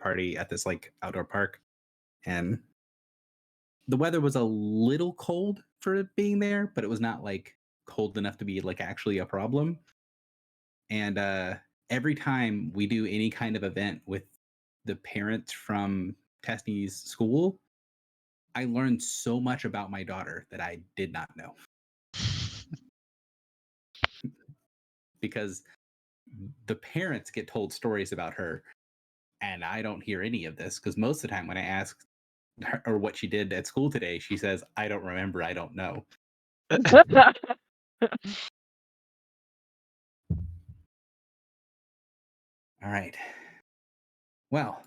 party at this like outdoor park, and the weather was a little cold for it being there, but it was not like cold enough to be like actually a problem. And every time we do any kind of event with the parents from Testney's school, I learned so much about my daughter that I did not know because the parents get told stories about her, and I don't hear any of this because most of the time when I ask her or what she did at school today, she says, "I don't remember, I don't know." All right. Well,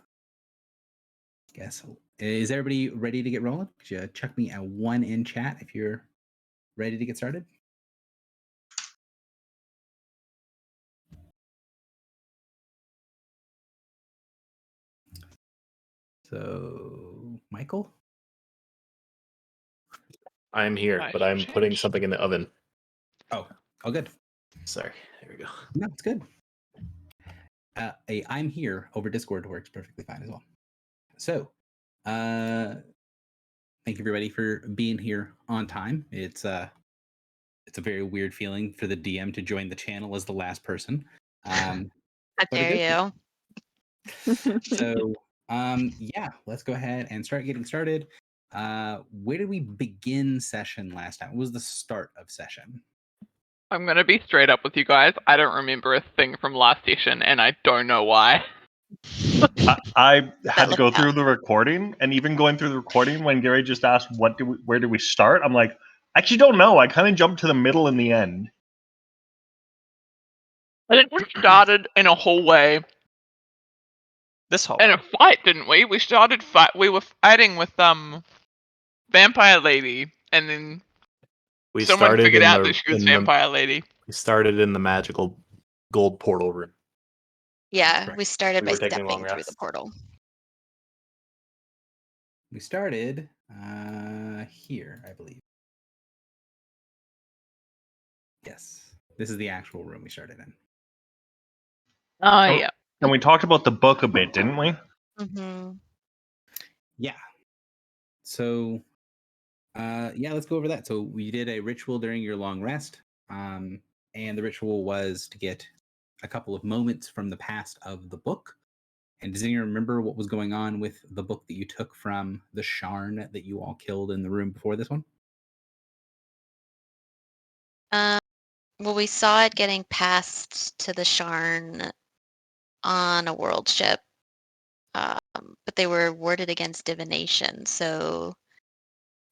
guess is everybody ready to get rolling? Could you chuck me a one in chat if you're ready to get started? So, Michael? I'm here, but I'm putting something in the oven. Oh, good. Sorry. There we go. No, it's good. I'm here over Discord works perfectly fine as well. So, thank you everybody for being here on time. It's a very weird feeling for the DM to join the channel as the last person. How But a dare good thing. you? So, yeah, let's go ahead and start getting started. Where did we begin session last time? What was the start of session? I'm gonna be straight up with you guys. I don't remember a thing from last session, and I don't know why. I had to look go out. through the recording, and even going through the recording, when Gary just asked, where do we start? I'm like, I actually don't know. I kind of jumped to the middle and the end. I think we started in a hallway This hall. in a fight, didn't we? We started fight. We were fighting with vampire lady, and then We someone started figured in out the that she was in the- vampire lady. we started in the magical gold portal room. Yeah, Correct. we started We by were taking a stepping long through rest. the portal. We started here, I believe. Yes, this is the actual room we started in. Oh Oh. yeah. And we talked about the book a bit, didn't we? Mm-hmm. Yeah. So, yeah, let's go over that. So we did a ritual during your long rest, and the ritual was to get a couple of moments from the past of the book. And does anyone remember what was going on with the book that you took from the Sharn that you all killed in the room before this one? Well, we saw it getting passed to the Sharn on a world ship, but they were warded against divination, so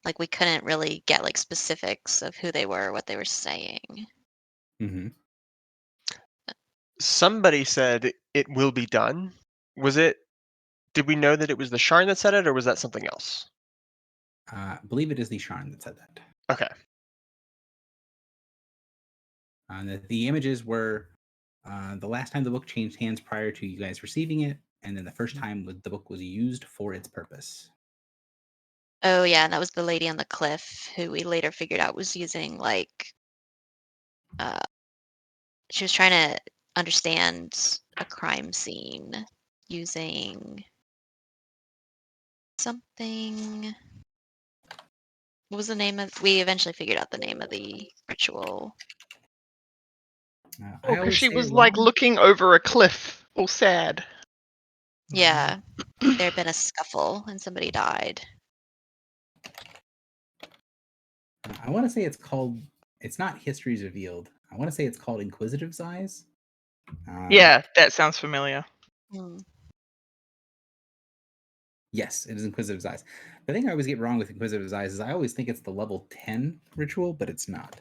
like we couldn't really get like specifics of who they were, what they were saying. Mm-hmm. Somebody said it will be done. Was it? Did we know that it was the Sharn that said it, or was that something else? I believe it is the Sharn that said that. Okay. The images were the last time the book changed hands prior to you guys receiving it, and then the first time the book was used for its purpose. Oh yeah, and that was the lady on the cliff who we later figured out was using like she was trying to understand a crime scene using something. What was the name of? We eventually figured out the name of the ritual. I Because always she say was it like wrong. looking over a cliff, all sad. Yeah, there had been a scuffle and somebody died. I want to say it's called. It's not Histories Revealed. I want to say it's called Inquisitive's Eyes. Yeah, that sounds familiar. Hmm. Yes, it is Inquisitive's Eyes. The thing I always get wrong with Inquisitive's Eyes is I always think it's the level 10 ritual, but it's not.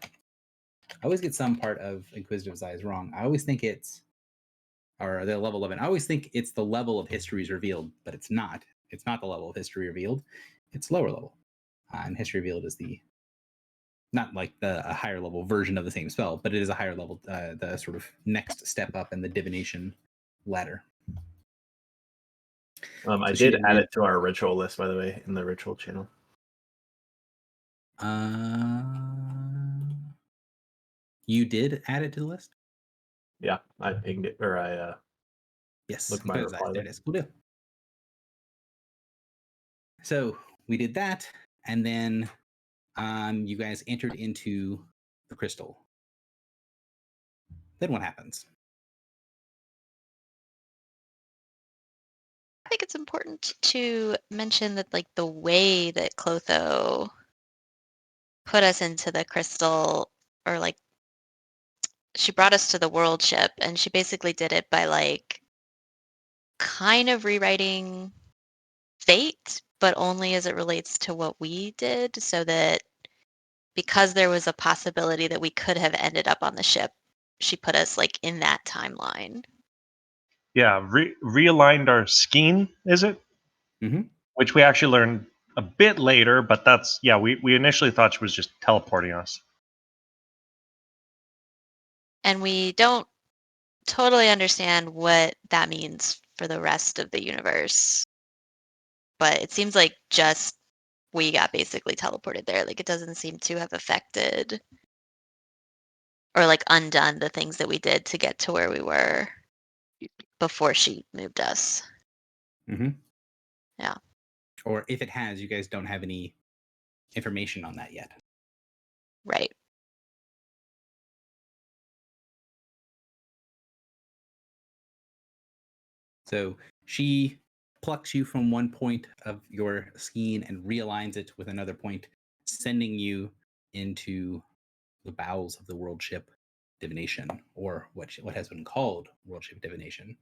I always get some part of Inquisitive's Eyes wrong. I always think it's, or the level 11. I always think it's the level of Histories Revealed, but it's not. It's not the level of History Revealed. It's lower level. And History Revealed is the, not like a higher level version of the same spell, but it is a higher level, the sort of next step up in the divination ladder. I So she did didn't add read- it to our ritual list, by the way, in the ritual channel. You did add it to the list? Yeah, I pinged it, or I Yes. looked at my Inquisitive's Eyes. reply There there. it is. Cool deal. So we did that, and then you guys entered into the crystal. Then what happens? I think it's important to mention that like the way that Clotho put us into the crystal, or like she brought us to the world ship, and she basically did it by like kind of rewriting fate, but only as it relates to what we did, so that because there was a possibility that we could have ended up on the ship, she put us like in that timeline. Yeah, realigned our scheme, is it? Mhm. Which we actually learned a bit later, but that's, yeah, we initially thought she was just teleporting us. And we don't totally understand what that means for the rest of the universe. But it seems like just we got basically teleported there. Like it doesn't seem to have affected or like undone the things that we did to get to where we were before she moved us. Mhm. Yeah. Or if it has, you guys don't have any information on that yet. Right. So she plucks you from one point of your skein and realigns it with another point, sending you into the bowels of the world ship Divination, or what has been called world ship Divination.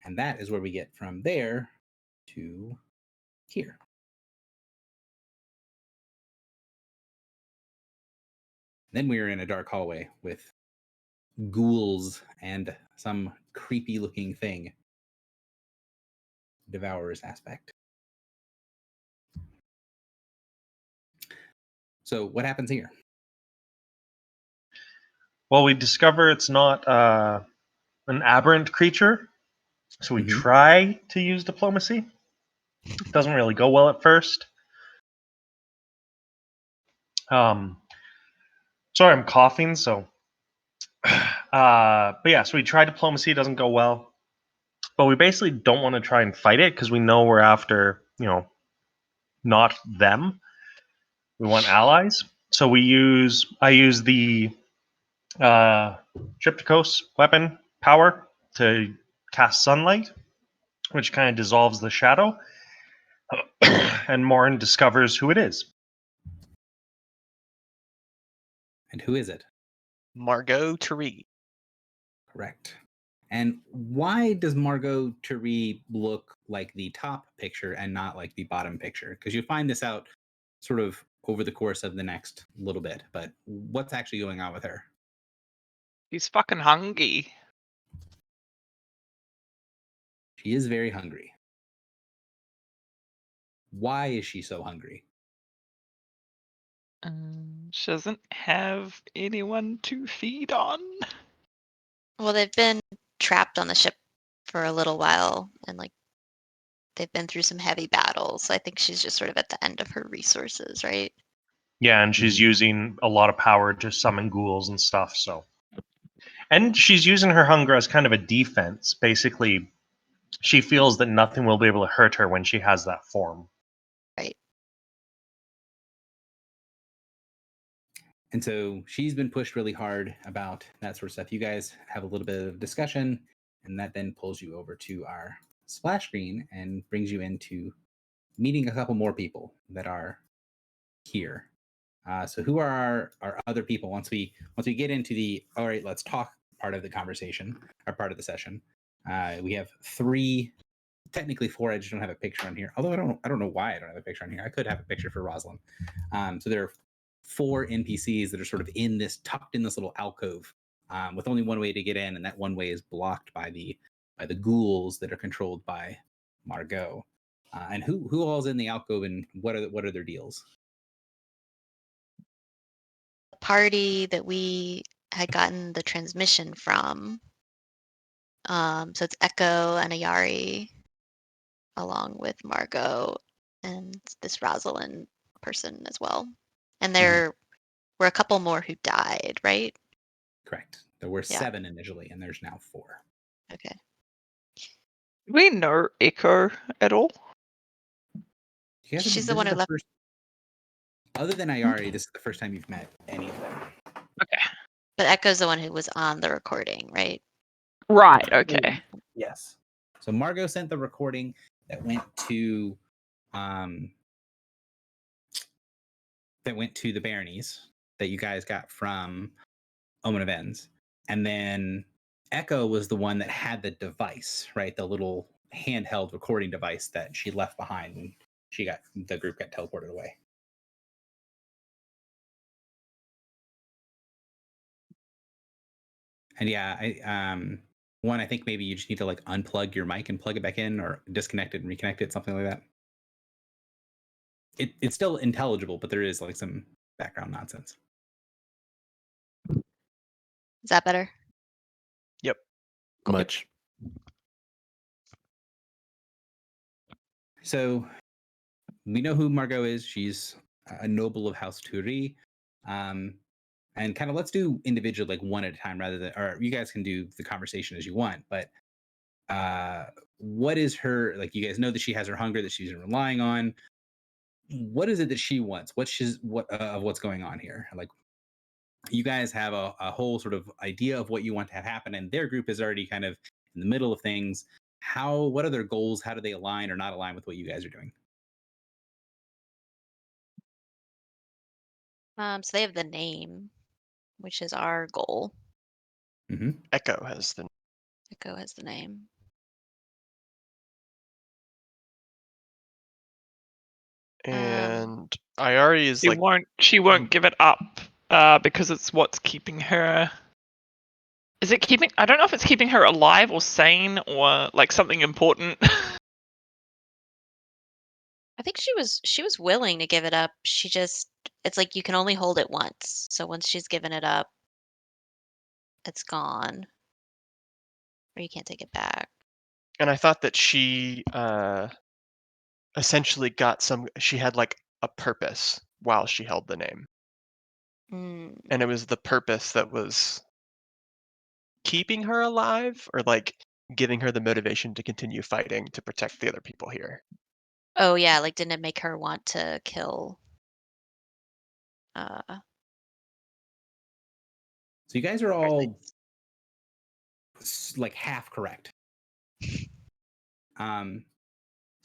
And that is where we get from there to here. Then we are in a dark hallway with ghouls and some creepy looking thing. Devourer's aspect. So what happens here? Well, we discover it's not an aberrant creature, so we Mhm. try to use diplomacy. It doesn't really go well at first. Sorry, I'm coughing, so. But yeah, so we try diplomacy, it doesn't go well. But we basically don't want to try and fight it because we know we're after, not them. We want allies. So I use the Triptychos weapon power to cast sunlight, which kind of dissolves the shadow. And Morin discovers who it is. And who is it? Margot Turi. Correct. And why does Margot Turi look like the top picture and not like the bottom picture? Because you find this out sort of over the course of the next little bit. But what's actually going on with her? He's fucking hungry. She is very hungry. Why is she so hungry? She doesn't have anyone to feed on. Well, they've been trapped on the ship for a little while, and like they've been through some heavy battles. So I think she's just sort of at the end of her resources, right? Yeah, and she's Mhm. using a lot of power to summon ghouls and stuff, so. And she's using her hunger as kind of a defense. Basically, she feels that nothing will be able to hurt her when she has that form. Right. And so she's been pushed really hard about that sort of stuff. You guys have a little bit of discussion, and that then pulls you over to our splash screen and brings you into meeting a couple more people that are here. So who are our other people? Once we get into the all right, let's talk part of the conversation or part of the session, we have three, technically four. I just don't have a picture on here. Although I don't know why I don't have a picture on here. I could have a picture for Rosalind. So there are four NPCs that are sort of tucked in this little alcove, with only one way to get in, and that one way is blocked by the ghouls that are controlled by Margot. And who all's in the alcove, and what are their deals? Party that we had gotten the transmission from. So it's Echo and Ayari, along with Margot and this Rosalind person as well. And there were a couple more who died, right? Correct. There were Yeah. 7 initially, and there's now 4. Okay. Do we know Echo at all? You guys have- She's the this one is who left. first, other than Ayari, this is the first time you've met any of them. Okay. But Echo's the one who was on the recording, right? Right. Okay. Yes. So Margot sent the recording that went to the Baronies that you guys got from Omen of Ends. And then Echo was the one that had the device, right? The little handheld recording device that she left behind when the group got teleported away. And yeah, I think maybe you just need to like unplug your mic and plug it back in, or disconnect it and reconnect it, something like that. It's still intelligible, but there is like some background nonsense. Is that better? Yep. Much. So we know who Margot is. She's a noble of House Turi. And kind of let's do individual, like one at a time, rather than, or you guys can do the conversation as you want. But what is her, like, you guys know that she has her hunger that she's relying on. What is it that she wants? What's going on here? Like, you guys have a whole sort of idea of what you want to have happen, and their group is already kind of in the middle of things. What are their goals? How do they align or not align with what you guys are doing? So they have the name, which is our goal. Echo has the. Echo has the name. And Ayari is She like. won't. She won't give it up because it's what's keeping her. Is it keeping? I don't know if it's keeping her alive or sane or like something important. I think she was willing to give it up. It's like you can only hold it once. So once she's given it up, it's gone. Or you can't take it back. And I thought that she essentially she had like a purpose while she held the name. Mm. And it was the purpose that was keeping her alive, or like giving her the motivation to continue fighting to protect the other people here. Oh yeah, like didn't it make her want to kill So you guys are all Earthlings? like half correct.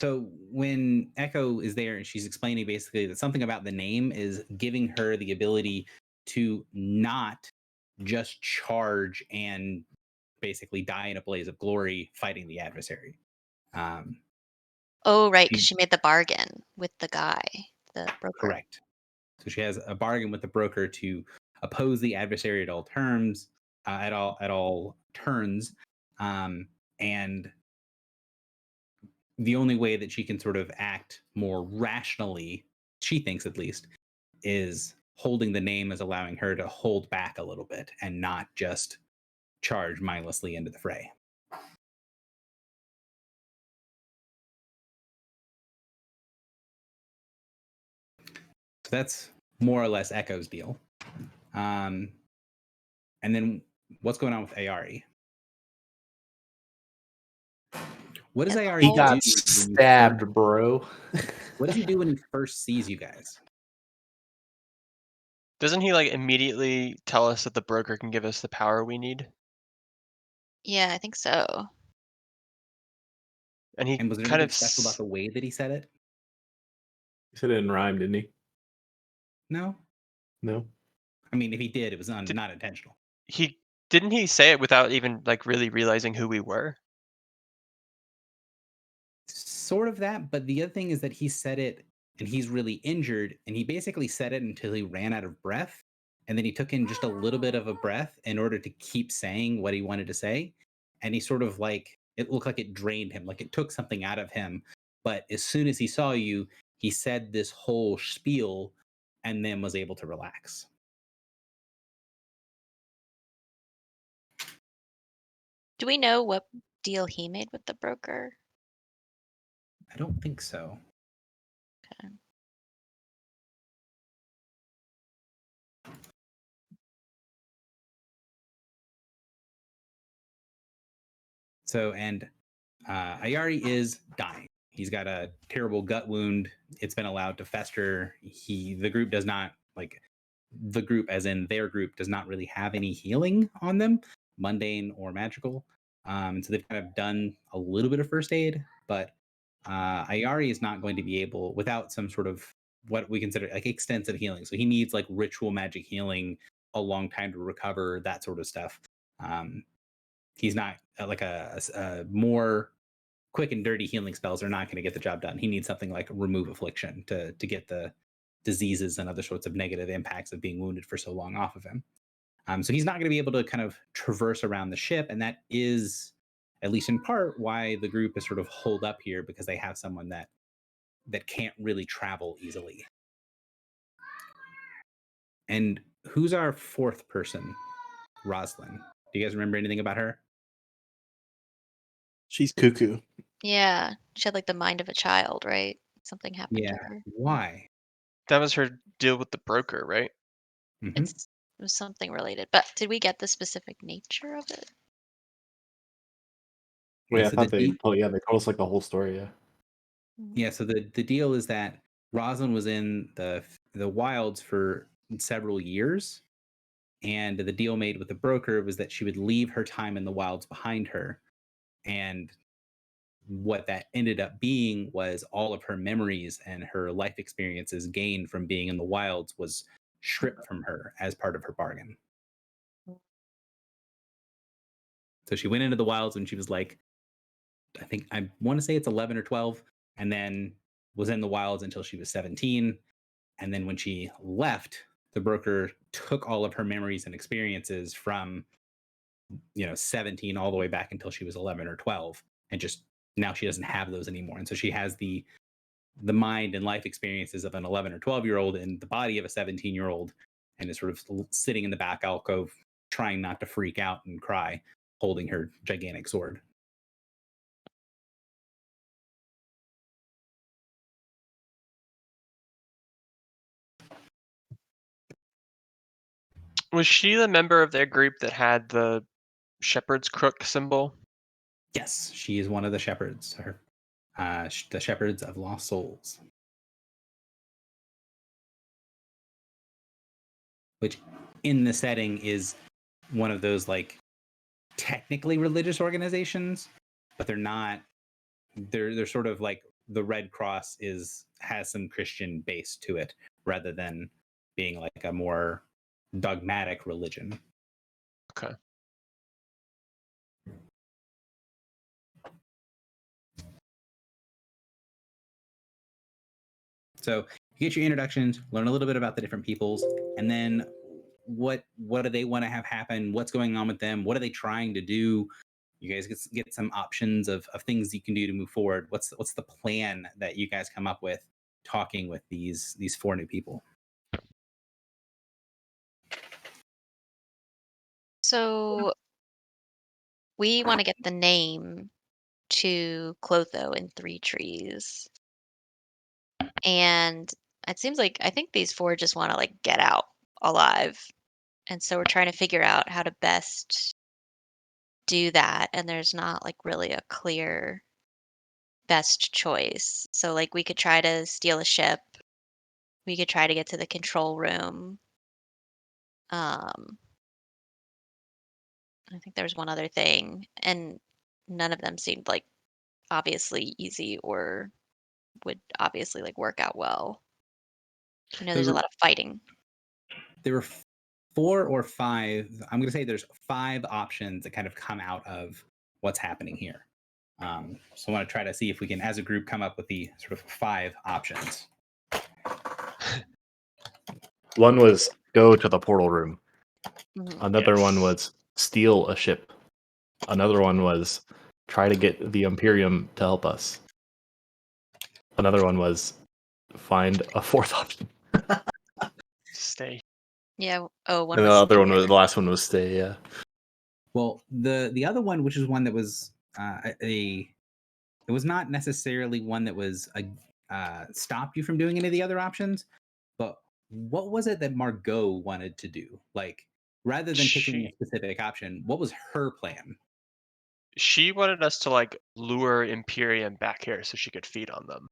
So when Echo is there and she's explaining basically that something about the name is giving her the ability to not just charge and basically die in a blaze of glory fighting the adversary. Oh right, because she made the bargain with the guy, the broker. Correct. So she has a bargain with the broker to oppose the adversary at all terms, at all turns, and the only way that she can sort of act more rationally, she thinks at least, is holding the name as allowing her to hold back a little bit and not just charge mindlessly into the fray. So that's more or less Echo's deal. And then what's going on with Ayari? What does Ayari He do? got when you stabbed, bro. What does he do when he first sees you guys? Doesn't he like immediately tell us that the broker can give us the power we need? Yeah, I think so. And he And was there kind anything of special about the way that he said it? He said it in rhyme, didn't he? No. No. I mean, if he did, it was not intentional. didn't he say it without even like really realizing who we were? Sort of that, but the other thing is that he said it and he's really injured, and he basically said it until he ran out of breath, and then he took in just a little bit of a breath in order to keep saying what he wanted to say, and he sort of like, it looked like it drained him, like it took something out of him. But as soon as he saw you, he said this whole spiel and then was able to relax. Do we know what deal he made with the broker? I don't think so. Okay. So, and Ayari is dying. He's got a terrible gut wound. It's been allowed to fester. The group does not like the group, as in their group, does not really have any healing on them, mundane or magical. So they've kind of done a little bit of first aid, but Ayari is not going to be able without some sort of what we consider like extensive healing. So he needs like ritual magic healing, a long time to recover, that sort of stuff. He's not like a more quick and dirty healing spells are not going to get the job done. He needs something like remove affliction to get the diseases and other sorts of negative impacts of being wounded for so long off of him. So he's not going to be able to kind of traverse around the ship, and that is, at least in part, why the group is sort of holed up here, because they have someone that can't really travel easily. And who's our fourth person? Rosalind. Do you guys remember anything about her? She's cuckoo. Yeah, she had like the mind of a child, right? Something happened Yeah. to her. Why? That was her deal with the broker, right? Mhm. It was something related, but did we get the specific nature of it? Wait, Yeah, I so thought the they. Oh yeah, they told us like the whole story. Yeah. Yeah, so the deal is that Rosalind was in the wilds for several years, and the deal made with the broker was that she would leave her time in the wilds behind her, and what that ended up being was all of her memories and her life experiences gained from being in the wilds was stripped from her as part of her bargain. So she went into the wilds when she was like, I want to say it's 11 or 12, and then was in the wilds until she was 17. And then when she left, the broker took all of her memories and experiences from 17 all the way back until she was 11 or 12, and just now she doesn't have those anymore. And so she has the mind and life experiences of an 11 or 12-year-old in the body of a 17-year-old, and is sort of sitting in the back alcove trying not to freak out and cry, holding her gigantic sword. Was she the member of their group that had the shepherd's crook symbol? Yes, she is one of the shepherds, the shepherds of lost souls. Which in the setting is one of those like technically religious organizations, but they're not. They're sort of like the Red Cross has some Christian base to it, rather than being like a more dogmatic religion. Okay. So you get your introductions, learn a little bit about the different peoples, and then what do they want to have happen? What's going on with them? What are they trying to do? You guys get some options of things you can do to move forward. What's the plan that you guys come up with talking with these four new people? So we want to get the name to Clotho in Three Trees. And it seems like I think these four just want to like get out alive. And so we're trying to figure out how to best do that. And there's not like really a clear best choice. So like we could try to steal a ship. We could try to get to the control room. I think there was one other thing, and none of them seemed like obviously easy or would obviously like work out well. There's a lot of fighting. There were 4 or 5. I'm going to say there's 5 options that kind of come out of what's happening here. So I want to try to see if we can, as a group, come up with the sort of 5 options. One was go to the portal room. Mhm. Another one Yes. was steal a ship. Another one was try to get the Imperium to help us. Another one was find a fourth option. Stay. Yeah. Oh, one And the was other one here. was the last one was stay. Yeah. Well, the other one, which is one that was it was not necessarily one that was stopped you from doing any of the other options, but what was it that Margot wanted to do? Like, rather than picking a She- specific option, what was her plan? She wanted us to like lure Imperium back here so she could feed on them.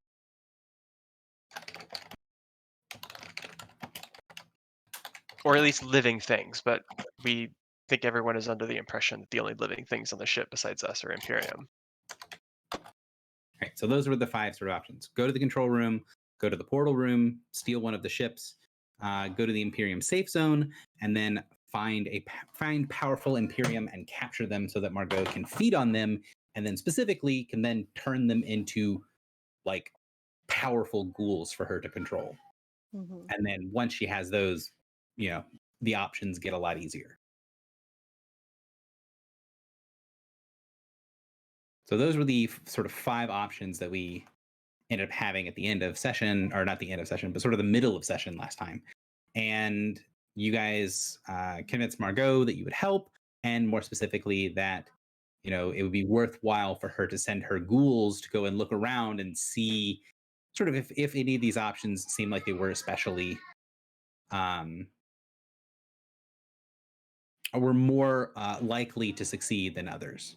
Or at least living things, but we think everyone is under the impression that the only living things on the ship besides us are Imperium. Right. So those were the 5 sort of options. Go to the control room, go to the portal room, steal one of the ships, go to the Imperium safe zone, and then find powerful Imperium and capture them so that Margot can feed on them, and then specifically can then turn them into like powerful ghouls for her to control. Mhm. And then once she has those, the options get a lot easier. So those were the sort of 5 options that we ended up having at the end of session, or not the end of session, but sort of the middle of session last time. And you guys convinced Margot that you would help, and more specifically that it would be worthwhile for her to send her ghouls to go and look around and see sort of if any of these options seem like they were especially were more likely to succeed than others.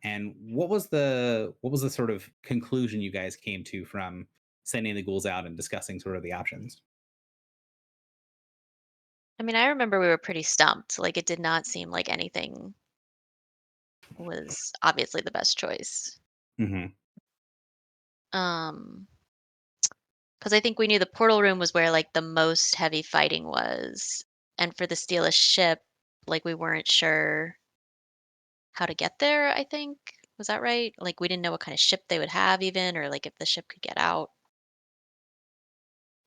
And what was the sort of conclusion you guys came to from sending the ghouls out and discussing sort of the options? I mean, I remember we were pretty stumped. Like, it did not seem like anything was obviously the best choice. Mm-hmm. Because I think we knew the portal room was where like the most heavy fighting was, and for the steal a ship, like we weren't sure how to get there. I think was that right? Like we didn't know what kind of ship they would have even, or like if the ship could get out.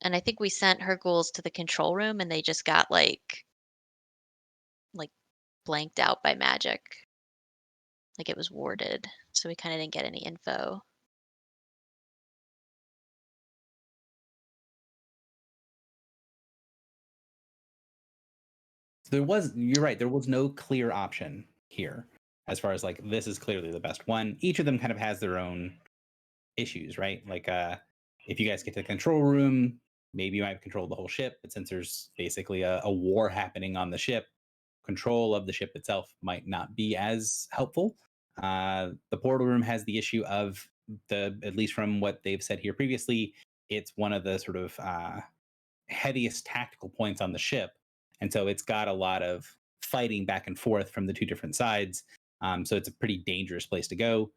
And I think we sent her ghouls to the control room, and they just got like blanked out by magic. Like it was warded, so we kind of didn't get any info. So you're right, there was no clear option here as far as like this is clearly the best one. Each of them kind of has their own issues, right? Like if you guys get to the control room, maybe you might control the whole ship, but since there's basically a war happening on the ship, control of the ship itself might not be as helpful. The portal room has the issue of at least from what they've said here previously, it's one of the sort of heaviest tactical points on the ship, and so it's got a lot of fighting back and forth from the 2 different sides. So it's a pretty dangerous place to go.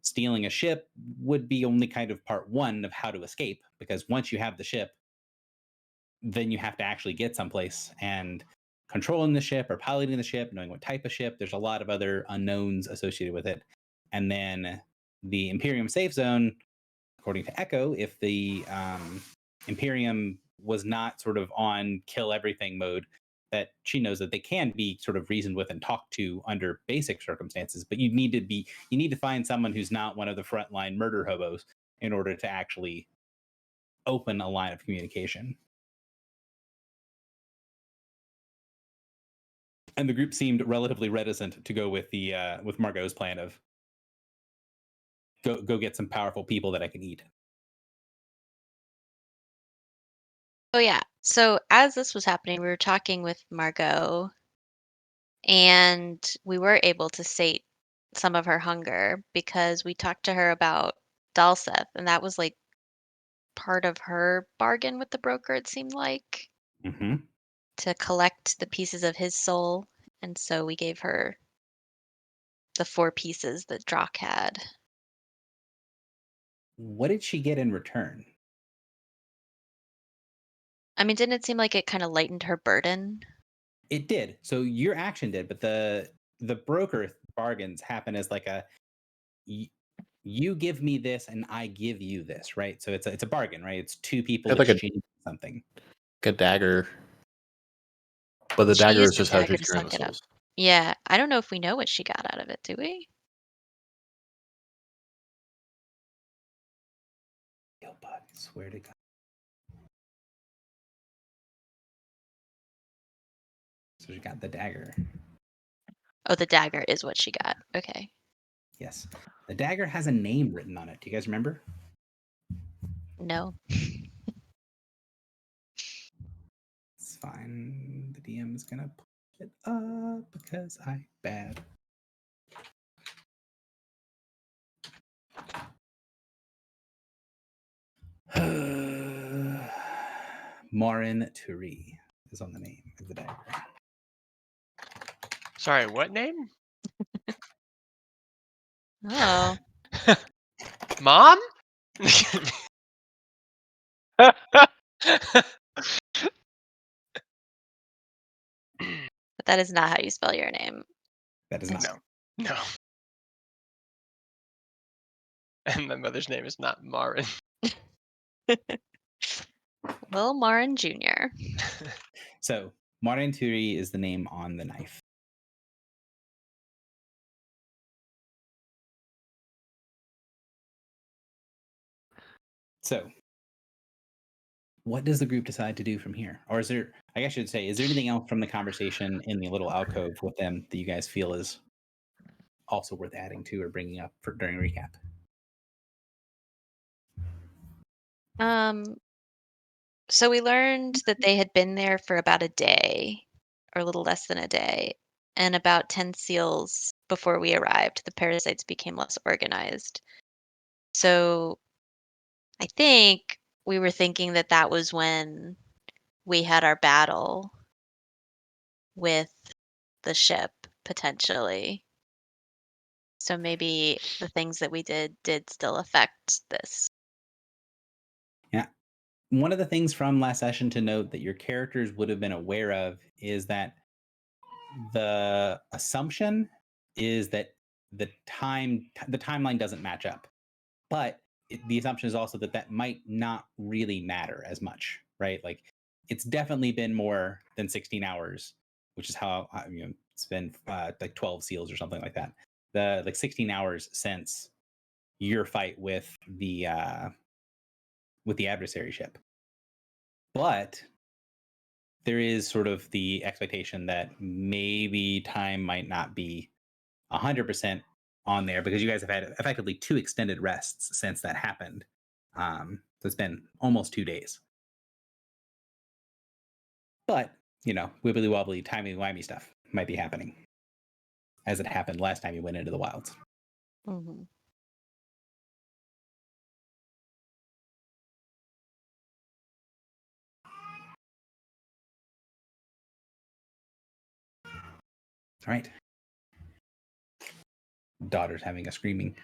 Stealing a ship would be only kind of part 1 of how to escape, because once you have the ship, then you have to actually get someplace, and controlling the ship or piloting the ship, knowing what type of ship, there's a lot of other unknowns associated with it. And then the Imperium safe zone, according to Echo, if the Imperium was not sort of on kill everything mode, that she knows that they can be sort of reasoned with and talked to under basic circumstances, but you need to find someone who's not one of the frontline murder hobos in order to actually open a line of communication. And the group seemed relatively reticent to go with the with Margot's plan of go get some powerful people that I can eat. Oh yeah. So as this was happening, we were talking with Margot, and we were able to sate some of her hunger because we talked to her about Dalseth, and that was like part of her bargain with the broker, it seemed like, Mm-hmm. to collect the pieces of his soul. And so we gave her the 4 pieces that Drock had. What did she get in return? I mean, didn't it seem like it kind of lightened her burden? It did. So your action did, but the broker bargains happen as like you give me this and I give you this, right? So it's a bargain, right? It's 2 people It's like exchanging something. a dagger, but the She dagger used is the just how dagger she's to carrying suck the it up. souls. Yeah, I don't know if we know what she got out of it, do we? Yo, bud, swear to God. So she got the dagger. Oh, the dagger is what she got. Okay. Yes. The dagger has a name written on it. Do you guys remember? No. It's fine. The DM is gonna pull it up because I'm bad. Marin Turi is on the name of the diagram. Sorry, what name? Oh, Mom? but that is not how you spell your name. That is not. No. No. And my mother's name is not Marin. Will Marin Jr. So Marin Turi is the name on the knife. So what does the group decide to do from here? Or is there, I guess I should say, is there anything else from the conversation in the little alcove with them that you guys feel is also worth adding to or bringing up during recap? So we learned that they had been there for about a day, or a little less than a day, and about 10 seals before we arrived, the parasites became less organized. So I think we were thinking that that was when we had our battle with the ship, potentially. So maybe the things that we did still affect this. Yeah. One of the things from last session to note that your characters would have been aware of is that the assumption is that the timeline doesn't match up, but the assumption is also that that might not really matter as much, right? Like it's definitely been more than 16 hours, which is how it's been like 12 seals or something like that. The like 16 hours since your fight with the adversary ship, but there is sort of the expectation that maybe time might not be 100% on there because you guys have had effectively 2 extended rests since that happened. So it's been almost 2 days. But, wibbly wobbly, timey wimey stuff might be happening as it happened last time you went into the wilds. Mm-hmm. All right. Daughter's having a screaming,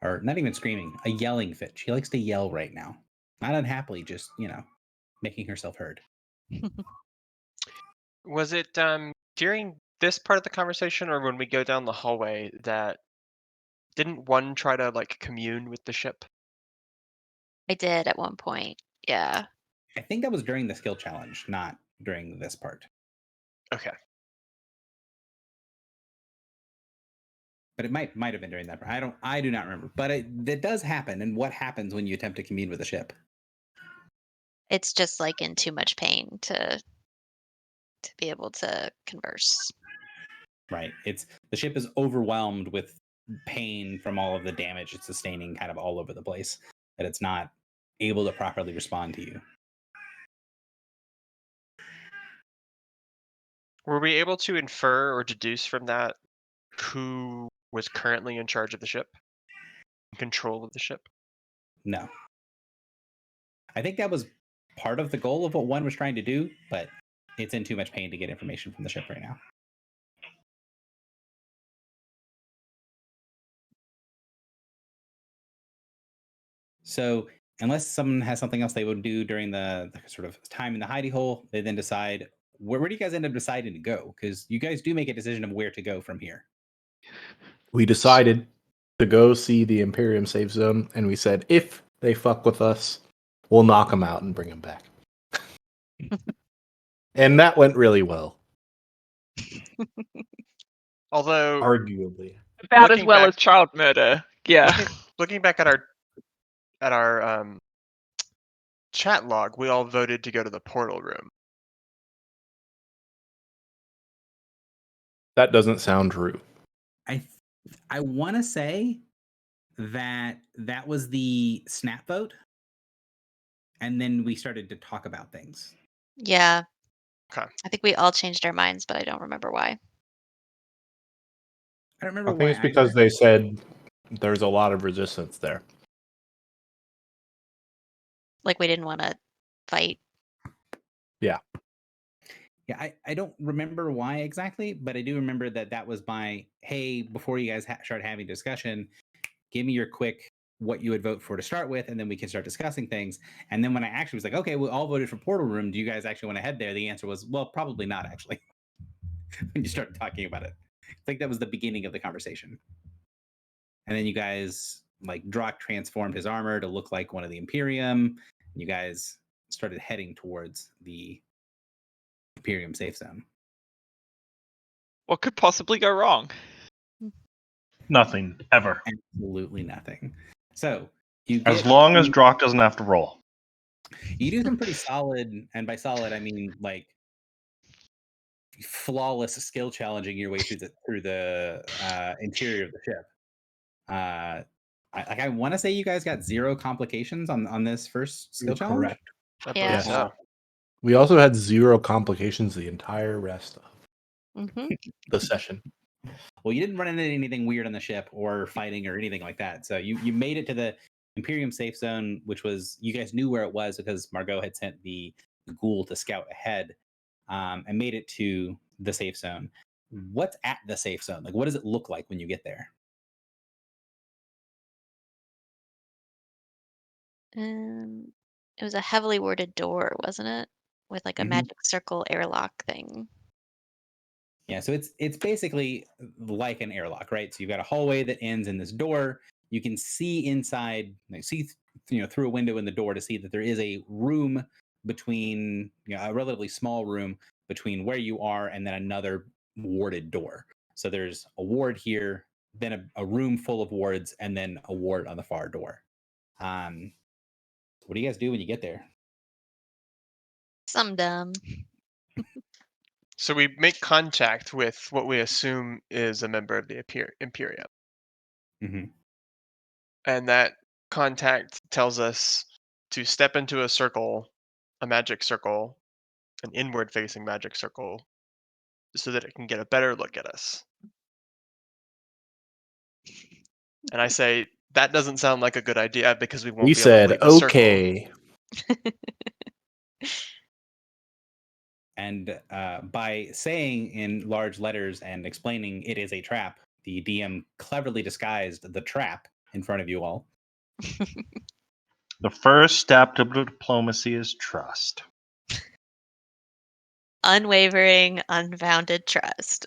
or not even screaming, a yelling fit. She likes to yell right now. Not unhappily, just, making herself heard. Was it during this part of the conversation or when we go down the hallway that didn't one try to like commune with the ship? I did at one point. Yeah. I think that was during the skill challenge, not during this part. Okay. But it might have been during that part. I do not remember. But that does happen. And what happens when you attempt to commune with a ship? It's just like in too much pain to be able to converse. Right. The ship is overwhelmed with pain from all of the damage it's sustaining kind of all over the place, that it's not able to properly respond to you. Were we able to infer or deduce from that who was currently in charge of the ship? In control of the ship? No. I think that was part of the goal of what one was trying to do, but it's in too much pain to get information from the ship right now. So unless someone has something else they would do during the sort of time in the hidey hole, they then decide, where do you guys end up deciding to go? Because you guys do make a decision of where to go from here. We decided to go see the Imperium safe zone, and we said if they fuck with us, we'll knock them out and bring them back. And that went really well, Although arguably. About as Looking well back- as child murder. Yeah. looking back at our chat log, we all voted to go to the portal room. That doesn't sound true. I want to say that was the snap vote, and then we started to talk about things. Yeah. Okay. I think we all changed our minds, but I don't remember why. I don't remember I why. think it's because they said there's a lot of resistance there. Like we didn't want to fight. Yeah, I don't remember why exactly, but I do remember that was my, hey, before you guys start having discussion, give me your quick what you would vote for to start with, and then we can start discussing things. And then when I actually was like, okay, we all voted for Portal Room, do you guys actually want to head there? The answer was, well, probably not actually. When you started talking about it, I think that was the beginning of the conversation. And then you guys, like, Drock transformed his armor to look like one of the Imperium. And you guys started heading towards the Imperium safe zone. What could possibly go wrong? Nothing ever. Absolutely nothing. So you As get, long as Drock doesn't have to roll. you do some pretty solid, and by solid I mean like flawless skill challenging your way through the interior of the ship. I want to say you guys got 0 complications on this first skill challenge. Correct. I Yeah. believe so. We also had 0 complications the entire rest of Hmm. the session. Well, you didn't run into anything weird on the ship or fighting or anything like that. So you made it to the Imperium safe zone, which was, you guys knew where it was because Margot had sent the ghoul to scout ahead, and made it to the safe zone. What's at the safe zone? Like, what does it look like when you get there? It was a heavily worded door, wasn't it? With like a Mhm. magic circle airlock thing. Yeah, so it's basically like an airlock, right? So you've got a hallway that ends in this door. You can see inside, through a window in the door to see that there is a room between, a relatively small room between where you are and then another warded door. So there's a ward here, then a room full of wards, and then a ward on the far door. What do you guys do when you get there? Some dumb. So we make contact with what we assume is a member of the Imperium. Mhm. And that contact tells us to step into a circle, a magic circle, an inward facing magic circle, so that it can get a better look at us. And I say, that doesn't sound like a good idea because we won't We be able to said, leave the circle. okay. And by saying in large letters and explaining it is a trap, the DM cleverly disguised the trap in front of you all. The first step to diplomacy is trust. Unwavering, unbounded trust.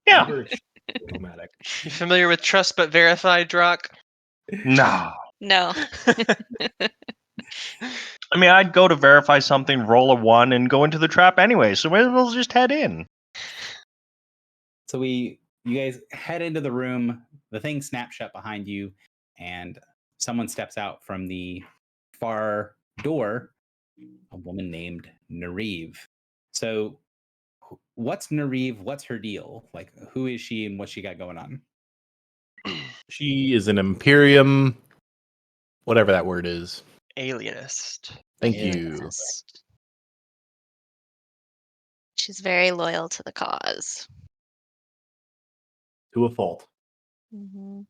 Yeah. Very diplomatic. You familiar with trust but verified, Drock? No. No. I mean, I'd go to verify something, roll a 1, and go into the trap anyway. So we'll just head in. So you guys head into the room. The thing snaps shut behind you, and someone steps out from the far door. A woman named Nariv. So, what's Nariv? What's her deal? Like, who is she, and what's she got going on? She is an Imperium, whatever that word is. Alienist. Thank Yeah. you. She's very loyal to the cause. To a fault. Hmm.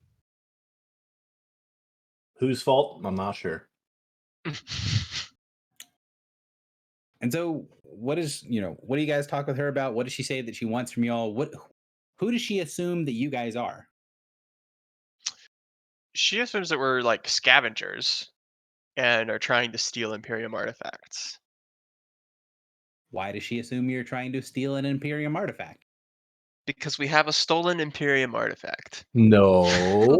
Whose fault? I'm not sure. And so, what do you guys talk with her about? What does she say that she wants from y'all? Who does she assume that you guys are? She assumes that we're like scavengers and are trying to steal Imperium artifacts. Why does she assume you're trying to steal an Imperium artifact? Because we have a stolen Imperium artifact. No.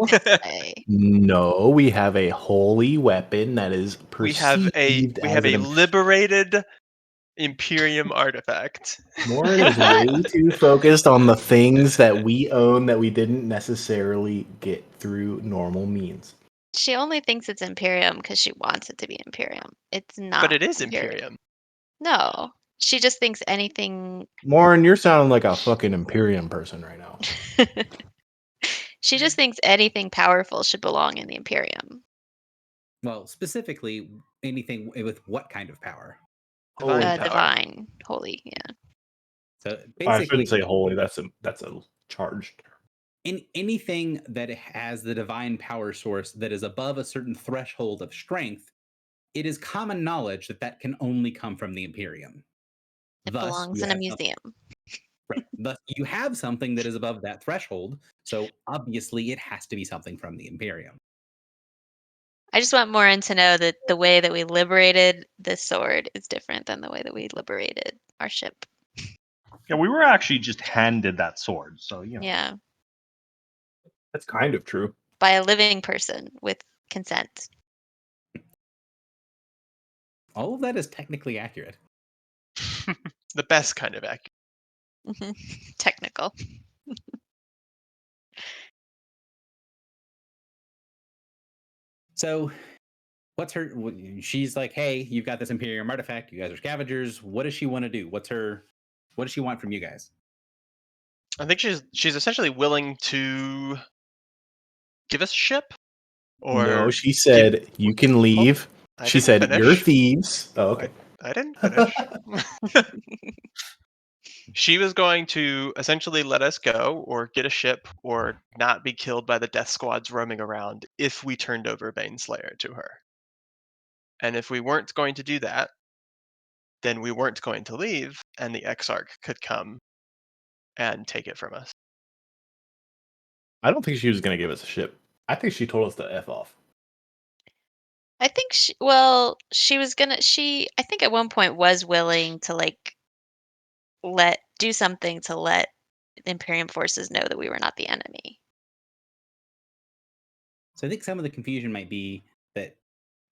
Say. No, we have a holy weapon that is We have perceived a as an liberated Imperium artifact. Morin is way too focused on the things that we own that we didn't necessarily get through normal means. She only thinks it's Imperium because she wants it to be Imperium. It's not. But it is Imperium. No. She just thinks anything. Morin, you're sounding like a fucking Imperium person right now. She just thinks anything powerful should belong in the Imperium. Well, specifically, anything with what kind of power? Divine power. Divine. Holy, yeah. So I basically, shouldn't say holy. That's a charged term. in anything that has the divine power source that is above a certain threshold of strength it is common knowledge that that can only come from the Imperium. It Thus, belongs you in a have some- museum. Right. Thus, you have something that is above that threshold. So obviously, it has to be something from the Imperium. I just want Morin to know that the way that we liberated this sword is different than the way that we liberated our ship. Yeah, we were actually just handed that sword, so you know. Yeah, That's kind of true. by a living person with consent. All of that is technically accurate. The best kind of accurate. Technical. So, she's like, hey, you've got this Imperium artifact. You guys are scavengers. What does she want to do? What does she want from you guys? I think she's essentially willing to give us a ship. Or No, she said you can leave. I She didn't said you're finish. thieves. Oh, okay. I didn't finish. She was going to essentially let us go or get a ship or not be killed by the death squads roaming around if we turned over Baneslayer to her. And if we weren't going to do that, then we weren't going to leave and the Exarch could come and take it from us. I don't think she was going to give us a ship. I think she told us to F off. I think she was gonna I think at one point was willing to like do something to let the Imperium forces know that we were not the enemy. So I think some of the confusion might be that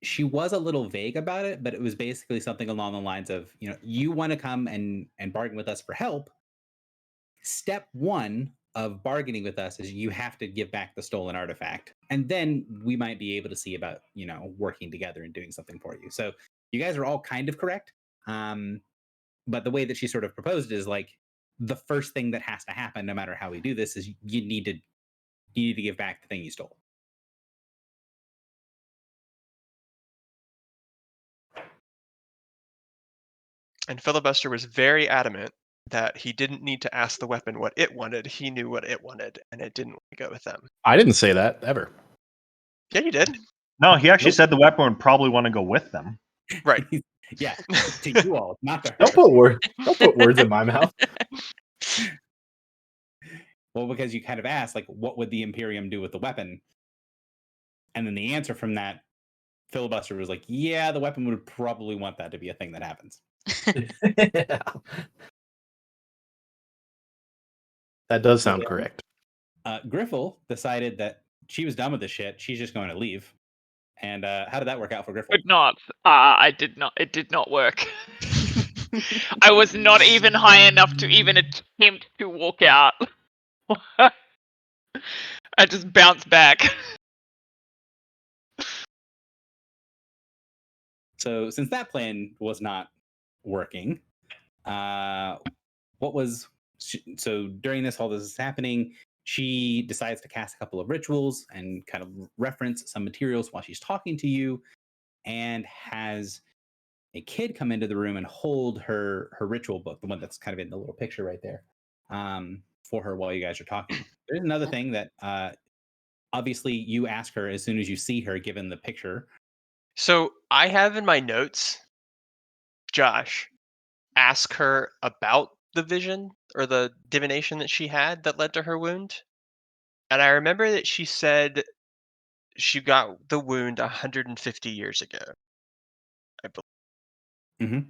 she was a little vague about it, but it was basically something along the lines of, you want to come and bargain with us for help. Step one of bargaining with us is you have to give back the stolen artifact. And then we might be able to see about, working together and doing something for you. So you guys are all kind of correct. But the way that she sort of proposed it is like the first thing that has to happen, no matter how we do this, is you need to give back the thing you stole. And Filibuster was very adamant that he didn't need to ask the weapon what it wanted. He knew what it wanted, and it didn't want to go with them. I didn't say that ever. Yeah, you did. No, he actually Nope. said the weapon would probably want to go with them. Right. Yeah, to you all, not to her. Don't put words in my mouth. Well, because you kind of asked, like, what would the Imperium do with the weapon? And then the answer from that Filibuster was like, yeah, the weapon would probably want that to be a thing that happens. That does sound correct. Griffle decided that she was done with the shit. She's just going to leave. And how did that work out for Griffle? Could not. I did not. It did not work. I was not even high enough to even attempt to walk out. I just bounced back. So since that plan was not working, so during all this is happening, she decides to cast a couple of rituals and kind of reference some materials while she's talking to you, and has a kid come into the room and hold her ritual book, the one that's kind of in the little picture right there, for her while you guys are talking. There's another thing that obviously you ask her as soon as you see her, given the picture. So I have in my notes, Josh, ask her about the vision or the divination that she had that led to her wound. And I remember that she said she got the wound 150 years ago, I believe. Mm-hmm.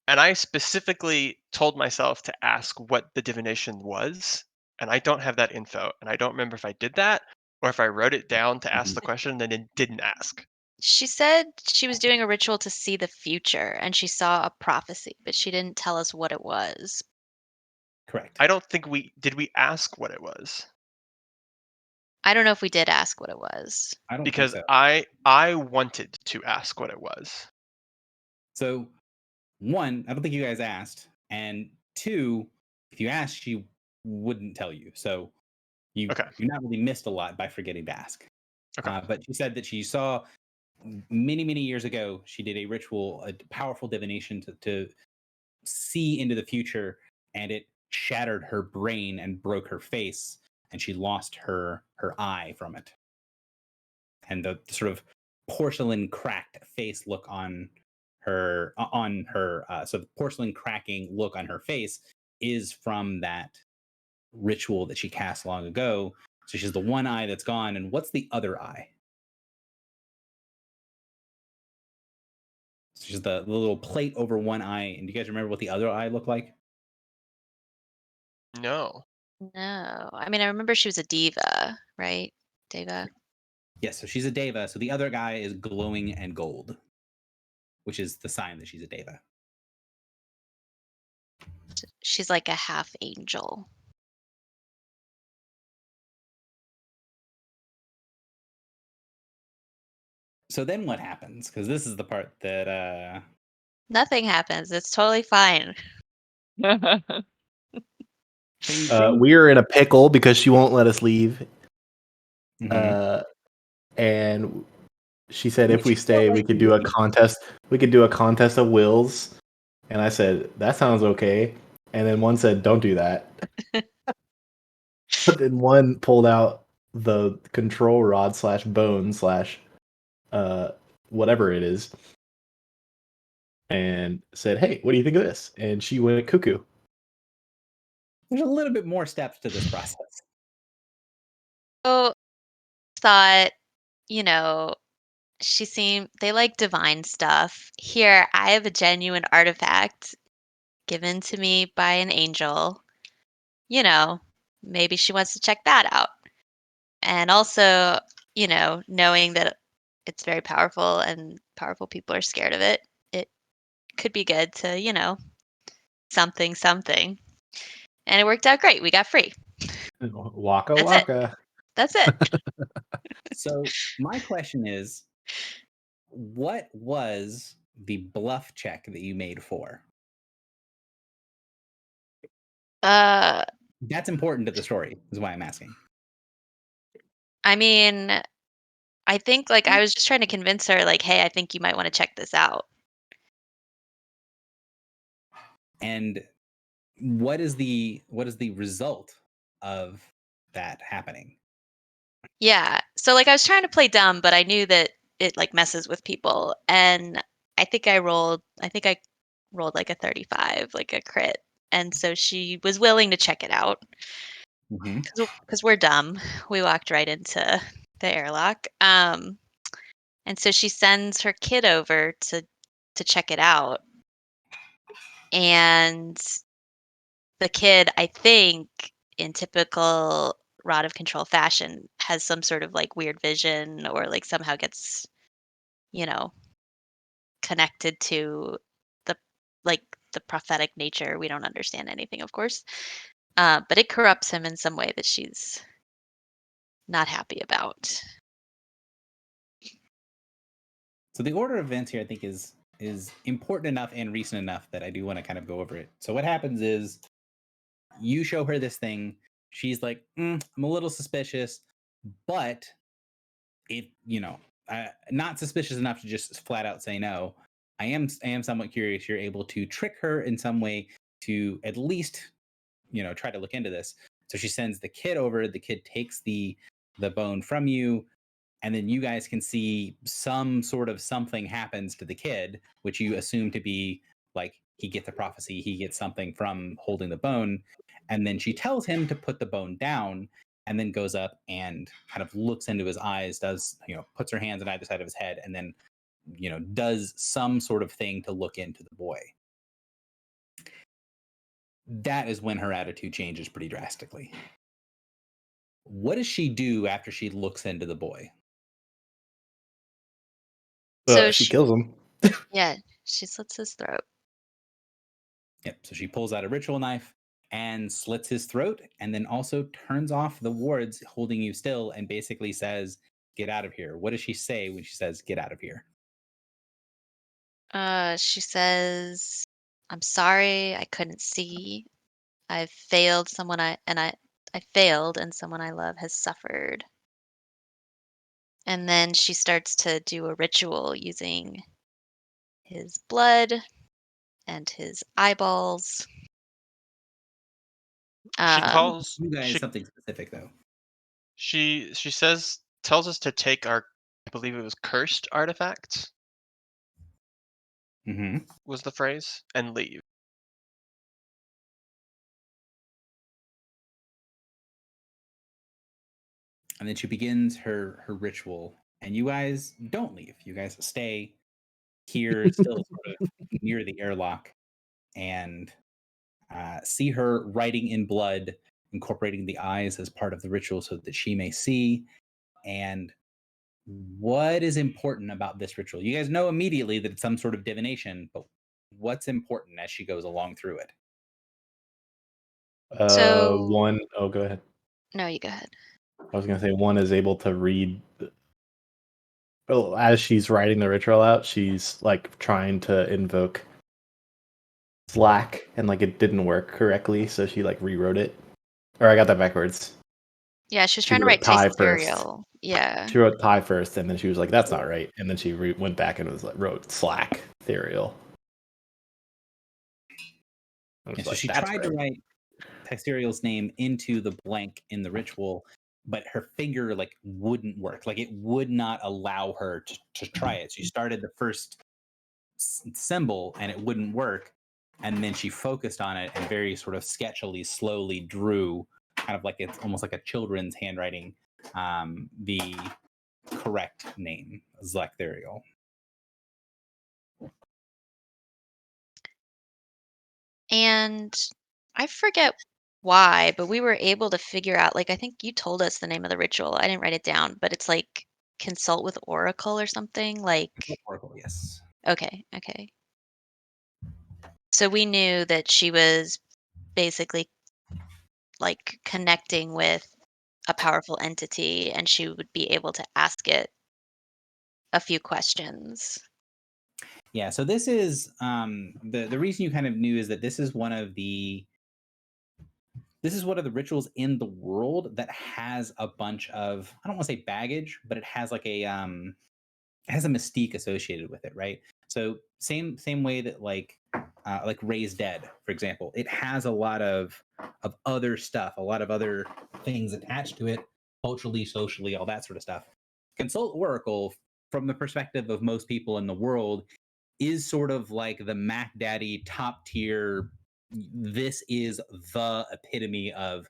And I specifically told myself to ask what the divination was, and I don't have that info. And I don't remember if I did that or if I wrote it down to ask the question and then didn't ask. She said she was doing a ritual to see the future and she saw a prophecy, but she didn't tell us what it was. Correct. I don't think did we ask what it was. I don't know if we did ask what it was. I don't Because think so. I wanted to ask what it was. So, one, I don't think you guys asked, and two, if you asked, she wouldn't tell you. So you not really missed a lot by forgetting to ask. Okay. But she said that she saw many, many years ago, she did a ritual, a powerful divination to see into the future, and it shattered her brain and broke her face, and she lost her eye from it. And the sort of porcelain cracked face look on her so the porcelain cracking look on her face is from that ritual that she cast long ago. So she's the one eye that's gone. And what's the other eye? So she's the little plate over one eye. And do you guys remember what the other eye looked like? No. No. I mean, I remember she was a diva, right? Deva. Yes, so she's a deva. So the other guy is glowing and gold, which is the sign that she's a deva. She's like a half angel. So then what happens? Because this is the part that Nothing happens. It's totally fine. things We are in a pickle because she won't let us leave. Mhm. And she said if Which we felt stay, we like could you do a would. contest. We could do a contest of wills. And I said, that sounds okay. And then one said, don't do that. But then one pulled out the control rod / bone / whatever it is and said, hey, what do you think of this? And she went cuckoo. There's a little bit more steps to this process. So thought, you know, they like divine stuff. Here, I have a genuine artifact given to me by an angel. You know, maybe she wants to check that out. And also, knowing that it's very powerful and powerful people are scared of it, it could be good to, something. And it worked out great. We got free. Waka That's it. waka. That's it. So my question is, what was the bluff check that you made for? That's important to the story, is why I'm asking. I mean, I think I was just trying to convince her, hey, I think you might want to check this out. And what is the result of that happening? Yeah. So I was trying to play dumb, but I knew that it messes with people. And I think I rolled like a 35, like a crit. And so she was willing to check it out Mm-hmm. because we're dumb. We walked right into the airlock. And so she sends her kid over to check it out. And the kid, I think, in typical Rod of Control fashion, has some sort of weird vision or somehow gets, connected to the the prophetic nature. We don't understand anything, of course. But it corrupts him in some way that she's not happy about. So the order of events here, I think, is important enough and recent enough that I do want to kind of go over it. So what happens is you show her this thing. She's like, I'm a little suspicious, but it, not suspicious enough to just flat out say no. I am somewhat curious. You're able to trick her in some way to at least, try to look into this. So she sends the kid over. The kid takes the bone from you, and then you guys can see some sort of something happens to the kid, which you assume to be he gets a prophecy, he gets something from holding the bone, and then she tells him to put the bone down, and then goes up and kind of looks into his eyes, does puts her hands on either side of his head, and then does some sort of thing to look into the boy. That is when her attitude changes pretty drastically. What does she do after she looks into the boy? So She kills him. Yeah, she slits his throat. Yep. So she pulls out a ritual knife and slits his throat, and then also turns off the wards holding you still and basically says, "Get out of here." What does she say when she says, "Get out of here"? She says, "I'm sorry, I couldn't see. I've failed I failed and someone I love has suffered." And then she starts to do a ritual using his blood and his eyeballs. She Um, calls You guys she something specific though. she tells us to take our believe it was cursed artifacts Mm-hmm. was the phrase, and leave. And then she begins her ritual, and you guys don't leave. You guys stay here, still sort of near the airlock, and see her writing in blood, incorporating the eyes as part of the ritual so that she may see. And what is important about this ritual? You guys know immediately that it's some sort of divination, but what's important as she goes along through it? So- One, oh, go ahead. No, you go ahead. I was gonna say one is able to read. Well, as she's writing the ritual out, she's like trying to invoke Slack, and like it didn't work correctly, so she like rewrote it. Or I got that backwards. Yeah, she was She trying to wrote write Thai taste first. cereal. Yeah. She wrote Thai first, and then she was like, "That's not right." And then she went back and was like, wrote Slack Ethereal. I was And so like, she "That's tried right." to write Taxerial's name into the blank in the ritual, but her finger like wouldn't work. Like it would not allow her to try it. She started the first symbol and it wouldn't work. And then she focused on it and very sort of sketchily, slowly drew, kind of like it's almost like a children's handwriting, the correct name, Zlectherial. And I forget why, but we were able to figure out, like, I think you told us the name of the ritual. I didn't write it down, but it's like consult with Oracle or something. Like, Oracle, yes. okay. So we knew that she was basically like connecting with a powerful entity and she would be able to ask it a few questions. Yeah, so this is the reason you kind of knew is that this is one of the rituals in the world that has a bunch of, I don't want to say baggage, but it has like a it has a mystique associated with it, right? So same way that like Raise Dead, for example, it has a lot of other stuff, a lot of other things attached to it, culturally, socially, all that sort of stuff. Consult Oracle, from the perspective of most people in the world, is sort of like the Mac Daddy top tier. This is the epitome of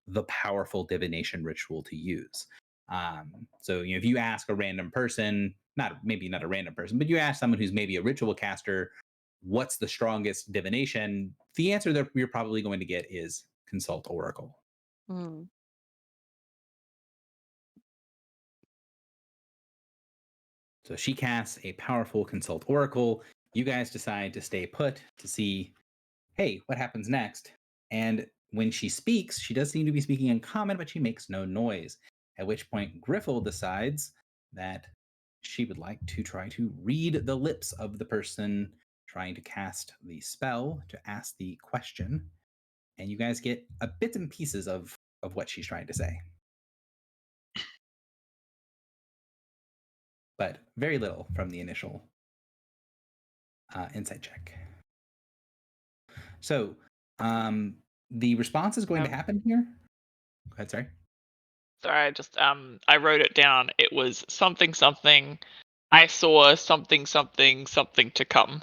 the powerful divination ritual to use. So if you ask a random person, maybe not a random person, but you ask someone who's maybe a ritual caster, what's the strongest divination? The answer that you're probably going to get is Consult Oracle. Hmm. So she casts a powerful Consult Oracle. You guys decide to stay put to see, hey, what happens next? And when she speaks, she does seem to be speaking in common, but she makes no noise. At which point, Griffle decides that she would like to try to read the lips of the person trying to cast the spell to ask the question. And you guys get a bits and pieces of what she's trying to say. But very little from the initial insight check. So the response is going to happen here. Go ahead, sorry. Sorry, I just I wrote it down. It was something something. I saw something something something to come.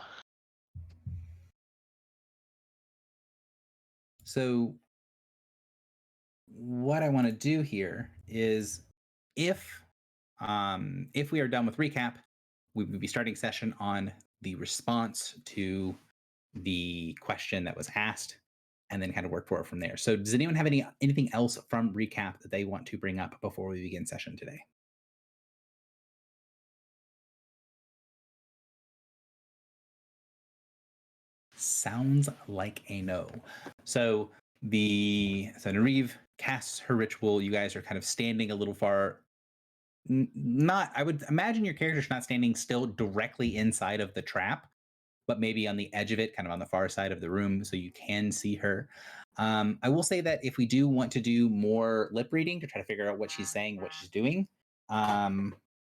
So what I want to do here is if we are done with recap, we would be starting session on the response to the question that was asked and then kind of work forward from there. So does anyone have anything else from recap that they want to bring up before we begin session today? Sounds like a no. So Nynaeve casts her ritual. You guys are kind of standing a little far. Not, I would imagine your character's not standing still directly inside of the trap, but maybe on the edge of it, kind of on the far side of the room, so you can see her. I will say that if we do want to do more lip reading to try to figure out what she's saying, what she's doing, I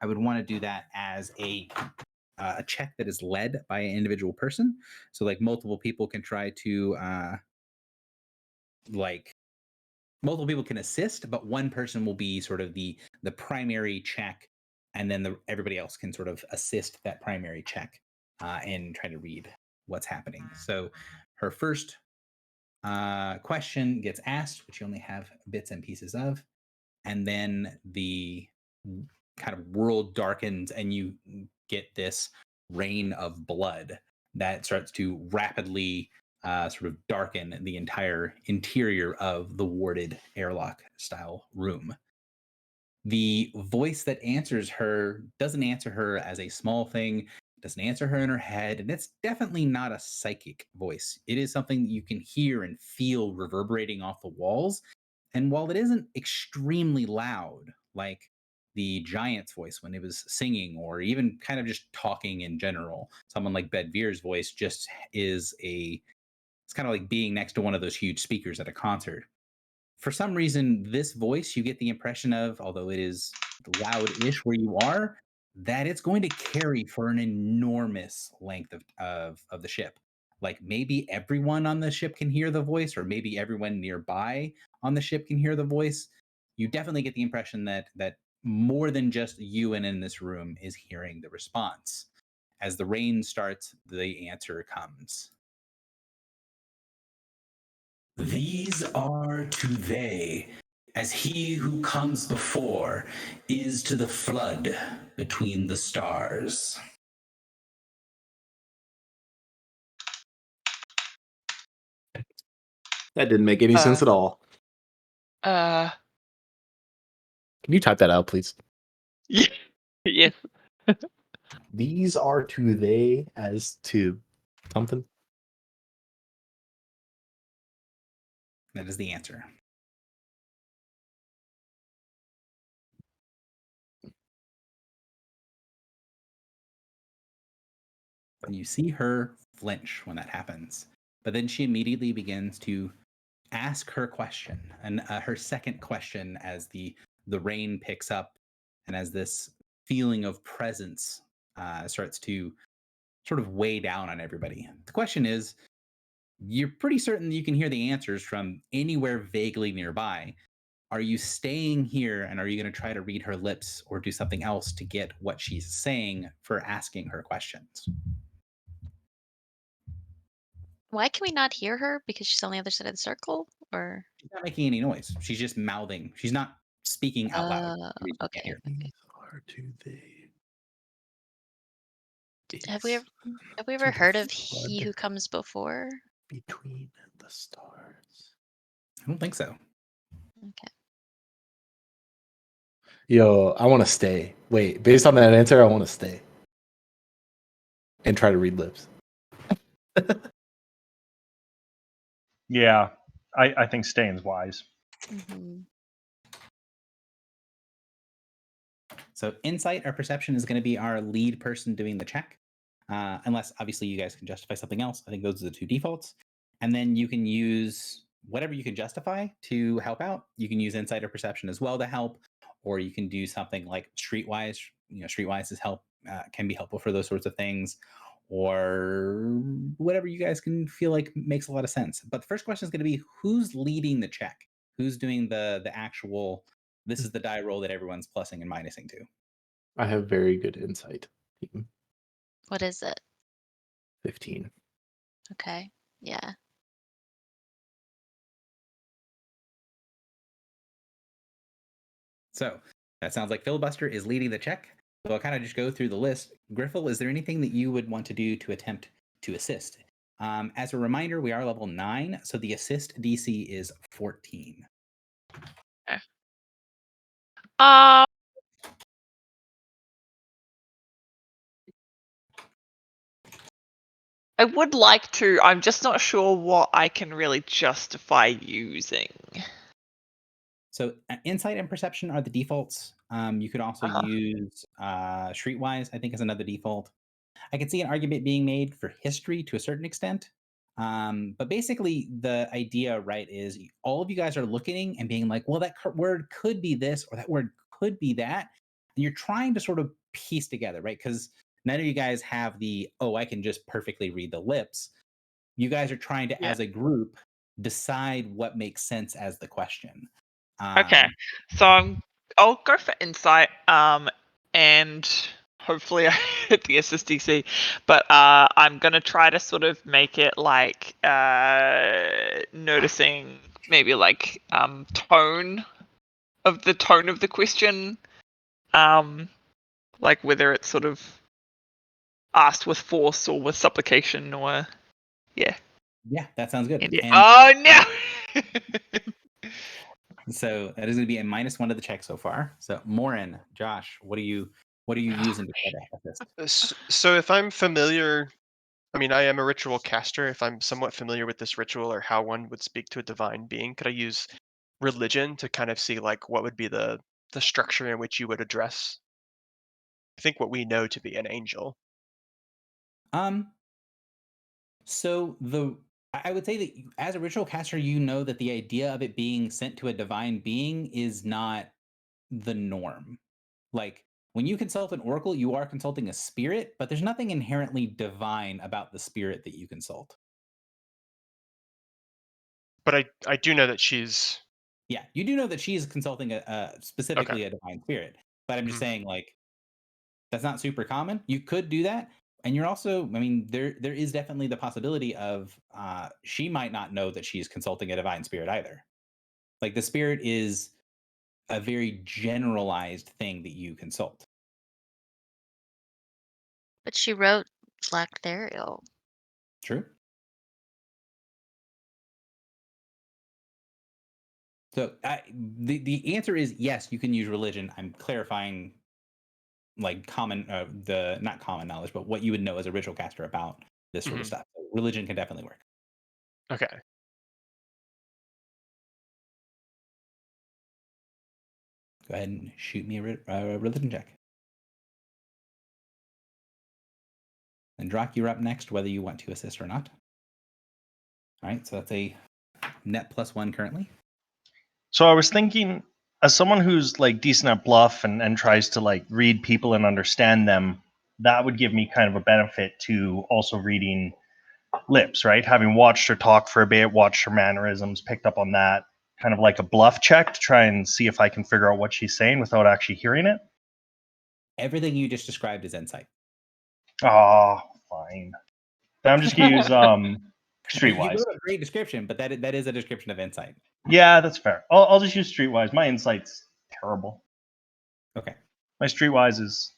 would want to do that as a check that is led by an individual person. So like multiple people can try to multiple people can assist, but one person will be sort of the primary check and then everybody else can sort of assist that primary check and try to read what's happening. So her first question gets asked, which you only have bits and pieces of, and then the kind of world darkens and you get this rain of blood that starts to rapidly sort of darken the entire interior of the warded airlock style room. The voice that answers her doesn't answer her as a small thing, doesn't answer her in her head, and it's definitely not a psychic voice. It is something you can hear and feel reverberating off the walls. And while it isn't extremely loud, like the giant's voice when it was singing, or even kind of just talking in general, someone like Bedvere's voice just is it's kind of like being next to one of those huge speakers at a concert. For some reason, this voice, you get the impression of, although it is loud-ish where you are, that it's going to carry for an enormous length of the ship. Like maybe everyone on the ship can hear the voice, or maybe everyone nearby on the ship can hear the voice. You definitely get the impression that more than just you and in this room is hearing the response. As the rain starts, the answer comes. These are to they, as he who comes before is to the flood between the stars. That didn't make any sense at all. Uh, Can you type that out, please? yeah, yes. These are to they as to something. That is the answer. And you see her flinch when that happens. But then she immediately begins to ask her question, and her second question, as the rain picks up and as this feeling of presence starts to sort of weigh down on everybody. The question is, you're pretty certain you can hear the answers from anywhere vaguely nearby. Are you staying here and are you going to try to read her lips or do something else to get what she's saying for asking her questions? Why can we not hear her? Because she's on the other side of the circle? Or She's not making any noise. She's just mouthing. She's not speaking out loud. You can't okay. hear. These are to they. Have we ever to the heard of He flood Who Comes Before? between the stars? I don't think so. Okay. Yo, I want to stay. Wait, based on that answer, I want to stay and try to read lips. Yeah, I think staying's wise. Mm-hmm. So insight or perception is going to be our lead person doing the check. Unless obviously you guys can justify something else. I think those are the two defaults. And then you can use whatever you can justify to help out. You can use insight or perception as well to help, or you can do something like streetwise. Streetwise is can be helpful for those sorts of things, or whatever you guys can feel like makes a lot of sense. But the first question is going to be, who's leading the check? Who's doing the actual? This is the die roll that everyone's plussing and minusing to. I have very good insight. What is it? 15. Okay. Yeah. So that sounds like Filibuster is leading the check. So I'll kind of just go through the list. Griffel, is there anything that you would want to do to attempt to assist? As a reminder, we are level 9, so the assist DC is 14. I would like to. I'm just not sure what I can really justify using. So insight and perception are the defaults. You could also use streetwise, I think, is another default. I can see an argument being made for history to a certain extent. But basically, the idea, right, is all of you guys are looking and being like, well, that word could be this or that word could be that. And you're trying to sort of piece together, right? Because none of you guys have I can just perfectly read the lips. You guys are trying to, as a group, decide what makes sense as the question. Okay, so I'll go for insight. and hopefully I hit the SSDC. But I'm gonna try to sort of make it like noticing maybe like tone of the question, like whether it's sort of asked with force or with supplication or yeah. Yeah, that sounds good. And Oh no! so that is going to be a -1 to the check so far. So Morin, Josh, what are you using to try to assist? So if I'm familiar, I mean, I am a ritual caster. If I'm somewhat familiar with this ritual or how one would speak to a divine being, could I use religion to kind of see like what would be the structure in which you would address, I think, what we know to be an angel? So I would say that as a ritual caster, you know that the idea of it being sent to a divine being is not the norm. Like when you consult an oracle, you are consulting a spirit, but there's nothing inherently divine about the spirit that you consult. But I do know that she's Yeah, you do know that she's consulting specifically a divine spirit, but I'm just Mhm. saying like that's not super common. You could do that, and you're also, I mean, there is definitely the possibility of she might not know that she's consulting a divine spirit either. Like the spirit is a very generalized thing that you consult. But she wrote Lactarial. True. So the answer is yes. You can use religion. I'm clarifying, like common, the not common knowledge, but what you would know as a ritual caster about this sort of Mhm. stuff. So religion can definitely work. Okay. Go ahead and shoot me a religion check. And Drock, you're up next, whether you want to assist or not. All right, so that's a net +1 currently. So I was thinking, as someone who's like decent at bluff and tries to like read people and understand them, that would give me kind of a benefit to also reading lips, right? Having watched her talk for a bit, watched her mannerisms, picked up on that, kind of like a bluff check to try and see if I can figure out what she's saying without actually hearing it. Everything you just described is insight. Oh, fine. Then I'm just gonna use You Streetwise. wrote a great description, but that is a description of insight. Yeah, that's fair. I'll just use Streetwise. My insight's terrible. Okay. My Streetwise is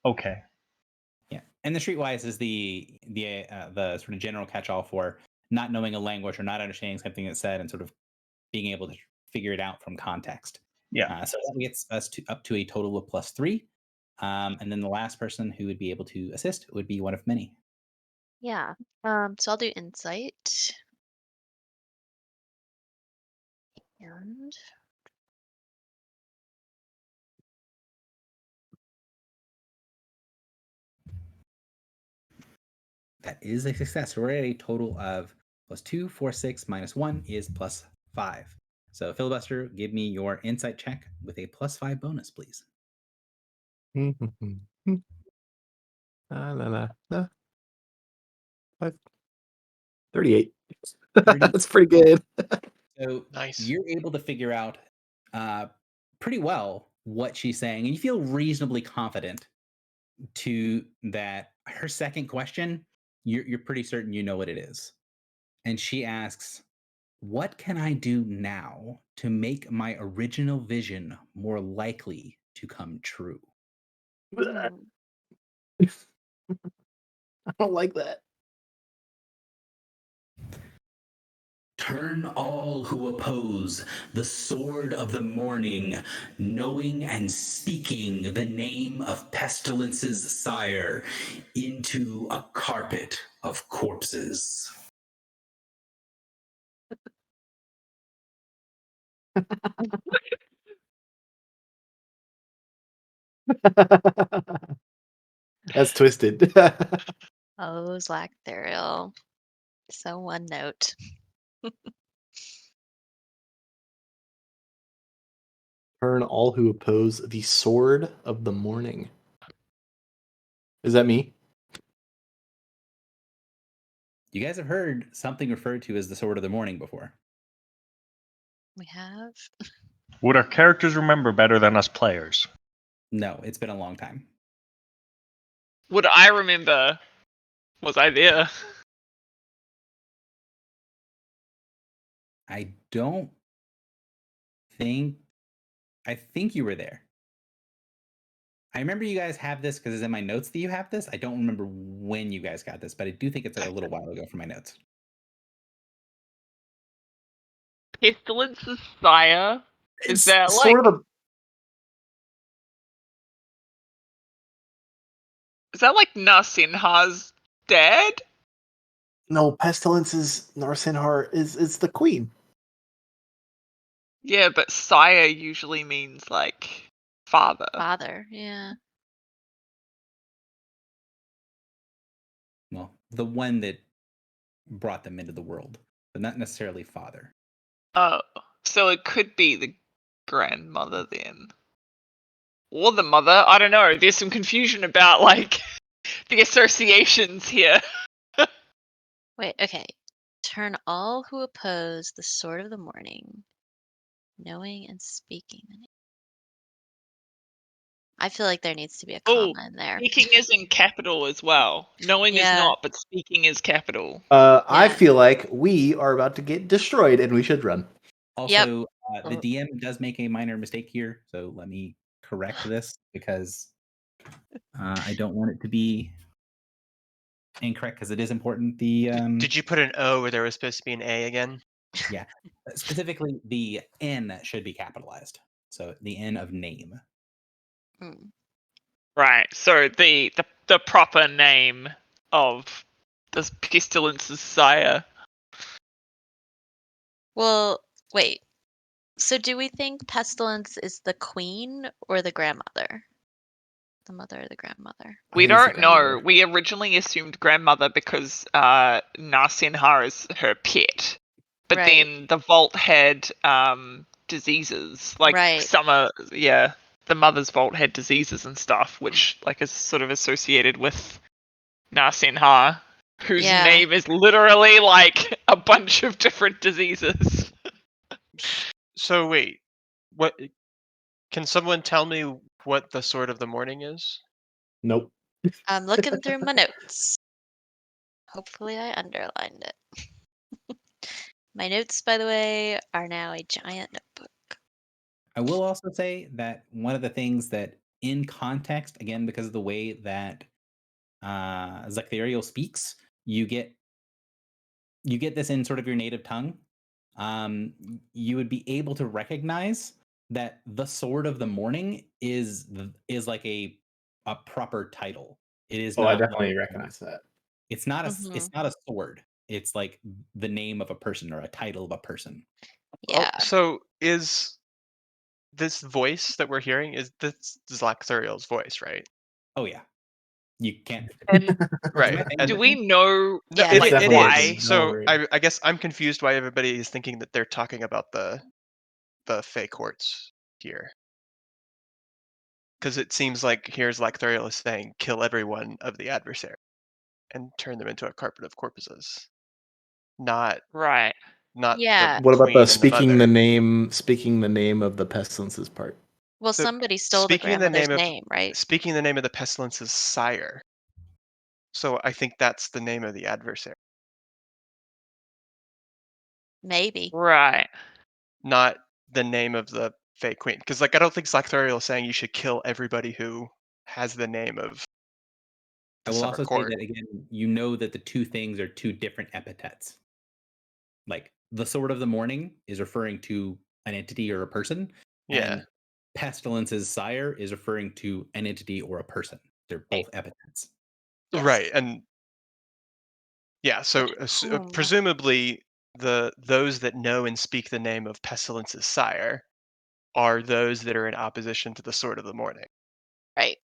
okay. Yeah, and the streetwise is the sort of general catch-all for not knowing a language or not understanding something that's said and sort of being able to figure it out from context. Yeah. So that gets us up to a total of +3. And then the last person who would be able to assist would be one of many. Yeah. So I'll do insight. And That is a success. So we're at a total of +2, 4, 6 -1 is +5. So Filibuster, give me your insight check with a +5 bonus, please. La, la, la. 38. 30. That's pretty good. So Nice. you're able to figure out pretty well what she's saying, and you feel reasonably confident to that her second question, you're pretty certain you know what it is. And she asks, "What can I do now to make my original vision more likely to come true?" I hmm, don't like that. Turn all who oppose the sword of the morning, knowing and speaking the name of Pestilence's sire, into a carpet of corpses. That's twisted. oh, Lactarial. So one note. Turn all who oppose the sword of the morning. Is that me? You guys have heard something referred to as the sword of the morning before. We have. Would our characters remember better than us players? No, it's been a long time. Would I remember? Was I there? I don't think. I think you were there. I remember you guys have this because it's in my notes that you have this. I don't remember when you guys got this, but I do think it's a little while ago from my notes. Pestilence's sire? Is It's that sort like of is that like Narsinhar's dad? no Pestilence's Narsinhar is the queen. Yeah, but sire usually means like father. Father, yeah. Well, the one that brought them into the world, but not necessarily father. Oh, so it could be the grandmother then. Or the mother. I don't know. There's some confusion about like the associations here. Wait, okay. Turn all who oppose the sword of the morning, knowing and speaking the name. I feel like there needs to be a Oh, comma in there. speaking is in capital as well. Knowing is Yeah. not, but speaking is capital. I Yeah. feel like we are about to get destroyed and we should run. Also, the DM does make a minor mistake here, so let me correct this because I don't want it to be incorrect because it is important. The Did you put an O where there was supposed to be an A again? yeah, specifically the N should be capitalized. So the N of name. Mm. Right. So the proper name of this Pestilence's sire. Well, wait. So do we think Pestilence is the queen or the grandmother? The mother or the grandmother? We think it's the don't know. grandmother. We originally assumed grandmother because Narsinhar is her pet. But Right. then the vault had diseases. Like Right. the mother's vault had diseases and stuff, which like is sort of associated with Narsinhar, whose Yeah. name is literally like a bunch of different diseases. So wait, what? Can someone tell me what the sword of the morning is? Nope. I'm looking through my notes. Hopefully I underlined it. My notes, by the way, are now a giant notebook. I will also say that one of the things that, in context, again, because of the way that Zacthariel speaks, you get this in sort of your native tongue. You would be able to recognize that the Sword of the Morning is like a proper title. It is Oh, I not definitely like, recognize that. it's not a Mhm. it's not a sword. It's like the name of a person or a title of a person. Yeah. So is this voice that we're hearing is this Zlaxuriel's voice, right? Oh yeah, you can't. And Right. And- do we know No, Yeah, It's like definitely why? a So no. I guess I'm confused why everybody is thinking that they're talking about the Fey courts here. Because it seems like here's Lacthuriel is saying, kill everyone of the adversary and turn them into a carpet of corpses. Not Right. Yeah. the What about queen the and the mother. speaking the name of the pestilence's part? Well, So, somebody stole the speaking in the grandmother's name of name, right? speaking the name of the pestilence's sire. So I think that's the name of the adversary, Maybe. Right. not the name of the Fey queen. Because like I don't think Slacthuriel is saying you should kill everybody who has the name of I the will summer also say court. that again, you know that the two things are two different epithets. Like the Sword of the Morning is referring to an entity or a person, Yeah. and Pestilence's sire is referring to an entity or a person. They're both epithets. Yes. Right. And yeah, so whom? presumably those that know and speak the name of Pestilence's sire are those that are in opposition to the Sword of the Morning. Right.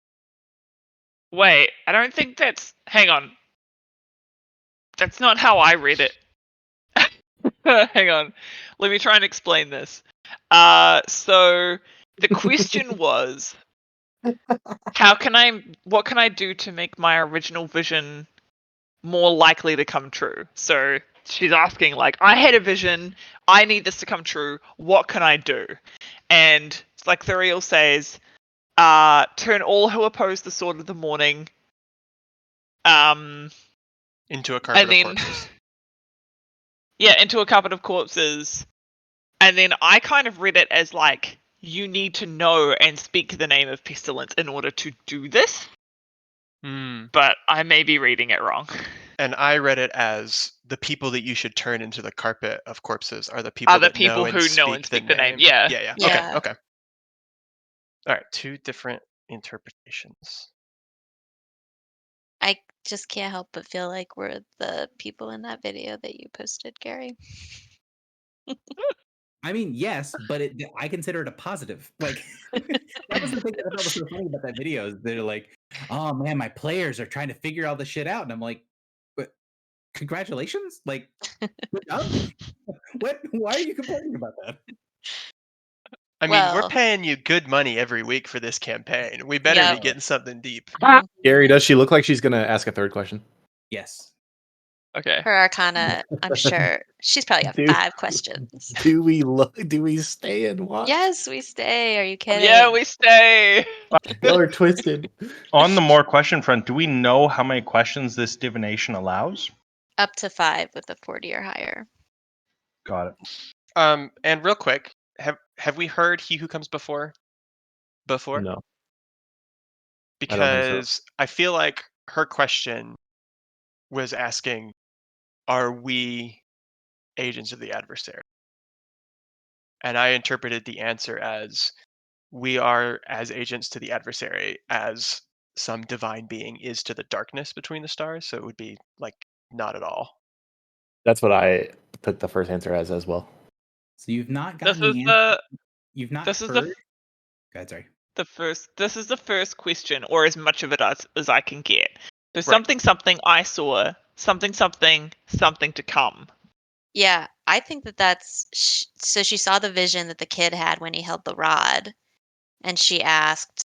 Wait, I don't think that's. Hang on. That's not how I read it. Hang on. Let me try and explain this. So the question was, what can I do to make my original vision more likely to come true? So she's asking, like, I had a vision, I need this to come true, what can I do? And like Thuriel says, turn all who oppose the Sword of the Morning. Into a carpet And of then, corpses. yeah, into a carpet of corpses. And then I kind of read it as like, you need to know and speak the name of Pestilence in order to do this. Hmm. But I may be reading it wrong. And I read it as the people that you should turn into the carpet of corpses are the people Are the that people who know and speak the name. Yeah. Yeah. Yeah. Okay. All right. Two different interpretations. I just can't help but feel like we're the people in that video that you posted, Gary. I mean, yes, but I consider it a positive. Like that was the thing that I thought was so funny about that video. Is they're like, "Oh man, my players are trying to figure all this shit out," and I'm like, "But congratulations! Like, good job. What? Why are you complaining about that?" I mean, we're Well- paying you good money every week for this campaign. We better Yeah. be getting something deep. Gary, does she look like she's gonna ask a third question? Yes. Okay. Her Arcana, I'm sure she's probably got Dude. 5 questions. Do we stay and watch? Yes, we stay. Are you kidding? Yeah, we stay. Y'all are twisted. On the more question front, do we know how many questions this divination allows? Up to 5 with a 40 or higher. Got it. And real quick, have we heard He Who Comes Before? Before? No. I don't think so. Because I feel like her question was asking, are we agents of the adversary? And I interpreted the answer as we are as agents to the adversary as some divine being is to the darkness between the stars. So it would be like not at all. That's what I took the first answer as well. So you've not This gotten is the answer. the You've not this is heard. the Go ahead, sorry. this is the first question, or as much of it as I can get. So Right. something I saw, something to come. Yeah, I think that's so she saw the vision that the kid had when he held the rod, and she asked,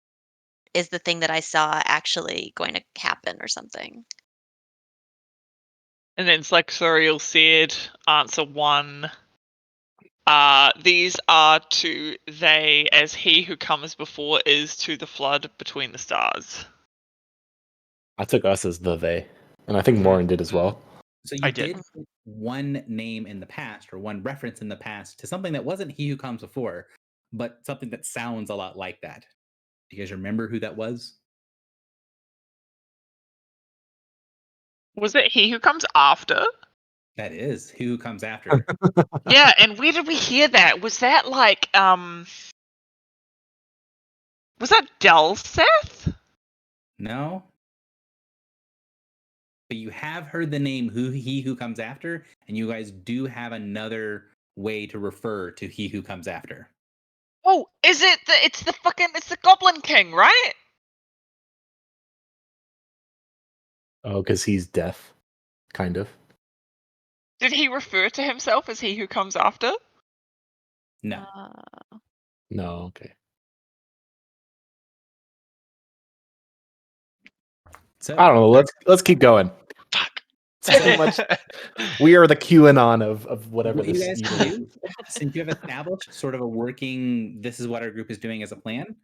is the thing that I saw actually going to happen or something? And then it's like Suriel said, answer 1. These are to they as he who comes before is to the flood between the stars. I took us as the they, and I think Lauren did as well. So I you did. did put one name in the past or one reference in the past to something that wasn't He Who Comes Before, but something that sounds a lot like that. Do you guys remember who that was? Was it he who comes after? That is He Who Comes After. Yeah, and where did we hear that? Was that like was that Delseth? No? But you have heard the name He Who Comes After, and you guys do have another way to refer to He Who Comes After. Oh, is it it's the Goblin King, right? Oh, because he's deaf, kind of. Did he refer to himself as he who comes after? No. No, okay. So I don't know. Let's keep going. Fuck. So much. We are the QAnon of whatever what you this guys evil can is. do, since you have established sort of a working, this is what our group is doing as a plan,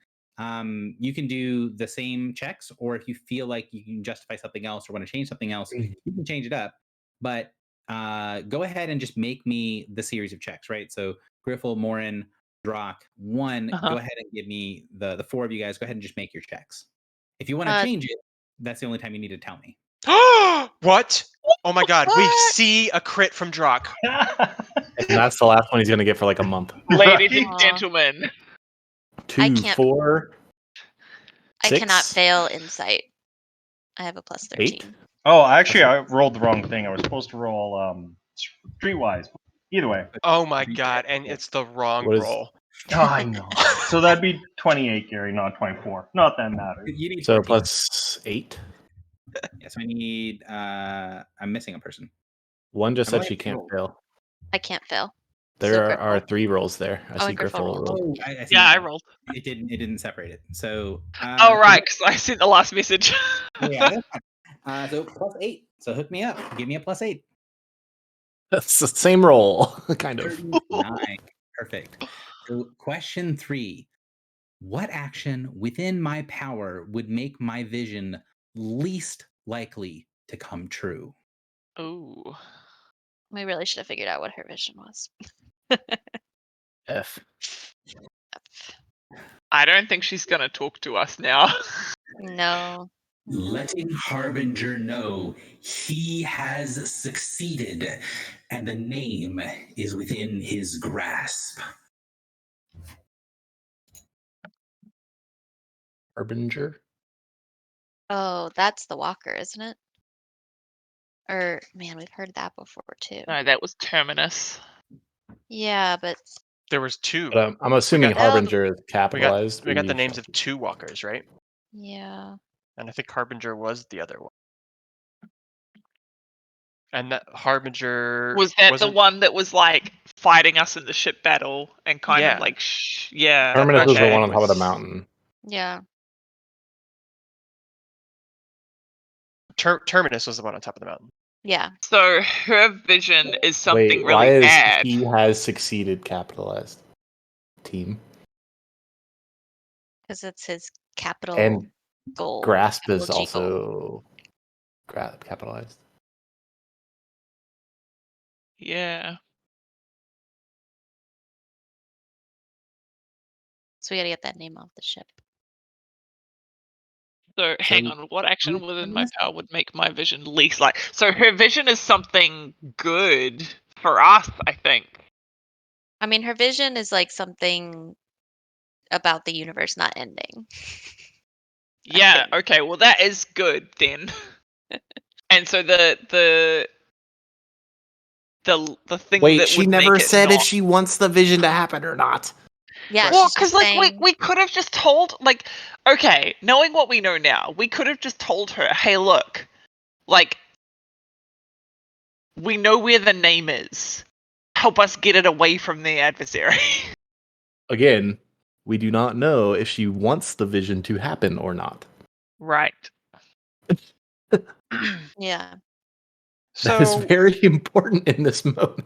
you can do the same checks, or if you feel like you can justify something else or want to change something else, you can change it up. But go ahead and just make me the series of checks, right? So Griffle, Morin, Drock, one, Uh-huh. go ahead and give me the 4 of you guys, go ahead and just make your checks. If you want to change it, that's the only time you need to tell me. What? Oh my god, we What? see a crit from Drock. And that's the last one he's gonna get for like a month. Ladies Right? and gentlemen. 2, can't- 4, I cannot 6, fail insight. I have a plus 13. 8. Oh, actually, I rolled the wrong thing. I was supposed to roll streetwise. Either way. Oh my god, and it's the wrong What is- roll. Oh, I know. So that'd be 28, Gary, not 24. Not that matters. You need So 14. plus 8. Yes, I need. I'm missing a person. One just I've said only she had can't roll. fail. I can't fail. There So are Griffle. 3 rolls there. I Oh, see and Griffle Griffle rolled. rolled. Oh, I see Yeah, I now. rolled. It didn't separate it. So. Oh right, because I sent the last message. Yeah. That's fine. So plus 8. So hook me up. Give me a plus 8. That's the same roll, kind of. 39. Perfect. So question 3. What action within my power would make my vision least likely to come true? Ooh. We really should have figured out what her vision was. F. I don't think she's gonna talk to us now. No. Letting Harbinger know he has succeeded and the name is within his grasp. Harbinger. Oh, that's the walker, isn't it? Or man, we've heard that before too. No, that was Terminus. Yeah, but There was two. But I'm assuming got- Harbinger is We capitalized. got the names of two walkers, right? yeah. And I think Harbinger was the other one. And that Harbinger Was that the wasn't- one that was like fighting us in the ship battle and kind Yeah. of like yeah. Terminus was the okay. one on top of the was- mountain. Yeah. Terminus was the one on top of the mountain. Yeah. So her vision is something Wait, why really is bad. he has succeeded capitalized? Team Because it's his capital and goal. grasp capital is G goal. also capitalized. Yeah. So we gotta get that name off the ship. So hang So- on, what action Who's within doing my this? power would make my vision least like? So her vision is something good for us, I think. I mean, her vision is like something about the universe not ending. Yeah. think. Okay. Well, that is good then. And so the thing Wait, that she would never make it said if not- she wants the vision to happen or not. Yeah, Well, she's because just like saying, we could have just told like, okay, knowing what we know now, we could have just told her, hey, look, like, we know where the name is. Help us get it away from the adversary. Again, we do not know if she wants the vision to happen or not. Right. yeah. That is So, very important in this moment.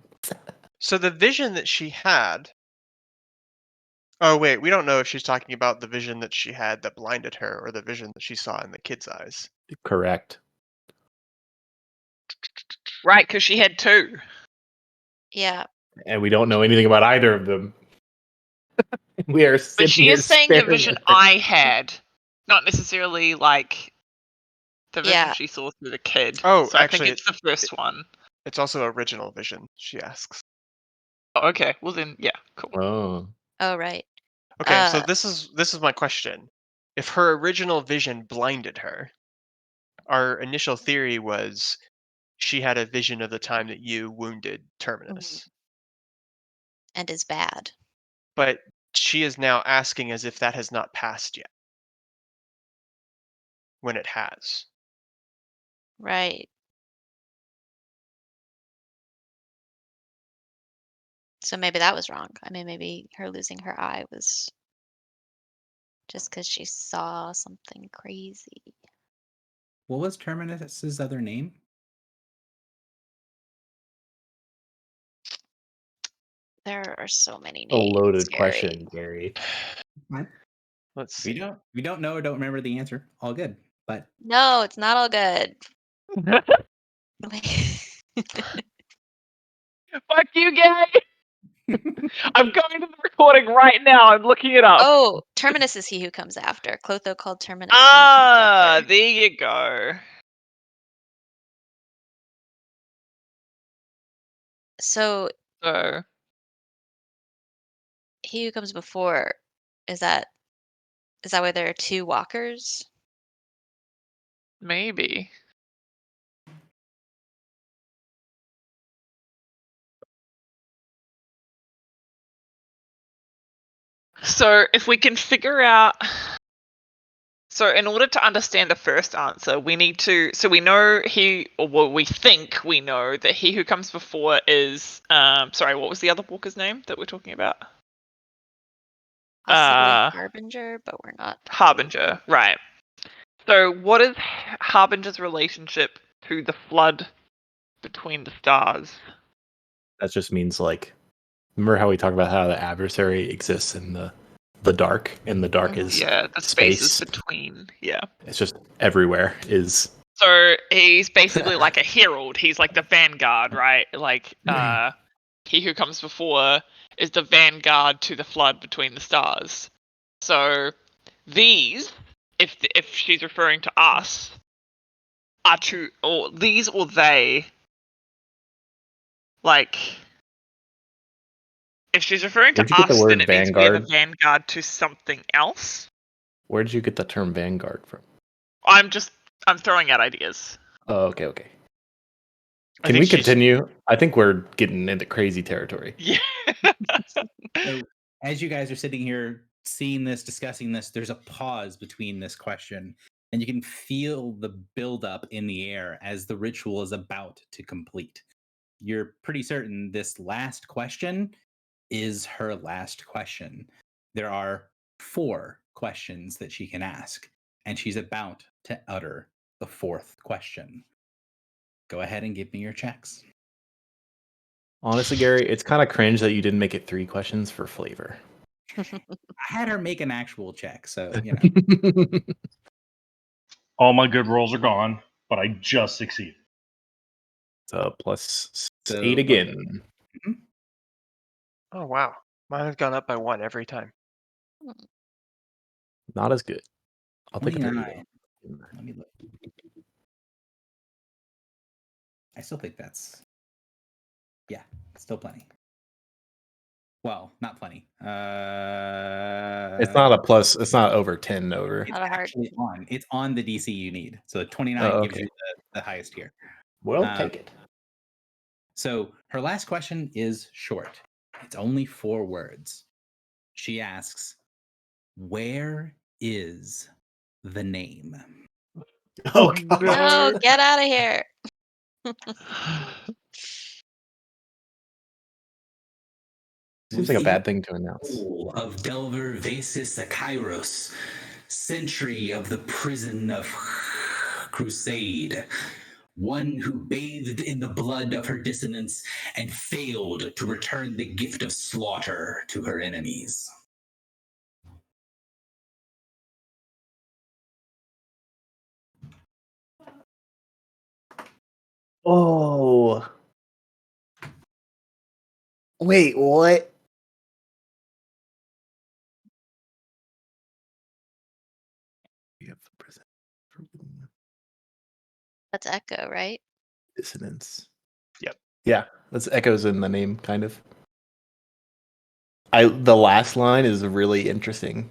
so the vision that she had. Oh wait, we don't know if she's talking about the vision that she had that blinded her, or the vision that she saw in the kid's eyes. Correct. Right, because she had two. Yeah. And we don't know anything about either of them. We are But sitting she here is saying the staring vision at her. I had, not necessarily like the vision Yeah. she saw through the kid. Oh, so I actually, think it's the first one. It's also original vision, she asks. Oh, okay, well then, yeah, cool. Oh. Oh, right. Okay, so Uh, this is my question. If her original vision blinded her, our initial theory was she had a vision of the time that you wounded Terminus. and is bad. But she is now asking as if that has not passed yet. When it has. Right. So maybe that was wrong. I mean, maybe her losing her eye was just because she saw something crazy. What was Terminus's other name? There are so many A names. loaded Gary. question, Gary. Let's see. We don't know or don't remember the answer. All good. But No, it's not all good. Fuck you, Gary! I'm going to the recording right now. I'm looking it up. Oh, Terminus is he who comes after. Clotho called Terminus. he who comes Ah, after. there you go. So So, he who comes before, is that why there are two walkers? maybe. So, if we can figure out. So, in order to understand the first answer, we need to. So, we know we think we know that he who comes before is. Sorry, what was the other walker's name that we're talking about? Possibly Harbinger, but we're not. Harbinger, right. So, what is Harbinger's relationship to the flood between the stars? That just means like, remember how we talk about how the adversary exists in the the dark, and the dark is Yeah, the spaces between. Yeah. it's just everywhere. Is So he's basically like a herald. He's like the vanguard, right? Like he who comes before is the vanguard to the flood between the stars. So these, if she's referring to us, are to or these or they. Like, if she's referring to Where'd you get the us, word then it means we are the vanguard? vanguard to something else. where did you get the term vanguard from? I'm throwing out ideas. Oh, okay. I Can think we she's- continue? I think we're getting into crazy territory. Yeah. So as you guys are sitting here seeing this, discussing this, there's a pause between this question, and you can feel the buildup in the air as the ritual is about to complete. You're pretty certain this last question is her last question. There are 4 questions that she can ask, and she's about to utter the 4th question. Go ahead and give me your checks. Honestly, Gary, it's kind of cringe that you didn't make it 3 questions for flavor. I had her make an actual check, so you know. All my good rolls are gone, but I just succeeded. So plus So, 8 again. Oh wow, mine has gone up by 1 every time. Not as good. I'll take a 30. 29. Let me look. I still think that's, yeah, still plenty. Well, not plenty. It's not a plus. It's not over 10 over. It's Not a hard- actually on. It's on the DC you need. So 29 Oh, gives okay. you the highest here. We'll take it. So her last question is short. It's only 4 words. She asks, "Where is the name?" Oh, No, get out of here. Seems like a bad thing to announce. Soul of Delver Vasis Akairos, sentry of the prison of Crusade, one who bathed in the blood of her dissonance and failed to return the gift of slaughter to her enemies. Oh. Wait, what? We have the present That's Echo, right? dissonance. Yep. Yeah, that's echoes in the name, kind of. The last line is really interesting.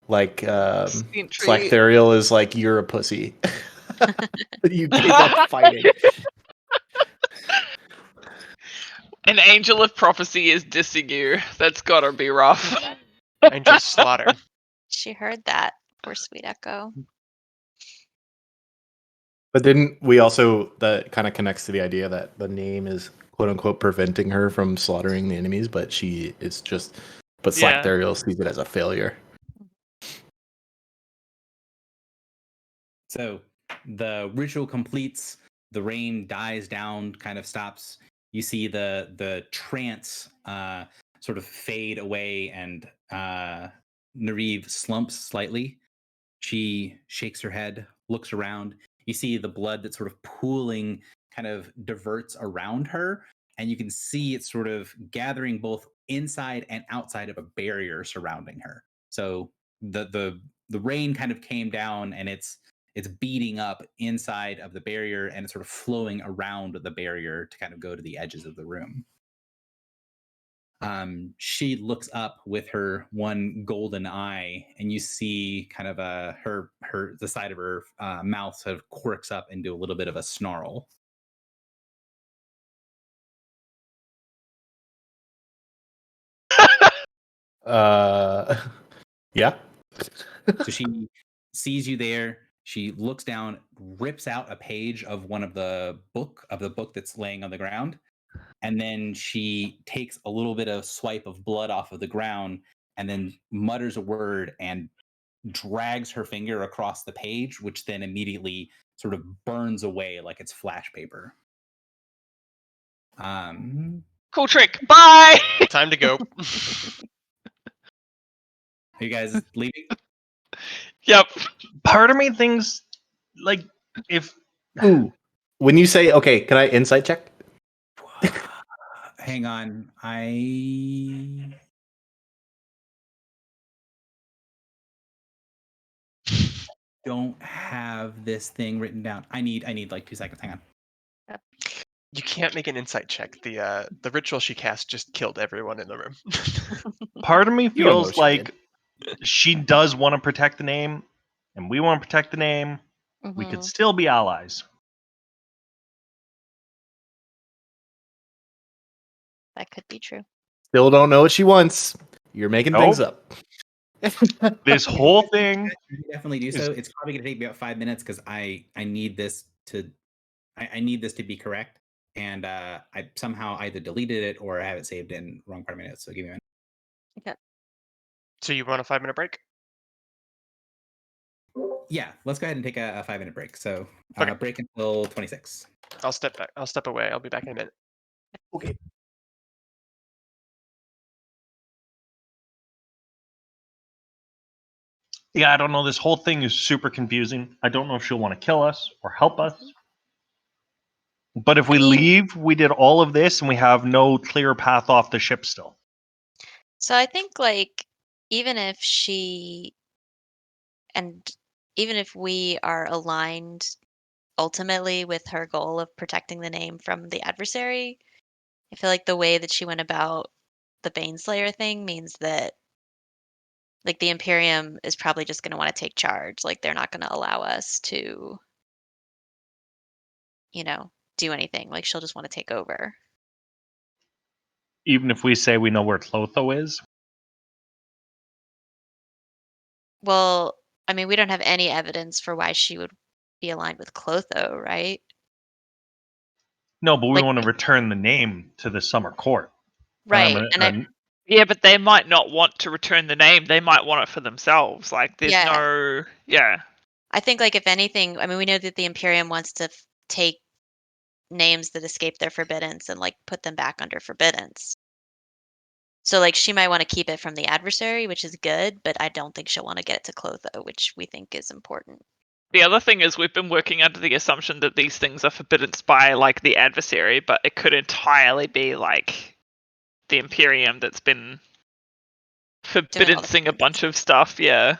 Like, Slactherial is like, you're a pussy. You gave up fighting. An angel of prophecy is dissing you. That's gotta be rough. Angel Slaughter. She heard that. Poor sweet Echo. But didn't we also, that kind of connects to the idea that the name is quote unquote preventing her from slaughtering the enemies, but she is just, but Yeah. Slactherial sees it as a failure. So the ritual completes, the rain dies down, kind of stops. You see the trance sort of fade away, and Nariv slumps slightly. She shakes her head, looks around. You see the blood that's sort of pooling kind of diverts around her, and you can see it sort of gathering both inside and outside of a barrier surrounding her. So the rain kind of came down, and it's beating up inside of the barrier, and it's sort of flowing around the barrier to kind of go to the edges of the room. She looks up with her one golden eye, and you see kind of the side of her mouth sort of quirks up into a little bit of a snarl. Yeah. So she sees you there. She looks down, rips out a page of the book that's laying on the ground, and then she takes a little bit of swipe of blood off of the ground, and then mutters a word and drags her finger across the page, which then immediately sort of burns away like it's flash paper. Cool trick. Bye. Time to go. Are you guys leaving? Yep. Part of me thinks, like, if Ooh. When you say, okay, can I insight check? Hang on. I don't have this thing written down. I need like 2 seconds. Hang on. You can't make an insight check. The ritual she cast just killed everyone in the room. part of me You don't know feels what she like did. she does want to protect the name, and we want to protect the name. We could Mhm. still be allies. That could be true. Still don't know what she wants. You're making things Nope. up. This whole thing. You can definitely do is- so. It's probably gonna take me about 5 minutes because I need this to I need this to be correct. And I somehow either deleted it or I have it saved in wrong part of my notes. So give me a minute. So you want a 5-minute break? Yeah, let's go ahead and take a 5-minute break. So Okay. break until 26. I'll step back. I'll step away. I'll be back in a minute. Okay. Yeah, I don't know. This whole thing is super confusing. I don't know if she'll want to kill us or help us. But if we mean- leave, we did all of this and we have no clear path off the ship still. So I think like even if she and even if we are aligned ultimately with her goal of protecting the name from the adversary, I feel like the way that she went about the Baneslayer thing means that like the Imperium is probably just going to want to take charge. Like they're not going to allow us to, do anything. Like she'll just want to take over. Even if we say we know where Clotho is. Well, I mean, we don't have any evidence for why she would be aligned with Clotho, right? No, but we Like- want to return the name to the Summer Court. Right. And Yeah, but they might not want to return the name. They might want it for themselves. Like, there's Yeah. no. Yeah. I think like if anything, I mean, we know that the Imperium wants to take names that escape their forbiddance and like put them back under forbiddance. So like she might want to keep it from the adversary, which is good, but I don't think she'll want to get it to Clotho, which we think is important. The other thing is we've been working under the assumption that these things are forbidden by like the adversary, but it could entirely be like the Imperium that's been forbidding a bunch of stuff. Yeah.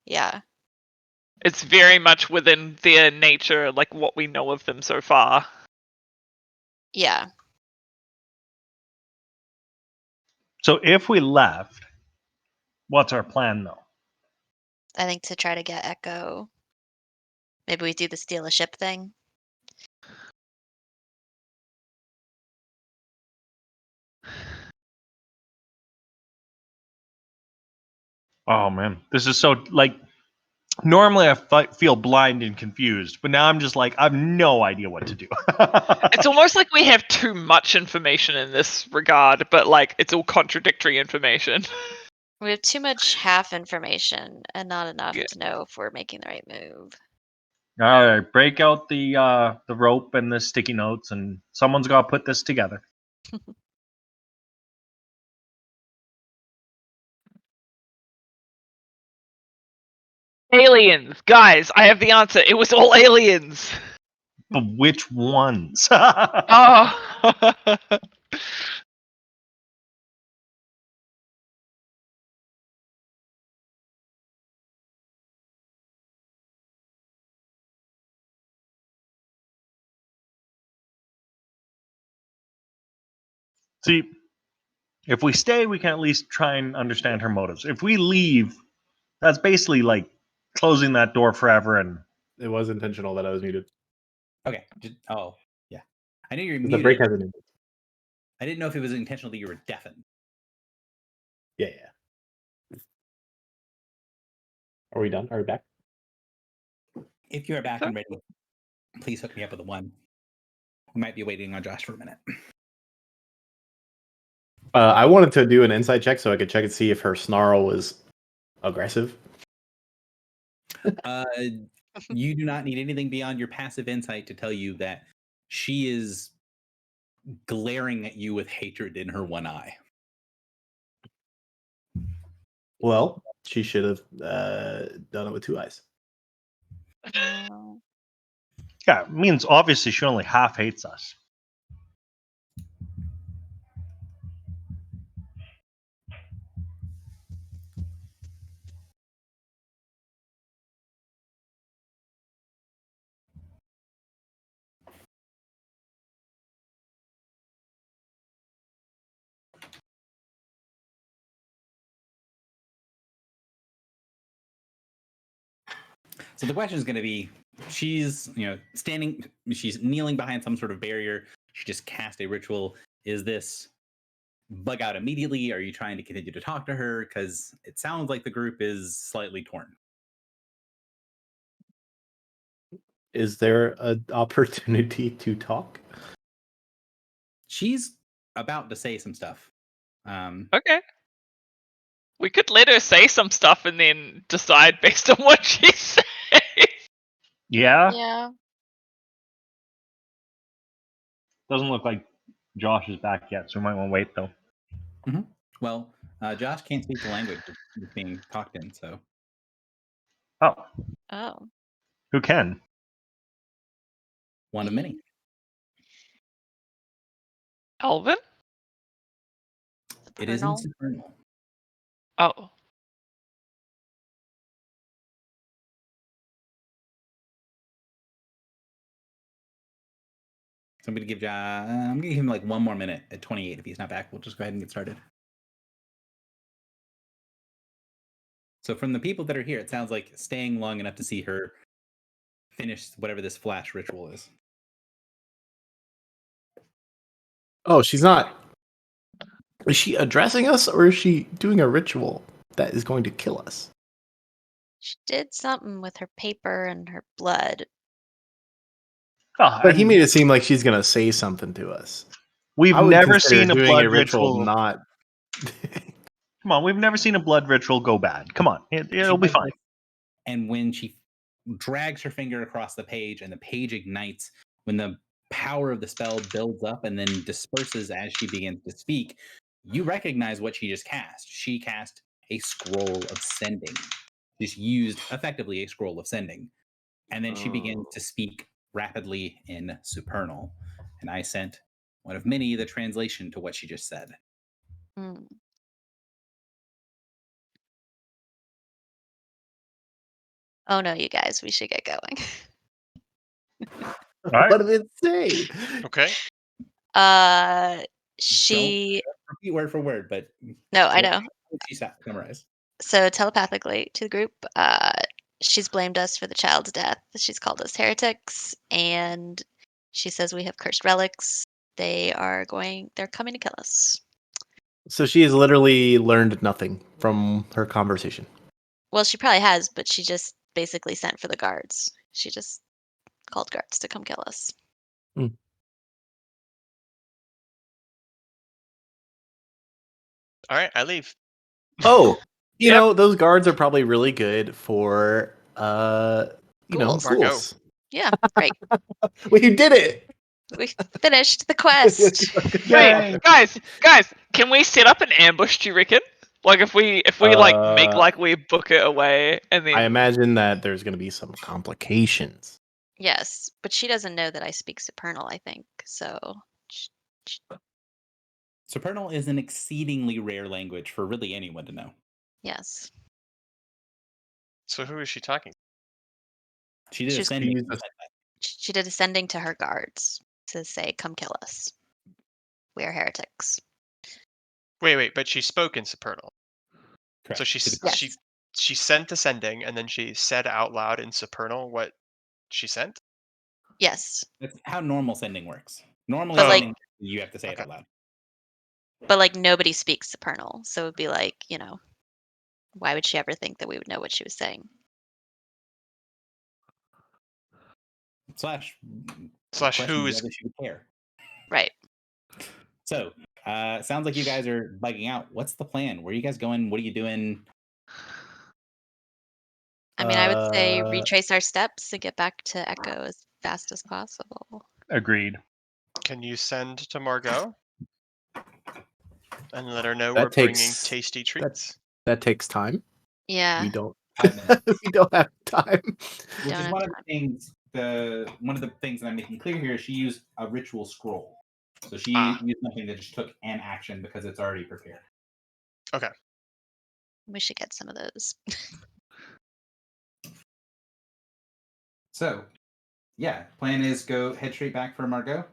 Yeah. It's very much within their nature, like what we know of them so far. Yeah. So if we left, what's our plan though? I think to try to get Echo. Maybe we do the steal a ship thing. Oh man, this is so like. Normally I feel blind and confused, but now I'm just like I have no idea what to do. It's almost like we have too much information in this regard, but like it's all contradictory information. We have too much half information and not enough Yeah. to know if we're making the right move. All right, break out the rope and the sticky notes, and someone's got to put this together. Aliens, guys, I have the answer. It was all aliens. But which ones? Oh. See, if we stay, we can at least try and understand her motives. If we leave, that's basically like closing that door forever. And It was intentional that I was muted. Okay. Oh, yeah. I knew you were The muted. break hasn't ended. I didn't know if it was intentional that you were deafened. Yeah. Are we done? Are we back? If you are back Sure. and ready, please hook me up with a 1. We might be waiting on Josh for a minute. I wanted to do an insight check so I could check and see if her snarl was aggressive. You do not need anything beyond your passive insight to tell you that she is glaring at you with hatred in her one eye. Well, She should have done it with 2 eyes. Oh. Yeah, it means obviously she only half hates us. So the question is going to be, she's she's kneeling behind some sort of barrier. She just cast a ritual. Is this bug out immediately? Are you trying to continue to talk to her? Because it sounds like the group is slightly torn. Is there an opportunity to talk? She's about to say some stuff. Okay. We could let her say some stuff and then decide based on what she says. Yeah? Yeah. Doesn't look like Josh is back yet, so we might want to wait though. Well, Josh can't speak the language that's being talked in, so Oh, Oh. who can? one of many. Alvin? It isn't Supernal. supernal. Oh. So I'm gonna give him like 1 more minute at 28. If he's not back, we'll just go ahead and get started. So from the people that are here, it sounds like staying long enough to see her finish whatever this flash ritual is. Oh, she's not. Is she addressing us, or is she doing a ritual that is going to kill us? She did something with her paper and her blood. Oh, But he made it seem like she's going to say something to us. we've I would never consider seen a doing blood a ritual ritual. not. Come on, we've never seen a blood ritual go bad. Come on, it'll be fine. And when she drags her finger across the page and the page ignites, when the power of the spell builds up and then disperses as she begins to speak, you recognize what she just cast. She cast a scroll of sending. Just used effectively a scroll of sending. And then she begins to speak rapidly in supernal. And I sent one of many the translation to what she just said. Mm. Oh no, you guys, we should get going. All right. What did it say? Okay. She. Don't repeat word for word, but No, I know. She summarized. So telepathically to the group, she's blamed us for the child's death. She's called us heretics, and she says we have cursed relics. They're coming to kill us. So she has literally learned nothing from her conversation. Well, she probably has, but she just basically sent for the guards. She just called guards to come kill us. All right, I leave. Oh, you Yep. know, those guards are probably really good for, Ghouls. Margot. ghouls. Yeah, great. Well, you did it! We finished the quest. Wait, guys, can we set up an ambush, do you reckon? Like if we like make like we book it away and then I imagine that there's going to be some complications. Yes, but she doesn't know that I speak supernal, I think. So Supernal is an exceedingly rare language for really anyone to know. yes. So who is she talking? She did She's- ascending. She did a sending to her guards to say, "Come kill us. We are heretics." Wait, but she spoke in supernal. Correct. So Yes. she sent the sending, and then she said out loud in supernal what she sent. Yes, That's how normal sending works. Normally, But, like- sending, you have to say it Okay. out loud. but like nobody speaks supernal, so it'd be like, why would she ever think that we would know what she was saying? Slash Slash who is whether she would care. Right. So, sounds like you guys are bugging out. What's the plan? Where are you guys going? What are you doing? I mean, I would say Uh, retrace our steps and get back to Echo as fast as possible. Agreed. Can you send to Margot and let her know That we're bringing takes- tasty treats? That takes time. Yeah. We don't. 5 minutes. We don't have time. Which Don't is have one of the things. One of the things that I'm making clear here is she used a ritual scroll, so she used something that just took an action because it's already prepared. We should get some of those. So, yeah, plan is head straight back for Margot.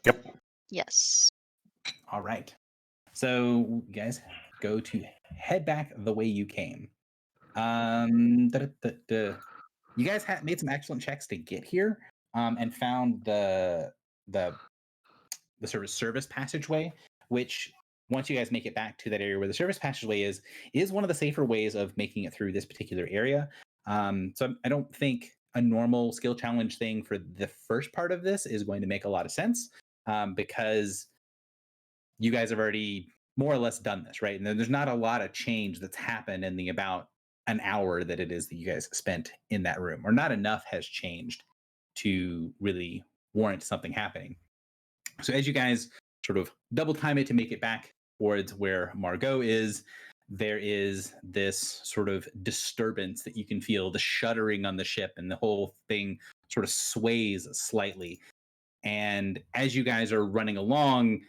Yep. Yes. All right. So, you guys go to head back the way you came. You guys made some excellent checks to get here, and found the sort of service passageway, which once you guys make it back to that area where the service passageway is one of the safer ways of making it through this particular area. So I don't think a normal skill challenge thing for the first part of this is going to make a lot of sense, because you guys have already more or less done this, right? And there's not a lot of change that's happened in the about an hour that it is that you guys spent in that room, or not enough has changed to really warrant something happening. So as you guys sort of double time it to make it back towards where Margot is, there is this sort of disturbance that you can feel, the shuddering on the ship, and the whole thing sort of sways slightly. And as you guys are running along,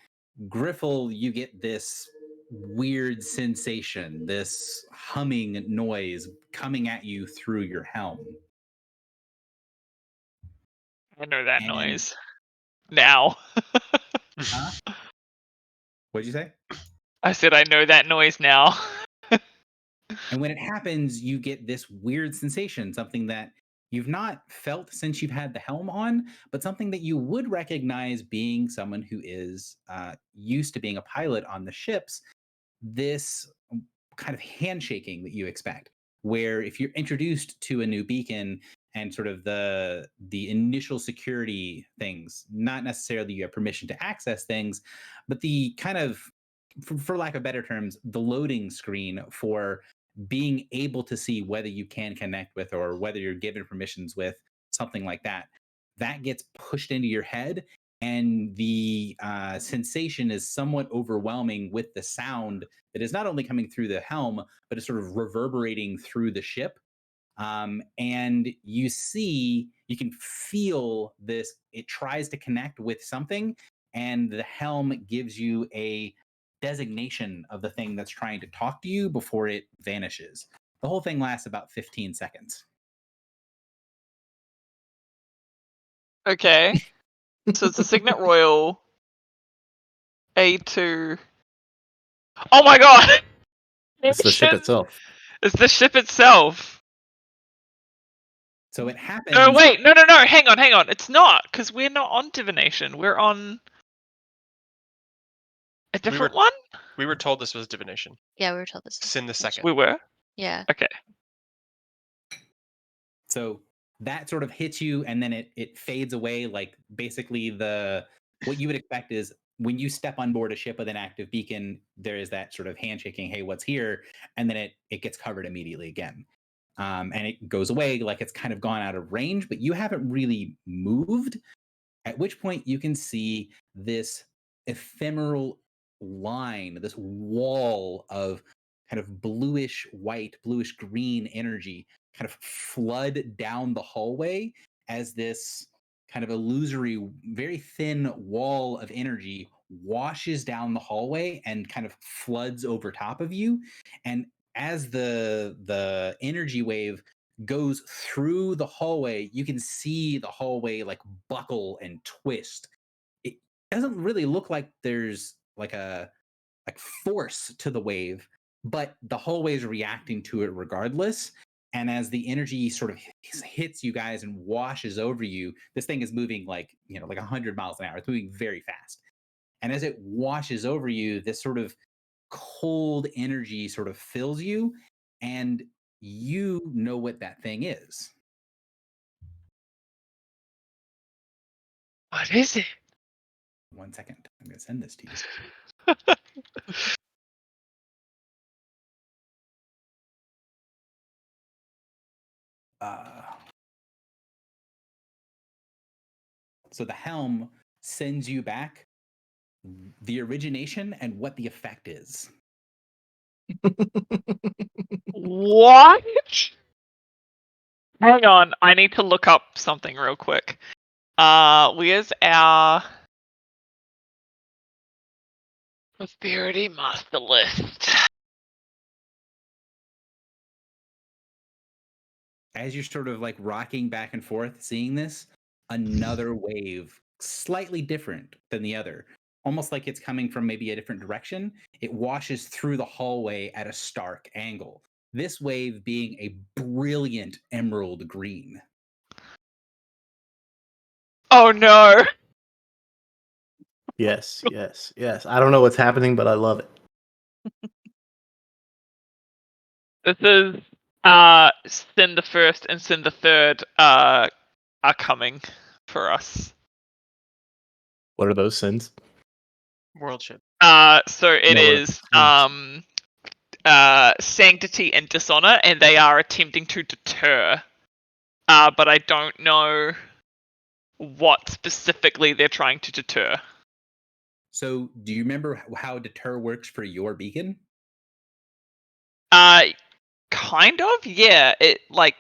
Griffle, you get this weird sensation, this humming noise coming at you through your helm. I know that And- noise. Now. Huh? What'd you say? I said I know that noise now. And when it happens, you get this weird sensation, something that you've not felt since you've had the helm on, but something that you would recognize being someone who is used to being a pilot on the ships. This kind of handshaking that you expect, where if you're introduced to a new beacon and sort of the initial security things, not necessarily you have permission to access things, but the kind of, for lack of better terms, the loading screen for being able to see whether you can connect with or whether you're given permissions with something like that, that gets pushed into your head, and the sensation is somewhat overwhelming with the sound that is not only coming through the helm, but is sort of reverberating through the ship. And you can feel this, it tries to connect with something, and the helm gives you a designation of the thing that's trying to talk to you before it vanishes. The whole thing lasts about 15 seconds. Okay. So it's a Signet Royal A2. Oh my god! It's the ship itself. It's the ship itself. So it happens. No, wait, no, hang on. It's not, because we're not on divination. We're on a different one? We were told this was divination. Yeah, we were told this. Sin the second. We were? Yeah. Okay. So that sort of hits you, and then it fades away. Like basically what you would expect is when you step on board a ship with an active beacon, there is that sort of handshaking, hey, what's here? And then it gets covered immediately again. And it goes away like it's kind of gone out of range, but you haven't really moved. At which point you can see this ephemeral line, this wall of kind of bluish white, bluish green energy kind of flood down the hallway as this kind of illusory, very thin wall of energy washes down the hallway and kind of floods over top of you. And as the energy wave goes through the hallway, you can see the hallway like buckle and twist. It doesn't really look like there's like force to the wave, but the hallway is reacting to it regardless. And as the energy sort of hits you guys and washes over you, this thing is moving like 100 miles an hour. It's moving very fast. And as it washes over you, this sort of cold energy sort of fills you, and you know what that thing is. What is it? 1 second. I'm going to send this to you. So the helm sends you back the origination and what the effect is. What? Hang on, I need to look up something real quick. Where's our prosperity master list? As you're sort of like rocking back and forth, seeing this, another wave, slightly different than the other, almost like it's coming from maybe a different direction. It washes through the hallway at a stark angle. This wave being a brilliant emerald green. Oh no! Yes, yes, yes. I don't know what's happening, but I love it. This is Sin the First and Sin the Third are coming for us. What are those sins? World ship. So it No, is Sanctity and Dishonor, and they are attempting to deter. But I don't know what specifically they're trying to deter. So, do you remember how deter works for your beacon? Kind of, yeah. It like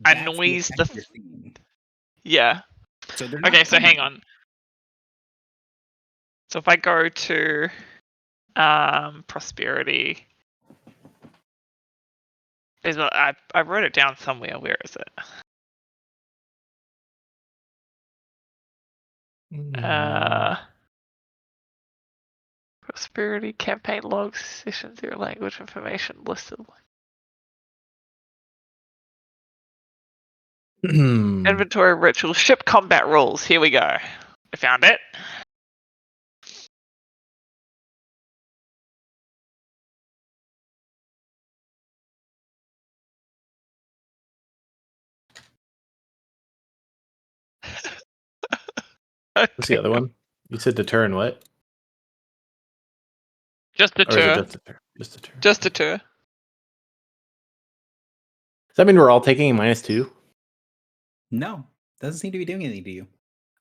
That's annoys effect the. you're seeing. Yeah. So they're not Okay, so hang coming. on. So if I go to prosperity, I wrote it down somewhere. Where is it? Prosperity campaign logs, session 0 language information listed. Inventory ritual, ship combat rules. Here we go. I found it. What's the other one? You said deter and what? Just Or is it deter. just deter? Just deter. Just deter. Does that mean we're all taking -2? No, doesn't seem to be doing anything to you.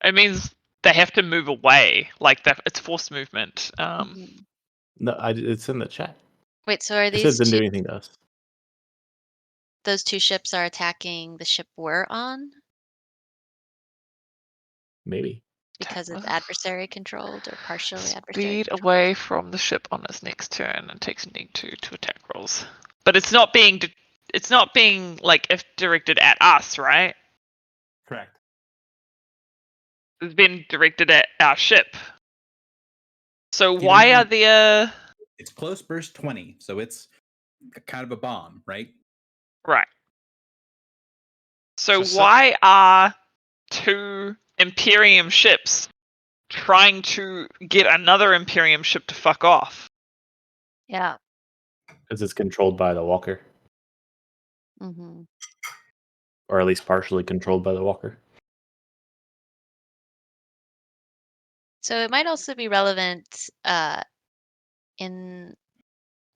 It means they have to move away. Like that, it's forced movement. Mhm. No, it's in the chat. Wait, so are It said it these didn't do two, anything to us. those two ships are attacking the ship we're on Maybe. because it's Ugh. adversary controlled or partially adversary Speed controlled? away from the ship on its next turn and takes need to attack rolls. But it's not being it's not being like if directed at us, right? Correct. It's been directed at our ship. So Keep in why are mind, there it's close burst 20, so it's kind of a bomb, right? right? So So why are two Imperium ships trying to get another Imperium ship to fuck off? Yeah. Because it's controlled by the walker. Mm-hmm. Or at least partially controlled by the walker. So it might also be relevant in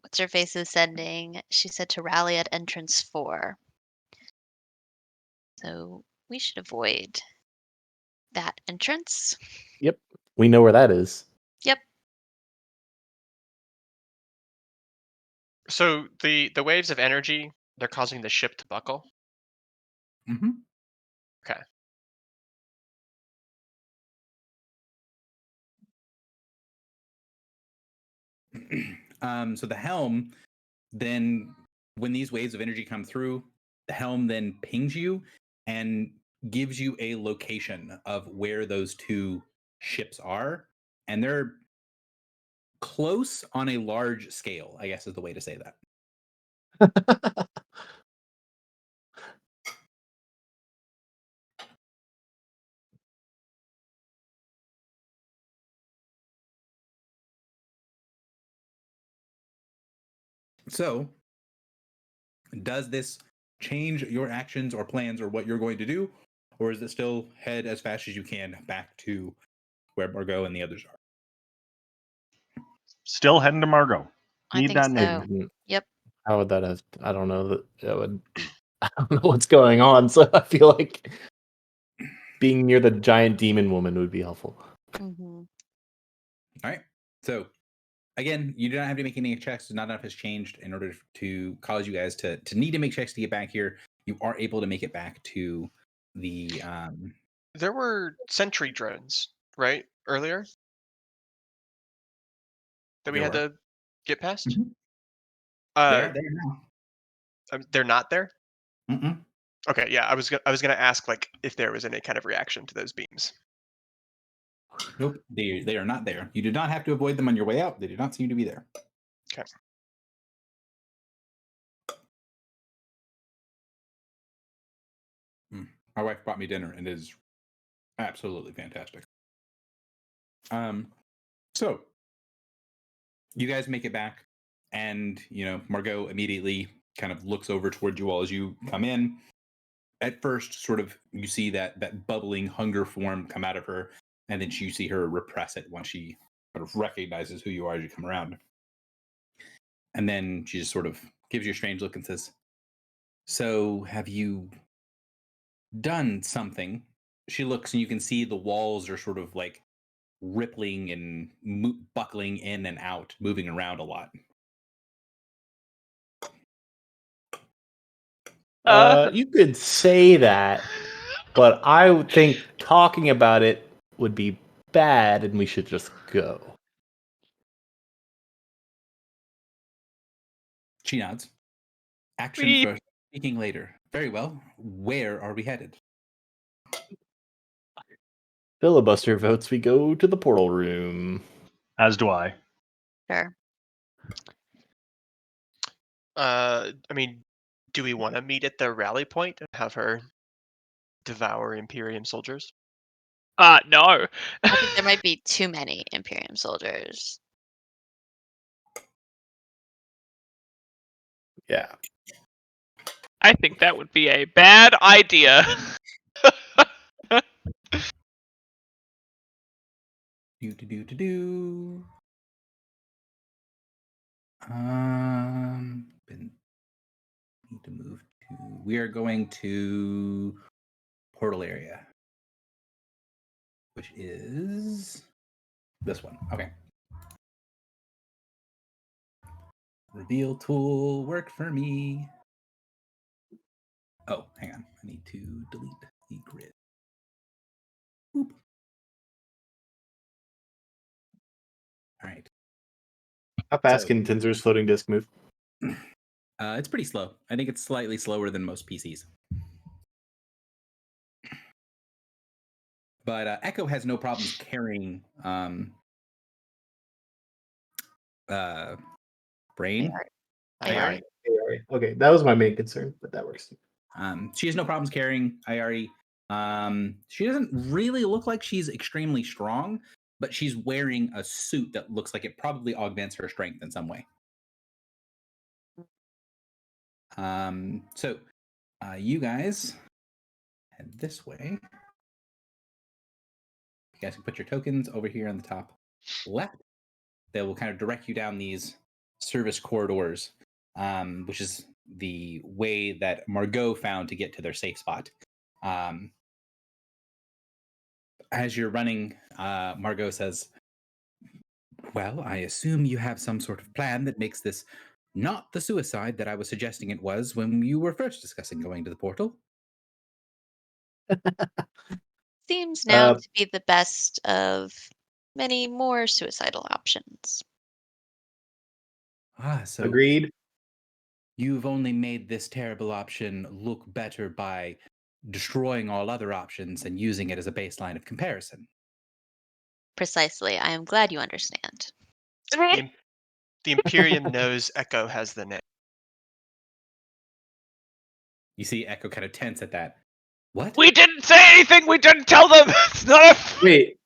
what's her face is sending. She said to rally at entrance 4. So we should avoid that entrance. Yep. We know where that is. Yep. So the waves of energy, they're causing the ship to buckle. Mm-hmm. Okay. So the helm, then when these waves of energy come through, the helm then pings you and gives you a location of where those two ships are. And they're close on a large scale, I guess is the way to say that. So, does this change your actions or plans or what you're going to do? Or is it still head as fast as you can back to where Margot and the others are? Still heading to Margot. I Need think that so. name. Mhm. Yep. How would that have? I don't know. That would. I don't know what's going on, so I feel like being near the giant demon woman would be helpful. Mm-hmm. All right. So, again, you do not have to make any checks. Not enough has changed in order to cause you guys to need to make checks to get back here. You are able to make it back to the. There were sentry drones, right? Earlier that we There had were. to get past. Mhm. Uh, They're there now. they're not there. Mm-mm. Okay, yeah, I was gonna ask like if there was any kind of reaction to those beams. Nope, they are not there. You did not have to avoid them on your way out. They do not seem to be there. Okay. My wife brought me dinner, and it is absolutely fantastic. So you guys make it back, and Margot immediately kind of looks over toward you all as you come in. At first, sort of, you see that bubbling hunger form come out of her, and then you see her repress it once she sort of recognizes who you are as you come around. And then she just sort of gives you a strange look and says, "So, have you done something?" She looks, and you can see the walls are sort of like rippling and buckling in and out, moving around a lot. You could say that, but I would think talking about it would be bad, and we should just go. She nods. Action We- first, speaking later. Very well. Where are we headed? Filibuster votes we go to the portal room. As do I. Sure. I mean, do we want to meet at the rally point and have her devour Imperium soldiers? No. I think there might be too many Imperium soldiers. Yeah. I think that would be a bad idea. Do. Need to move to. We are going to portal area, which is this one. Okay. Reveal tool work for me. Oh, hang on. I need to delete the grid. Boop. All right. How fast So- can Tinser's floating disk move? It's pretty slow. I think it's slightly slower than most PCs. But Echo has no problems carrying Brain. Ayari. Okay, that was my main concern, but that works. She has no problems carrying Ayari. She doesn't really look like she's extremely strong, but she's wearing a suit that looks like it probably augments her strength in some way. So you guys head this way. You guys can put your tokens over here on the top left. They will kind of direct you down these service corridors, which is the way that Margot found to get to their safe spot. As you're running, Margot says, "Well, I assume you have some sort of plan that makes this not the suicide that I was suggesting it was when you were first discussing going to the portal." Seems now to be the best of many more suicidal options. So Agreed. you've only made this terrible option look better by destroying all other options and using it as a baseline of comparison. Precisely. I am glad you understand. The Imperium knows Echo has the name. You see Echo kind of tense at that. What? We didn't say anything. We didn't tell them. It's not a. Wait,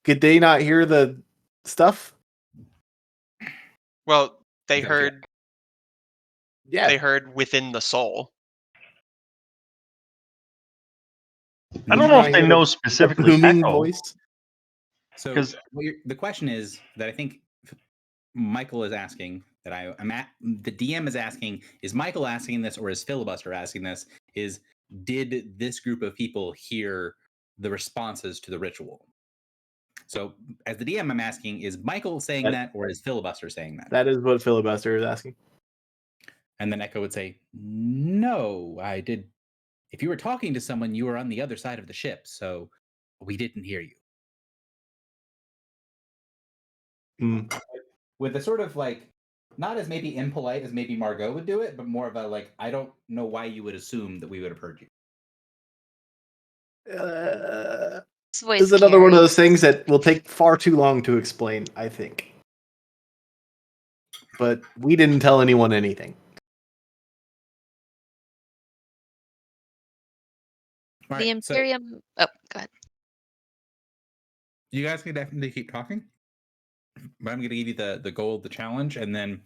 could they not hear the stuff? Well, they Okay. heard. Yeah. They heard within the soul. I don't know if they know specifically booming Echo. voice. So 'Cause- the question is that I think Michael is asking, that the DM is asking, is Michael asking this or is Filibuster asking this, is did this group of people hear the responses to the ritual? So, as the DM, I'm asking: is Michael saying that, or is Filibuster saying that? That is what Filibuster is asking. And then Echo would say, "No, I did. If you were talking to someone, you were on the other side of the ship, so we didn't hear you." Mm. With a sort of like, not as maybe impolite as maybe Margot would do it, but more of a like, I don't know why you would assume that we would have heard you. His voice This is another one of carries. those things that will take far too long to explain, I think. But we didn't tell anyone anything. All The right, so Imperium. Oh, go ahead. you guys can definitely keep talking, but I'm going to give you the goal of the challenge, and then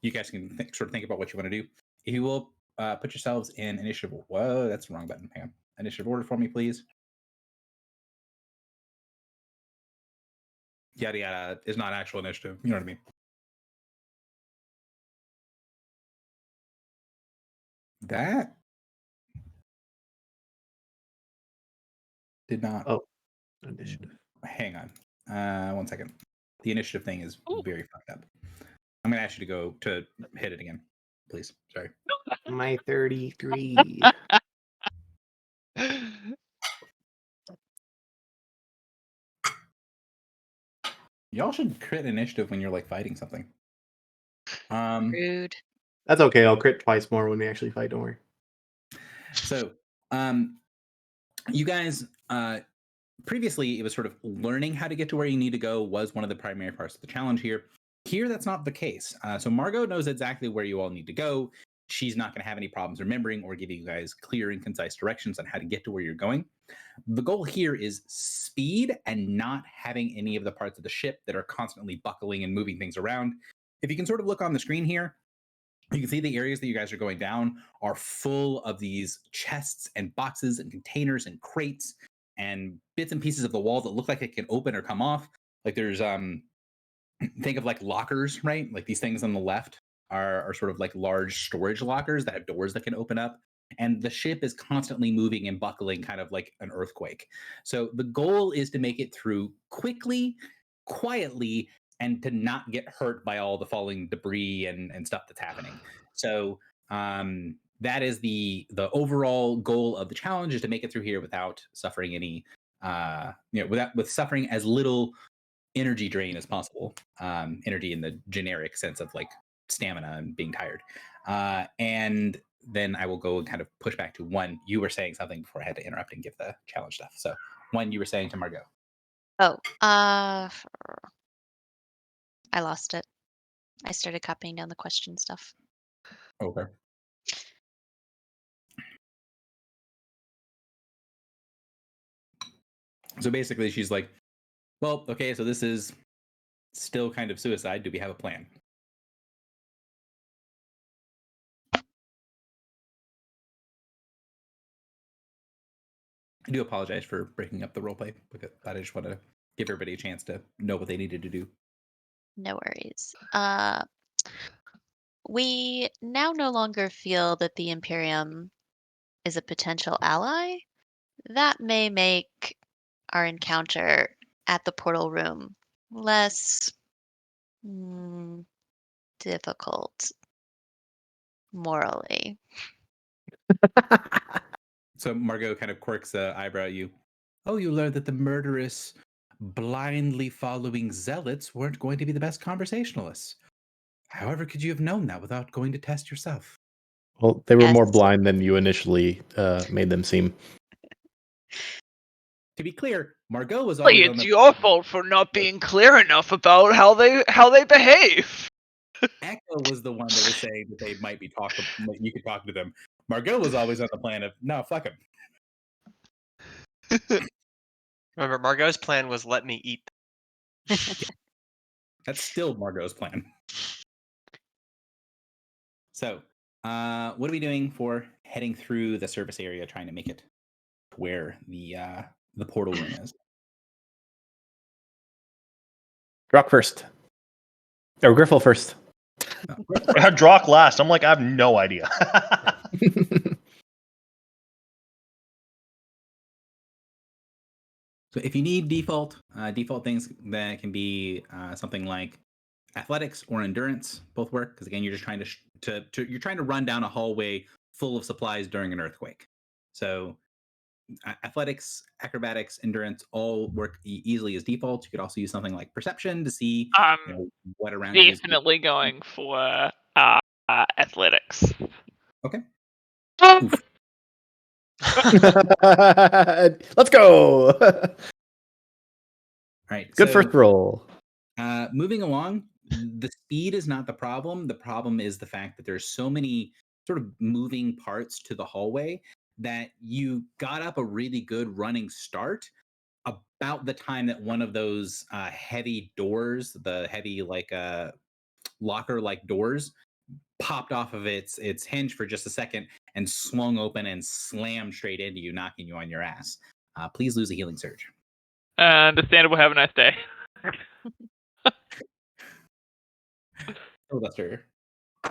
you guys can sort of think about what you want to do. If you will put yourselves in initiative. Whoa, that's the wrong button. Hang on. Initiative order for me, please. Yada yada is not actual initiative. You know what I mean? That did not. Oh, initiative. Hang on. 1 second. The initiative thing is very fucked up. I'm gonna ask you to go to hit it again, please. Sorry. My 33. Y'all should crit initiative when you're like fighting something. Rude. That's okay. I'll crit twice more when we actually fight. Don't worry. So, you guys, previously it was sort of learning how to get to where you need to go was one of the primary parts of the challenge here. Here, that's not the case. So Margot knows exactly where you all need to go. She's not going to have any problems remembering or giving you guys clear and concise directions on how to get to where you're going. The goal here is speed and not having any of the parts of the ship that are constantly buckling and moving things around. If you can sort of look on the screen here, you can see the areas that you guys are going down are full of these chests and boxes and containers and crates and bits and pieces of the wall that look like it can open or come off. Like there's think of like lockers, right? Like these things on the left are sort of like large storage lockers that have doors that can open up. And the ship is constantly moving and buckling, kind of like an earthquake. So the goal is to make it through quickly, quietly, and to not get hurt by all the falling debris and stuff that's happening. So that is the overall goal of the challenge, is to make it through here without suffering any with suffering as little energy drain as possible. Energy in the generic sense of like stamina and being tired. And then I will go and kind of push back to one. You were saying something before I had to interrupt and give the challenge stuff. So one, you were saying to Margot. Oh, I lost it. I started copying down the question stuff. Okay. So basically she's like, well, okay, so this is still kind of suicide. Do we have a plan? I do apologize for breaking up the roleplay, because I just want to give everybody a chance to know what they needed to do. No worries. We now no longer feel that the Imperium is a potential ally. That may make our encounter at the portal room less difficult morally. So Margot kind of quirks an eyebrow at you. Oh, you learned that the murderous, blindly following zealots weren't going to be the best conversationalists. However, could you have known that without going to test yourself? Well, they were more Yes. blind than you initially made them seem. To be clear, Margot was Well, always on it's the... your fault for not being clear enough about how they behave. Echo was the one that was saying that they might be talking. You could talk to them. Margot was always on the plan of no, fuck him. Remember, Margot's plan was let me eat. That's still Margot's plan. So, what are we doing for heading through the service area, trying to make it to where the portal room is? Drock first. Or Griffle first. I had Drock last. I'm like, I have no idea. So if you need default things, that can be something like athletics or endurance. Both work because again, you're just trying you're trying to run down a hallway full of supplies during an earthquake. So athletics, acrobatics, endurance all work easily as default. You could also use something like perception to see what around you is. Definitely going for athletics. Okay. Let's go. All right. Good first roll. Moving along, the speed is not the problem. The problem is the fact that there's so many sort of moving parts to the hallway that you got up a really good running start about the time that one of those heavy doors, the heavy locker-like doors, popped off of its hinge for just a second and swung open and slammed straight into you, knocking you on your ass. Please lose a healing surge. Understandable. Have a nice day. Filibuster.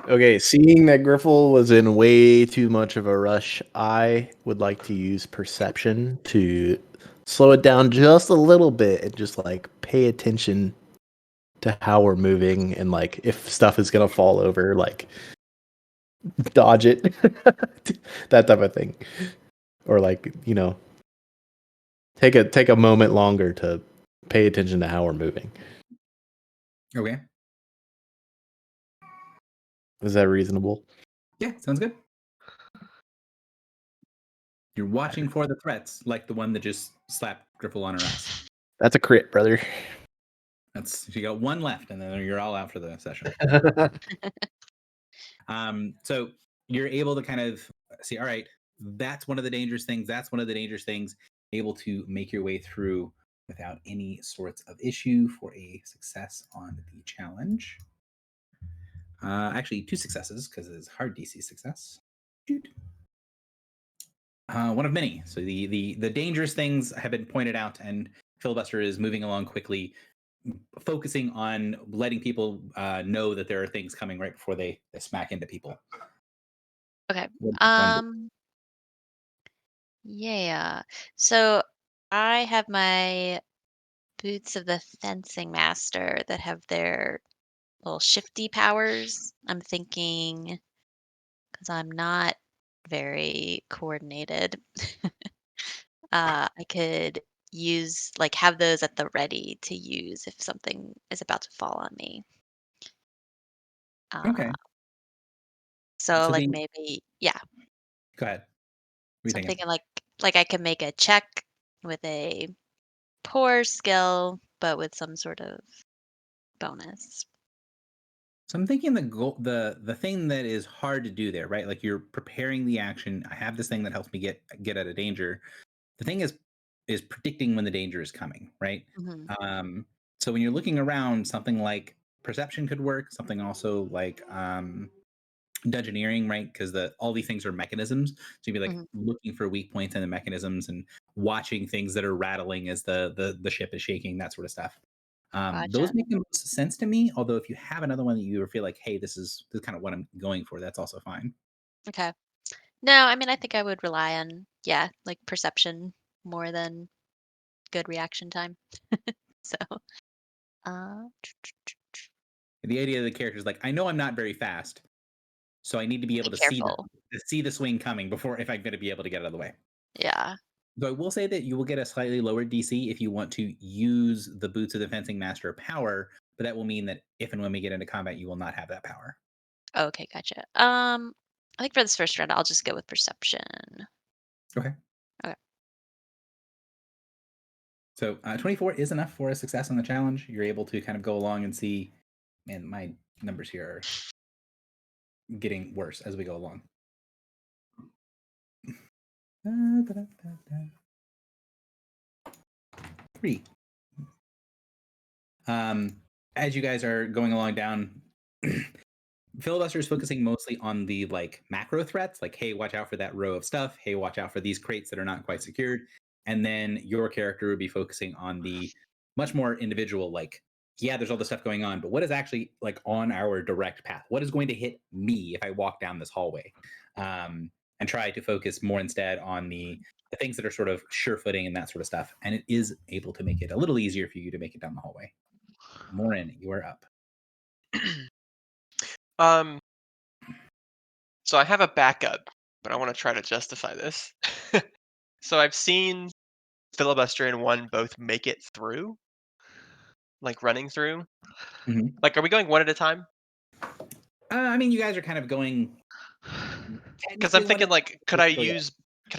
Okay, seeing that Griffle was in way too much of a rush, I would like to use perception to slow it down just a little bit and just like pay attention to how we're moving and like if stuff is gonna fall over, like dodge it, that type of thing, or like take a moment longer to pay attention to how we're moving. Okay. Is that reasonable? Yeah, sounds good. You're watching for the threats, like the one that just slapped Griffle on her ass. That's a crit, brother. You got one left, and then you're all out for the session. So you're able to kind of see, all right, that's one of the dangerous things. That's one of the dangerous things. Able to make your way through without any sorts of issue for a success on the challenge. Actually, 2 successes because it's hard DC success. One of many. So the dangerous things have been pointed out, and Filibuster is moving along quickly, focusing on letting people know that there are things coming right before they smack into people. Okay. Yeah. So I have my boots of the fencing master that have their little shifty powers. I'm thinking because I'm not very coordinated. I could have those at the ready to use if something is about to fall on me. Okay. So So maybe, yeah. Go ahead. So I'm thinking like I could make a check with a poor skill, but with some sort of bonus. So I'm thinking the thing that is hard to do there, right? Like you're preparing the action. I have this thing that helps me get out of danger. The thing is predicting when the danger is coming, right? Mm-hmm. So when you're looking around, something like perception could work. Something also like dungeoneering, right? Because all these things are mechanisms. So you'd be like looking for weak points in the mechanisms and watching things that are rattling as the ship is shaking, that sort of stuff. Gotcha. Those make the most sense to me. Although if you have another one that you feel like, hey, this is kind of what I'm going for, that's also fine. Okay. No, I mean I think I would rely on like perception more than good reaction time. So The idea of the character is like, I know I'm not very fast, so I need to be able to see the swing coming before if I'm going to be able to get out of the way. Yeah. So I will say that you will get a slightly lower DC if you want to use the Boots of the Fencing Master power, but that will mean that if and when we get into combat, you will not have that power. Okay, gotcha. I think for this first round, I'll just go with perception. Okay. Okay. So 24 is enough for a success on the challenge. You're able to kind of go along and see, man, my numbers here are getting worse as we go along. 3. As you guys are going along down, Filibuster is focusing mostly on the macro threats, like, hey, watch out for that row of stuff. Hey, watch out for these crates that are not quite secured. And then your character would be focusing on the much more individual, yeah, there's all this stuff going on, but what is actually on our direct path? What is going to hit me if I walk down this hallway? And try to focus more instead on the the things that are sort of sure footing and that sort of stuff. And it is able to make it a little easier for you to make it down the hallway. Morin, you are up. So I have a backup, but I want to try to justify this. So I've seen Filibuster and one both make it through, like running through. Mhm. Like, are we going one at a time? I mean, you guys are kind of going. Because I'm thinking, like, could I Yeah.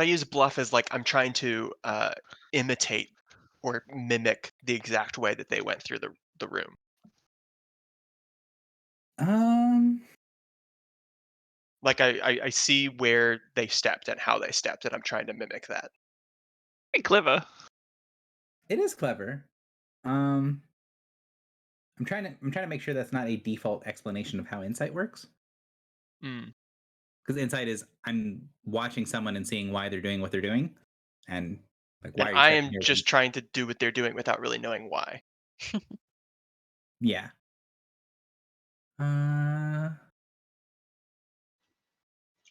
use bluff as like I'm trying to imitate or mimic the exact way that they went through the room? Like I see where they stepped and how they stepped, and I'm trying to mimic that. Pretty clever. It is clever. I'm trying to make sure that's not a default explanation of how insight works. Mm. Because insight is I'm watching someone and seeing why they're doing what they're doing, and like why And are you I stepping am here? just trying to do what they're doing without really knowing why. Yeah.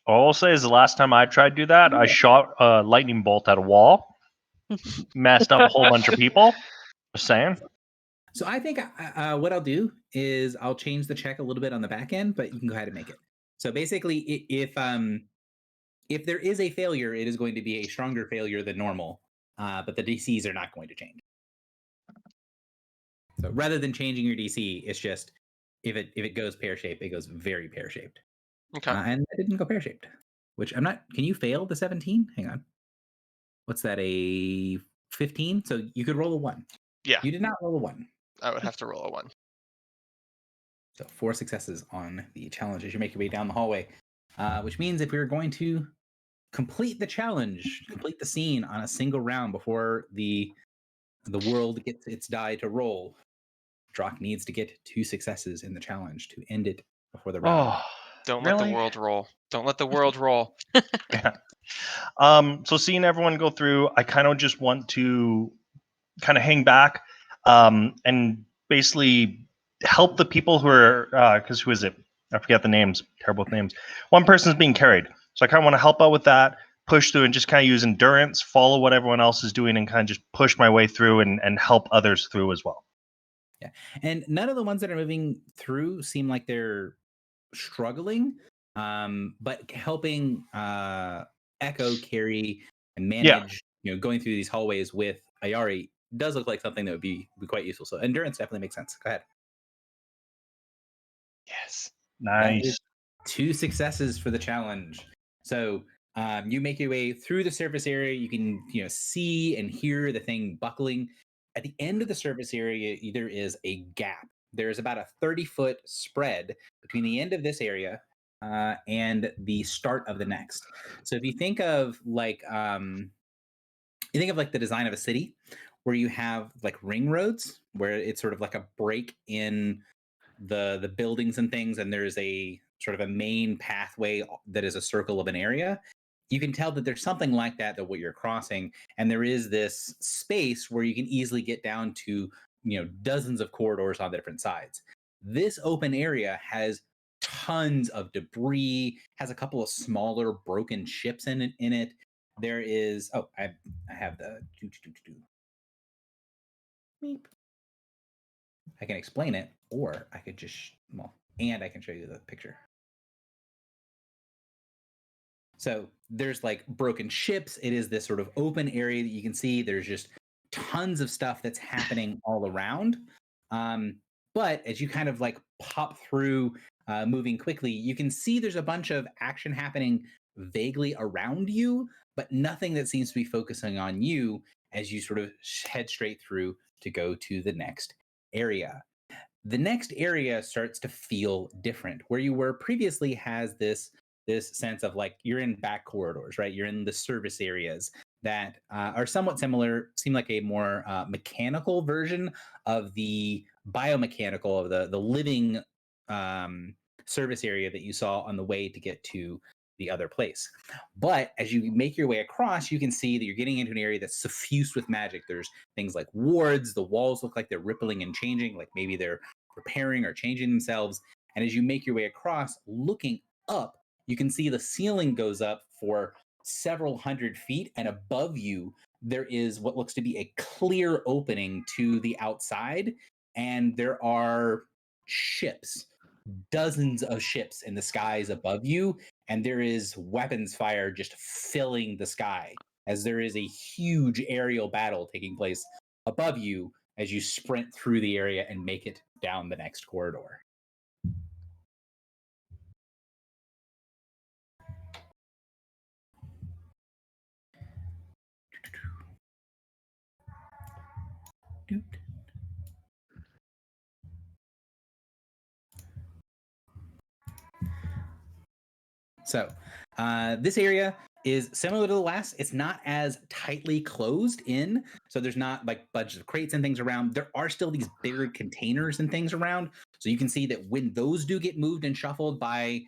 All I'll say is the last time I tried to do that, I shot a lightning bolt at a wall, messed up a whole bunch of people. Just saying. So I think what I'll do is I'll change the check a little bit on the back end, but you can go ahead and make it. So basically, if there is a failure, it is going to be a stronger failure than normal, but the DCs are not going to change. So rather than changing your DC, it's just if it goes pear shaped, it goes very pear shaped. Okay. And it didn't go pear shaped, which I'm not. Can you fail the 17? Hang on. What's that? A 15? So you could roll a 1. Yeah. You did not roll a 1. I would have to roll a 1. So 4 successes on the challenge as you make your way down the hallway, which means if we were going to complete the challenge, complete the scene on a single round before the world gets its die to roll, Drock needs to get 2 successes in the challenge to end it before the round. Oh, Don't let the really? world roll. Don't let the world roll. Yeah. So seeing everyone go through, I kind of just want to kind of hang back and basically help the people who are, because who is it? I forget the names. Terrible with names. One person's being carried. So I kind of want to help out with that, push through and just kind of use endurance, follow what everyone else is doing and kind of just push my way through and help others through as well. Yeah. And none of the ones that are moving through seem like they're struggling, but helping Echo carry and manage, going through these hallways with Ayari does look like something that would be quite useful. So endurance definitely makes sense. Go ahead. Yes. Nice. 2 successes for the challenge. So you make your way through the surface area. You can see and hear the thing buckling. At the end of the surface area, there is a gap. There's about a 30-foot spread between the end of this area and the start of the next. So if you think of like the design of a city, where you have like ring roads, where it's sort of like a break in the buildings and things, and there's a sort of a main pathway that is a circle of an area. You can tell that there's something like that what you're crossing, and there is this space where you can easily get down to dozens of corridors on the different sides. This open area has tons of debris, has a couple of smaller broken ships in it. There is I have the Meep. I can explain it, or I could just and I can show you the picture. So there's like broken ships. It is this sort of open area that you can see. There's just tons of stuff that's happening all around. But as you kind of like pop through, moving quickly, you can see there's a bunch of action happening vaguely around you, but nothing that seems to be focusing on you as you sort of head straight through to go to the next area. The next area starts to feel different. Where you were previously has this sense of like you're in back corridors, right? You're in the service areas that are somewhat similar, seem like a more mechanical version of the biomechanical of the living service area that you saw on the way to get to the other place. But as you make your way across, you can see that you're getting into an area that's suffused with magic. There's things like wards. The walls look like they're rippling and changing, like maybe they're repairing or changing themselves. And as you make your way across, looking up, you can see the ceiling goes up for several hundred feet, and above you there is what looks to be a clear opening to the outside, and there are ships, dozens of ships in the skies above you, and there is weapons fire just filling the sky as there is a huge aerial battle taking place above you as you sprint through the area and make it down the next corridor. So this area is similar to the last. It's not as tightly closed in. So there's not like bunches of crates and things around. There are still these bigger containers and things around. So you can see that when those do get moved and shuffled by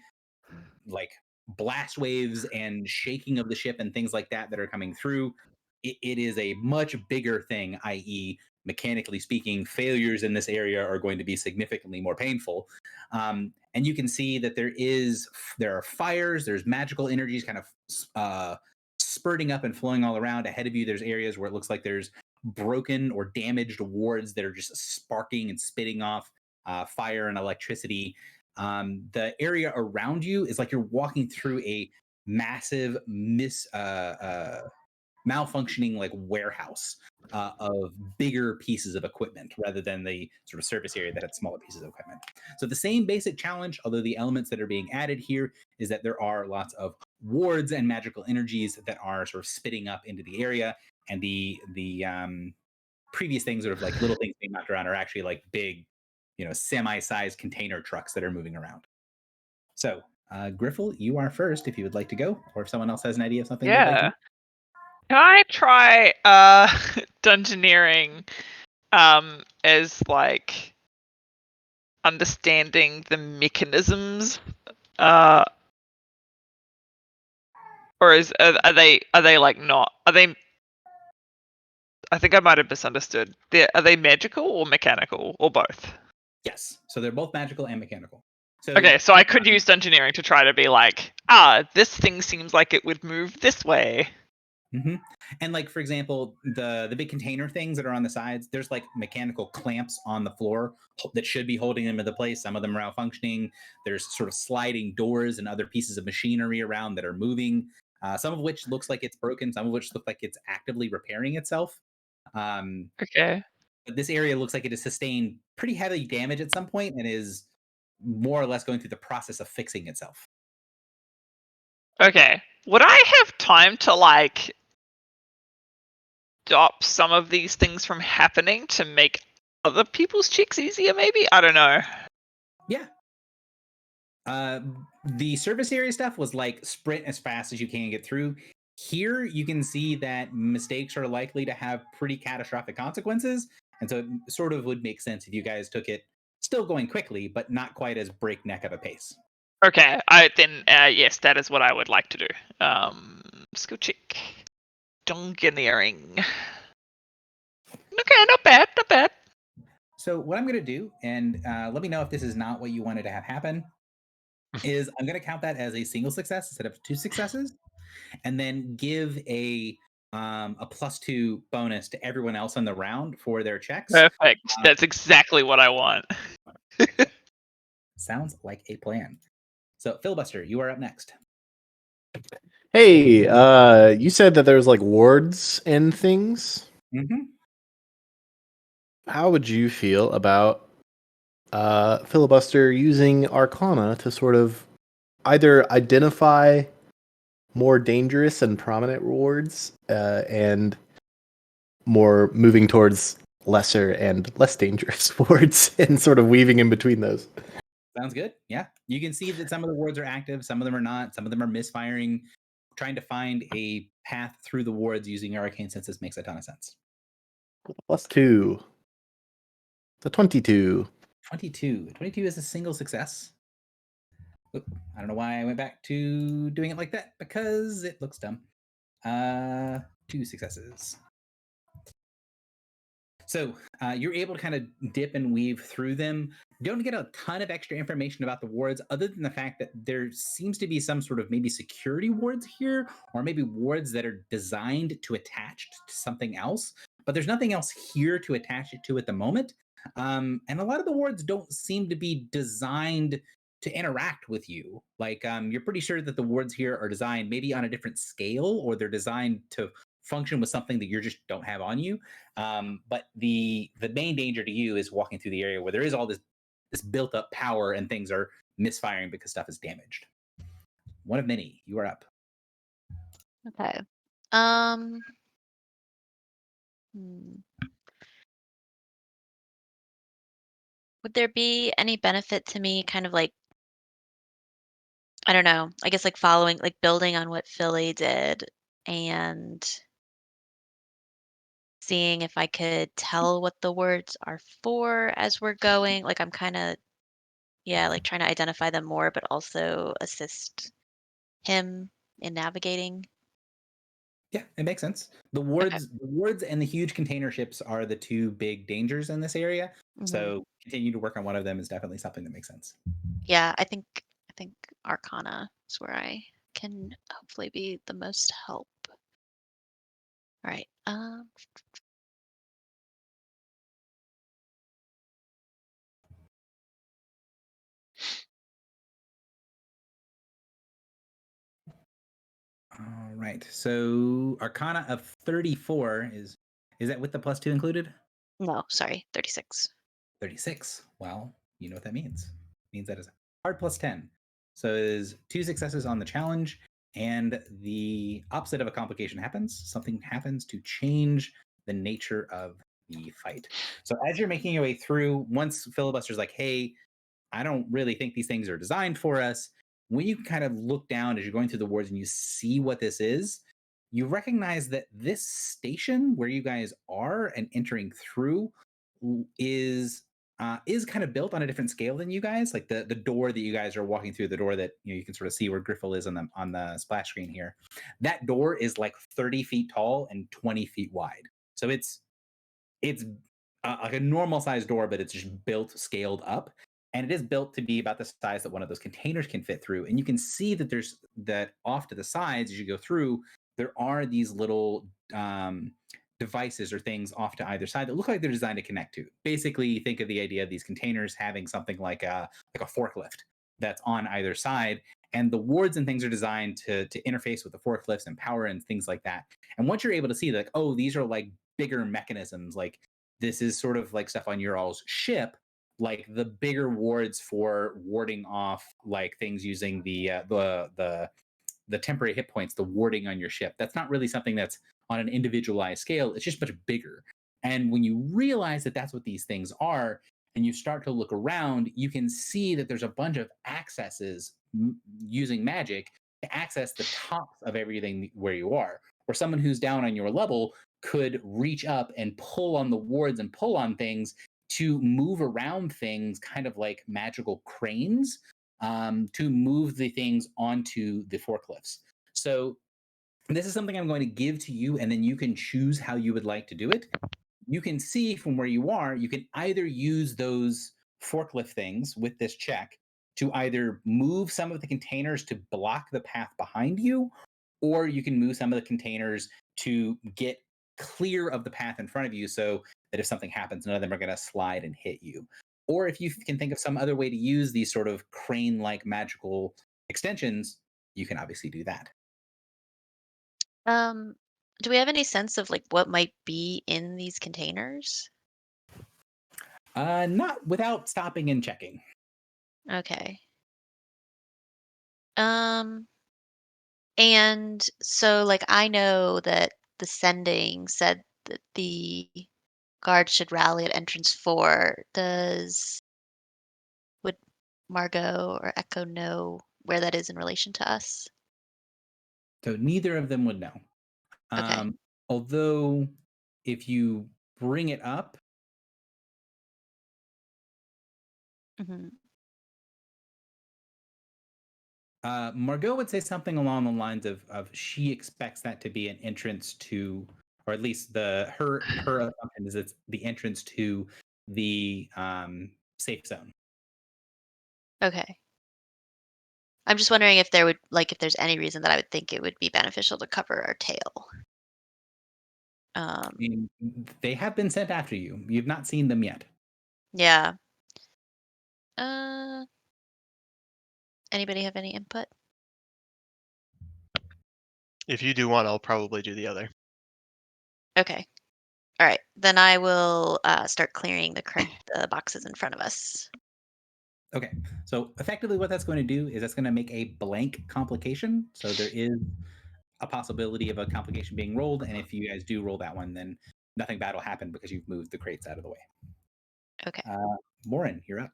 like blast waves and shaking of the ship and things like that are coming through, it is a much bigger thing, i.e., mechanically speaking, failures in this area are going to be significantly more painful. And you can see that there are fires, there's magical energies kind of spurting up and flowing all around. Ahead of you, there's areas where it looks like there's broken or damaged wards that are just sparking and spitting off fire and electricity. The area around you is like you're walking through a massive malfunctioning like warehouse of bigger pieces of equipment rather than the sort of surface area that had smaller pieces of equipment. So the same basic challenge, although the elements that are being added here is that there are lots of wards and magical energies that are sort of spitting up into the area, and the previous things, sort of like little things being knocked around, are actually like big, semi-sized container trucks that are moving around. So Griffle, you are first if you would like to go, or if someone else has an idea of something they'd like to do. Can I try dungeoneering as like understanding the mechanisms? Or are they like not? Are they? I think I might have misunderstood. Are they magical or mechanical or both? Yes, so they're both magical and mechanical. So, Okay, so I could use dungeoneering to try to be like, this thing seems like it would move this way. Mm-hmm. And like, for example, the big container things that are on the sides, there's like mechanical clamps on the floor that should be holding them into place. Some of them are malfunctioning. There's sort of sliding doors and other pieces of machinery around that are moving, some of which looks like it's broken, some of which look like it's actively repairing itself. Okay. But this area looks like it has sustained pretty heavy damage at some point and is more or less going through the process of fixing itself. Okay. Would I have time to like stop some of these things from happening to make other people's checks easier, maybe? I don't know. Yeah. The surface area stuff was like sprint as fast as you can get through. Here, you can see that mistakes are likely to have pretty catastrophic consequences. And so it sort of would make sense if you guys took it still going quickly, but not quite as breakneck of a pace. Okay. Yes, that is what I would like to do. Skill check. Dungeoneering. Okay, not bad, not bad. So what I'm going to do, and let me know if this is not what you wanted to have happen, is I'm going to count that as a single success instead of 2 successes, and then give a +2 bonus to everyone else on the round for their checks. Perfect. That's exactly what I want. Sounds like a plan. So Filibuster, you are up next. Hey, you said that there's like wards and things. Mm-hmm. How would you feel about Filibuster using Arcana to sort of either identify more dangerous and prominent wards and more moving towards lesser and less dangerous wards and sort of weaving in between those? Sounds good. Yeah. You can see that some of the wards are active, some of them are not, some of them are misfiring. Trying to find a path through the wards using your arcane senses makes a ton of sense. +2. The 22. 22. 22 is a single success. Oop, I don't know why I went back to doing it like that, because it looks dumb. 2 successes. So you're able to kind of dip and weave through them. You don't get a ton of extra information about the wards other than the fact that there seems to be some sort of maybe security wards here, or maybe wards that are designed to attach to something else, but there's nothing else here to attach it to at the moment. And a lot of the wards don't seem to be designed to interact with you. Like you're pretty sure that the wards here are designed maybe on a different scale, or they're designed to function with something that you just don't have on you. But the main danger to you is walking through the area where there is all this built up power and things are misfiring because stuff is damaged. One of many. You are up. Okay. Would there be any benefit to me kind of like, I don't know, I guess like following, like building on what Philly did and seeing if I could tell what the words are for as we're going? Like I'm kind of, yeah, like trying to identify them more, but also assist him in navigating. Yeah, it makes sense. The Okay. wards and the huge container ships are the two big dangers in this area. Mhm. So continue to work on one of them is definitely something that makes sense. Yeah, I think Arcana is where I can hopefully be the most help. All right. All right. So Arcana of 34 is that with the +2 included? No, sorry, 36. 36. Well, you know what that means. It means that is hard +10. So it is 2 successes on the challenge, and the opposite of a complication happens. Something happens to change the nature of the fight. So as you're making your way through, once Filibuster's like, hey, I don't really think these things are designed for us. When you kind of look down as you're going through the wards and you see what this is, you recognize that this station where you guys are and entering through is kind of built on a different scale than you guys. Like the door that you guys are walking through, the door that you can sort of see where Griffle is on the splash screen here. That door is like 30 feet tall and 20 feet wide. So it's like a normal sized door, but it's just built scaled up. And it is built to be about the size that one of those containers can fit through. And you can see that there's that off to the sides as you go through, there are these little devices or things off to either side that look like they're designed to connect to. Basically, think of the idea of these containers having something like a forklift that's on either side. And the wards and things are designed to interface with the forklifts and power and things like that. And once you're able to see, like, oh, these are like bigger mechanisms, like this is sort of like stuff on your all's ship, like the bigger wards for warding off like things using the temporary hit points, the warding on your ship. That's not really something that's on an individualized scale. It's just much bigger. And when you realize that that's what these things are, and you start to look around, you can see that there's a bunch of accesses using magic to access the tops of everything where you are. Or someone who's down on your level could reach up and pull on the wards and pull on things to move around things, kind of like magical cranes, to move the things onto the forklifts. So this is something I'm going to give to you, and then you can choose how you would like to do it. You can see from where you are, you can either use those forklift things with this check to either move some of the containers to block the path behind you, or you can move some of the containers to get clear of the path in front of you so that if something happens, none of them are going to slide and hit you. Or if you can think of some other way to use these sort of crane like magical extensions, you can obviously do that. Do we have any sense of like what might be in these containers? Not without stopping and checking. Okay. Um, and so like I know that the sending said that the guards should rally at entrance 4. Would Margot or Echo know where that is in relation to us? So neither of them would know. Okay. Although, if you bring it up, Hmm. Margot would say something along the lines of she expects that to be an entrance to, or at least her assumption is it's the entrance to the safe zone. Okay. I'm just wondering if there would if there's any reason that I would think it would be beneficial to cover our tail. I mean, they have been sent after you. You've not seen them yet. Yeah. Uh, Anybody have any input? If you do one, I'll probably do the other. Okay. All right. Then I will start clearing the boxes in front of us. Okay, so effectively what that's going to do is that's going to make a blank complication. So there is a possibility of a complication being rolled, and if you guys do roll that one, then nothing bad will happen because you've moved the crates out of the way. Okay. Morin, you're up.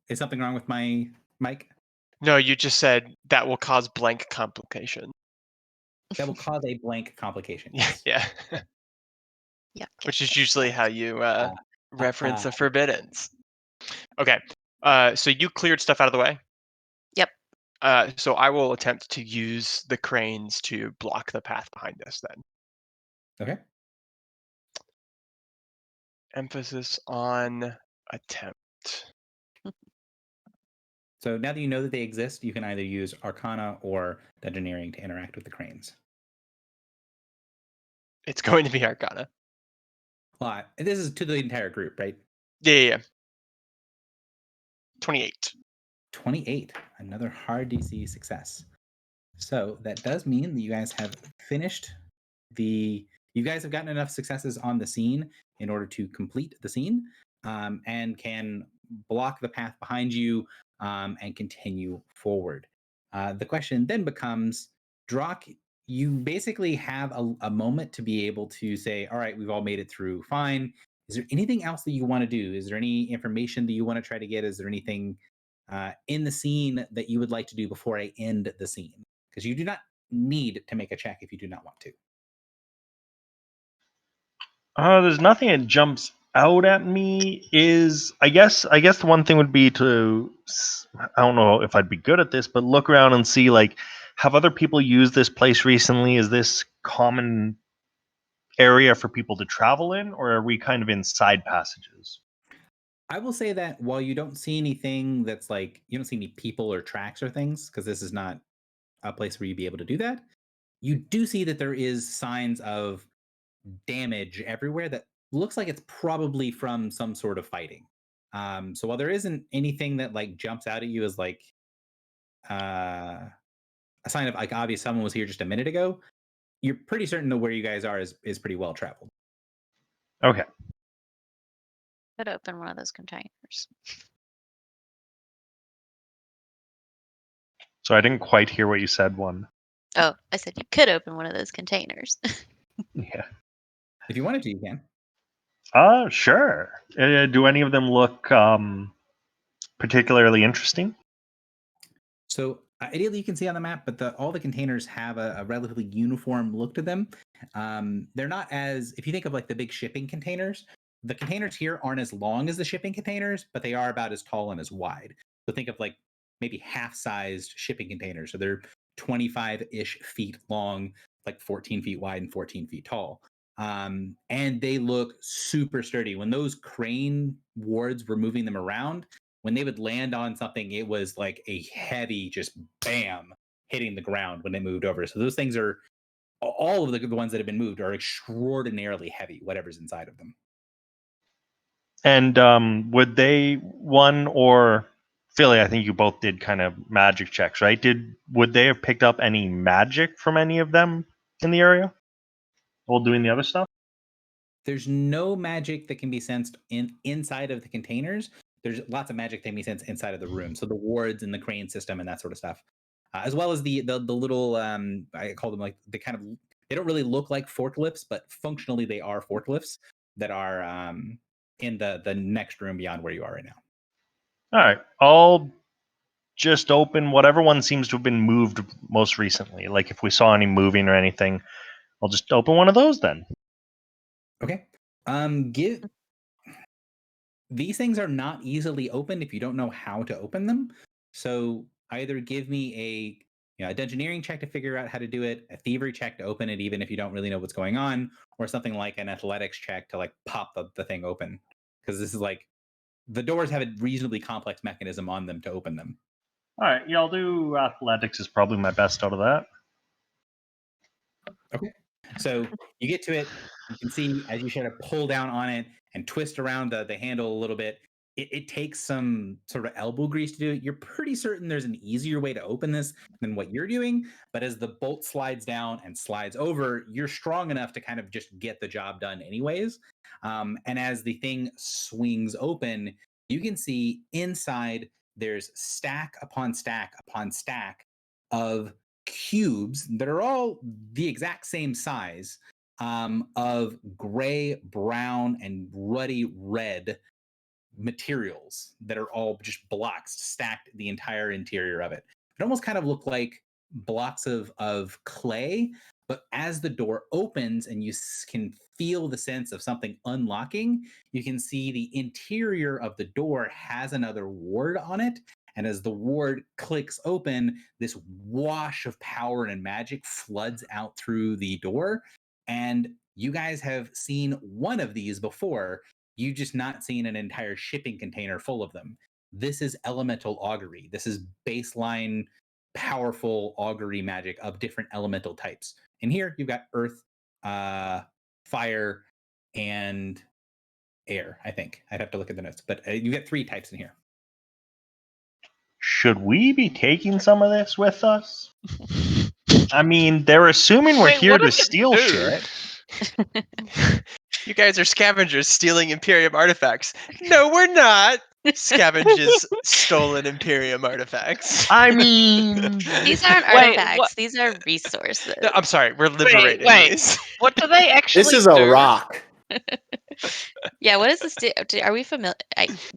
Is something wrong with my mic? No, you just said that will cause blank complication. That will cause a blank complication. Yes. Yeah. Yep. Which is usually how you reference the uh, forbiddens. Okay. So you cleared stuff out of the way. Yep. So I will attempt to use the cranes to block the path behind us then. Okay. Emphasis on attempt. So now that you know that they exist, you can either use Arcana or Dungeoneering to interact with the cranes. It's going to be Arcana. This is to the entire group, right? Yeah. 28. 28, another hard DC success. So that does mean that you guys have finished you guys have gotten enough successes on the scene in order to complete the scene, and can block the path behind you, and continue forward. The question then becomes, Drock, you basically have a moment to be able to say, all right, we've all made it through fine. Is there anything else that you want to do? Is there any information that you want to try to get? Is there anything in the scene that you would like to do before I end the scene? Because you do not need to make a check if you do not want to. There's nothing that jumps out at me. I guess the one thing would be I don't know if I'd be good at this, but look around and see, like, have other people used this place recently? Is this common area for people to travel in, or are we kind of in side passages? I will say that while you don't see anything that's like, you don't see any people or tracks or things, because this is not a place where you'd be able to do that, you do see that there is signs of damage everywhere that looks like it's probably from some sort of fighting. So while there isn't anything that like jumps out at you as like a sign of like obvious someone was here just a minute ago, you're pretty certain that where you guys are is pretty well traveled. Okay. Could open one of those containers. So I didn't quite hear what you said, one. Oh, I said you could open one of those containers. Yeah. If you wanted to, you can. Sure. Do any of them look particularly interesting? So ideally, you can see on the map, but all the containers have a relatively uniform look to them. They're not if you think of like the big shipping containers, the containers here aren't as long as the shipping containers, but they are about as tall and as wide. So think of like maybe half-sized shipping containers. So they're 25-ish feet long, like 14 feet wide and 14 feet tall. And they look super sturdy. When those crane wards were moving them around, when they would land on something, it was like a heavy, just bam, hitting the ground when they moved over. So those things are, all of the ones that have been moved are extraordinarily heavy, whatever's inside of them. And would they, one or Philly, I think you both did kind of magic checks, right? Would they have picked up any magic from any of them in the area while doing the other stuff? There's no magic that can be sensed inside of the containers. There's lots of magic that can be sensed inside of the room. So the wards and the crane system and that sort of stuff, as well as the little I call them like they don't really look like forklifts, but functionally they are forklifts that are in the next room beyond where you are right now. All right, I'll just open whatever one seems to have been moved most recently. Like if we saw any moving or anything, I'll just open one of those then. Okay. These things are not easily opened if you don't know how to open them. So either give me a dungeoneering check to figure out how to do it, a thievery check to open it, even if you don't really know what's going on, or something like an athletics check to like pop the thing open. Because this is like the doors have a reasonably complex mechanism on them to open them. All right, yeah, I'll do athletics. Is probably my best out of that. So you get to it. You can see as you try to pull down on it and twist around the handle a little bit. It takes some sort of elbow grease to do it. You're pretty certain there's an easier way to open this than what you're doing. But as the bolt slides down and slides over, you're strong enough to kind of just get the job done anyways. And as the thing swings open, you can see inside there's stack upon stack upon stack of cubes that are all the exact same size, of gray, brown, and ruddy red materials that are all just blocks stacked the entire interior of it. It almost kind of look like blocks of clay, but as the door opens and you can feel the sense of something unlocking, you can see the interior of the door has another ward on it. And as the ward clicks open, this wash of power and magic floods out through the door. And you guys have seen one of these before. You just not seen an entire shipping container full of them. This is elemental augury. This is baseline powerful augury magic of different elemental types. And here you've got earth, fire, and air, I think. I'd have to look at the notes, but you get 3 types in here. Should we be taking some of this with us? I mean, they're assuming we're Wait, here what to does it steal do? shit. You guys are scavengers stealing Imperium artifacts. No, we're not. Scavenges stolen Imperium artifacts. I mean, These aren't Wait, artifacts. what- These are resources. No, I'm sorry, we're liberating wait. these. What do they actually This is a do? rock. Yeah, what is this? Are we familiar?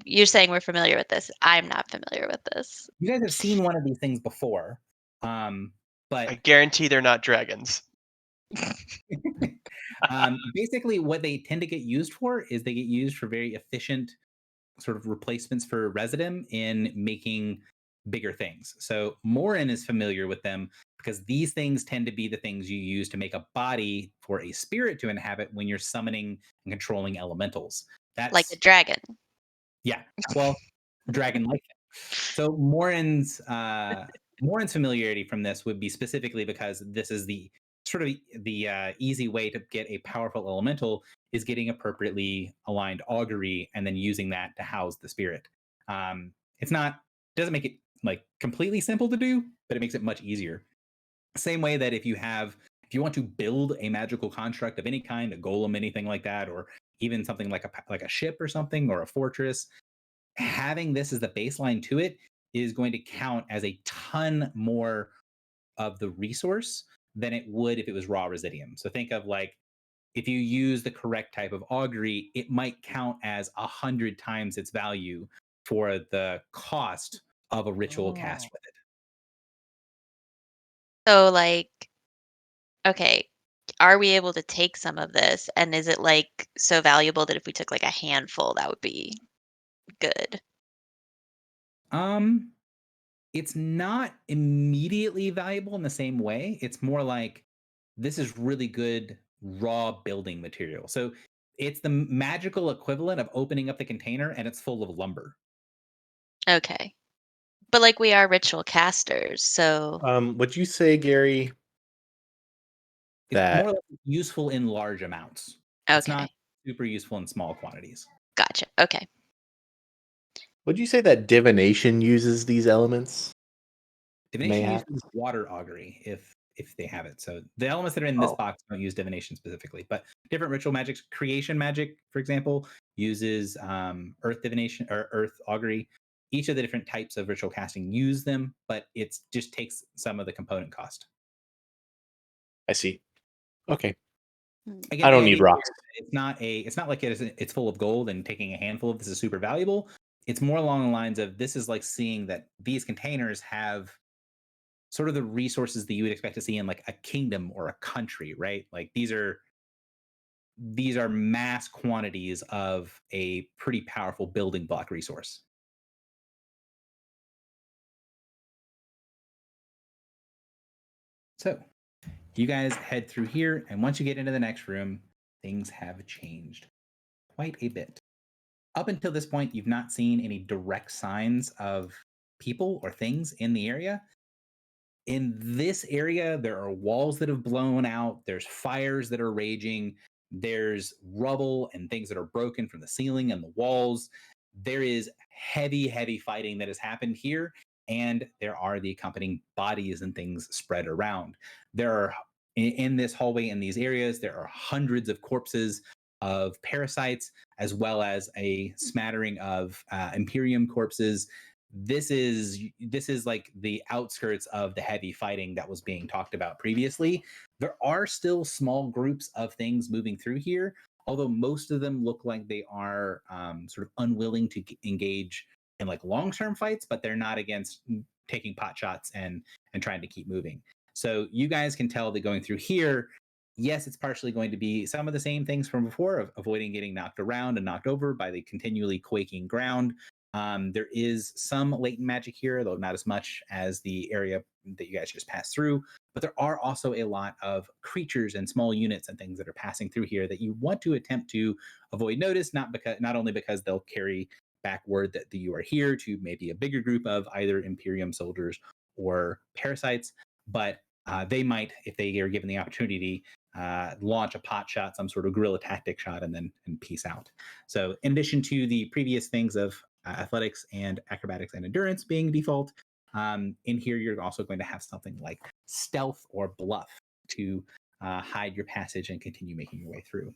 You're saying we're familiar with this. I'm not familiar with this. You guys have seen one of these things before, I but guarantee they're not dragons. basically what they tend to get used for is they get used for very efficient sort of replacements for Residim in making bigger things. So Morin is familiar with them because these things tend to be the things you use to make a body for a spirit to inhabit when you're summoning and controlling elementals. That's Like a dragon. yeah, well, dragon-like. So Morin's familiarity from this would be specifically because this is the sort of the easy way to get a powerful elemental is getting appropriately aligned augury and then using that to house the spirit. It's not doesn't make it like completely simple to do, but it makes it much easier. Same way that if you want to build a magical construct of any kind, a golem, anything like that, or even something like a ship or something or a fortress, having this as the baseline to it is going to count as a ton more of the resource than it would if it was raw residium. So think of like if you use the correct type of augury, it might count as 100 times its value for the cost of a ritual cast with it. So, like, okay, are we able to take some of this? And is it like so valuable that if we took like a handful, that would be good? It's not immediately valuable in the same way. It's more like this is really good raw building material. So it's the magical equivalent of opening up the container and it's full of lumber. Okay. But like we are ritual casters, so Would you say, Gary, It's that more like useful in large amounts. It's okay. not super useful in small quantities. Gotcha. Okay. would you say that divination uses these elements? Divination Mayhap. uses water augury if they have it. So the elements that are in this Oh. box don't use divination specifically, but different ritual magics, creation magic, for example, uses earth divination or earth augury. Each of the different types of ritual casting use them, but it just takes some of the component cost. I see. Okay. Again, I the don't need idea rocks. here, it's not like it's full of gold and taking a handful of this is super valuable. It's more along the lines of this is like seeing that these containers have sort of the resources that you would expect to see in like a kingdom or a country, right? Like these are mass quantities of a pretty powerful building block resource. So you guys head through here, and once you get into the next room, things have changed quite a bit. up until this point, you've not seen any direct signs of people or things in the area. In this area, there are walls that have blown out. There's fires that are raging. There's rubble and things that are broken from the ceiling and the walls. There is heavy, heavy fighting that has happened here. And there are the accompanying bodies and things spread around. There are, in this hallway, in these areas, there are hundreds of corpses of parasites, as well as a smattering of Imperium corpses. This is like the outskirts of the heavy fighting that was being talked about previously. There are still small groups of things moving through here, although most of them look like they are sort of unwilling to engage in like long-term fights, but they're not against taking pot shots and trying to keep moving. So you guys can tell that going through here, yes, it's partially going to be some of the same things from before, of avoiding getting knocked around and knocked over by the continually quaking ground. There is some latent magic here, though not as much as the area that you guys just passed through. But there are also a lot of creatures and small units and things that are passing through here that you want to attempt to avoid notice, not only because they'll carry back word that you are here to maybe a bigger group of either Imperium soldiers or parasites, but they might, if they are given the opportunity, launch a pot shot, some sort of guerrilla tactic shot, and peace out. So in addition to the previous things of athletics and acrobatics and endurance being default, in here you're also going to have something like stealth or bluff to hide your passage and continue making your way through.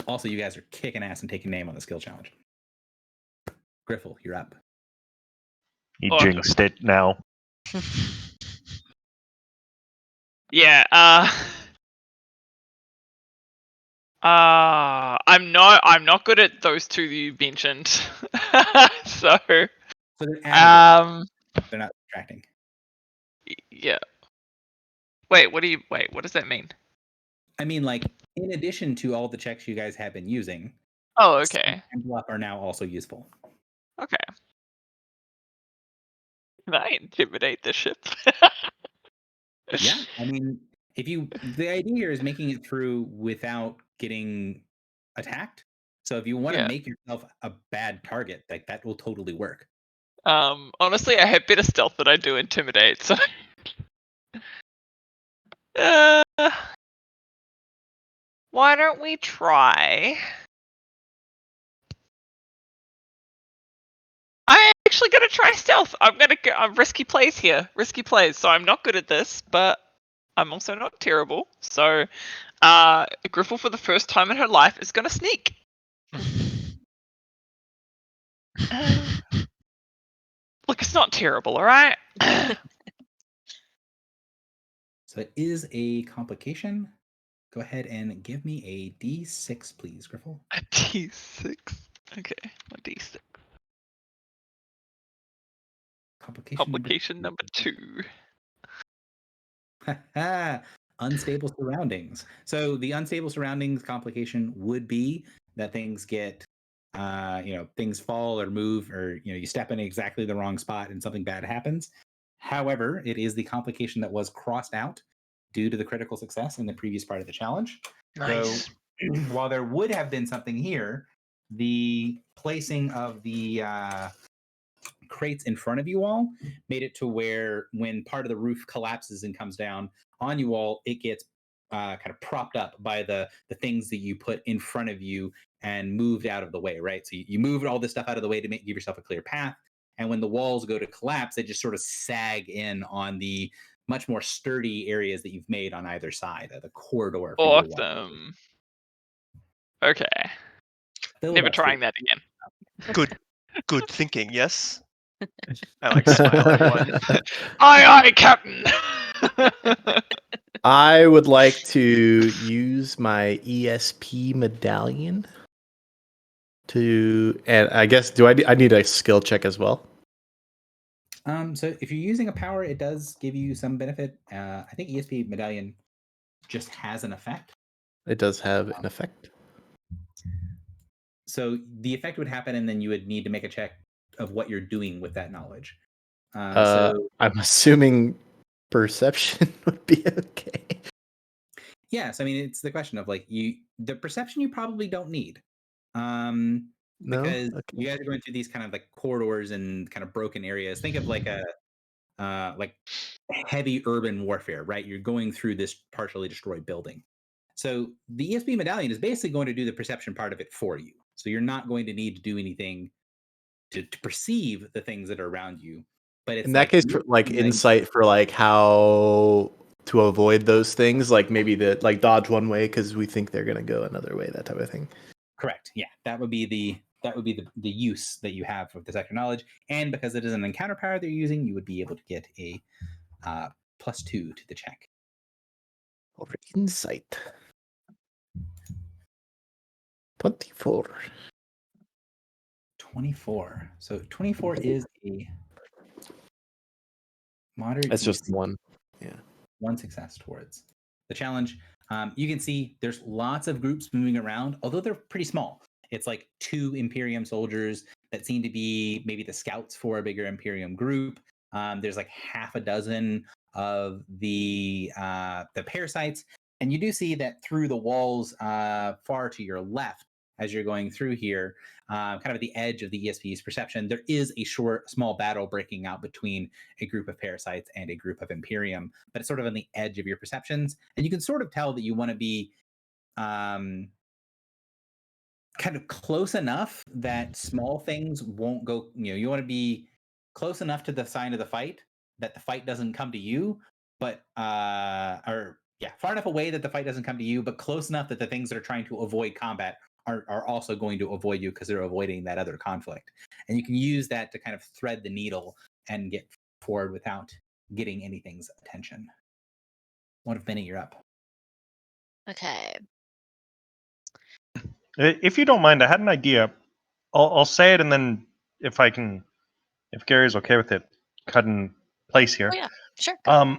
Also, you guys are kicking ass and taking name on the skill challenge. Griffle, you're up. You Awesome. jinxed it now. Yeah, I'm not good at those two that you mentioned. So they're additive, they're not subtracting. Yeah. Wait, what does that mean? I mean, like, in addition to all the checks you guys have been using, Oh, okay. stealth and bluff are now also useful. Okay. Can I intimidate the ship? Yeah, I mean, the idea here is making it through without getting attacked. So if you want to Yeah. make yourself a bad target, like that will totally work. Honestly, I have better stealth than I do intimidate, so. Why don't we try? I'm actually gonna try stealth. I'm risky plays here. Risky plays. So I'm not good at this, but I'm also not terrible. So, Griffle for the first time in her life is gonna sneak. Look, it's not terrible, all right? So it is a complication. Go ahead and give me a D6, please, Griffle. A D6. Okay, a D6. Complication number two. Unstable surroundings. So the unstable surroundings complication would be that things get, things fall or move, or you step in exactly the wrong spot and something bad happens. However, it is the complication that was crossed out due to the critical success in the previous part of the challenge. Nice. So while there would have been something here, the placing of the crates in front of you all made it to where when part of the roof collapses and comes down on you all, it gets kind of propped up by the things that you put in front of you and moved out of the way, right? So you moved all this stuff out of the way to give yourself a clear path. And when the walls go to collapse, they just sort of sag in on the much more sturdy areas that you've made on either side of the corridor. Awesome. Okay. Never trying that again. Good thinking, yes? I like smile, everyone. Aye, Captain! I would like to use my ESP medallion to, and I guess I need a skill check as well? So if you're using a power, it does give you some benefit. I think ESP medallion just has an effect. It does have an effect. So the effect would happen, and then you would need to make a check of what you're doing with that knowledge. I'm assuming perception would be okay. Yes, I mean it's the question of like the perception you probably don't need. No? Because Okay. you guys are going through these kind of like corridors and kind of broken areas. Think of like a like heavy urban warfare, right? You're going through this partially destroyed building. So the ESP medallion is basically going to do the perception part of it for you. So you're not going to need to do anything to perceive the things that are around you. But it's In that like case, for, like insight for like how to avoid those things, like maybe the like dodge one way because we think they're gonna go another way, that type of thing. Correct. Yeah, that would be the use that you have of the sector knowledge, and because it is an encounter power they're using, you would be able to get a +2 to the check. Or insight. 24. 24. So 24 is a moderate. That's just ESP. one. One success towards the challenge. You can see there's lots of groups moving around, although they're pretty small. It's like 2 Imperium soldiers that seem to be maybe the scouts for a bigger Imperium group. There's like half a dozen of the parasites, and you do see that through the walls far to your left as you're going through here, kind of at the edge of the ESP's perception, there is a small battle breaking out between a group of parasites and a group of Imperium, but it's sort of on the edge of your perceptions. And you can sort of tell that you want to be kind of close enough that small things won't go, you want to be close enough to the sign of the fight that the fight doesn't come to you, but, far enough away that the fight doesn't come to you, but close enough that the things that are trying to avoid combat are also going to avoid you because they're avoiding that other conflict. And you can use that to kind of thread the needle and get forward without getting anything's attention. One of many, you're up. Okay. If you don't mind, I had an idea. I'll say it, and then if Gary's okay with it, cut in place here. Oh yeah, sure. Go.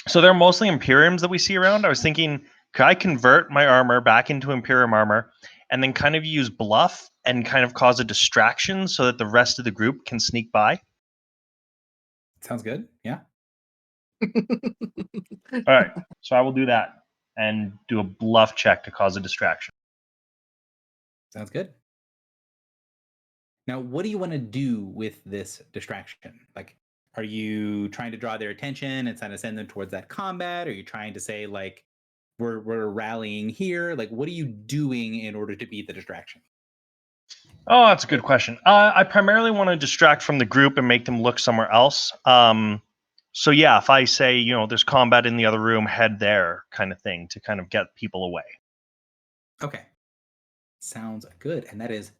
So they're mostly Imperiums that we see around. I was thinking, could I convert my armor back into Imperium armor, and then kind of use bluff and kind of cause a distraction so that the rest of the group can sneak by? Sounds good. Yeah. All right, so I will do that and do a bluff check to cause a distraction. Sounds good. Now, what do you want to do with this distraction? Like, are you trying to draw their attention and kind of send them towards that combat? Are you trying to say like, we're rallying here? Like, what are you doing in order to beat the distraction? Oh, that's a good question. I primarily want to distract from the group and make them look somewhere else. So yeah, if I say, there's combat in the other room, head there, kind of thing, to kind of get people away. Okay. Sounds good. And that is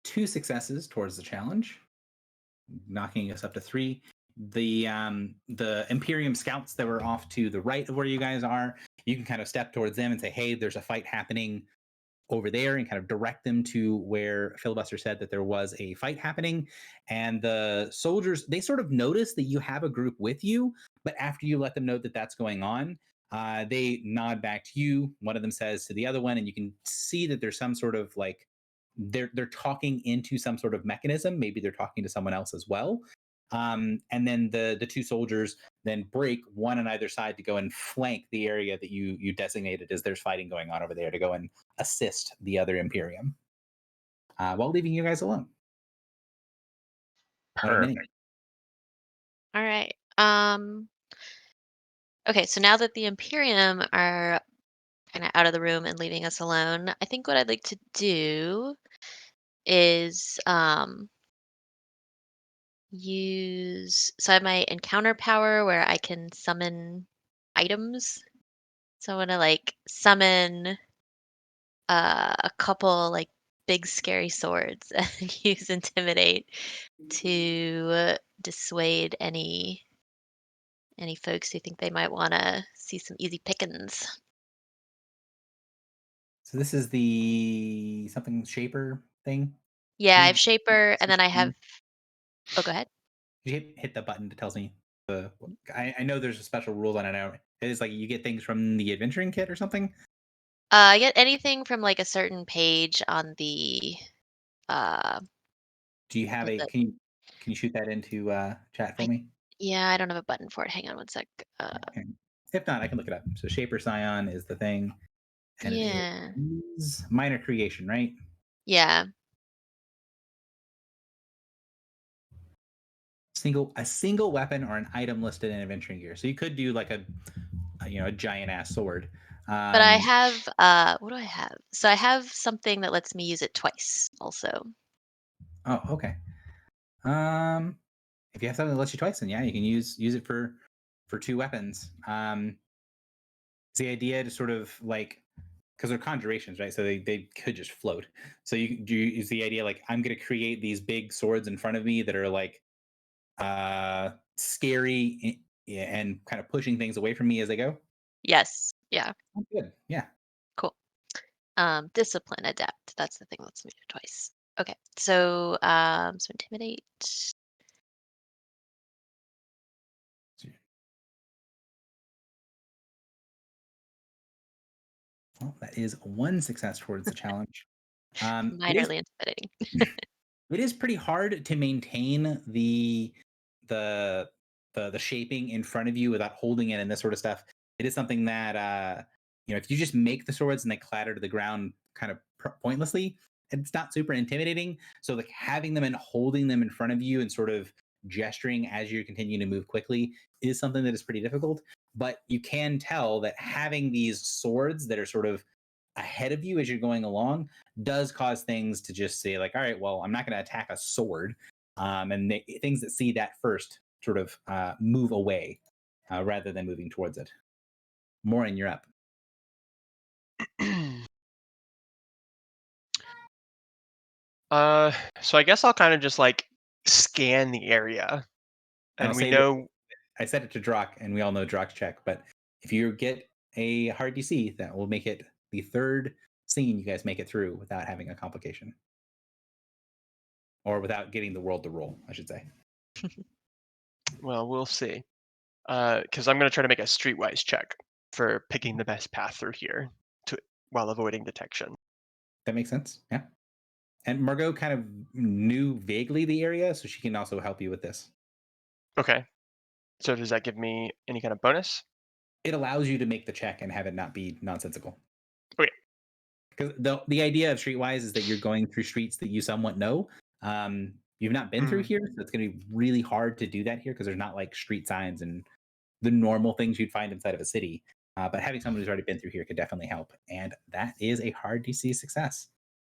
2 successes towards the challenge, knocking us up to 3. The Imperium scouts that were off to the right of where you guys are, you can kind of step towards them and say, hey, there's a fight happening over there, and kind of direct them to where Filibuster said that there was a fight happening. And the soldiers, they sort of notice that you have a group with you, but after you let them know that that's going on, they nod back to you. One of them says to the other one, and you can see that there's some sort of like they're talking into some sort of mechanism. Maybe they're talking to someone else as well. And then the 2 soldiers then break one on either side to go and flank the area that you designated as there's fighting going on over there, to go and assist the other Imperium, while leaving you guys alone. Perfect. All right. Okay, so now that the Imperium are kind of out of the room and leaving us alone, I think what I'd like to do is so I have my encounter power where I can summon items. So I want to like summon a couple like big scary swords and use intimidate to dissuade any folks who think they might want to see some easy pickings. So this is the something shaper thing. Yeah, I have Read- Shaper, and then I have. Oh, go ahead. You hit the button that tells me I know there's a special rules on it now. It's like you get things from the adventuring kit or something. I get anything from like a certain page on the. Do you have What's a it? can you shoot that into chat for me? Yeah, I don't have a button for it. Hang on one sec. Okay. If not, I can look it up. So Shaper Scion is the thing. And Yeah. it is minor creation, right? Yeah. A single weapon or an item listed in adventuring gear. So you could do like a giant ass sword. But I have what do I have? So I have something that lets me use it twice also. Oh, okay. If you have something that lets you twice, then yeah, you can use it for 2 weapons. It's the idea to sort of like, because they're conjurations, right? So they could just float. So is the idea like I'm going to create these big swords in front of me that are like scary and kind of pushing things away from me as I go? Yes. Yeah. Oh, good. Yeah. Cool. Discipline, adapt. That's the thing that lets me do it twice. Okay. So so intimidate. Well, that is 1 success towards the challenge. Minorly intimidating. It is pretty hard to maintain the shaping in front of you without holding it and this sort of stuff. It is something that if you just make the swords and they clatter to the ground kind of pointlessly, it's not super intimidating. So like having them and holding them in front of you and sort of gesturing as you continue to move quickly is something that is pretty difficult. But you can tell that having these swords that are sort of ahead of you as you're going along does cause things to just say like, all right, well, I'm not going to attack a sword. And things that see that first sort of move away rather than moving towards it. Morin, you're up. So I guess I'll kind of just like scan the area, and I'll we say know. I set it to Drock, and we all know Drock's check. But if you get a hard DC, that will make it the 3rd scene you guys make it through without having a complication, or without getting the world to roll, I should say. Well, we'll see. Because I'm gonna try to make a streetwise check for picking the best path through here while avoiding detection. That makes sense. Yeah. And Margot kind of knew vaguely the area, so she can also help you with this. Okay. So does that give me any kind of bonus? It allows you to make the check and have it not be nonsensical. Okay. Because the idea of Streetwise is that you're going through streets that you somewhat know. You've not been through here, so it's going to be really hard to do that here because there's not like street signs and the normal things you'd find inside of a city. But having someone who's already been through here could definitely help. And that is a hard DC success.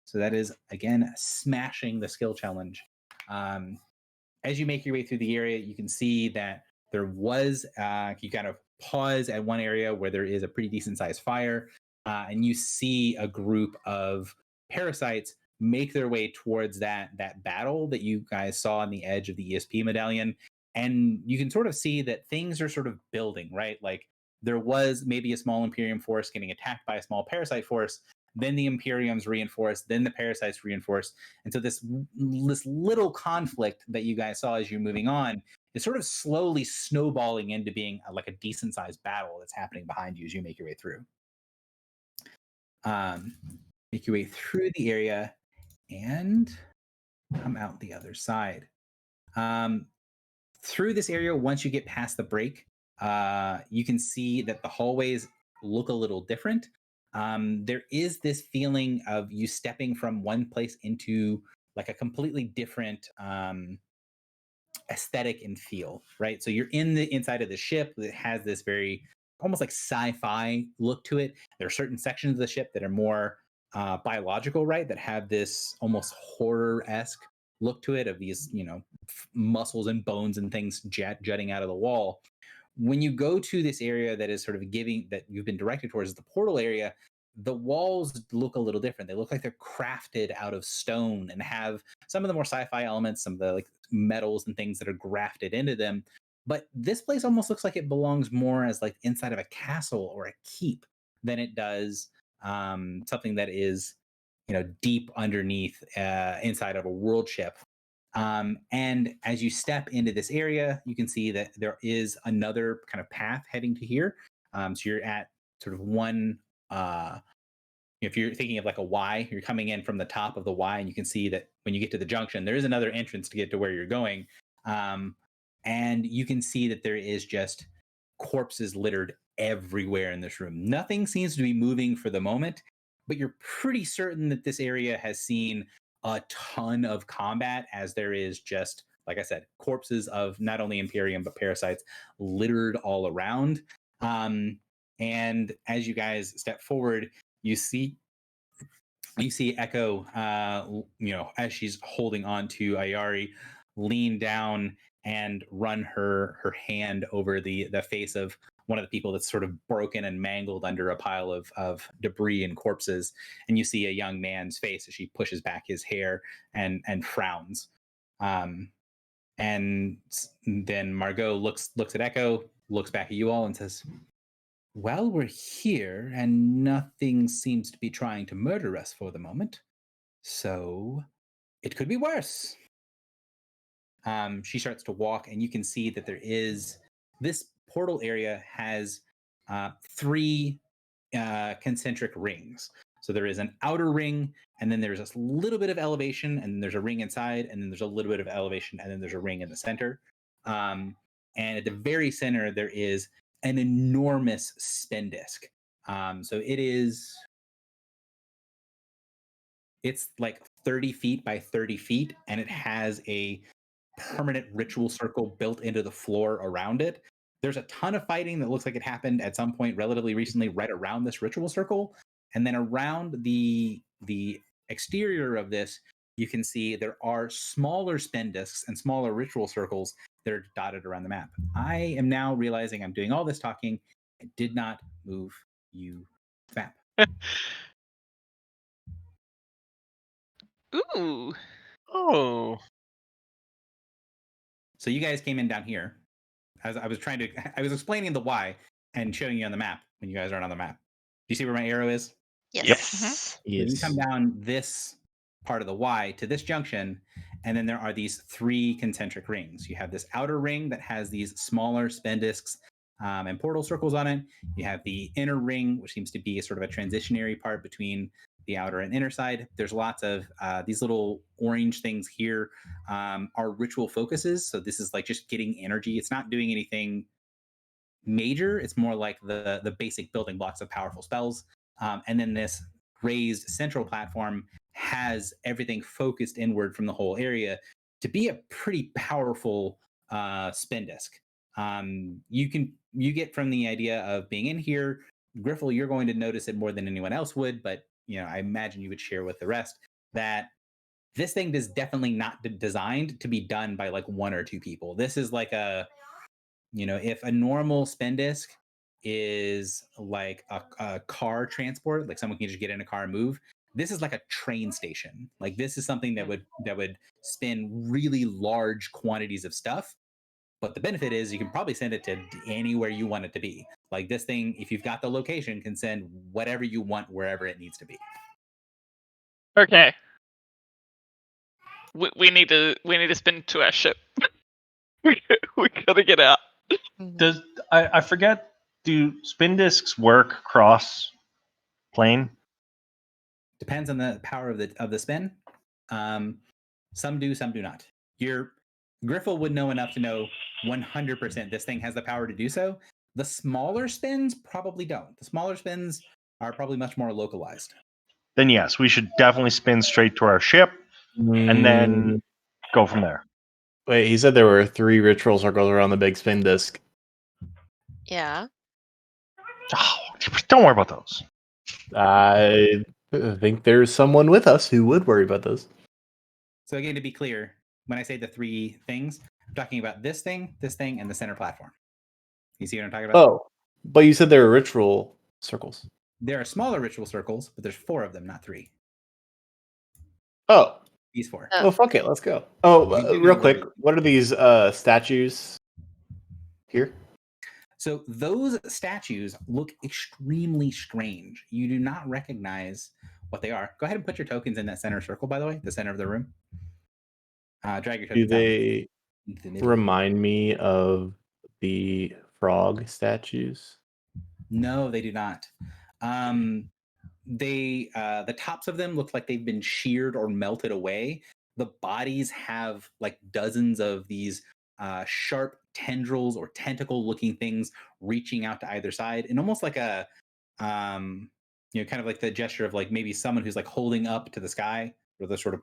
So that is, again, smashing the skill challenge. As you make your way through the area, you can see that there was, you kind of pause at one area where there is a pretty decent sized fire, and you see a group of parasites make their way towards that battle that you guys saw on the edge of the ESP medallion. And you can sort of see that things are sort of building, right? Like there was maybe a small Imperium force getting attacked by a small parasite force. Then the Imperium's reinforced, then the parasites reinforced. And so this little conflict that you guys saw as you're moving on is sort of slowly snowballing into being like a decent sized battle that's happening behind you as you make your way through. Make your way through the area and come out the other side. Through this area, once you get past the break, you can see that the hallways look a little different. There is this feeling of you stepping from one place into like a completely different aesthetic and feel, right? So you're in the inside of the ship that has this very almost like sci-fi look to it. There are certain sections of the ship that are more biological, right? That have this almost horror-esque look to it of these, muscles and bones and things jutting out of the wall. When you go to this area that is sort of that you've been directed towards the portal area, the walls look a little different. They look like they're crafted out of stone and have some of the more sci-fi elements, some of the like metals and things that are grafted into them. But this place almost looks like it belongs more as like inside of a castle or a keep than it does something that is, deep underneath inside of a world ship. And as you step into this area, you can see that there is another kind of path heading to here. So you're at sort of one, if you're thinking of like a Y, you're coming in from the top of the Y, and you can see that when you get to the junction, there is another entrance to get to where you're going. And you can see that there is just corpses littered everywhere in this room. Nothing seems to be moving for the moment, but you're pretty certain that this area has seen a ton of combat, as there is just, like I said, corpses of not only Imperium but parasites littered all around. And as you guys step forward, you see Echo, as she's holding on to Ayari, lean down and run her hand over the face of one of the people that's sort of broken and mangled under a pile of debris and corpses. And you see a young man's face as she pushes back his hair and frowns. And then Margot looks at Echo, looks back at you all, and says, "Well, we're here, and nothing seems to be trying to murder us for the moment. So it could be worse." She starts to walk, and you can see that this portal area has 3 concentric rings. So there is an outer ring, and then there's a little bit of elevation, and then there's a ring inside, and then there's a little bit of elevation, and then there's a ring in the center. And at the very center, there is an enormous spin disk. So it's like 30 feet by 30 feet, and it has a permanent ritual circle built into the floor around it. There's a ton of fighting that looks like it happened at some point relatively recently right around this ritual circle. And then around the exterior of this, you can see there are smaller spin disks and smaller ritual circles that are dotted around the map. I am now realizing I'm doing all this talking. I did not move you map. Ooh. Oh. So you guys came in down here. As I was explaining the why and showing you on the map when you guys aren't on the map. Do you see where my arrow is? Yes. So you come down this part of the Y to this junction, and then there are these 3 concentric rings. You have this outer ring that has these smaller spin disks and portal circles on it. You have the inner ring, which seems to be sort of a transitionary part between the outer and inner side. There's lots of these little orange things here are ritual focuses. So this is like just getting energy. It's not doing anything major. It's more like the basic building blocks of powerful spells. And then this raised central platform has everything focused inward from the whole area to be a pretty powerful spin disk. You get from the idea of being in here, Griffle, you're going to notice it more than anyone else would, but I imagine you would share with the rest that this thing is definitely not designed to be done by like 1 or 2 people. This is like if a normal spin disk is like a car transport, like someone can just get in a car and move, this is like a train station. Like this is something that would spin really large quantities of stuff. But the benefit is you can probably send it to anywhere you want it to be. Like this thing, if you've got the location, can send whatever you want wherever it needs to be. Okay. We need to spin to our ship. we gotta get out. Does I forget? Do spin discs work cross plane? Depends on the power of the spin. Some do, some do not. Griffle would know enough to know 100% this thing has the power to do so. The smaller spins probably don't. The smaller spins are probably much more localized. Then yes, we should definitely spin straight to our ship and then go from there. Wait, he said there were 3 ritual circles around the big spin disc. Yeah. Oh, don't worry about those. I think there's someone with us who would worry about those. So again, to be clear, when I say the 3 things, I'm talking about this thing, and the center platform. You see what I'm talking about? Oh, but you said there were ritual circles. There are smaller ritual circles, but there's 4 of them, not 3. Oh. These 4. Oh, fuck it. Let's go. Oh, real quick. What are these statues here? So those statues look extremely strange. You do not recognize what they are. Go ahead and put your tokens in that center circle, by the way, the center of the room. Drag your tokens Do they out. remind me of the frog statues? No, they do not. The tops of them look like they've been sheared or melted away. The bodies have like dozens of these sharp tendrils or tentacle looking things reaching out to either side, and almost like a kind of like the gesture of like maybe someone who's like holding up to the sky, or the sort of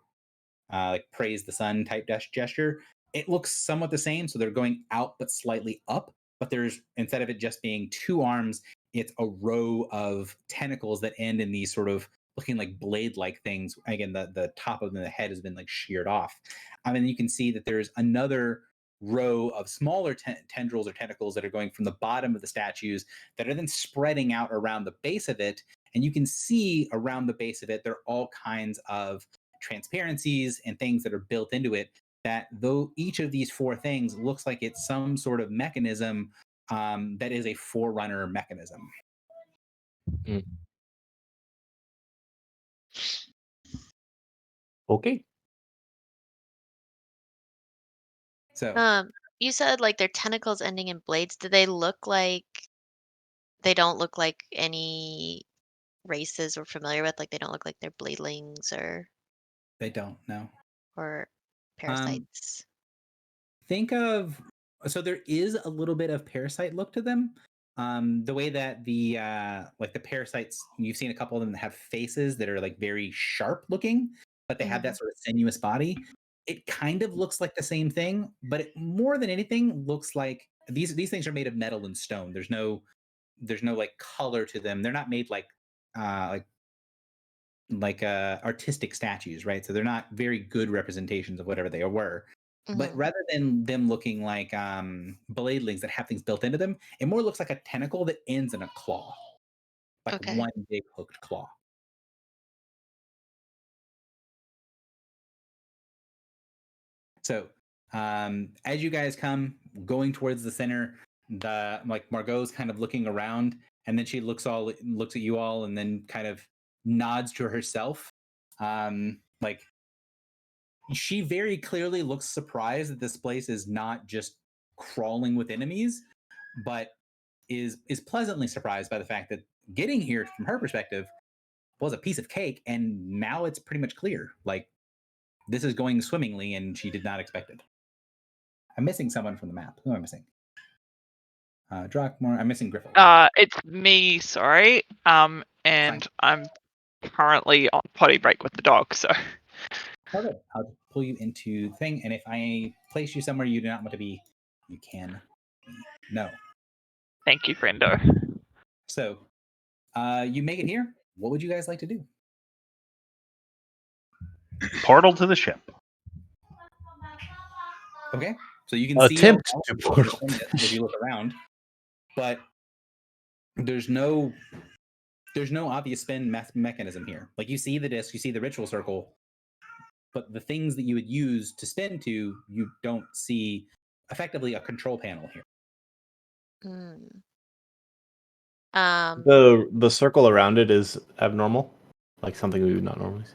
like praise the sun type gesture. It looks somewhat the same. So they're going out but slightly up, but there's, instead of it just being two arms, it's a row of tentacles that end in these sort of looking like blade-like things. Again, the top of the head has been like sheared off. And you can see that there's another row of smaller tendrils or tentacles that are going from the bottom of the statues that are then spreading out around the base of it. And you can see around the base of it, there are all kinds of transparencies and things that are built into it, that though each of these four things looks like it's some sort of mechanism that is a forerunner mechanism. Okay. So You said like their tentacles ending in blades. Do they look like they don't look like any races we're familiar with? Like they don't look like they're bladelings they don't know. or parasites. Think of, so there is a little bit of parasite look to them. The way that the like the parasites, you've seen a couple of them that have faces that are like very sharp looking, but they have that sort of sinuous body. It kind of looks like the same thing, but it more than anything looks like these things are made of metal and stone. There's no like color to them. They're not made like artistic statues, right? So they're not very good representations of whatever they were. But rather than them looking like bladelings that have things built into them, it more looks like a tentacle that ends in a claw, like Okay. one big hooked claw. So as you guys come going towards the center, the like Margot's kind of looking around, and then she looks at you all, and then kind of nods to herself. Like she very clearly looks surprised that this place is not just crawling with enemies, but is pleasantly surprised by the fact that getting here from her perspective was a piece of cake, and now it's pretty much clear. Like this is going swimmingly, and she did not expect it. I'm missing someone from the map. Who am I missing? Drakmor. I'm missing Griffle. It's me, sorry. And Fine. I'm currently on potty break with the dog, so. Okay, I'll pull you into the thing, and if I place you somewhere you do not want to be, you can. No. Thank you, friendo. So, you make it here. What would you guys like to do? Portal to the ship. Okay, so you can Attempt see to portal if you look around, but there's no obvious spin mechanism here. Like you see the disc, you see the ritual circle, but the things that you would use to spin to, you don't see effectively a control panel here. The circle around it is abnormal, like something we would not normally see.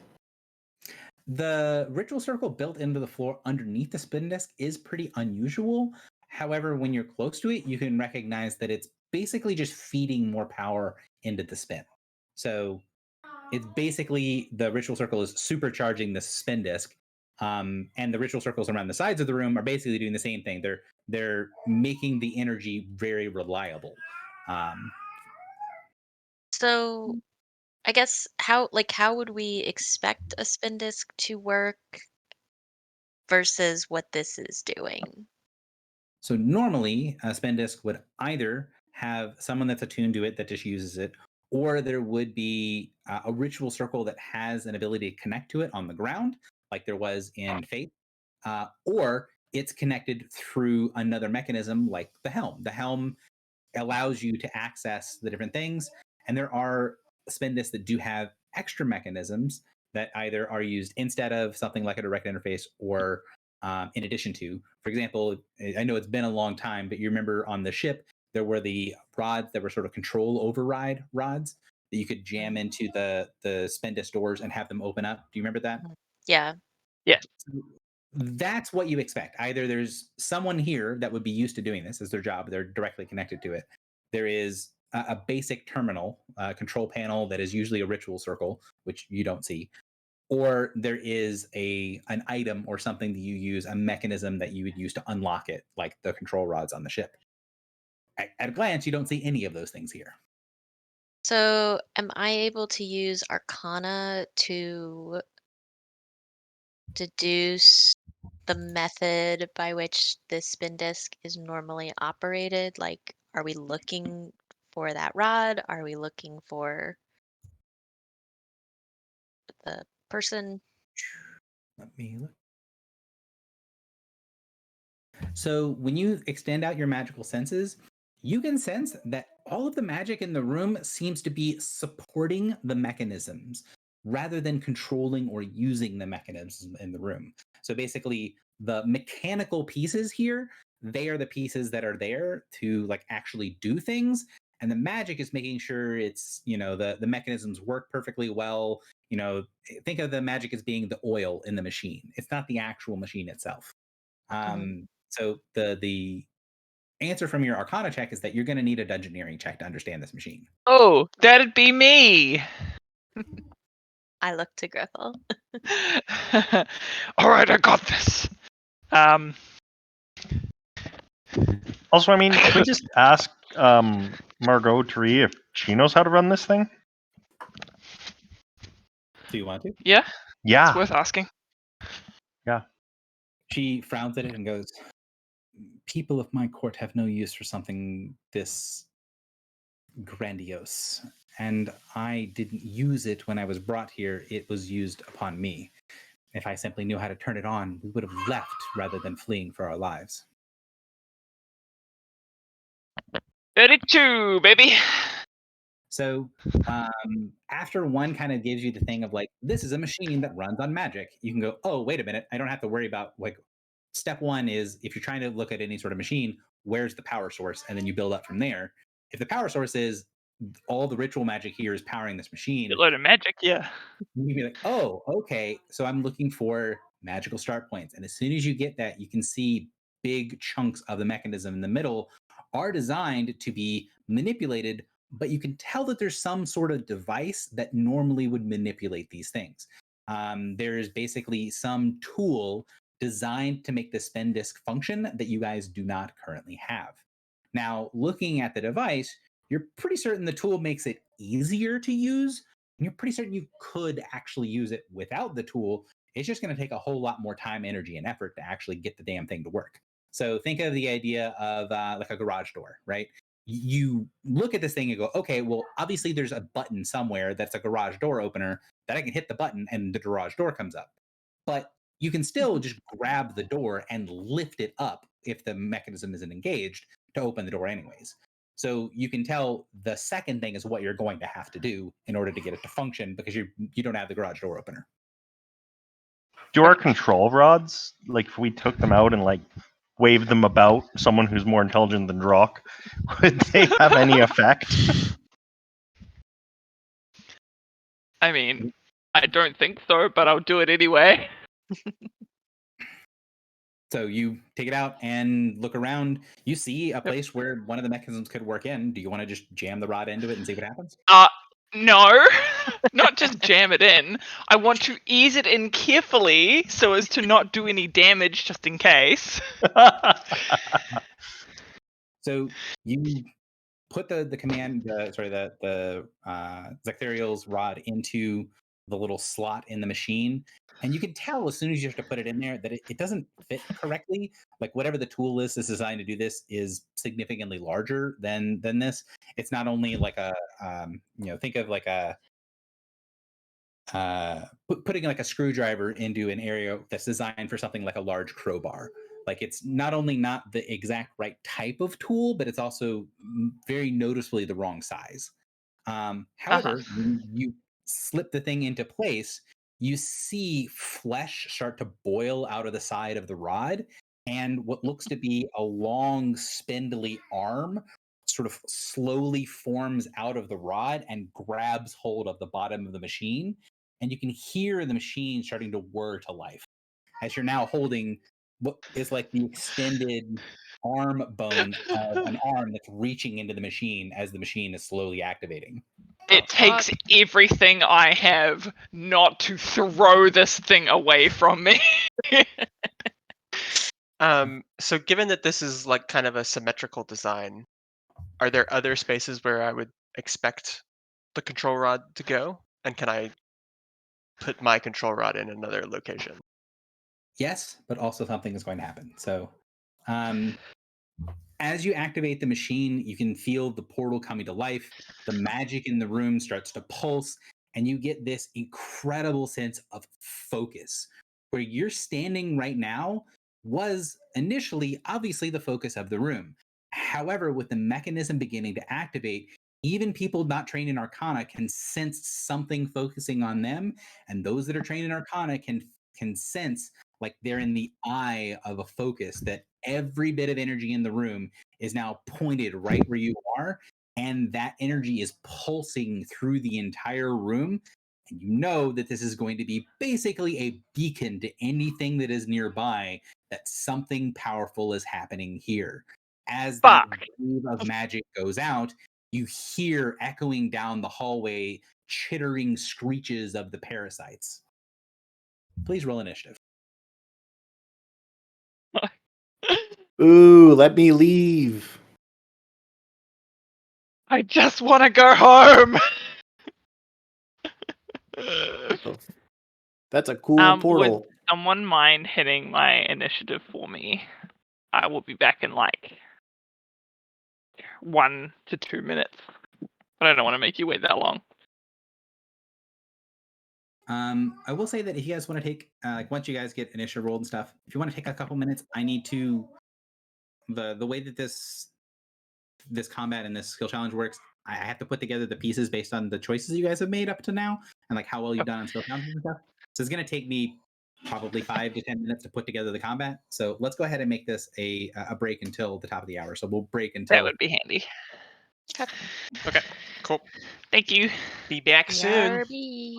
The ritual circle built into the floor underneath the spin disc is pretty unusual. However, when you're close to it, you can recognize that it's basically just feeding more power into the spin. So it's basically the ritual circle is supercharging the spin disc, and the ritual circles around the sides of the room are basically doing the same thing. They're making the energy very reliable. So I guess how would we expect a spin disk to work versus what this is doing? So normally a spin disc would either have someone that's attuned to it that just uses it, or there would be a ritual circle that has an ability to connect to it on the ground, like there was in Faith, or it's connected through another mechanism like the helm. The helm allows you to access the different things, and there are spin discs that do have extra mechanisms that either are used instead of something like a direct interface or in addition to. For example, I know it's been a long time, but you remember on the ship there were the rods that were sort of control override rods that you could jam into the spin disc doors and have them open up. Do you remember that? Yeah. Yes. That's what you expect. Either there's someone here that would be used to doing this as their job, they're directly connected to it. There is a basic terminal control panel that is usually a ritual circle, which you don't see, or there is an item or something that you use, a mechanism that you would use to unlock it, like the control rods on the ship. At a glance, you don't see any of those things here. So, am I able to use Arcana to deduce the method by which this spin disk is normally operated? Like, are we looking for that rod? Are we looking for the person? Let me look. So when you extend out your magical senses, you can sense that all of the magic in the room seems to be supporting the mechanisms rather than controlling or using the mechanisms in the room. So basically, the mechanical pieces here, they are the pieces that are there to like actually do things. And the magic is making sure it's, the mechanisms work perfectly well. Think of the magic as being the oil in the machine. It's not the actual machine itself. So the answer from your Arcana check is that you're going to need a Dungeoneering check to understand this machine. Oh, that'd be me. I look to Griffle. All right, I got this. Also, I mean, can we just ask Margot Tree if she knows how to run this thing? Do you want to? Yeah, Yeah. it's worth asking. She frowns at it and goes, "People of my court have no use for something this grandiose. And I didn't use it when I was brought here. It was used upon me. If I simply knew how to turn it on, we would have left rather than fleeing for our lives." 32, baby. So after one kind of gives you the thing of like, this is a machine that runs on magic, you can go, oh, wait a minute. I don't have to worry about like step one is if you're trying to look at any sort of machine, where's the power source? And then you build up from there. If the power source is all the ritual magic here is powering this machine, A load of magic, yeah. you'd be like, oh, okay. So I'm looking for magical start points. And as soon as you get that, you can see big chunks of the mechanism in the middle are designed to be manipulated, but you can tell that there's some sort of device that normally would manipulate these things. There's basically some tool designed to make the spin disk function that you guys do not currently have. Now, looking at the device, you're pretty certain the tool makes it easier to use. And you're pretty certain you could actually use it without the tool. It's just going to take a whole lot more time, energy, and effort to actually get the damn thing to work. So think of the idea of like a garage door, right? You look at this thing and go, okay, well, obviously there's a button somewhere that's a garage door opener that I can hit the button and the garage door comes up. But you can still just grab the door and lift it up if the mechanism isn't engaged to open the door anyways. So you can tell the second thing is what you're going to have to do in order to get it to function because you don't have the garage door opener. Do our control rods, like if we took them out and like waved them about someone who's more intelligent than Drock, would they have any effect? I mean, I don't think so, but I'll do it anyway. So you take it out and look around. You see a place where one of the mechanisms could work in. Do you want to just jam the rod into it and see what happens? No, not just jam it in. I want to ease it in carefully so as to not do any damage just in case. So you put the Zecthariel's rod into the little slot in the machine, and you can tell as soon as you have to put it in there that it doesn't fit correctly. Like whatever the tool is that's designed to do this is significantly larger than this. It's not only like a think of like a putting like a screwdriver into an area that's designed for something like a large crowbar. Like it's not only not the exact right type of tool, but it's also very noticeably the wrong size. However, when you slip the thing into place, you see flesh start to boil out of the side of the rod, and what looks to be a long, spindly arm sort of slowly forms out of the rod and grabs hold of the bottom of the machine. And you can hear the machine starting to whir to life as you're now holding what is like the extended arm bone of an arm that's reaching into the machine as the machine is slowly activating. It takes everything I have not to throw this thing away from me. So given that this is like kind of a symmetrical design, are there other spaces where I would expect the control rod to go? And can I put my control rod in another location? Yes, but also something is going to happen. So, as you activate the machine, you can feel the portal coming to life. The magic in the room starts to pulse, and you get this incredible sense of focus. Where you're standing right now was initially obviously the focus of the room. However, with the mechanism beginning to activate, even people not trained in Arcana can sense something focusing on them, and those that are trained in Arcana can sense like they're in the eye of a focus, that every bit of energy in the room is now pointed right where you are, and that energy is pulsing through the entire room. And you know that this is going to be basically a beacon to anything that is nearby, that something powerful is happening here. As that Fuck. wave of magic goes out, you hear echoing down the hallway chittering screeches of the parasites. Please roll initiative. Ooh, let me leave. I just want to go home. That's a cool Would portal. someone mind hitting my initiative for me? I will be back in like 1 to 2 minutes. But I don't want to make you wait that long. I will say that if you guys want to take, like, once you guys get initiative rolled and stuff, if you want to take a couple minutes, I need to, the way that this combat and this skill challenge works, I have to put together the pieces based on the choices you guys have made up to now, and like how well you've done on skill challenges and stuff. So it's going to take me probably 5 to 10 minutes to put together the combat. So let's go ahead and make this a break until the top of the hour. So we'll break until That would be handy. Okay, cool. Thank you. Be back soon. BRB.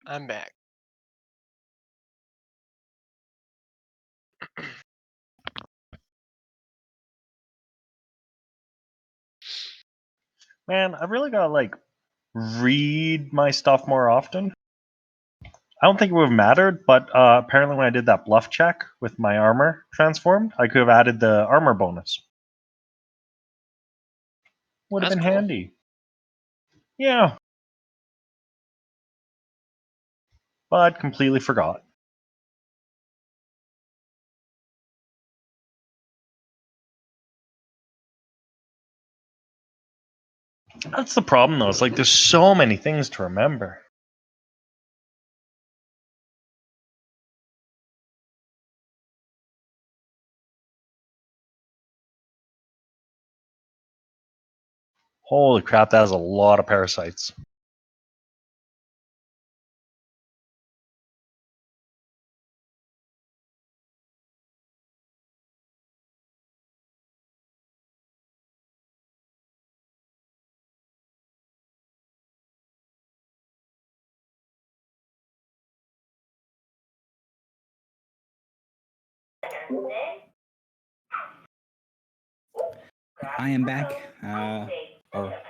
I'm back. Man, I really gotta like read my stuff more often. I don't think it would have mattered, but apparently when I did that bluff check with my armor transformed, I could have added the armor bonus. Would have That's been cool. handy. Yeah. But completely forgot. That's the problem though. It's like there's so many things to remember. Holy crap, that is a lot of parasites. I am back.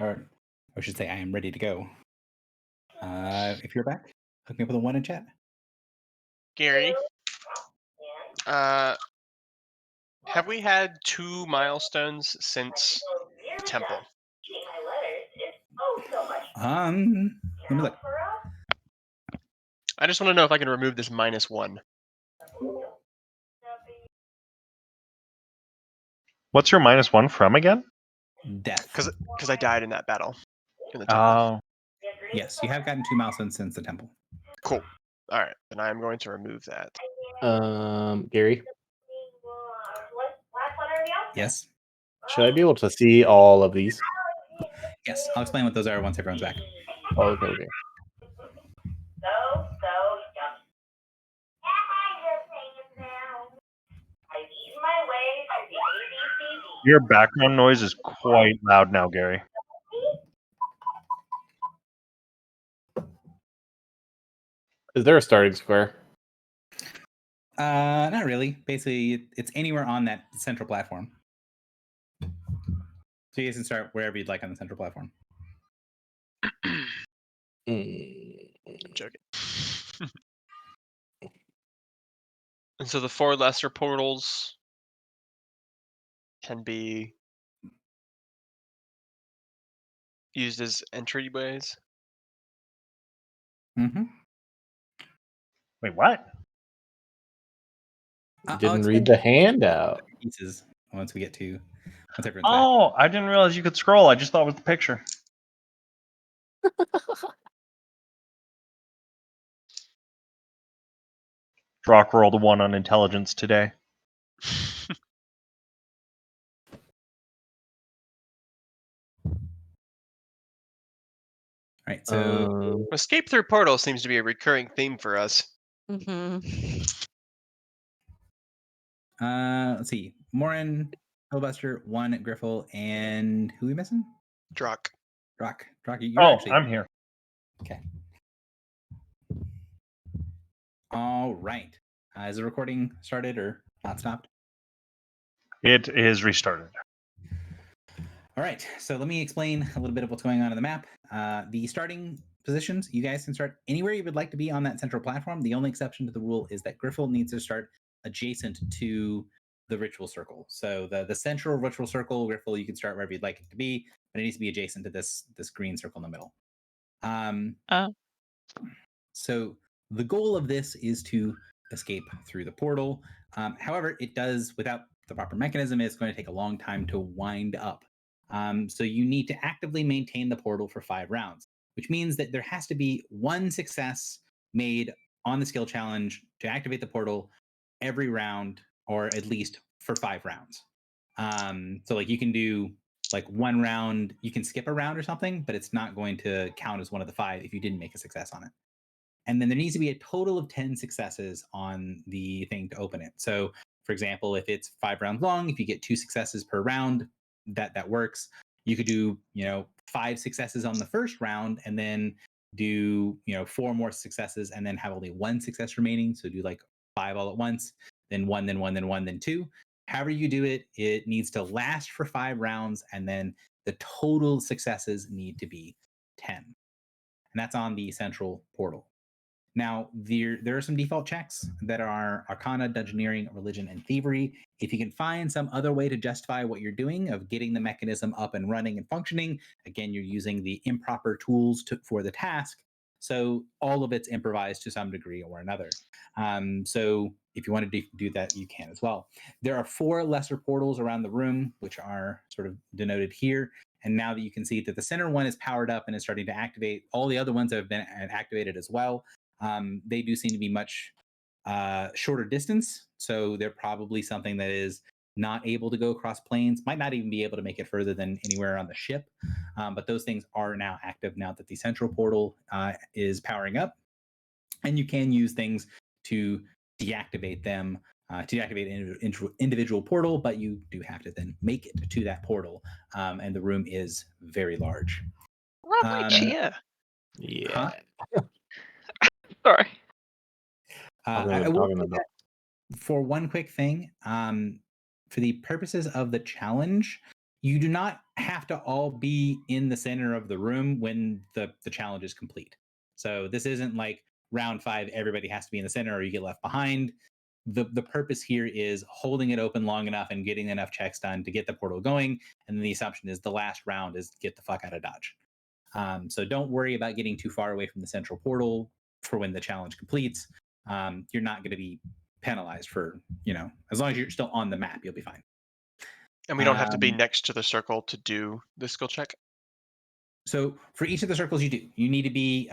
Or I should say, I am ready to go. If you're back, hook me up with a 1 in chat. Gary, have we had 2 milestones since the temple? Let me look. I just want to know if I can remove this -1. What's your -1 from again? Death. Because I died in that battle in the temple. Oh, Yes, you have gotten 2 milestones since the temple. Cool. All right, then I am going to remove that. Gary, Yes. should I be able to see all of these? Yes. I'll explain what those are once everyone's back. Oh, okay. your background noise is quite loud now, Gary. Is there a starting square? Not really. Basically, it's anywhere on that central platform. So you guys can start wherever you'd like on the central platform. I'm joking. And so the 4 lesser portals can be used as entryways. Mm-hmm. Wait, what? Didn't read the handout. Pieces once we get to once everyone's back. Oh, I didn't realize you could scroll. I just thought it was the picture. Drock rolled a 1 on intelligence today. All right. So Escape through portal seems to be a recurring theme for us. Mm-hmm. let's see. Morin, Hillbuster, 1 Griffle, and who are we missing? Drock. Drock. You're Oh, actually I'm here. okay. All right. Is the recording started or not stopped? It is restarted. All right, so let me explain a little bit of what's going on in the map. The starting positions, you guys can start anywhere you would like to be on that central platform. The only exception to the rule is that Griffle needs to start adjacent to the ritual circle. So the central ritual circle, Griffle, you can start wherever you'd like it to be, but it needs to be adjacent to this green circle in the middle. So the goal of this is to escape through the portal. However, it does, without the proper mechanism, it's going to take a long time to wind up. So you need to actively maintain the portal for 5 rounds, which means that there has to be 1 success made on the skill challenge to activate the portal every round, or at least for 5 rounds. So like you can do like 1 round, you can skip a round or something, but it's not going to count as one of the 5 if you didn't make a success on it. And then there needs to be a total of 10 successes on the thing to open it. So for example, if it's 5 rounds long, if you get 2 successes per round, that works. You could do 5 successes on the first round, and then do 4 more successes, and then have only 1 success remaining. So do like 5 all at once, then 1, then 1, then 1, then 2. However you do it, it needs to last for 5 rounds, and then the total successes need to be 10. And that's on the central portal. Now, there are some default checks that are Arcana, Dungeoneering, Religion, and Thievery. If you can find some other way to justify what you're doing of getting the mechanism up and running and functioning, again, you're using the improper tools for the task. So all of it's improvised to some degree or another. So if you want to do that, you can as well. There are 4 lesser portals around the room, which are sort of denoted here. And now that you can see that the center one is powered up and is starting to activate, all the other ones have been activated as well. They do seem to be much shorter distance, so they're probably something that is not able to go across planes, might not even be able to make it further than anywhere on the ship. But those things are now active now that the central portal is powering up, and you can use things to deactivate them, to deactivate an individual portal, but you do have to then make it to that portal, and the room is very large. Lovely chair. Yeah. Sorry. I will say that for one quick thing, for the purposes of the challenge, you do not have to all be in the center of the room when the challenge is complete. So this isn't like round 5, everybody has to be in the center or you get left behind. The purpose here is holding it open long enough and getting enough checks done to get the portal going. And then the assumption is the last round is get the fuck out of Dodge. So don't worry about getting too far away from the central portal for when the challenge completes. You're not going to be penalized for, as long as you're still on the map, you'll be fine. And we don't have to be next to the circle to do the skill check? So for each of the circles you do, you need to be,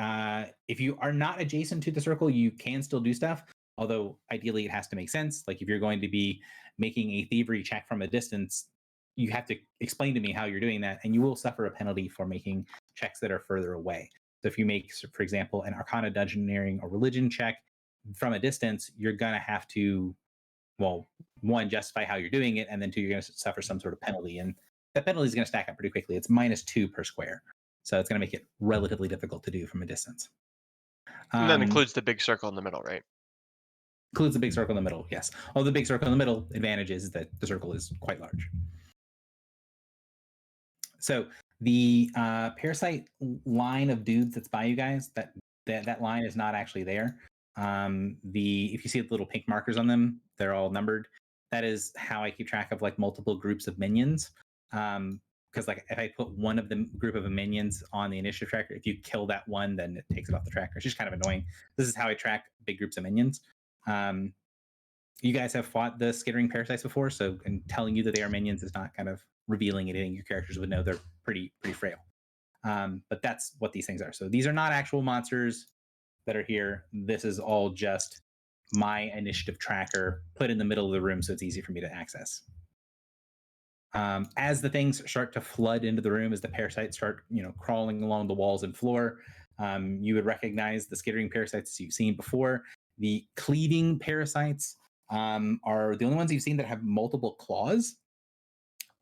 if you are not adjacent to the circle, you can still do stuff. Although ideally it has to make sense. Like if you're going to be making a thievery check from a distance, you have to explain to me how you're doing that, and you will suffer a penalty for making checks that are further away. So if you make, for example, an Arcana, Dungeoneering, or Religion check from a distance, you're going to have to, well, 1, justify how you're doing it, and then 2, you're going to suffer some sort of penalty. And that penalty is going to stack up pretty quickly. It's -2 per square. So it's going to make it relatively difficult to do from a distance. And that includes the big circle in the middle, right? Includes the big circle in the middle, yes. Oh, the big circle in the middle advantage is that the circle is quite large. So the parasite line of dudes that's by you guys, that line is not actually there. If you see the little pink markers on them, they're all numbered. That is how I keep track of like multiple groups of minions. Because like if I put one of the group of minions on the initiative tracker, if you kill that one, then it takes it off the tracker. It's just kind of annoying. This is how I track big groups of minions. You guys have fought the skittering parasites before, so and telling you that they are minions is not kind of revealing anything. Your characters would know they're pretty frail. But that's what these things are. So these are not actual monsters that are here. This is all just my initiative tracker put in the middle of the room so it's easy for me to access. As the things start to flood into the room, as the parasites start, crawling along the walls and floor, you would recognize the skittering parasites you've seen before. The cleaving parasites are the only ones you've seen that have multiple claws.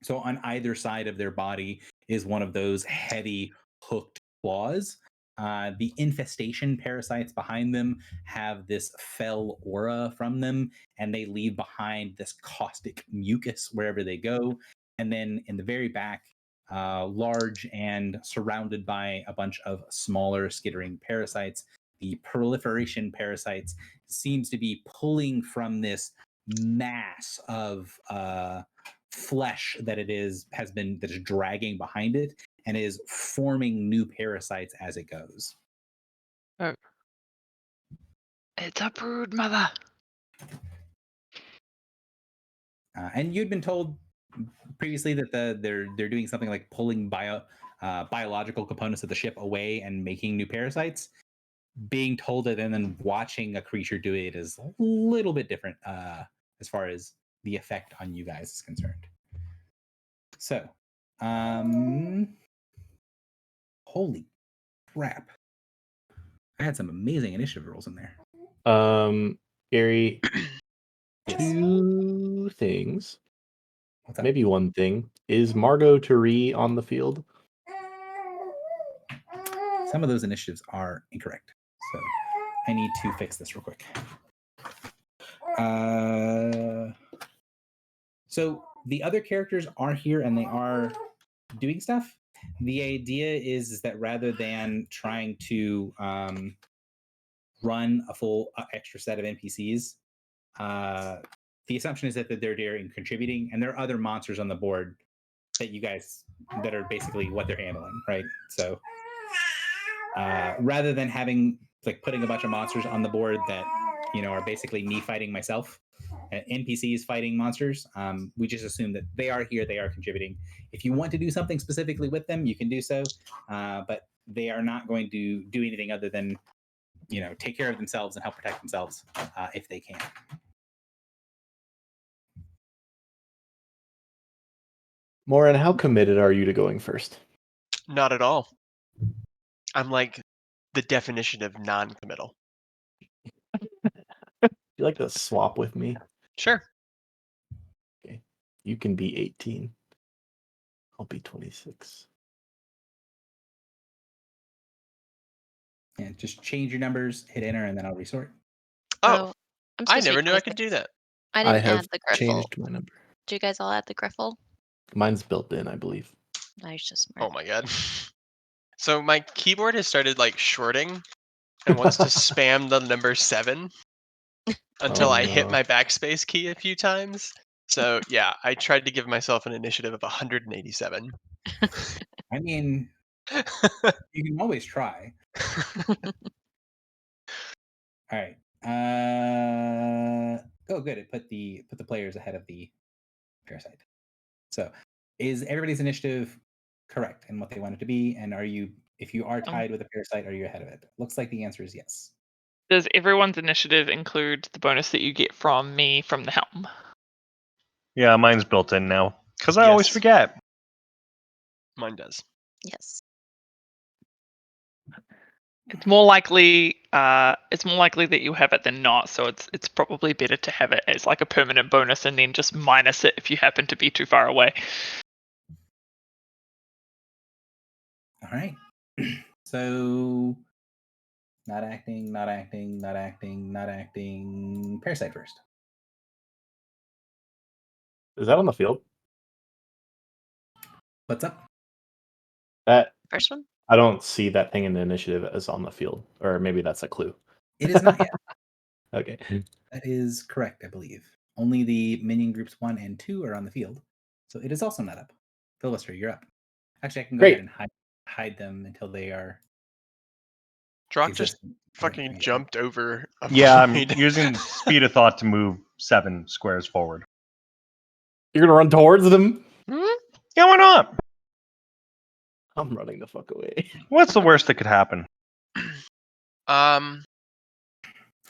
So on either side of their body is one of those heavy hooked claws. The infestation parasites behind them have this fell aura from them, and they leave behind this caustic mucus wherever they go. And then in the very back, large and surrounded by a bunch of smaller skittering parasites, the proliferation parasites seems to be pulling from this mass of flesh that is dragging behind it and is forming new parasites as it goes. Oh. It's a brood mother. And you'd been told previously that they're doing something like pulling biological components of the ship away and making new parasites. Being told it and then watching a creature do it is a little bit different as far as the effect on you guys is concerned. So, holy crap. I had some amazing initiative rolls in there. Gary, Yes. 2 things. What's up? Maybe 1 thing. Is Margot Turi on the field? some of those initiatives are incorrect. So I need to fix this real quick. So the other characters are here and they are doing stuff. The idea is that rather than trying to run a full extra set of NPCs, the assumption is that they're there and contributing, and there are other monsters on the board that you guys that are basically what they're handling, right? So rather than having like putting a bunch of monsters on the board that are basically me fighting myself, NPCs fighting monsters, we just assume that they are here, they are contributing. If you want to do something specifically with them, you can do so, but they are not going to do anything other than take care of themselves and help protect themselves if they can. Morin, how committed are you to going first? Not at all. I'm like the definition of non-committal. You like to swap with me? Sure. Okay. You can be 18. I'll be 26. And just change your numbers, hit enter, and then I'll resort. Oh, I'm I supposed to be never knew I could 26. do that. I I didn't have add the griffle. changed my number. Do you guys all add the griffle? Mine's built in, I believe. No, you're just smart. Oh my god. So my keyboard has started like shorting and wants to spam the number 7 until Oh, I hit no. my backspace key a few times. So yeah, I tried to give myself an initiative of 187. I mean, you can always try. All right. Oh, good. It put the players ahead of the parasite. So, is everybody's initiative correct in what they want it to be? And if you are tied with a parasite, are you ahead of it? Looks like the answer is yes. Does everyone's initiative include the bonus that you get from me from the helm? Yeah, mine's built in now because I always Yes. forget. Mine does. Yes. It's more likely that you have it than not, so it's probably better to have it as like a permanent bonus and then just minus it if you happen to be too far away. All right. So, not acting. Parasite first. Is that on the field? What's up? That First one? I don't see that thing in the initiative as on the field, or maybe that's a clue. It is not yet. Okay. That is correct, I believe. Only the minion groups 1 and 2 are on the field, so it is also not up. Filibuster, you're up. Actually, I can go Great. ahead and hide them until they are. Drock just existent. fucking jumped over a Yeah, I'm void. using speed of thought to move 7 squares forward. You're gonna run towards them? Yeah, why not? I'm running the fuck away. What's the worst that could happen? Well,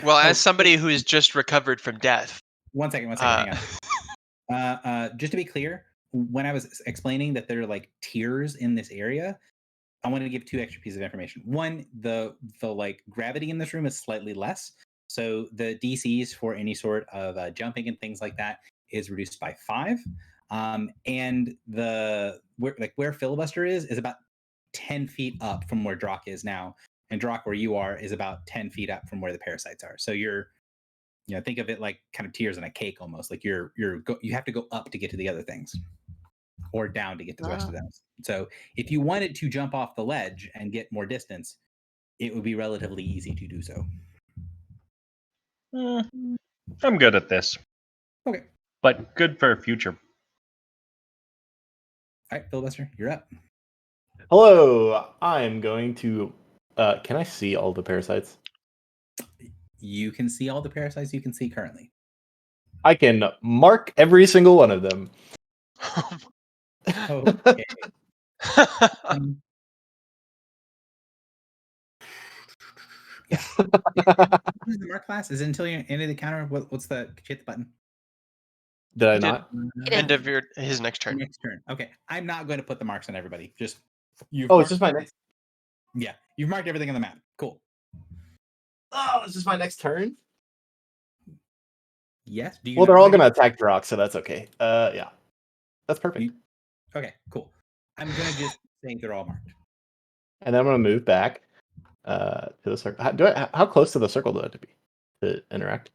as somebody who has just recovered from death, One second, hang on. Just to be clear, when I was explaining that there are like tiers in this area, I wanted to give 2 extra pieces of information. One, the like gravity in this room is slightly less, so the DCs for any sort of jumping and things like that is reduced by 5. And where Filibuster is about 10 feet up from where Drock is now, and Drock, where you are, is about 10 feet up from where the parasites are. So you're, think of it like kind of tiers in a cake almost. Like you have to go up to get to the other things, or down to get to the rest of them. So if you wanted to jump off the ledge and get more distance, it would be relatively easy to do so. I'm good at this, Okay. but good for future. All right, Filibuster, you're up. Hello, I'm going to. Can I see all the parasites? You can see all the parasites you can see currently. I can mark every single one of them. Okay. Yeah. Who's the mark class? Is it until you're into the counter? What's the? Could you hit the button? Did I You did. not? End of his next turn. Next turn. Okay. I'm not going to put the marks on everybody. Just you've. Oh, it's just my next. Yeah, you've marked everything on the map. Cool. Oh, it's just my next turn. Yes. Do you Well, know they're all what I gonna do? attack Drock, so that's okay. Yeah, that's perfect. Okay. Cool. I'm gonna just say they're all marked. And then I'm gonna move back. to the circle. How close to the circle do I have to be to interact?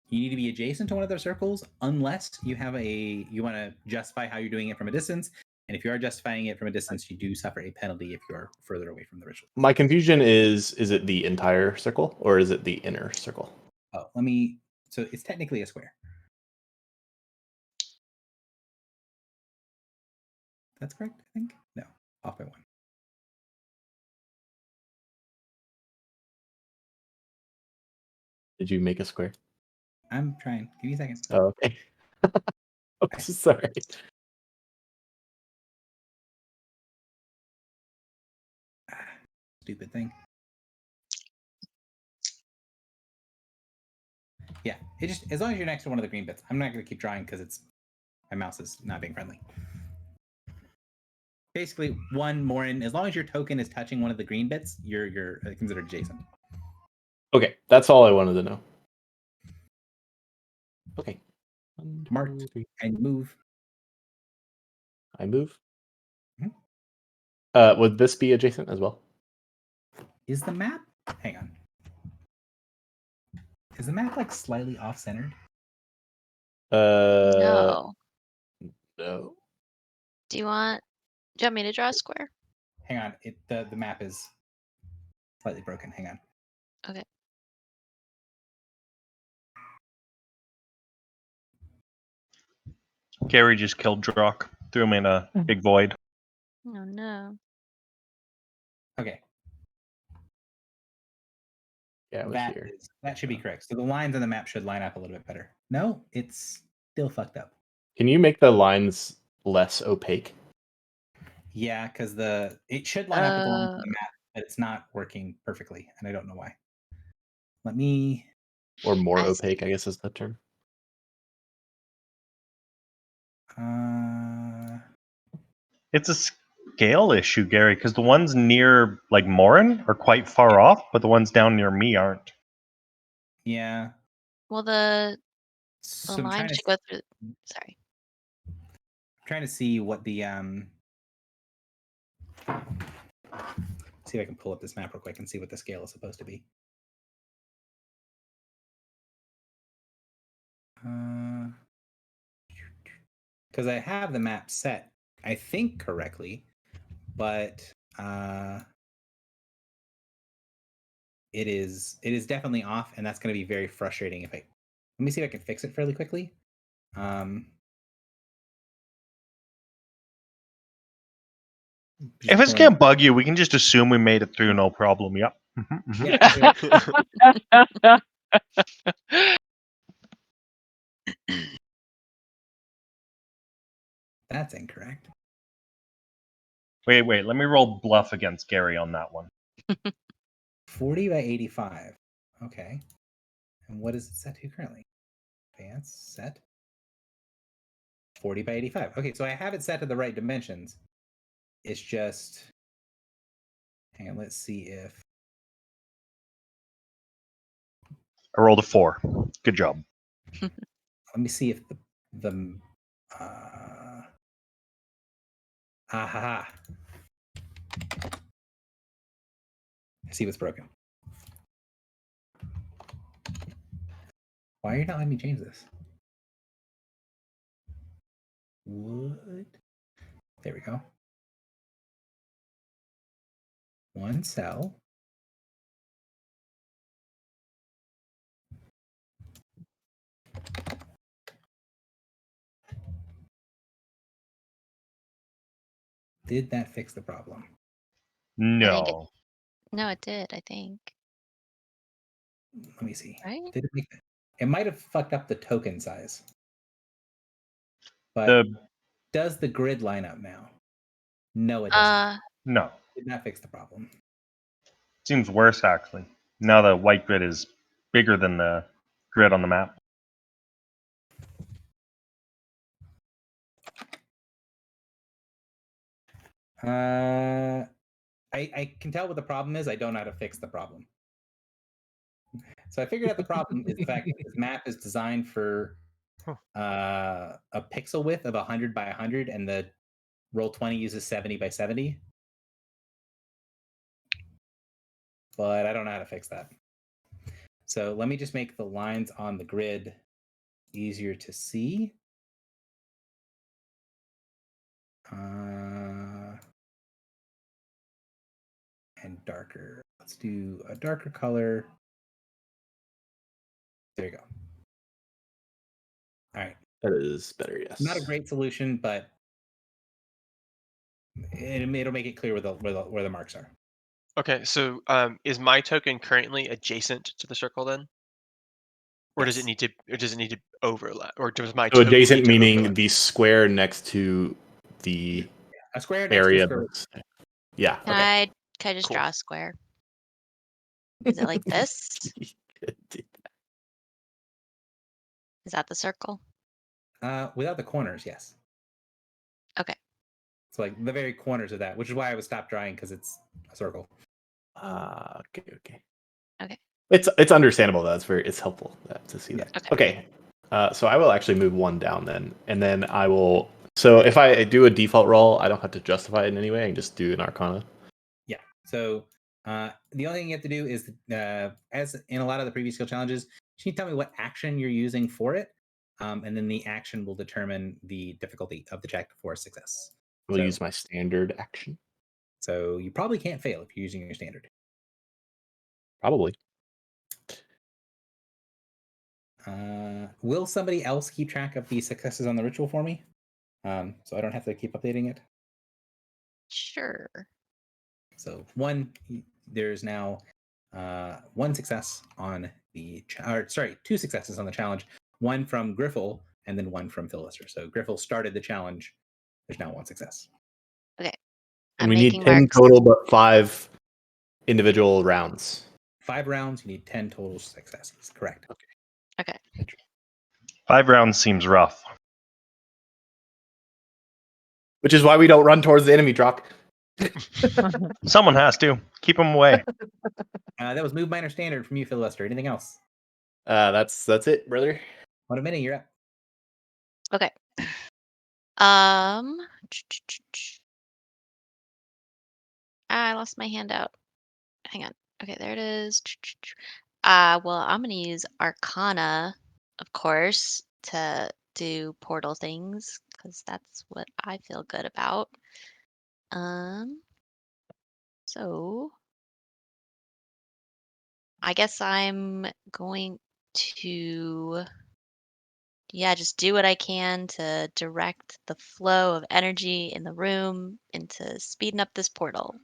You need to be adjacent to one of their circles unless you have you want to justify how you're doing it from a distance. And if you are justifying it from a distance, you do suffer a penalty if you're further away from the ritual. My confusion is it the entire circle or is it the inner circle? Oh, so it's technically a square. That's correct, I think? No, off by 1. Did you make a square? I'm trying. Give me a second. Oh, okay. I'm so sorry. Stupid thing. Yeah, it just as long as you're next to one of the green bits. I'm not going to keep drawing because my mouse is not being friendly. Basically, one more in. As long as your token is touching one of the green bits, you're considered adjacent. Okay, that's all I wanted to know. Okay. Marked and move. I move. Mhm. Would this be adjacent as well? Is the map? Hang on. Is the map like slightly off-centered? No. No. Do you want me to draw a square? Hang on. The map is slightly broken. Hang on. Okay. Gary just killed Drock. Threw him in a big void. Oh no. Okay. Yeah, it was That here. that should be correct. So the lines on the map should line up a little bit better. No, it's still fucked up. Can you make the lines less opaque? Yeah, because it should line up with the lines on Oh. the map, but it's not working perfectly, and I don't know why. Let me. Or more I opaque, I guess is the term. It's a scale issue, Gary, because the ones near like Morin are quite far off, but the ones down near me aren't. Yeah. Well, the So I'm line should go through. Sorry. trying to see what the see if I can pull up this map real quick and see what the scale is supposed to be. Because I have the map set, I think correctly, but it is definitely off, and that's going to be very frustrating. Let me see if I can fix it fairly quickly. If it's gonna bug you, we can just assume we made it through, no problem. Yep. Yeah. That's incorrect. Wait. Let me roll bluff against Gary on that one. 40 by 85. Okay. And what is it set to currently? Advance set. 40 by 85. Okay, so I have it set to the right dimensions. It's just. Hang on, let's see if. I rolled a 4. Good job. Let me see if I see what's broken. Why are you not letting me change this? What? There we go. One cell. Did that fix the problem? No. No, it did. I think. Let me see. Right? Did it make that? It might have fucked up the token size. But does the grid line up now? No, it doesn't. No. Did not fix the problem. Seems worse actually. Now the white grid is bigger than the grid on the map. I can tell what the problem is. I don't know how to fix the problem. So I figured out the problem is the fact that this map is designed for a pixel width of 100 by 100, and the Roll20 uses 70 by 70. but I don't know how to fix that. So let me just make the lines on the grid easier to see. And darker. Let's do a darker color. There you go. All right. That is better, yes. Not a great solution, but it'll make it clear where the marks are. Okay, so is my token currently adjacent to the circle then? Or does it Yes. need to overlap? Or does my So token adjacent need to meaning overlap? the square next to the A square next area. to a square. Yeah. Can I just Cool. draw a square? Is it like this? Is that the circle? Without the corners, yes. Okay. So like the very corners of that, which is why I would stop drawing because it's a circle. Okay. Okay. It's understandable though. It's helpful to see Yeah. that. Okay. So I will actually move one down then, and then I will. So if I do a default roll, I don't have to justify it in any way. I can just do an Arcana. Yeah. So the only thing you have to do is, as in a lot of the previous skill challenges, you need to tell me what action you're using for it, and then the action will determine the difficulty of the check for success. We'll So- use my standard action. So you probably can't fail if you're using your standard. Probably. Will somebody else keep track of the successes on the ritual for me? So I don't have to keep updating it. Sure. So there's now one success on the two successes on the challenge. One from Griffle and then one from Philister. So Griffle started the challenge. There's now one success. Okay. And I'm we need making 10 marks. total, but 5 individual rounds. 5 rounds, you need 10 total successes. Correct. Okay. 5 rounds seems rough. Which is why we don't run towards the enemy, Drock. Someone has to keep them away. That was move minor standard from you, Philister. Anything else? That's it, brother. 1 minute, you're up. Okay. I lost my handout. Hang on. Okay, there it is. Well, I'm gonna use Arcana, of course, to do portal things because that's what I feel good about. So I guess I'm going to, yeah, just do what I can to direct the flow of energy in the room into speeding up this portal.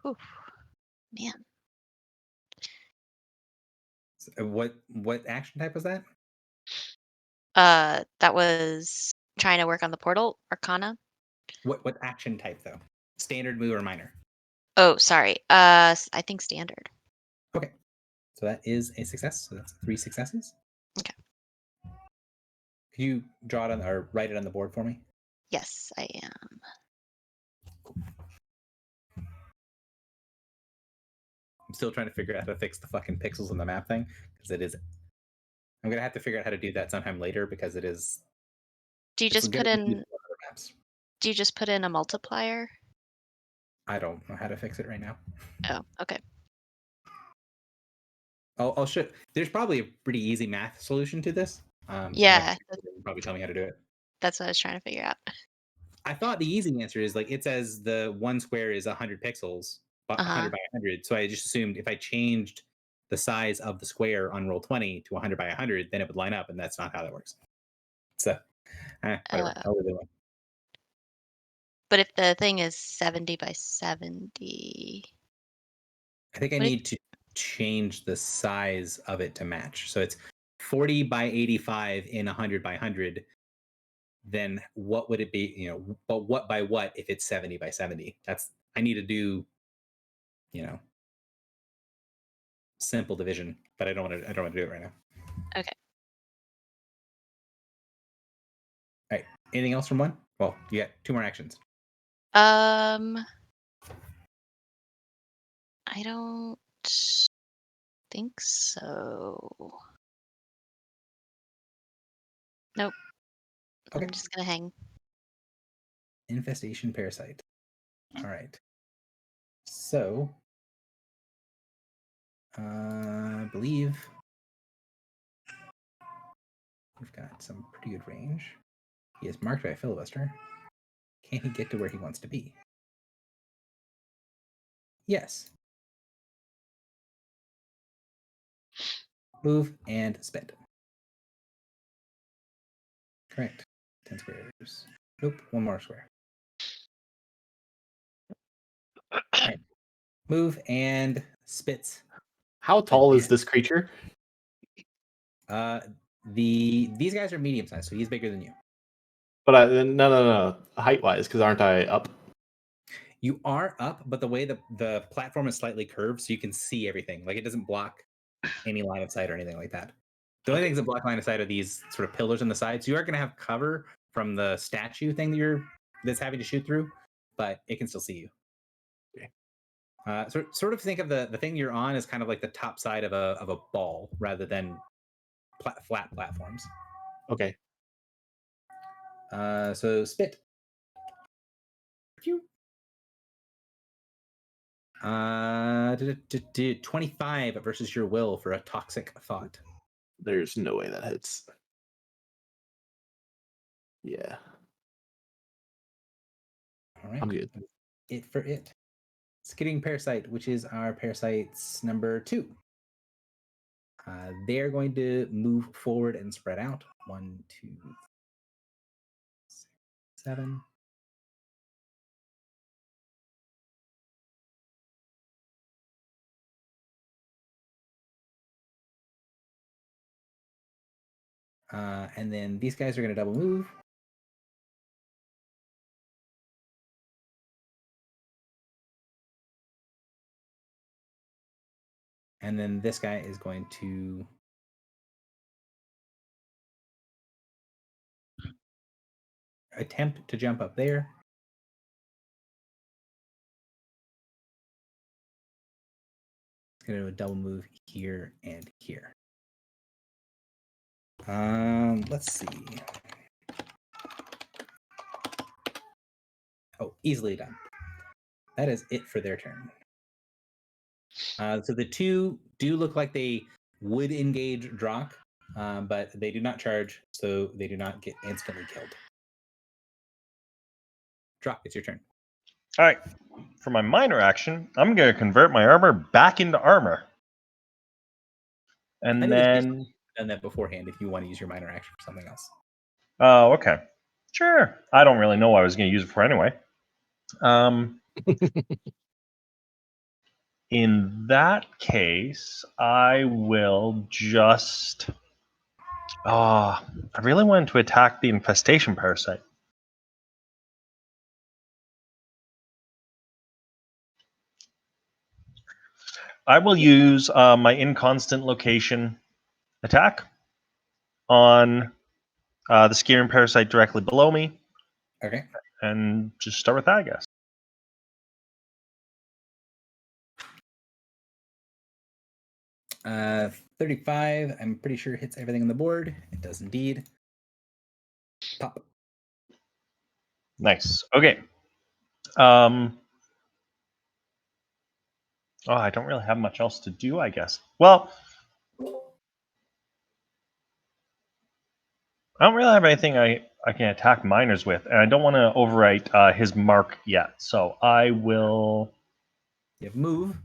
Whew. Man. So what action type was that? That was trying to work on the portal, Arcana. What action type though? Standard, move, or minor? Oh, sorry. I think standard. Okay. So that is a success. So that's 3 successes. Okay. Can you draw it on or write it on the board for me? Yes, I am. I'm still trying to figure out how to fix the fucking pixels on the map thing because it is. I'm gonna have to figure out how to do that sometime later because it is. Do you it's just gonna put be used in? on other maps. Do you just put in a multiplier? I don't know how to fix it right now. Oh, okay. I'll show. There's probably a pretty easy math solution to this. Yeah, Probably tell me how to do it. that's what I was trying to figure out. I thought the easy answer is like it says the one square is 100 pixels, 100 by 100. So I just assumed if I changed the size of the square on Roll20 to 100 by 100, then it would line up, and that's not how that works. So, whatever. I'll leave it alone. But if the thing is 70 by 70, I think I What need to change the size of it to match. So it's 40 by 85 in 100 by 100. Then what would it be? But what by what if it's 70 by 70? I need to do, simple division, but I don't want to do it right now. Okay. All right. Anything else from one? Well, you got 2 more actions. I don't think so. Nope. Okay. I'm just gonna hang. Infestation parasite. All right. So, I believe we've got some pretty good range. He is marked by a filibuster. Can he get to where he wants to be? Yes. Move and spend. Correct. 10 squares. Nope, one more square. Right. Move and spits. How tall is this creature? These guys are medium sized, so he's bigger than you. But no. Height wise, because aren't I up? You are up, but the way the platform is slightly curved, so you can see everything. Like it doesn't block any line of sight or anything like that. The only things that block line of sight are these sort of pillars on the sides. So you are going to have cover from the statue thing that's having to shoot through, but it can still see you. Okay. Sort of think of the thing you're on as kind of like the top side of a ball rather than flat platforms. Okay. So spit. 25 versus your will for a toxic thought. There's no way that hits. Yeah. All right. I'm good. It for it. Skidding parasite, which is our parasites number 2. They're going to move forward and spread out. 1, 2, 6, 7. And then these guys are going to double move. And then this guy is going to attempt to jump up there. It's going to do a double move here and here. Let's see. Oh, easily done. That is it for their turn. So the 2 do look like they would engage Drock, but they do not charge, so they do not get instantly killed. Drock, it's your turn. All right. For my minor action, I'm going to convert my armor back into armor. And I think it's then. done that beforehand if you want to use your minor action for something else. Oh, okay. Sure. I don't really know what I was going to use it for anyway. In that case, I will just. I really wanted to attack the infestation parasite. I will use my inconstant location attack on the skiering parasite directly below me. Okay. And just start with that, I guess. Uh, 35, I'm pretty sure hits everything on the board. It does indeed. Pop. Nice. Okay. I don't really have much else to do, I guess. Well, I don't really have anything I can attack miners with, and I don't want to overwrite his mark yet. So I will. You have move,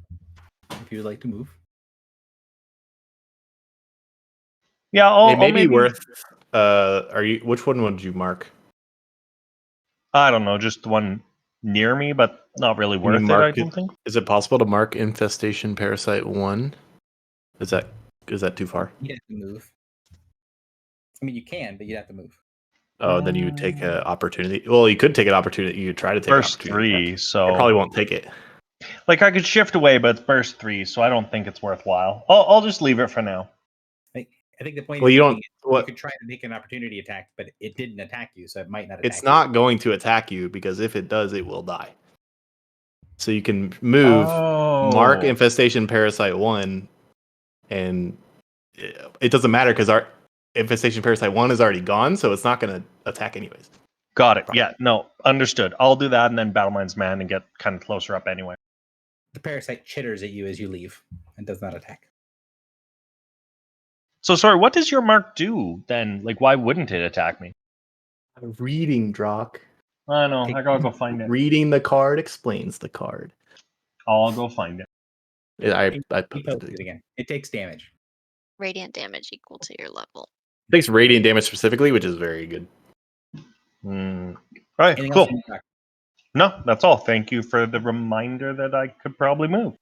if you would like to move. Yeah, I'll It may be maybe worth. Which one would you mark? I don't know, just the one near me, but not really Can you worth it. I mark don't think. Is it possible to mark Infestation Parasite 1? Is that too far? You'd have to move. I mean, you can, but you'd have to move. Oh, then you would take an opportunity. Well, you could take an opportunity. You could try to take Burst an opportunity. 3, so I probably won't take it. like I could shift away, but it's burst 3, so I don't think it's worthwhile. I'll just leave it for now. I think the point Well, is you don't. you What? could try to make an opportunity attack, but it didn't attack you, so it might not attack It's you. not going to attack you because if it does, it will die. So you can move, mark Oh. Infestation Parasite 1, and it doesn't matter because Infestation Parasite 1 is already gone, so it's not going to attack anyways. Got it. Yeah, no, understood. I'll do that and then Battle Mind's Man and get kind of closer up anyway. The parasite chitters at you as you leave and does not attack. So sorry, what does your mark do then? Like, why wouldn't it attack me? Reading, Drock. I know. I gotta go find it. Reading the card explains the card. I'll go find it. Yeah, I You post it again. It takes damage. Radiant damage equal to your level. It takes radiant damage specifically, which is very good. All right, Anything cool. else you want to talk? No, that's all. Thank you for the reminder that I could probably move.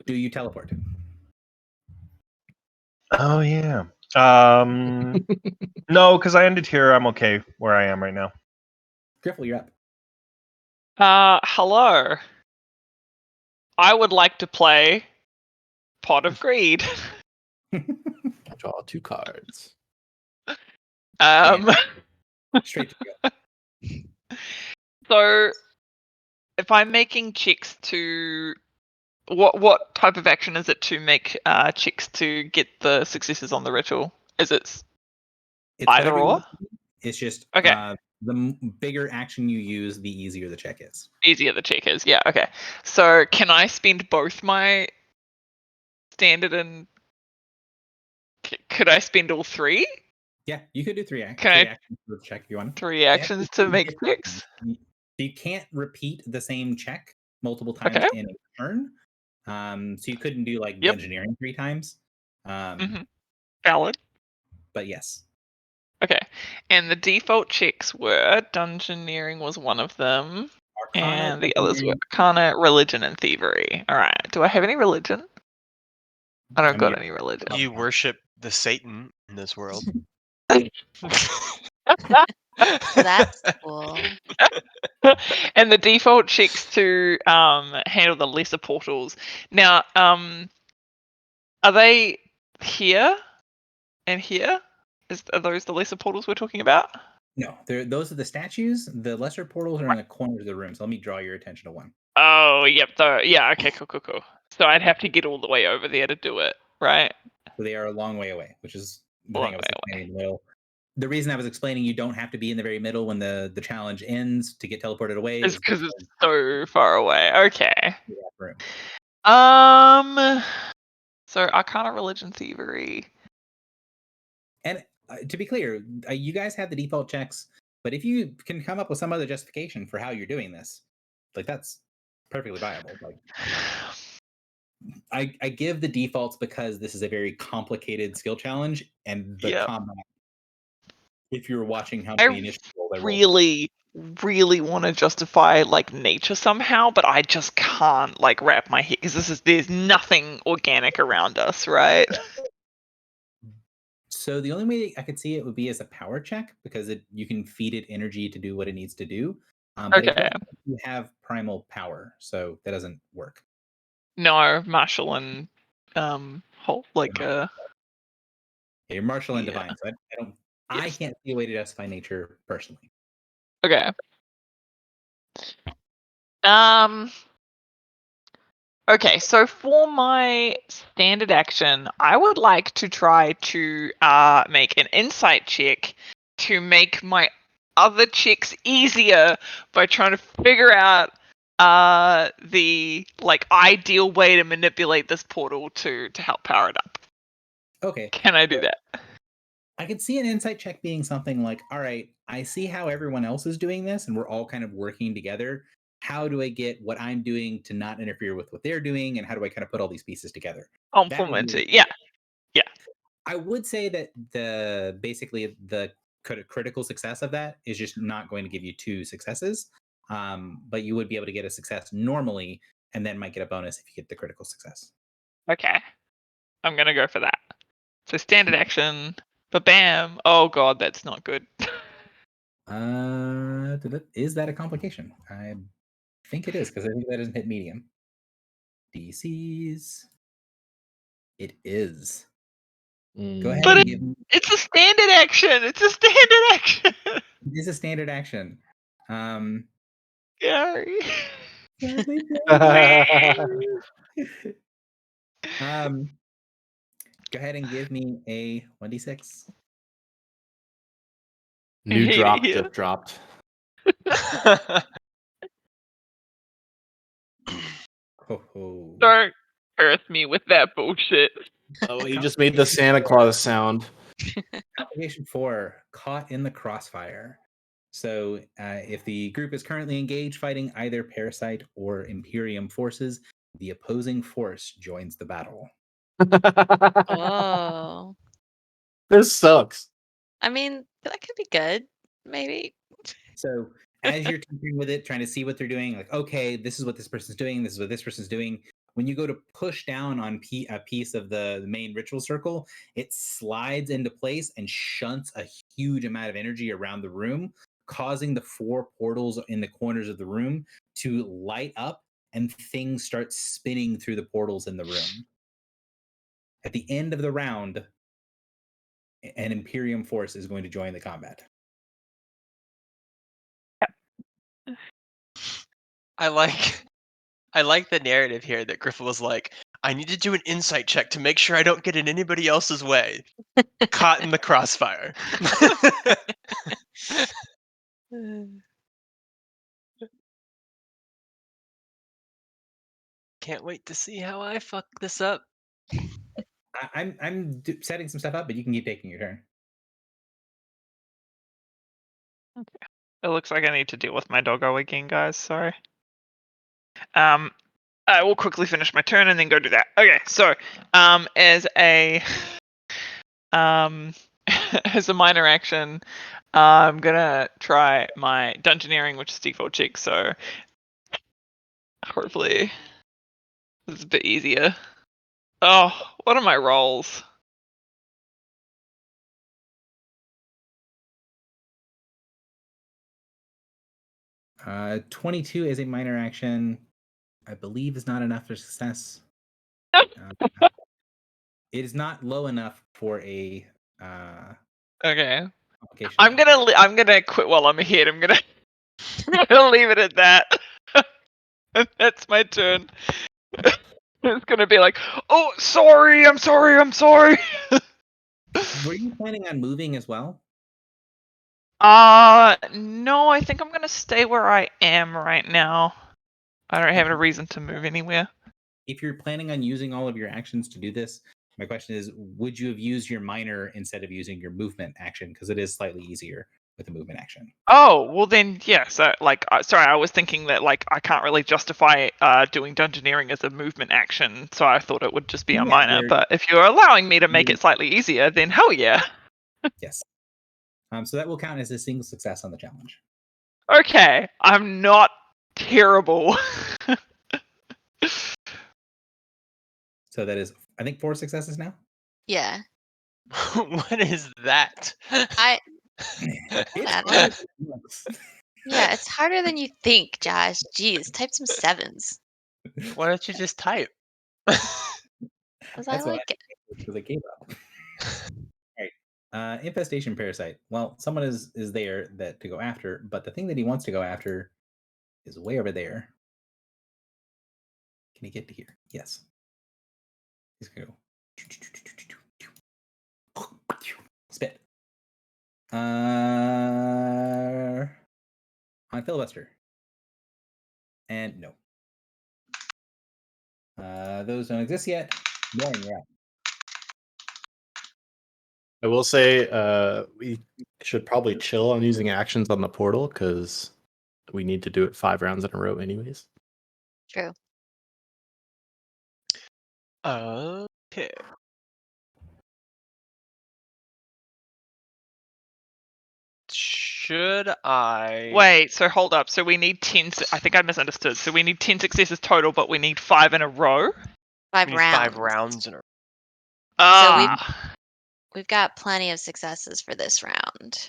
Do you teleport? Oh yeah. No, because I ended here. I'm okay where I am right now. Griffle, you're up. Hello. I would like to play Pot of Greed. Draw 2 cards. Straight to go. So, if I'm making chicks to, what type of action is it to make chicks to get the successes on the ritual? Is it It's either whatever you or? want. It's just Okay. The bigger action you use, the easier the check is. Easier the check is? Yeah. Okay. So, can I spend both my standard and could I spend all 3? Yeah, you could do 3 Can I- actions for the check if you want. 3 They have actions be to make different. chicks? You can't repeat the same check multiple times Okay. in a turn. So you couldn't do like Yep. engineering 3 times. Valid. But yes. Okay. And the default checks were Dungeoneering was one of them. Arcana, And the others were engineering, Arcana, Religion, and Thievery. Alright. Do I have any religion? I don't I got mean, any religion. You worship the Satan in this world. That's cool. And the default checks to handle the lesser portals. Now, are they here and here? Are those the lesser portals we're talking about? No, those are the statues. The lesser portals are in the corners of the room. So let me draw your attention to one. Oh, yep. Yeah, okay, cool. So I'd have to get all the way over there to do it, right? So they are a long way away, which is the Long thing I was way explaining in the middle. The reason I was explaining you don't have to be in the very middle when the challenge ends to get teleported away It's is because it's so far away. Okay. room. So Arcana, Religion, Thievery. And to be clear, you guys have the default checks, but if you can come up with some other justification for how you're doing this, like that's perfectly viable. Like I give the defaults because this is a very complicated skill challenge, and the Yep. combat. If you're watching how I many initial roll they roll, really want to justify like nature somehow, but I just can't like wrap my head because there's nothing organic around us, right? So the only way I could see it would be as a power check because you can feed it energy to do what it needs to do. But it Okay. doesn't let you have primal power, so that doesn't work. No, Marshall and You're martial and Yeah. divine, so I don't. I Yes. can't see a way to justify nature personally. Okay. Okay, so for my standard action, I would like to try to make an insight check to make my other checks easier by trying to figure out the like ideal way to manipulate this portal to help power it up. Okay. Can I do that? I could see an insight check being something like, all right, I see how everyone else is doing this and we're all kind of working together. How do I get what I'm doing to not interfere with what they're doing? And how do I kind of put all these pieces together? Complement it. Yeah. I would say that the critical success of that is just not going to give you 2 successes. But you would be able to get a success normally and then might get a bonus if you get the critical success. Okay. I'm gonna go for that. So standard action. But bam. Oh god, that's not good. Is that a complication? I think it is because I think that doesn't hit medium. DCs. It is. Go ahead. But and give me, it's a standard action. It's a standard action. it is a standard action. Gary. Go ahead and give me a 1d6. New hate drop it here. just dropped. Ho, ho. Don't curse me with that bullshit. Oh, he just made the Santa Claus sound. Complication 4, caught in the crossfire. So if the group is currently engaged fighting either Parasite or Imperium forces, the opposing force joins the battle. Oh. This sucks. I mean, that could be good. Maybe. So as you're tinkering with it, trying to see what they're doing, like, okay, this is what this person's doing, this is what this person's doing. When you go to push down on a piece of the main ritual circle, it slides into place and shunts a huge amount of energy around the room, causing the 4 portals in the corners of the room to light up and things start spinning through the portals in the room. At the end of the round, an Imperium force is going to join the combat. I like the narrative here that Griffin was like, I need to do an insight check to make sure I don't get in anybody else's way. Caught in the crossfire. Can't wait to see how I fuck this up. I'm setting some stuff up, but you can keep taking your turn. It looks like I need to deal with my doggo again, guys. Sorry. I will quickly finish my turn and then go do that. Okay, so as a as a minor action, I'm gonna try my dungeoneering, which is default check. So hopefully this is a bit easier. Oh, what are my rolls? Uh, 22 as a minor action, I believe, is not enough for success. It is not low enough for a Okay, complication. I'm gonna quit while I'm ahead. I'm gonna leave it at that. That's my turn. It's gonna be like, oh, sorry, I'm sorry, I'm sorry. Were you planning on moving as well? No, I think I'm gonna stay where I am right now. I don't have a reason to move anywhere. If you're planning on using all of your actions to do this, my question is, would you have used your minor instead of using your movement action? Because it is slightly easier with a movement action. Oh, well then, yes. Sorry, I was thinking that I can't really justify doing dungeoneering as a movement action, so I thought it would just be a Yeah, minor. there- But if you're allowing me to make it slightly easier, then hell yeah. Yes. So that will count as a single success on the challenge. Okay, I'm not terrible. So that is, I think, 4 successes now. Yeah. What is that? It's I don't harder know. than it looks. Yeah, it's harder than you think, Josh. Jeez, type some 7s. Why don't you just type? Because I That's what like it. because I gave up. All right. Infestation parasite. Well, someone is there that to go after, but the thing that he wants to go after is way over there. Can he get to here? Yes. He's gonna go. Spit. On filibuster. And no. Those don't exist yet. Warren, you're up. I will say we should probably chill on using actions on the portal because we need to do it 5 rounds in a row anyways. True. Okay. Should I Wait, so hold up. So we need 10. I think I misunderstood. So we need 10 successes total, but we need 5 in a row. 5 we need rounds. 5 rounds in a We've got plenty of successes for this round.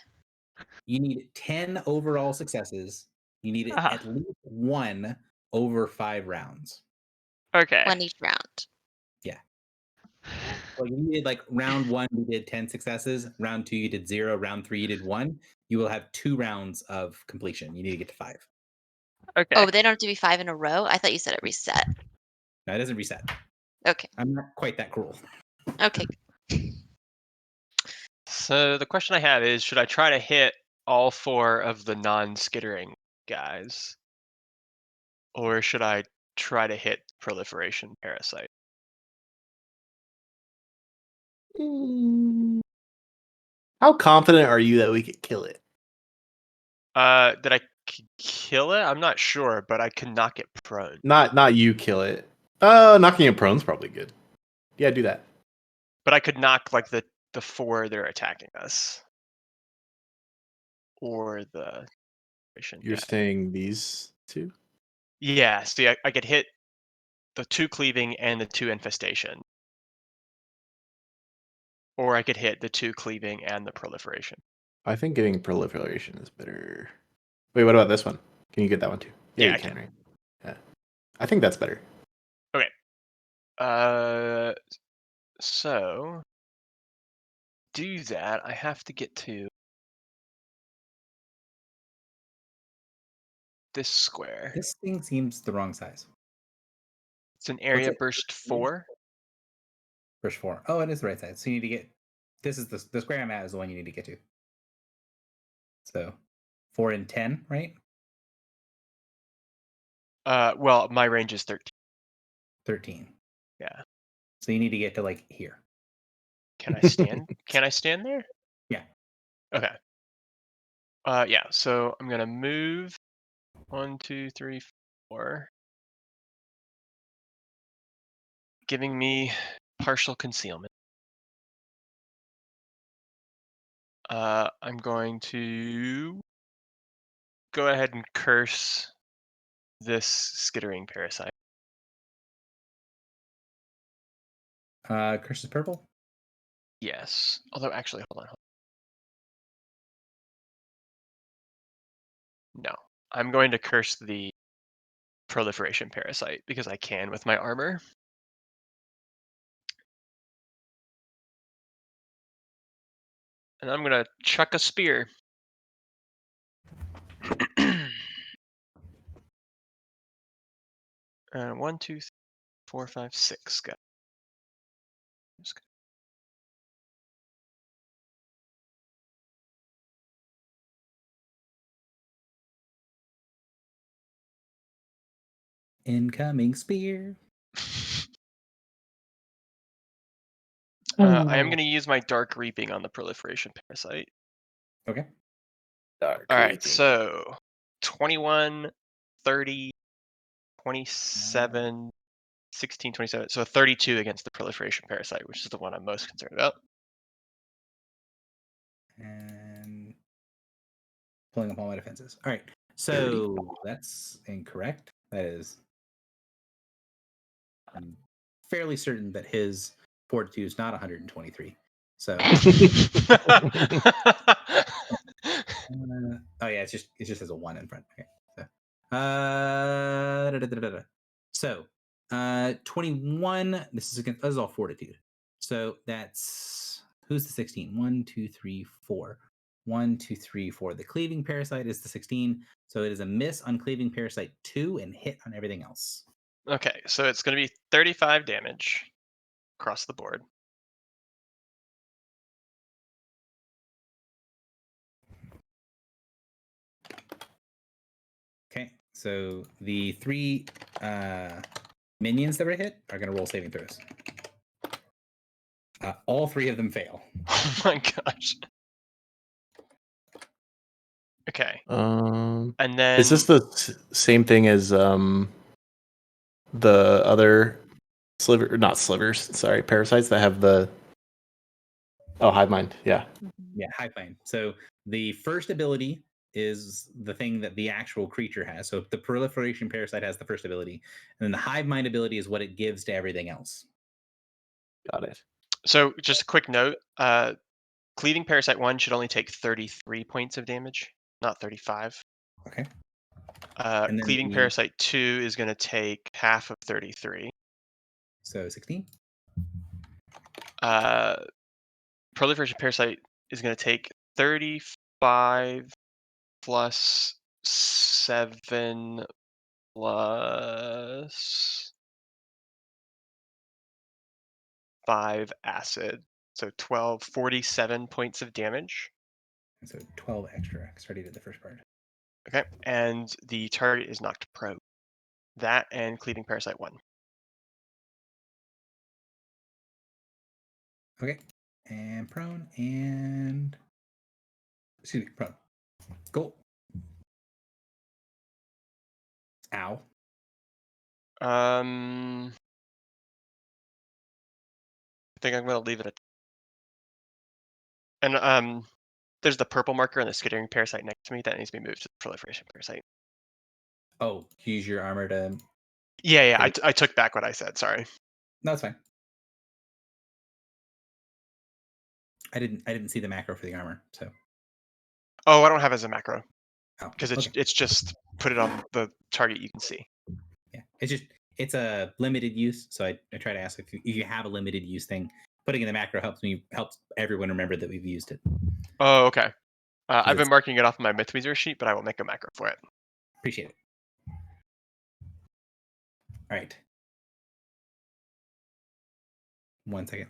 You need 10 overall successes. You need at least 1 over 5 rounds. Okay. 1 each round. Like you did round 1, you did 10 successes. Round 2, you did 0. Round 3, you did 1. You will have 2 rounds of completion. You need to get to 5. Okay. Oh, but they don't have to be 5 in a row? I thought you said it reset. No, it doesn't reset. Okay. I'm not quite that cruel. Okay. So the question I have is, should I try to hit all 4 of the non-skittering guys? Or should I try to hit proliferation parasite? How confident are you that we could kill it? Did I kill it? I'm not sure, but I could knock it prone. Not you kill it. Knocking it prone's probably good. Yeah, do that. But I could knock like the 4 that are attacking us. Or the You're guy. saying these two? Yeah, see I could hit the 2 cleaving and the 2 infestation. Or I could hit the 2 cleaving and the proliferation. I think getting proliferation is better. Wait, what about this one? Can you get that one too? Yeah, you I can. right? Yeah. I think that's better. So do that. I have to get to this square. This thing seems the wrong size. It's an area it? burst 4. Push 4. Oh, it is the right size. So you need to get. This is the square I'm at is the one you need to get to. So 4 and 10, right? Well, my range is 13. 13. Yeah. So you need to get to like here. Can I stand? Can I stand there? Yeah. Okay. Yeah. So I'm gonna move 1, 2, 3, 4, giving me partial concealment. I'm going to go ahead and curse this skittering parasite. Curse is purple. Yes. Although actually, hold on. No. I'm going to curse the proliferation parasite because I can with my armor. And I'm gonna chuck a spear. 1, 2, 3, 4, 5, 6 guys. Incoming spear. I am going to use my Dark Reaping on the proliferation parasite. Okay. All right, so 21, 30, 27, 16, 27. So 32 against the proliferation parasite, which is the one I'm most concerned about. And pulling up all my defenses. All right. So that's incorrect. That is. I'm fairly certain that his fortitude is not 123. So. Oh yeah, it just has a 1 in front. Okay. So, 21. This is all fortitude. So that's who's the 16? 1, 2, 3, 4. 1, 2, 3, 4. The cleaving parasite is the 16. So it is a miss on cleaving parasite 2 and hit on everything else. Okay, so it's going to be 35 damage across the board. Okay, so the 3 minions that were hit are going to roll saving throws. All 3 of them fail. Oh my gosh. Okay. And then is this the same thing as the other not slivers? Sorry, parasites that have the hive mind. Yeah. Yeah, hive mind. So the first ability is the thing that the actual creature has. So the proliferation parasite has the first ability, and then the hive mind ability is what it gives to everything else. Got it. So just a quick note, cleaving parasite 1 should only take 33 points of damage, not 35. Okay. Cleaving parasite 2 is going to take half of 33. So 16. Proliferation parasite is going to take 35 plus 7 plus 5 acid. So 12, 47 points of damage. And so 12 extra, because I already did the first part. Okay, and the target is knocked prone. That and Cleaving Parasite 1. Okay, and prone and excuse me, prone. Cool. Ow. I think I'm gonna leave it at. And there's the purple marker and the skittering parasite next to me that needs to be moved to the proliferation parasite. Oh, use your armor to. Yeah, Okay. I took back what I said. Sorry. No, it's fine. I didn't see the macro for the armor, so. Oh, I don't have it as a macro Oh, because okay. it's just put it on the target you can see. Yeah, it's a limited use, so I try to ask if you have a limited use thing. Putting in the macro helps everyone remember that we've used it. Oh, okay. I've been it's- marking it off on my Mythweaver sheet, but I will make a macro for it. Appreciate it. All right. 1 second.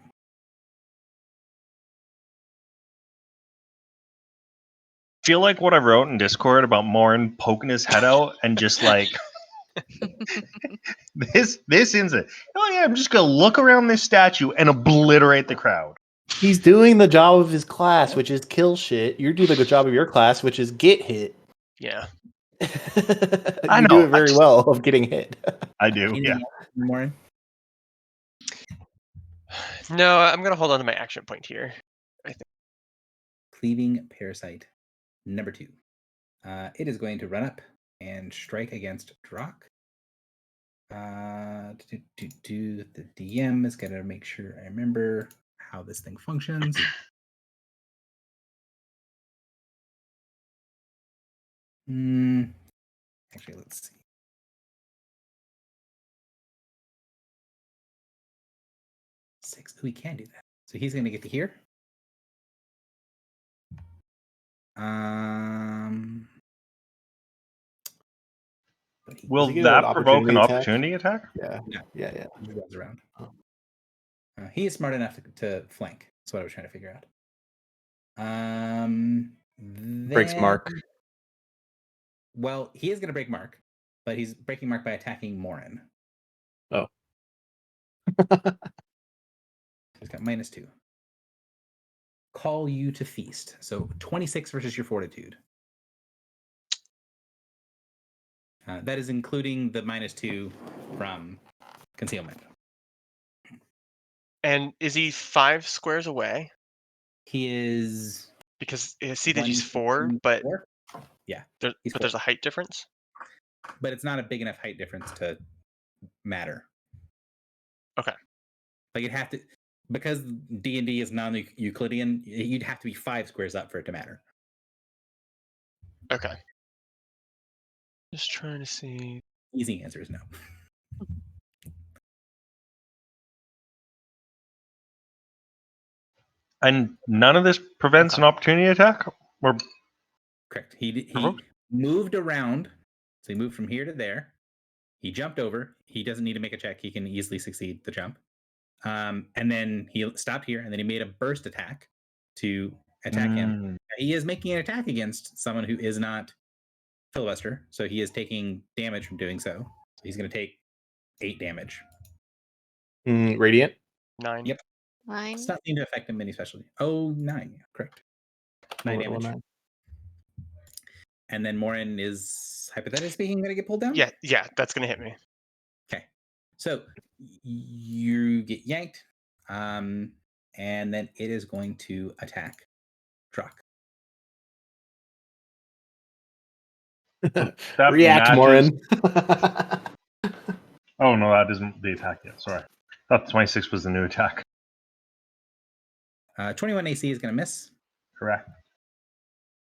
Feel like what I wrote in Discord about Morin poking his head out and just like this incident. Oh yeah, I'm just gonna look around this statue and obliterate the crowd. He's doing the job of his class, which is kill shit. You're doing the good job of your class, which is get hit. Yeah. I You know, do it very well of getting hit. I do. Anything Yeah. else, Morin? No, I'm gonna hold on to my action point here. Cleaving Parasite number 2. It is going to run up and strike against Drock. The DM is going to make sure I remember how this thing functions. Actually, let's see. Six. We can do that. So he's going to get to here. Will get that an provoke an opportunity opportunity attack? Yeah. No. Yeah. He runs around. He is smart enough to flank. That's what I was trying to figure out. Breaks Mark. Well, he is going to break Mark, but he's breaking Mark by attacking Morin. Oh. He's got -2. Call you to feast. So 26 versus your fortitude. That is including the -2 from concealment. And is he 5 squares away? He is. Because I see that he's 1, 4, 2, but 4. Yeah, he's there's a height difference. but it's not a big enough height difference to matter. Okay. Like you'd have to, because D&D is non-Euclidean, you'd have to be 5 squares up for it to matter. Okay. Just trying to see. Easy answer is no. And none of this prevents an opportunity attack? Or Correct. He Provoked? moved around, so he moved from here to there. He jumped over. He doesn't need to make a check. He can easily succeed the jump. And then he stopped here, and then he made a burst attack to attack him. He is making an attack against someone who is not Filibuster, so he is taking damage from doing so. So he's going to take 8 damage. Radiant. 9. Yep. Mine. It's not seem to affect him any specially. Oh, 9. Yeah, correct. 9 Level damage. 9. And then Morin is, hypothetically speaking, going to get pulled down? Yeah, that's gonna hit me. Okay. So you get yanked, and then it is going to attack Drock. that React, matches- Morin. Oh no, that isn't the attack yet. Sorry. Thought 26 was the new attack. 21 AC is going to miss. Correct.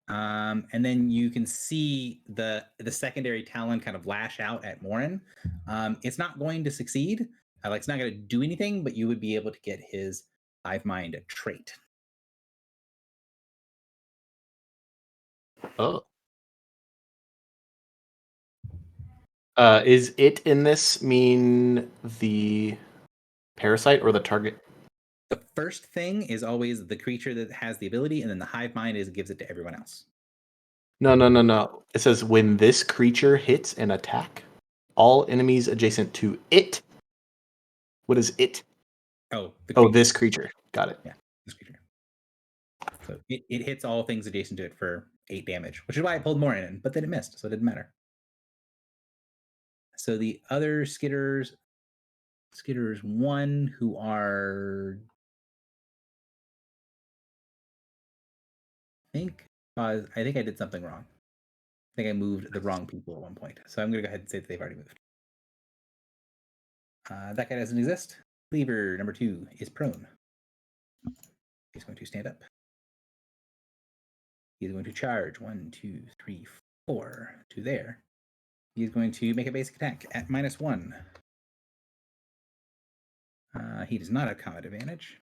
And then you can see the secondary talon kind of lash out at Morin. It's not going to succeed. Like it's not going to do anything, but you would be able to get his hive mind trait. Oh. Is it in this mean the parasite or the target? The first thing is always the creature that has the ability, and then the hive mind gives it to everyone else. No. It says when this creature hits an attack, all enemies adjacent to it. What is it? Oh, This creature. Got it. Yeah, this creature. So it hits all things adjacent to it for 8 damage, which is why I pulled more in, but then it missed, so it didn't matter. So the other Skitters 1 who are, I think I did something wrong. I think I moved the wrong people at one point. So I'm going to go ahead and say that they've already moved. That guy doesn't exist. Cleaver number 2 is prone. He's going to stand up. He's going to charge 1, 2, 3, 4 to there. He's going to make a basic attack at -1. He does not have combat advantage.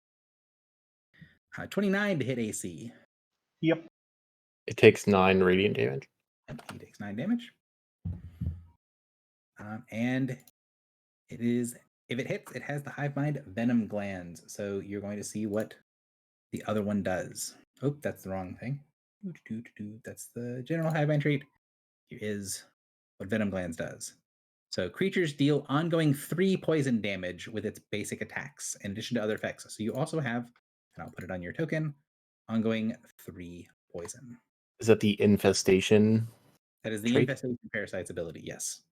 29 to hit AC. Yep. It takes 9 radiant damage. He takes 9 damage. And it is, if it hits, it has the hive mind venom glands. So you're going to see what the other one does. Oh, that's the wrong thing. That's the general hive mind trait. Here is what venom glands does. So creatures deal ongoing 3 poison damage with its basic attacks, in addition to other effects. So you also have, and I'll put it on your token, ongoing 3 poison. Is that the infestation? That is the trait? infestation parasite's ability, yes.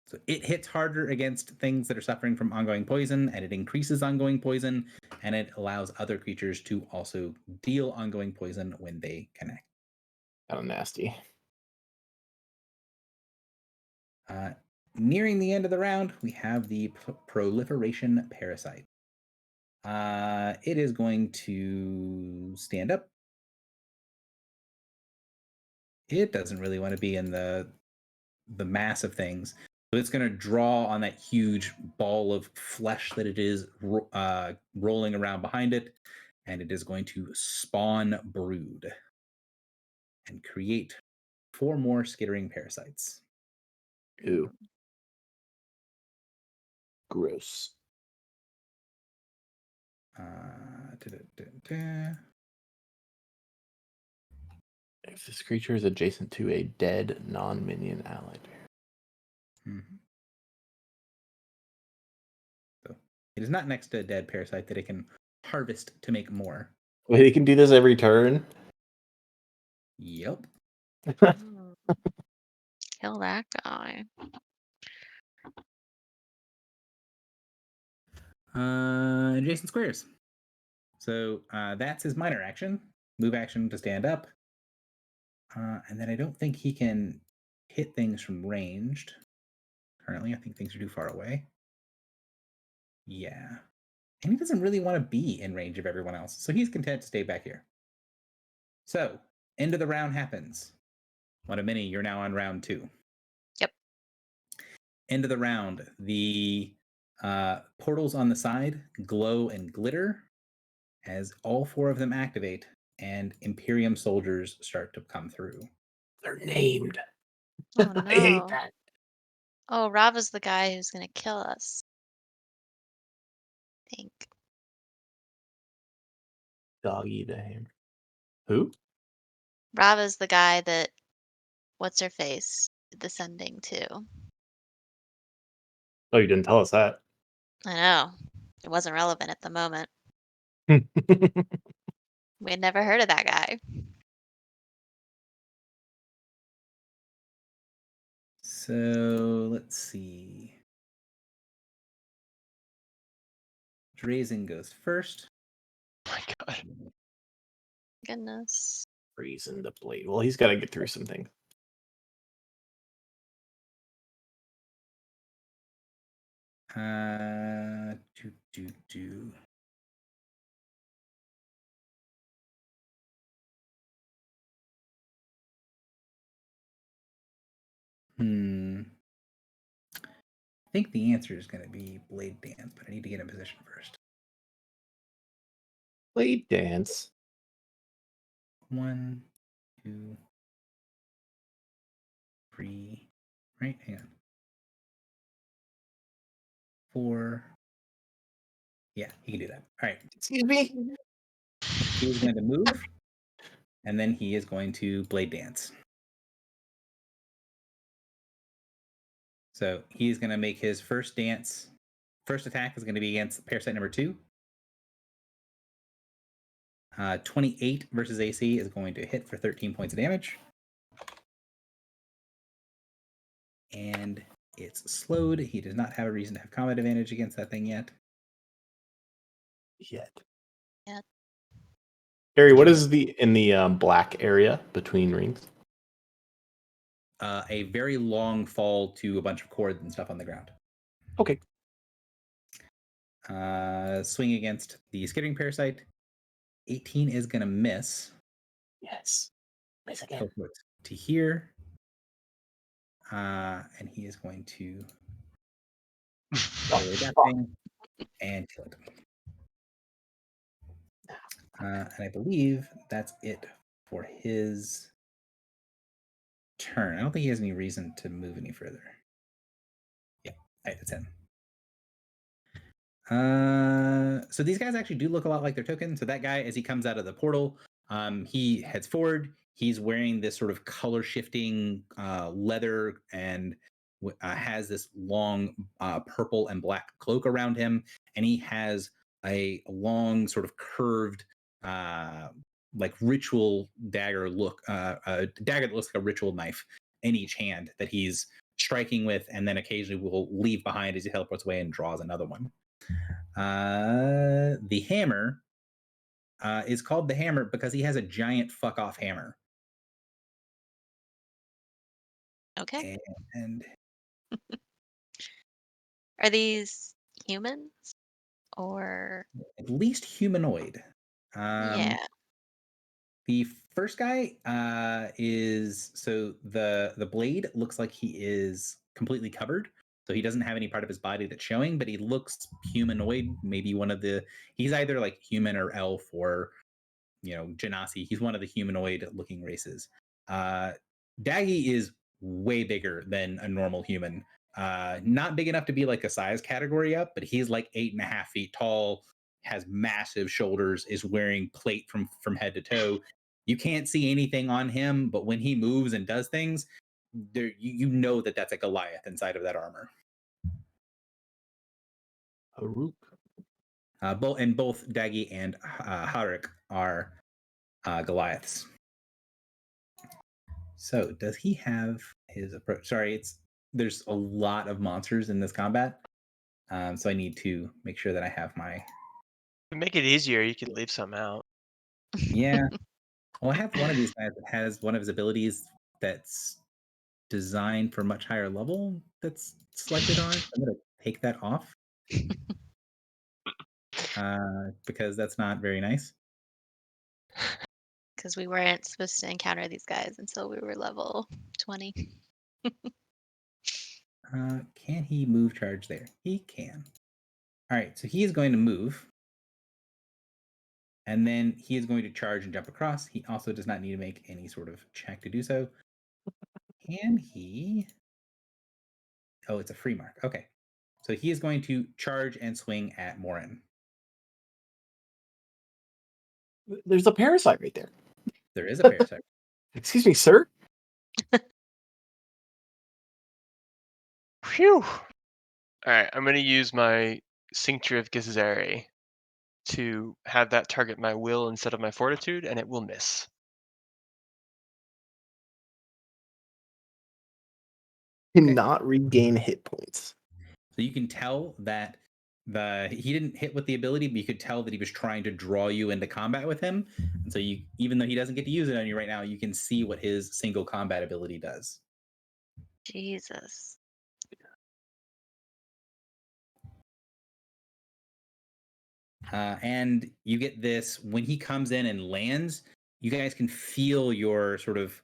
So it hits harder against things that are suffering from ongoing poison, and it increases ongoing poison, and it allows other creatures to also deal ongoing poison when they connect. Kind of nasty. Nearing the end of the round, we have the proliferation parasite. It is going to stand up. It doesn't really want to be in the mass of things. So it's going to draw on that huge ball of flesh that it is rolling around behind it, and it is going to spawn brood and create 4 more skittering parasites. Ew. Gross. If this creature is adjacent to a dead non-minion allied. Mm-hmm. So it is not next to a dead parasite that it can harvest to make more. Wait, he can do this every turn? Yep. Kill that guy. Adjacent squares. So that's his minor action. Move action to stand up. And then I don't think he can hit things from ranged. Currently, I think things are too far away. Yeah. And he doesn't really want to be in range of everyone else. So he's content to stay back here. So, end of the round happens. What a mini, you're now on round 2. Yep. End of the round, the portals on the side glow and glitter as all 4 of them activate and Imperium soldiers start to come through. They're named. Oh I hate no. that. Oh, Rava's the guy who's gonna kill us. I think. Doggy the hammer. Who? Rava's the guy that what's her face the sending to. Oh, you didn't tell us that. I know. It wasn't relevant at the moment. We had never heard of that guy. So let's see. Drazen goes first. Oh my god. Goodness. Reason to blade. Well, he's got to get through some things. Do. I think the answer is going to be Blade Dance, but I need to get in position first. Blade Dance. 1, 2, 3. Right? Hang on. 4. Yeah, he can do that. All right. Excuse me. He is going to move, and then he is going to blade dance. So he's going to make his first dance. First attack is going to be against parasite number 2. 28 versus AC is going to hit for 13 points of damage. And it's slowed. He does not have a reason to have combat advantage against that thing yet. Harry, what is in the black area between rings? A very long fall to a bunch of cords and stuff on the ground. Okay. Swing against the skittering parasite. 18 is going to miss. Yes. Miss again. Teleports to here. And he is going to that thing and kill it. And I believe that's it for his turn. I don't think he has any reason to move any further. Yeah, that's him. So these guys actually do look a lot like their token. So that guy, as he comes out of the portal, he heads forward. He's wearing this sort of color shifting leather and has this long purple and black cloak around him. And he has a long sort of curved like ritual dagger look, a dagger that looks like a ritual knife in each hand that he's striking with, and then occasionally will leave behind as he teleports away and draws another one. The hammer is called the hammer because he has a giant fuck off hammer. Okay. And Are these humans or? at least humanoid. Yeah. The first guy is so the blade looks like he is completely covered. So he doesn't have any part of his body that's showing, but he looks humanoid. Maybe he's either like human or elf or, Genasi. He's one of the humanoid looking races. Daggy is way bigger than a normal human. Not big enough to be like a size category up, but he's like 8.5 feet tall, has massive shoulders, is wearing plate from head to toe. You can't see anything on him, but when he moves and does things, there you know that's a Goliath inside of that armor. Haruk. Both Daggy and Harik are Goliaths. So does he have his approach? Sorry, there's a lot of monsters in this combat, so I need to make sure that I have my. To make it easier, you could leave some out. Yeah. Well, I have one of these guys that has one of his abilities that's designed for much higher level that's selected on. I'm going to take that off because that's not very nice. Because we weren't supposed to encounter these guys until we were level 20. Can he move charge there? He can. All right, so he is going to move. And then he is going to charge and jump across. He also does not need to make any sort of check to do so. Can he? Oh, it's a free mark. Okay. So he is going to charge and swing at Morin. There's a parasite right there. There is a parasite. Excuse me, sir. Phew. All right, I'm going to use my Cincture of Githzeri to have that target my will instead of my fortitude, and it will miss. Cannot regain hit points. So you can tell that he didn't hit with the ability, but you could tell that he was trying to draw you into combat with him. And so even though he doesn't get to use it on you right now, you can see what his single combat ability does. Jesus. And you get this when he comes in and lands, you guys can feel your sort of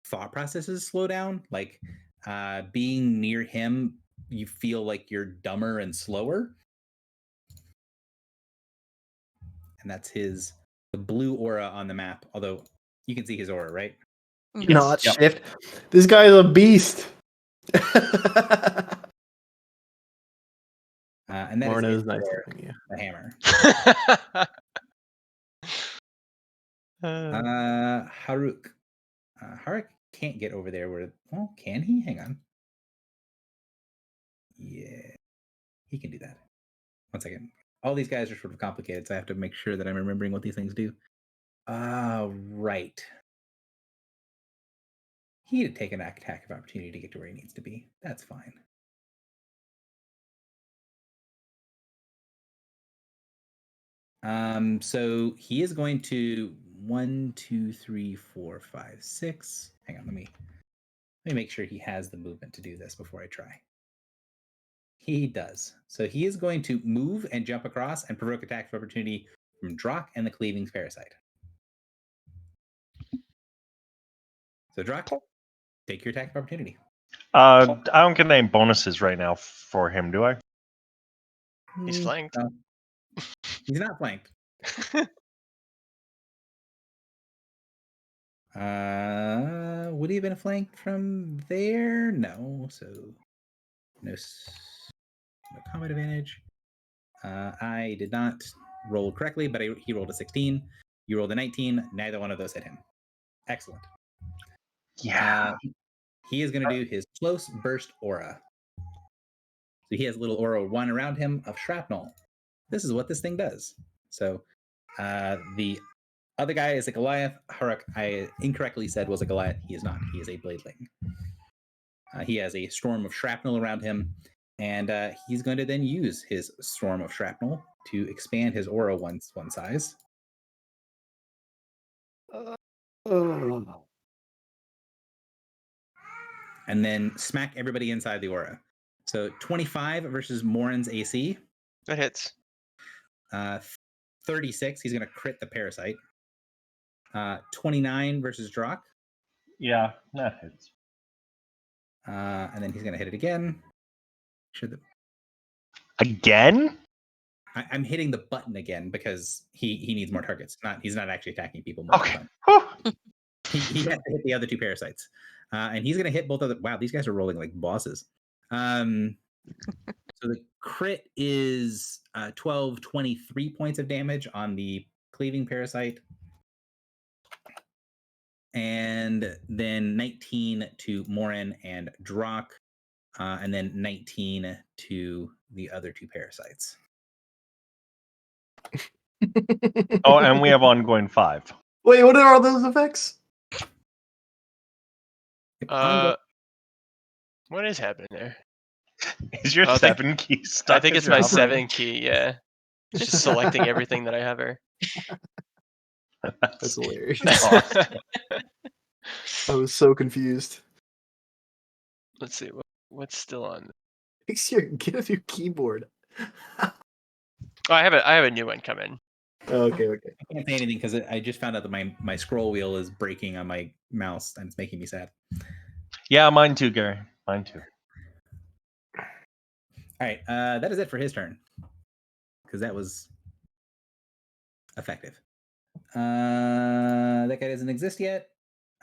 thought processes slow down. Like being near him, you feel like you're dumber and slower. And that's the blue aura on the map. Although you can see his aura, right? Mhm. Not Yep. shift. This guy is a beast. And that is Morna it is nice for to meet you. the hammer. Uh, Haruk. Haruk can't get over there. Well, can he? Hang on. Yeah, he can do that. 1 second. All these guys are sort of complicated, so I have to make sure that I'm remembering what these things do. Right. He had to take an attack of opportunity to get to where he needs to be. That's fine. So he is going to 1, 2, 3, 4, 5, 6. Hang on, let me make sure he has the movement to do this before I try. He does. So he is going to move and jump across and provoke attack of opportunity from Drak and the Cleaving Parasite. So Drak, take your attack of opportunity. I don't get any bonuses right now for him, do I? He's flanked. No. He's not flanked. Would he have been flanked from there? No. So no combat advantage. I did not roll correctly, but he rolled a 16. You rolled a 19. Neither one of those hit him. Excellent. Yeah. He is going to do his close burst aura. So he has a little aura 1 around him of shrapnel. This is what this thing does. So the other guy is a Goliath. Haruk, I incorrectly said, was a Goliath. He is not. He is a Bladeling. He has a storm of shrapnel around him, and he's going to then use his storm of shrapnel to expand his aura one size. And then smack everybody inside the aura. So 25 versus Morin's AC. That hits. 36, he's going to crit the parasite. 29 versus Drak. Yeah, that hits. And then he's going to hit it again. Again? I'm hitting the button again because he needs more targets. He's not actually attacking people more. Okay. Whew. He has to hit the other 2 parasites. And he's going to hit both of them. Wow, these guys are rolling like bosses. So the crit is 12, 23 points of damage on the Cleaving Parasite. And then 19 to Morin and Drak. And then 19 to the other 2 parasites. Oh, and we have ongoing 5. Wait, what are all those effects? What is happening there? Is your I think- 7 key stuck? I think as it's your my hover? 7 key. Yeah, it's just selecting everything that I have here. That's hilarious. awesome. I was so confused. Let's see what's still on. Get a new keyboard. Oh, I have a new one coming. Okay. I can't say anything because I just found out that my scroll wheel is breaking on my mouse and it's making me sad. Yeah, mine too, Gary. Mine too. All right, that is it for his turn because that was effective. That guy doesn't exist yet.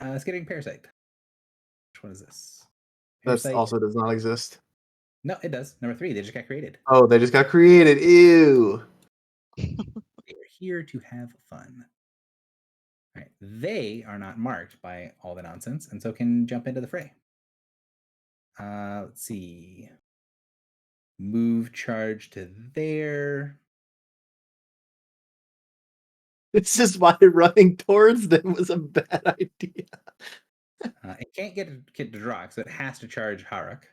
It's getting Parasite. Which one is this? That Parasite? also does not exist. No, it does. Number 3, they just got created. Oh, they just got created. Ew. They're here to have fun. All right, they are not marked by all the nonsense, and so can jump into the fray. Let's see. Move charge to there. This is why running towards them was a bad idea. It can't get to Drak, so it has to charge Haruk.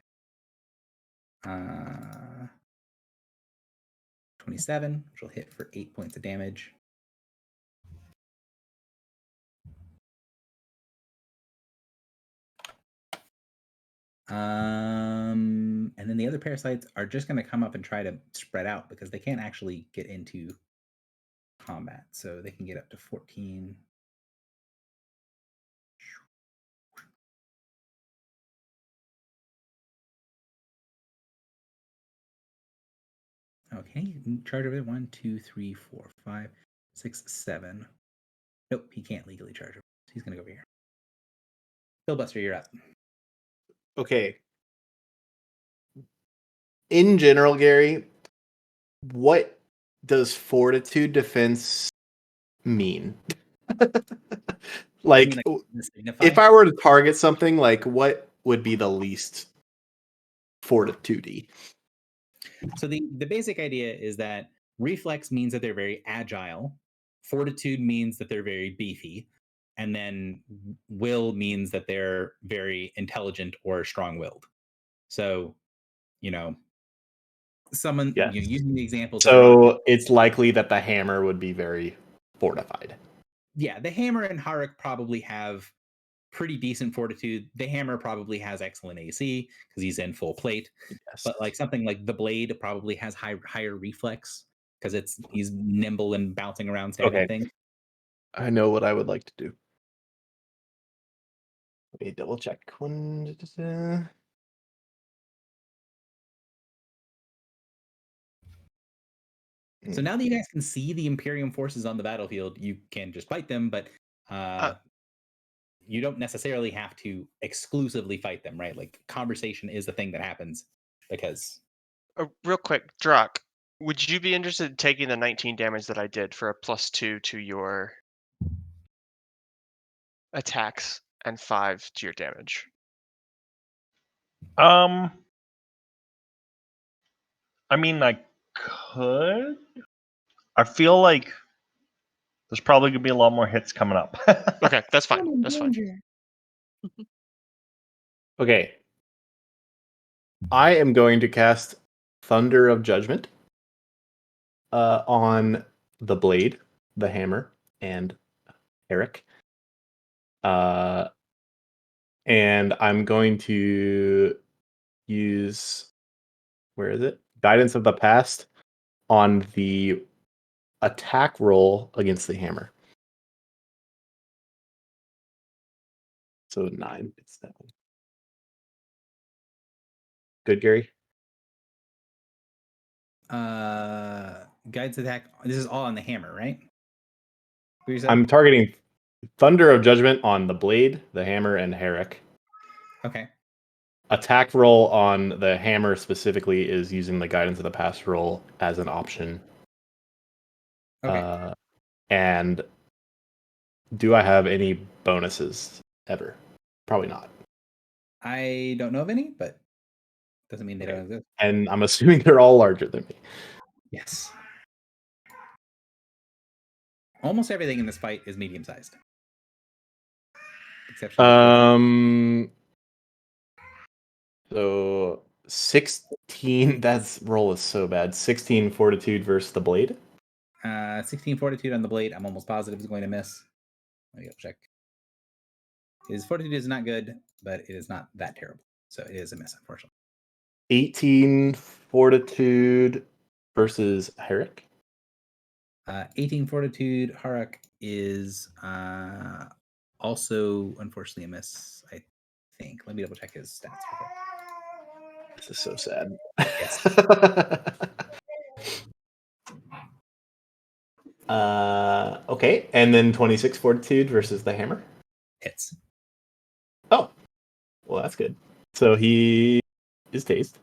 27, which will hit for 8 points of damage. And then the other parasites are just going to come up and try to spread out because they can't actually get into combat. So they can get up to 14. Okay, charge of it. 1, 2, 3, 4, 5, 6, 7. Nope, he can't legally charge over. He's going to go over here. Filibuster, you're up. Okay. In general, Gary, what does fortitude defense mean? You mean, Like, the signify? if I were to target something, like what would be the least fortitude-y? So the basic idea is that reflex means that they're very agile, fortitude means that they're very beefy, and then will means that they're very intelligent or strong-willed. So, you know, someone Yes. using the examples that are on, So it's likely that the hammer would be very fortified. yeah, the hammer and Harak probably have pretty decent fortitude. The hammer probably has excellent AC because he's in full plate. Yes. But like something like the blade probably has higher reflex because he's nimble and bouncing around stabbing Okay. things. I know what I would like to do. Let me double check. So now that you guys can see the Imperium forces on the battlefield, you can just fight them, but you don't necessarily have to exclusively fight them, right? Like conversation is the thing that happens because Real quick, Drock, would you be interested in taking the 19 damage that I did for a +2 to your attacks and 5 to your damage? I mean, I could. I feel like there's probably gonna be a lot more hits coming up. Okay, that's fine. That's fine. Okay. I am going to cast Thunder of Judgment on the blade, the hammer, and Eric. And I'm going to use, where is it? Guidance of the Past on the attack roll against the hammer. So 9. It's that one. Good, Gary? guides attack. This is all on the hammer, right? What you said? I'm targeting Thunder of Judgment on the blade, the hammer, and Herrick. Okay. Attack roll on the hammer specifically is using the Guidance of the Past roll as an option. Okay. And do I have any bonuses ever? Probably not. I don't know of any, but doesn't mean they Okay. don't exist. And I'm assuming they're all larger than me. Yes. Almost everything in this fight is medium sized. Except So 16, that's roll is so bad. 16 fortitude versus the blade. 16 fortitude on the blade. I'm almost positive is going to miss. Let me go check. His fortitude is not good, but it is not that terrible. So it is a miss, unfortunately. 18 fortitude versus Herrick. 18 fortitude. Harak is also unfortunately a miss, I think. Let me double check his stats real quick. This is so sad. Yes. Okay, and then 26 fortitude versus the hammer. Hits. Oh, well, that's good. So he is tased.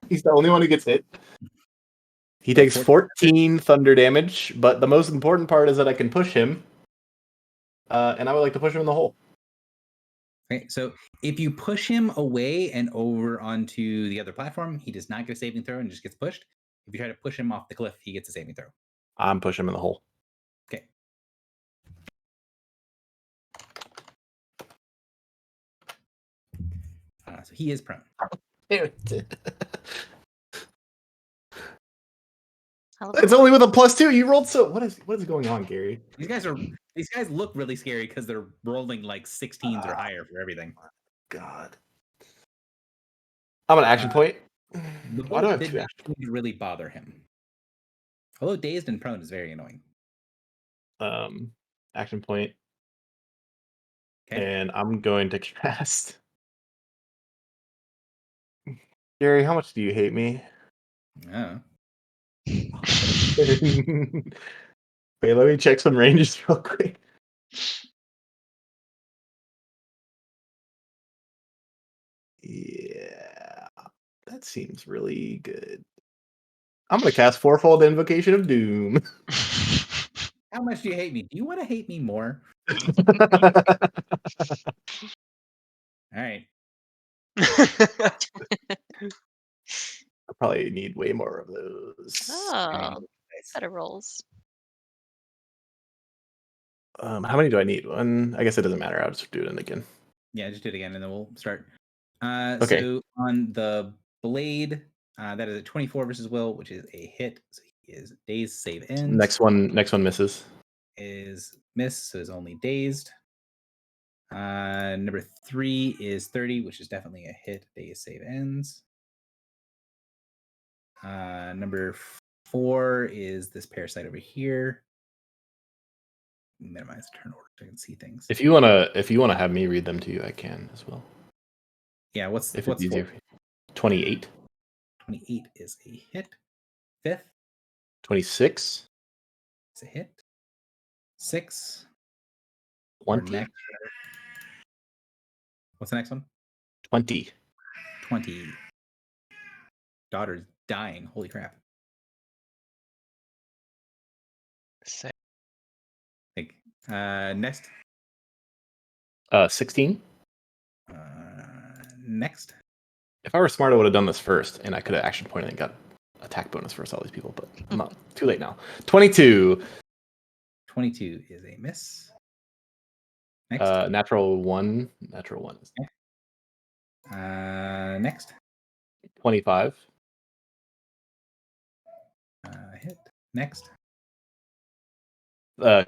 He's the only one who gets hit. He takes 14 thunder damage, but the most important part is that I can push him. And I would like to push him in the hole. Okay, so if you push him away and over onto the other platform, he does not get a saving throw and just gets pushed. If you try to push him off the cliff, he gets a saving throw. I'm pushing him in the hole. Okay. So he is prone. It's only with a +2. You rolled so. What is going on, Gary? These guys look really scary because they're rolling like 16s or higher for everything. God. I'm an action point. The Why do I have did 2 not action seem to really bother him. Although dazed and prone is very annoying. action point? Okay. And I'm going to cast. Gary, how much do you hate me? Oh. Wait, let me check some ranges real quick. Yeah, that seems really good. I'm gonna cast Fourfold Invocation of Doom. How much do you hate me? Do you want to hate me more? All right. I probably need way more of those. Oh, better rolls. How many do I need? One. I guess it doesn't matter. I'll just do it again. Yeah, just do it again, and then we'll start. Okay. So on the blade, that is a 24 versus will, which is a hit. So he is dazed. Save ends. Next one misses. Is miss, so is only dazed. Number 3 is 30, which is definitely a hit. Dazed. Save ends. Number 4 is this parasite over here. Minimize turn order so I can see things. If you wanna have me read them to you, I can as well. Yeah, what's If what's it's easier. 4? 28. 28 is a hit. 5th 26. is a hit. 6. 20. Next. What's the next one? 20. 20. Daughter's dying. Holy crap. Like, next. 16. Next. If I were smart, I would have done this first, and I could have action pointed and got attack bonus versus all these people, but I'm not. Too late now. 22. 22 is a miss. Next. Natural 1. Natural 1 is Next. 25. Hit. Next.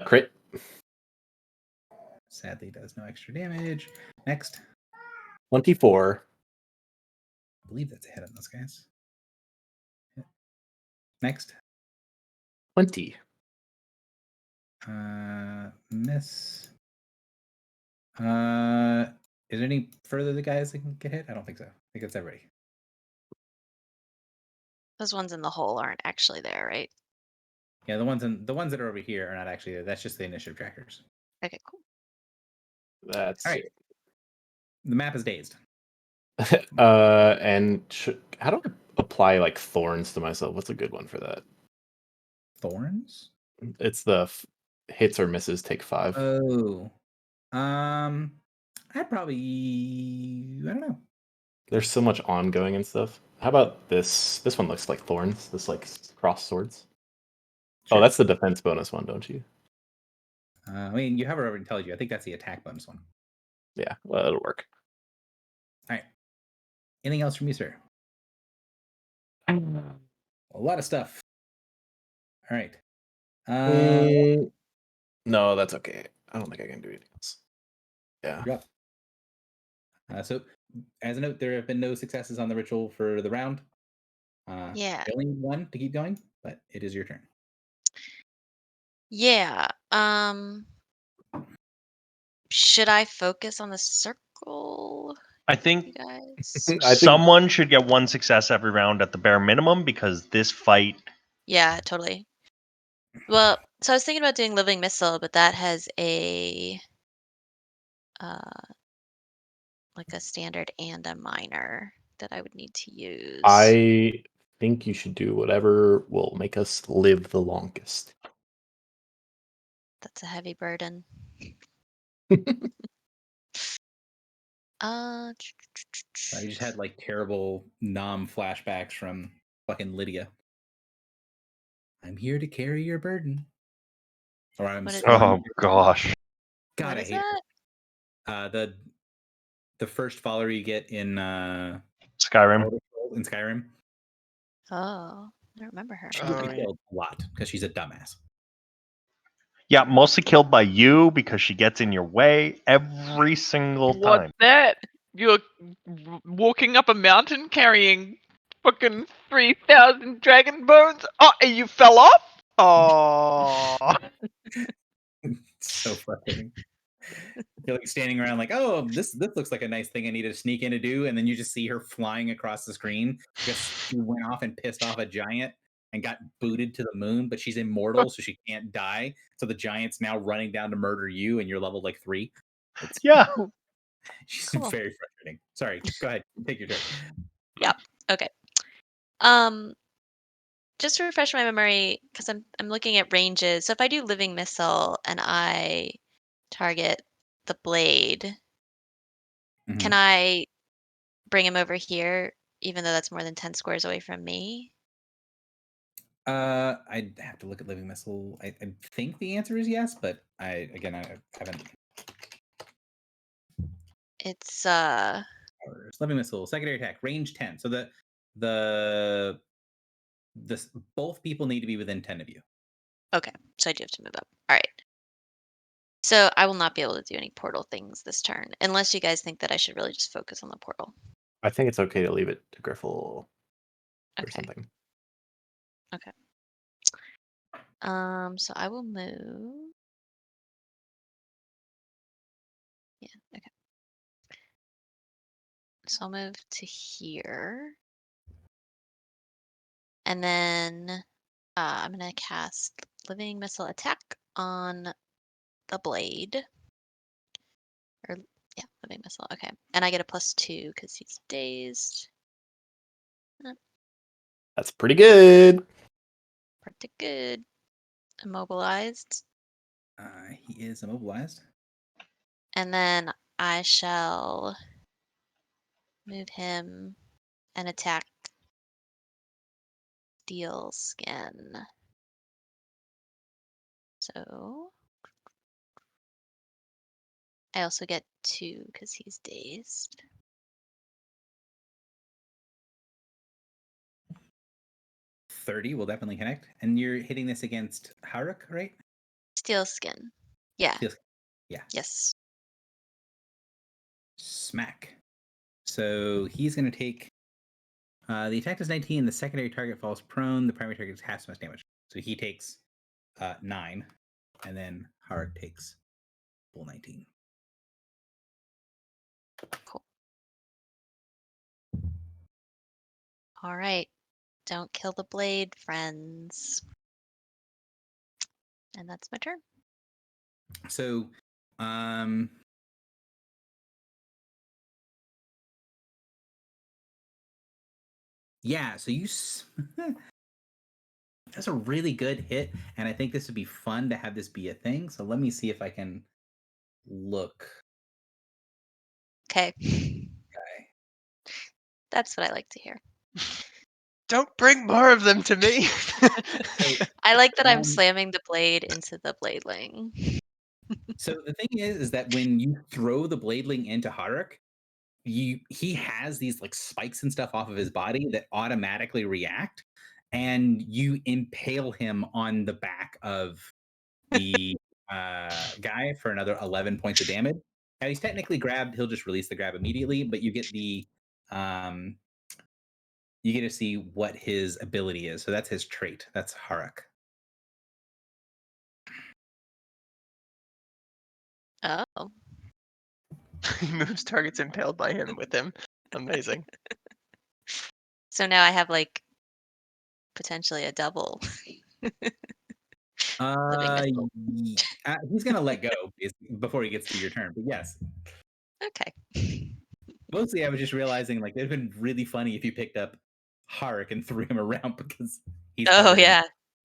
Crit. Sadly, does no extra damage. Next. 24. I believe that's a hit on those guys. Hit. Next. 20. Miss. Is there any further the guys that can get hit? I don't think so. I think that's everybody. Those ones in the hole aren't actually there, right? Yeah, the ones that are over here are not actually there. That's just the initiative trackers. Okay, cool. That's All right. The map is dazed. and how do I apply like thorns to myself? What's a good one for that? Thorns? It's the hits or misses take 5. Oh. I'd probably, I don't know. There's so much ongoing and stuff. How about this? This one looks like thorns. This like cross swords. Sure. Oh, that's the defense bonus one, don't you? I mean, you have it over intelligence. I think that's the attack bonus one. Yeah, well, it'll work. All right. Anything else from you, sir? A lot of stuff. All right. No, that's okay. I don't think I can do anything else. Yeah. Yep. So, as a note, there have been no successes on the ritual for the round. Yeah. You only need 1 to keep going, but it is your turn. Yeah. Should I focus on the circle, I you think guys? I think someone should get 1 success every round at the bare minimum because this fight. Yeah, totally. Well, so I was thinking about doing living missile, but that has a like a standard and a minor that I would need to use. I think you should do whatever will make us live the longest. That's a heavy burden. I just had like terrible Nom flashbacks from fucking Lydia. I'm here to carry your burden. Or I'm What is Oh gosh. God, what I is hate that? it. The first follower you get in Skyrim. Elder Scrolls in Skyrim. Oh, I don't remember her. She Oh, gets right. killed a lot because she's a dumbass. Yeah, mostly killed by you because she gets in your way every single What's time. that? You're walking up a mountain carrying fucking 3,000 dragon bones? Oh, and you fell off? Oh. So frustrating. You're like standing around like, oh, this looks like a nice thing I need to sneak in to do, and then you just see her flying across the screen because she went off and pissed off a giant and got booted to the moon, but she's immortal, so she can't die. So the giant's now running down to murder you, and you're level like 3. It's Yeah. she's Cool. very frustrating. Sorry, go ahead, take your turn. Okay. just to refresh my memory, because I'm looking at ranges. So if I do living missile and I target the blade, can Mhm. I bring him over here, even though that's more than 10 squares away from me? I'd have to look at living missile. I think the answer is yes, but I haven't. It's Living missile, secondary attack, range 10. So the both people need to be within 10 of you. okay. So I do have to move up. All right. So I will not be able to do any portal things this turn, unless you guys think that I should really just focus on the portal. I think it's okay to leave it to Griffle or Okay. something. So I will move. Yeah. Okay. So I'll move to here, and then I'm gonna cast living missile attack on the blade. Or yeah, living missile. Okay, and I get a +2 because he's dazed. That's pretty good. Pretty good. Immobilized, He is immobilized. and then I shall move him and attack Steel Skin. So I also get 2 because he's dazed. .30 will definitely connect. And you're hitting this against Haruk, right? Steel Skin. Yeah. Feels- Yeah. Yes. Smack. So he's going to take. The attack does 19. The secondary target falls prone. The primary target is half so much damage. So he takes 9, and then Haruk takes full 19. Cool. All right. Don't kill the blade, friends. And that's my turn. So, yeah. So that's a really good hit, and I think this would be fun to have this be a thing. So let me see if I can look. Okay. Okay. That's what I like to hear. Don't bring more of them to me. I like that I'm Um, slamming the blade into the bladeling. So the thing is that when you throw the bladeling into Haruk, he has these like spikes and stuff off of his body that automatically react, and you impale him on the back of the guy for another 11 points of damage. Now he's technically grabbed; he'll just release the grab immediately, but you get you get to see what his ability is. So that's his trait. That's Haruk. Oh. He moves targets impaled by him with him. Amazing. So now I have like potentially a double. Living missile. He's gonna let go before he gets to your turn, but yes. Okay. Mostly, I was just realizing like it'd been really funny if you picked up Haruk and threw him around because he's. Oh covered in- yeah.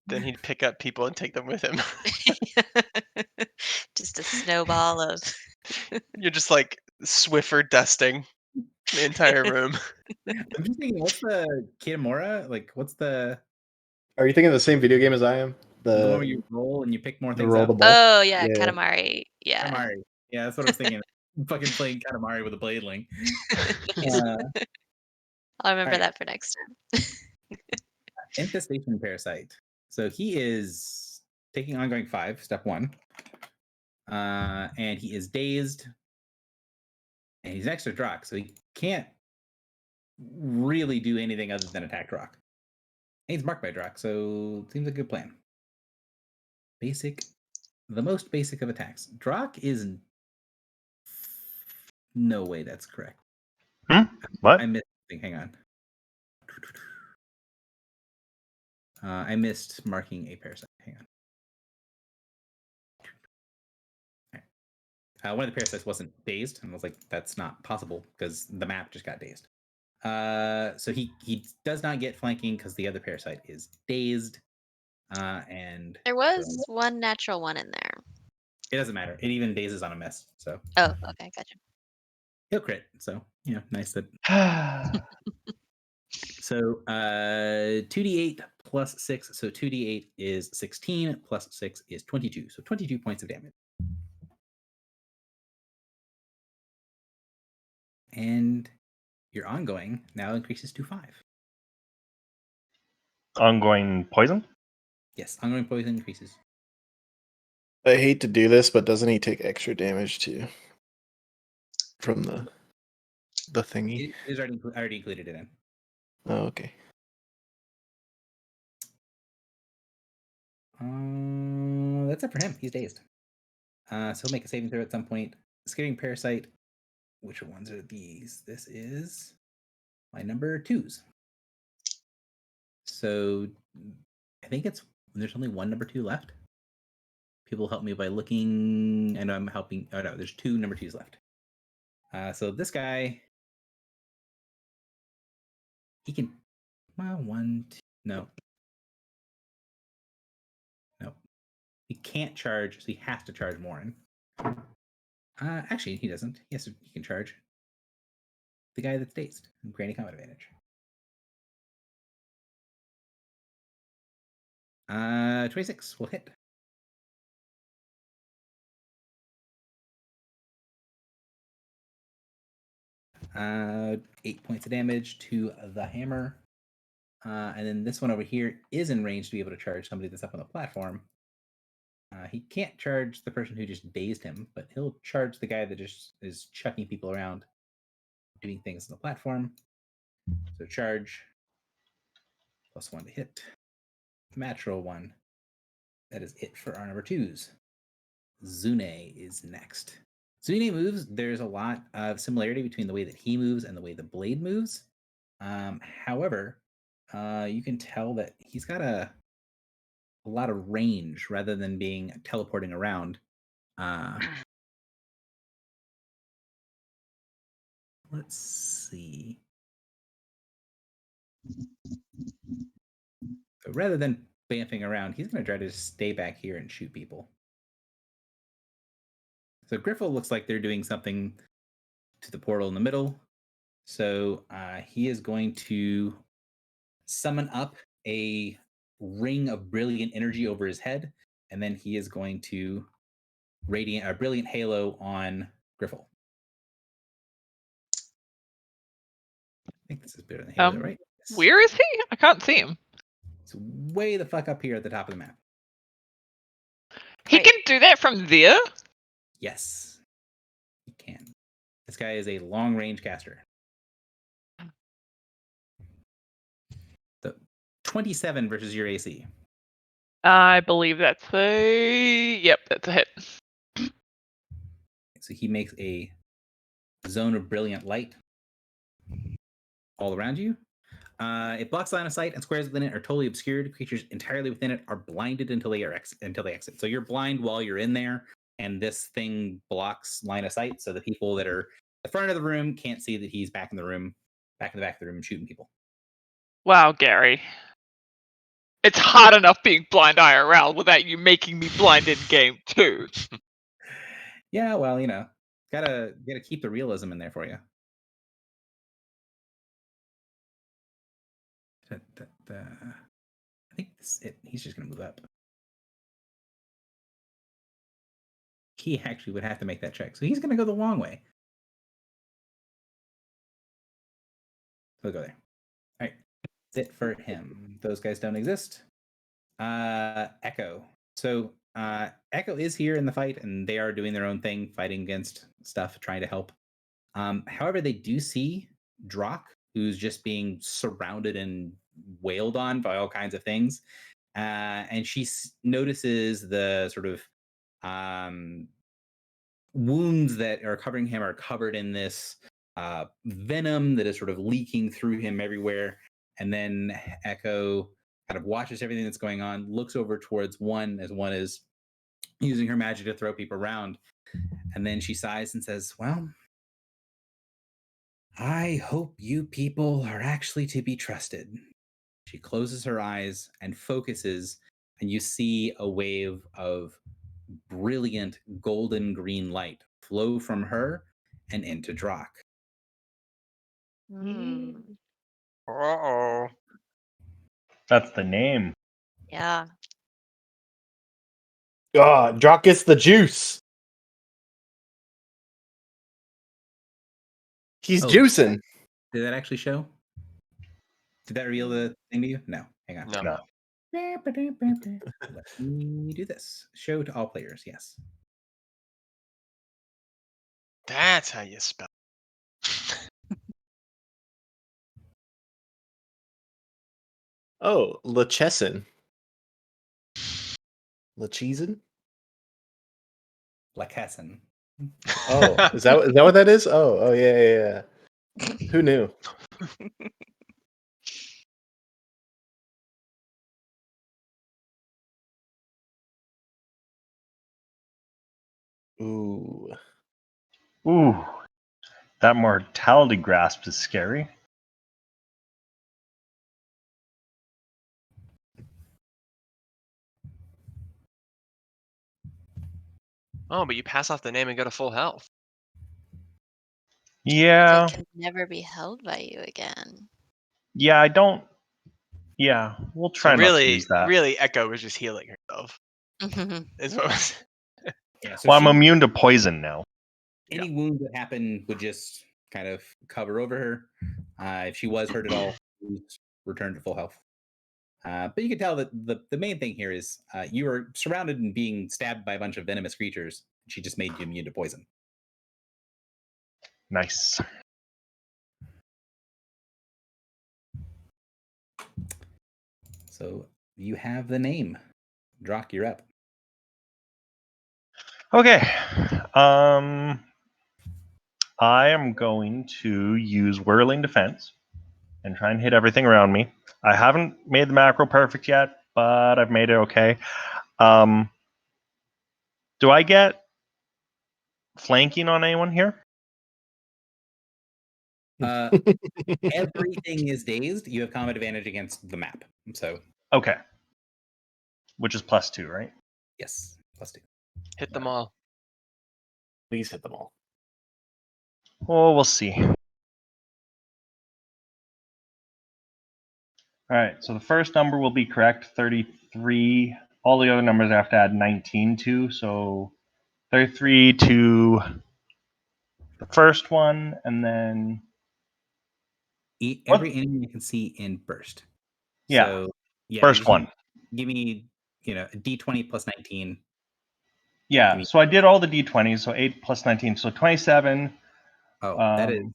Then he'd pick up people and take them with him. Just a snowball of You're just like Swiffer dusting the entire room. I'm just thinking, what's the Kitamura? Like, what's the Are you thinking of the same video game as I am? one where The you roll and you pick more the things roll up? the ball. Oh yeah, Yeah. Katamari. Yeah. Katamari. Yeah, that's what I was thinking. Fucking playing Katamari with a bladeling. Nice. Uh, I'll remember alright. that for next time. Infestation Parasite. So he is taking ongoing 5, step 1. And he is dazed. And he's next to Drock, so he can't really do anything other than attack Drock. And he's marked by Drock, so seems like a good plan. Basic. The most basic of attacks. Drock is no way that's correct. What? I missed something. Hang on. I missed marking a parasite. Hang on. One of the parasites wasn't dazed, and I was like, that's not possible because the map just got dazed. So he does not get flanking because the other parasite is dazed. And There was one natural one in there. it doesn't matter. It even dazes on a miss. So Oh, okay, gotcha. he'll crit. So nice that. So 2d8 plus 6. So 2d8 is 16 plus 6 is 22. So 22 points of damage. And your ongoing now increases to 5. Ongoing poison? Yes, ongoing poison increases. I hate to do this, but doesn't he take extra damage too from the thingy? It is already included it in. Oh, okay. That's it for him. He's dazed. So he'll make a saving throw at some point. Skipping parasite. Which ones are these? This is my number 2s. So I think there's only one number 2 left. People help me by looking. I know I'm helping. Oh no, there's 2 number 2s left. So this guy, he can. Well, 1, 2, no. He can't charge, so he has to charge Morin. Actually, he doesn't. He can charge the guy that's dazed. Granny combat advantage. 26 will hit. Uh, 8 points of damage to the hammer. And then this one over here is in range to be able to charge somebody that's up on the platform. He can't charge the person who just dazed him, but he'll charge the guy that just is chucking people around, doing things on the platform. So charge, +1 to hit. Natural 1. That is it for our number 2s. Zune is next. Zune moves. There's a lot of similarity between the way that he moves and the way the blade moves. However, you can tell that he's got a lot of range rather than being teleporting around. Let's see. So rather than bamfing around, he's going to try to just stay back here and shoot people. So Griffle looks like they're doing something to the portal in the middle. So he is going to summon up a ring of brilliant energy over his head, and then he is going to radiant a brilliant halo on Griffle. I think this is better than Halo, right? Yes. Where is he? I can't see him. It's way the fuck up here at the top of the map. He Right. can do that from there? Yes, he can. This guy is a long range caster. So 27 versus your AC. I believe that's yep, that's a hit. So he makes a zone of brilliant light all around you. It blocks line of sight, and squares within it are totally obscured. Creatures entirely within it are blinded until they exit. So you're blind while you're in there, and this thing blocks line of sight. So the people that are at the front of the room can't see that he's back in the back of the room, shooting people. Wow, Gary. It's hard enough being blind IRL without you making me blind in game too. Yeah, well, gotta keep the realism in there for you. I think this is it. He's just gonna move up. He actually would have to make that check, so he's gonna go the long way. He'll go there. All right, that's it for him. Those guys don't exist. Echo. So Echo is here in the fight, and they are doing their own thing, fighting against stuff, trying to help. However, they do see Drock, who's just being surrounded and wailed on by all kinds of things. And she notices the sort of wounds that are covering him are covered in this venom that is sort of leaking through him everywhere. And then Echo kind of watches everything that's going on, looks over towards one as one is using her magic to throw people around. And then she sighs and says, well, I hope you people are actually to be trusted. She closes her eyes and focuses, and you see a wave of brilliant golden green light flow from her and into Drock. Mm, Uh-oh. That's the name. yeah. Jock gets the juice. He's Oh, juicing. Did that actually show? Did that reveal the thing to you? No. Hang on. No. No. Let me do this. Show to all players. Yes. That's how you spell. Oh, Lachesin. Lachesin? Lacassen. Oh, is that what that is? Oh, yeah. Who knew? Ooh. Ooh, that mortality grasp is scary. Oh, but you pass off the name and go to full health. Yeah, It can never be held by you again. yeah. I don't. Yeah, we'll try So not to really, use that. really, Echo was just healing herself. Is what was. Yeah. So Well, I'm she- immune to poison now. any wound that happened would just kind of cover over her. If she was hurt at all, she's returned to full health. But you can tell that the main thing here is you are surrounded and being stabbed by a bunch of venomous creatures. She just made you immune to poison. Nice. So you have the name. Drock, you're up. Okay. I am going to use Whirling Defense and try and hit everything around me. I haven't made the macro perfect yet, but I've made it okay. Do I get flanking on anyone here? Everything is dazed. You have combat advantage against the map. So Okay. Which is +2, right? yes, +2. Hit them all. Please hit them all. Well, we'll see. All right, so the first number will be correct, 33. All the other numbers I have to add 19 to, so 33 to the first one, and then Every enemy you can see in burst. Yeah, So yeah, first one. Give me a d20 plus 19. Yeah, so I did all the d20s, so 8 plus 19, so 27. Oh, that is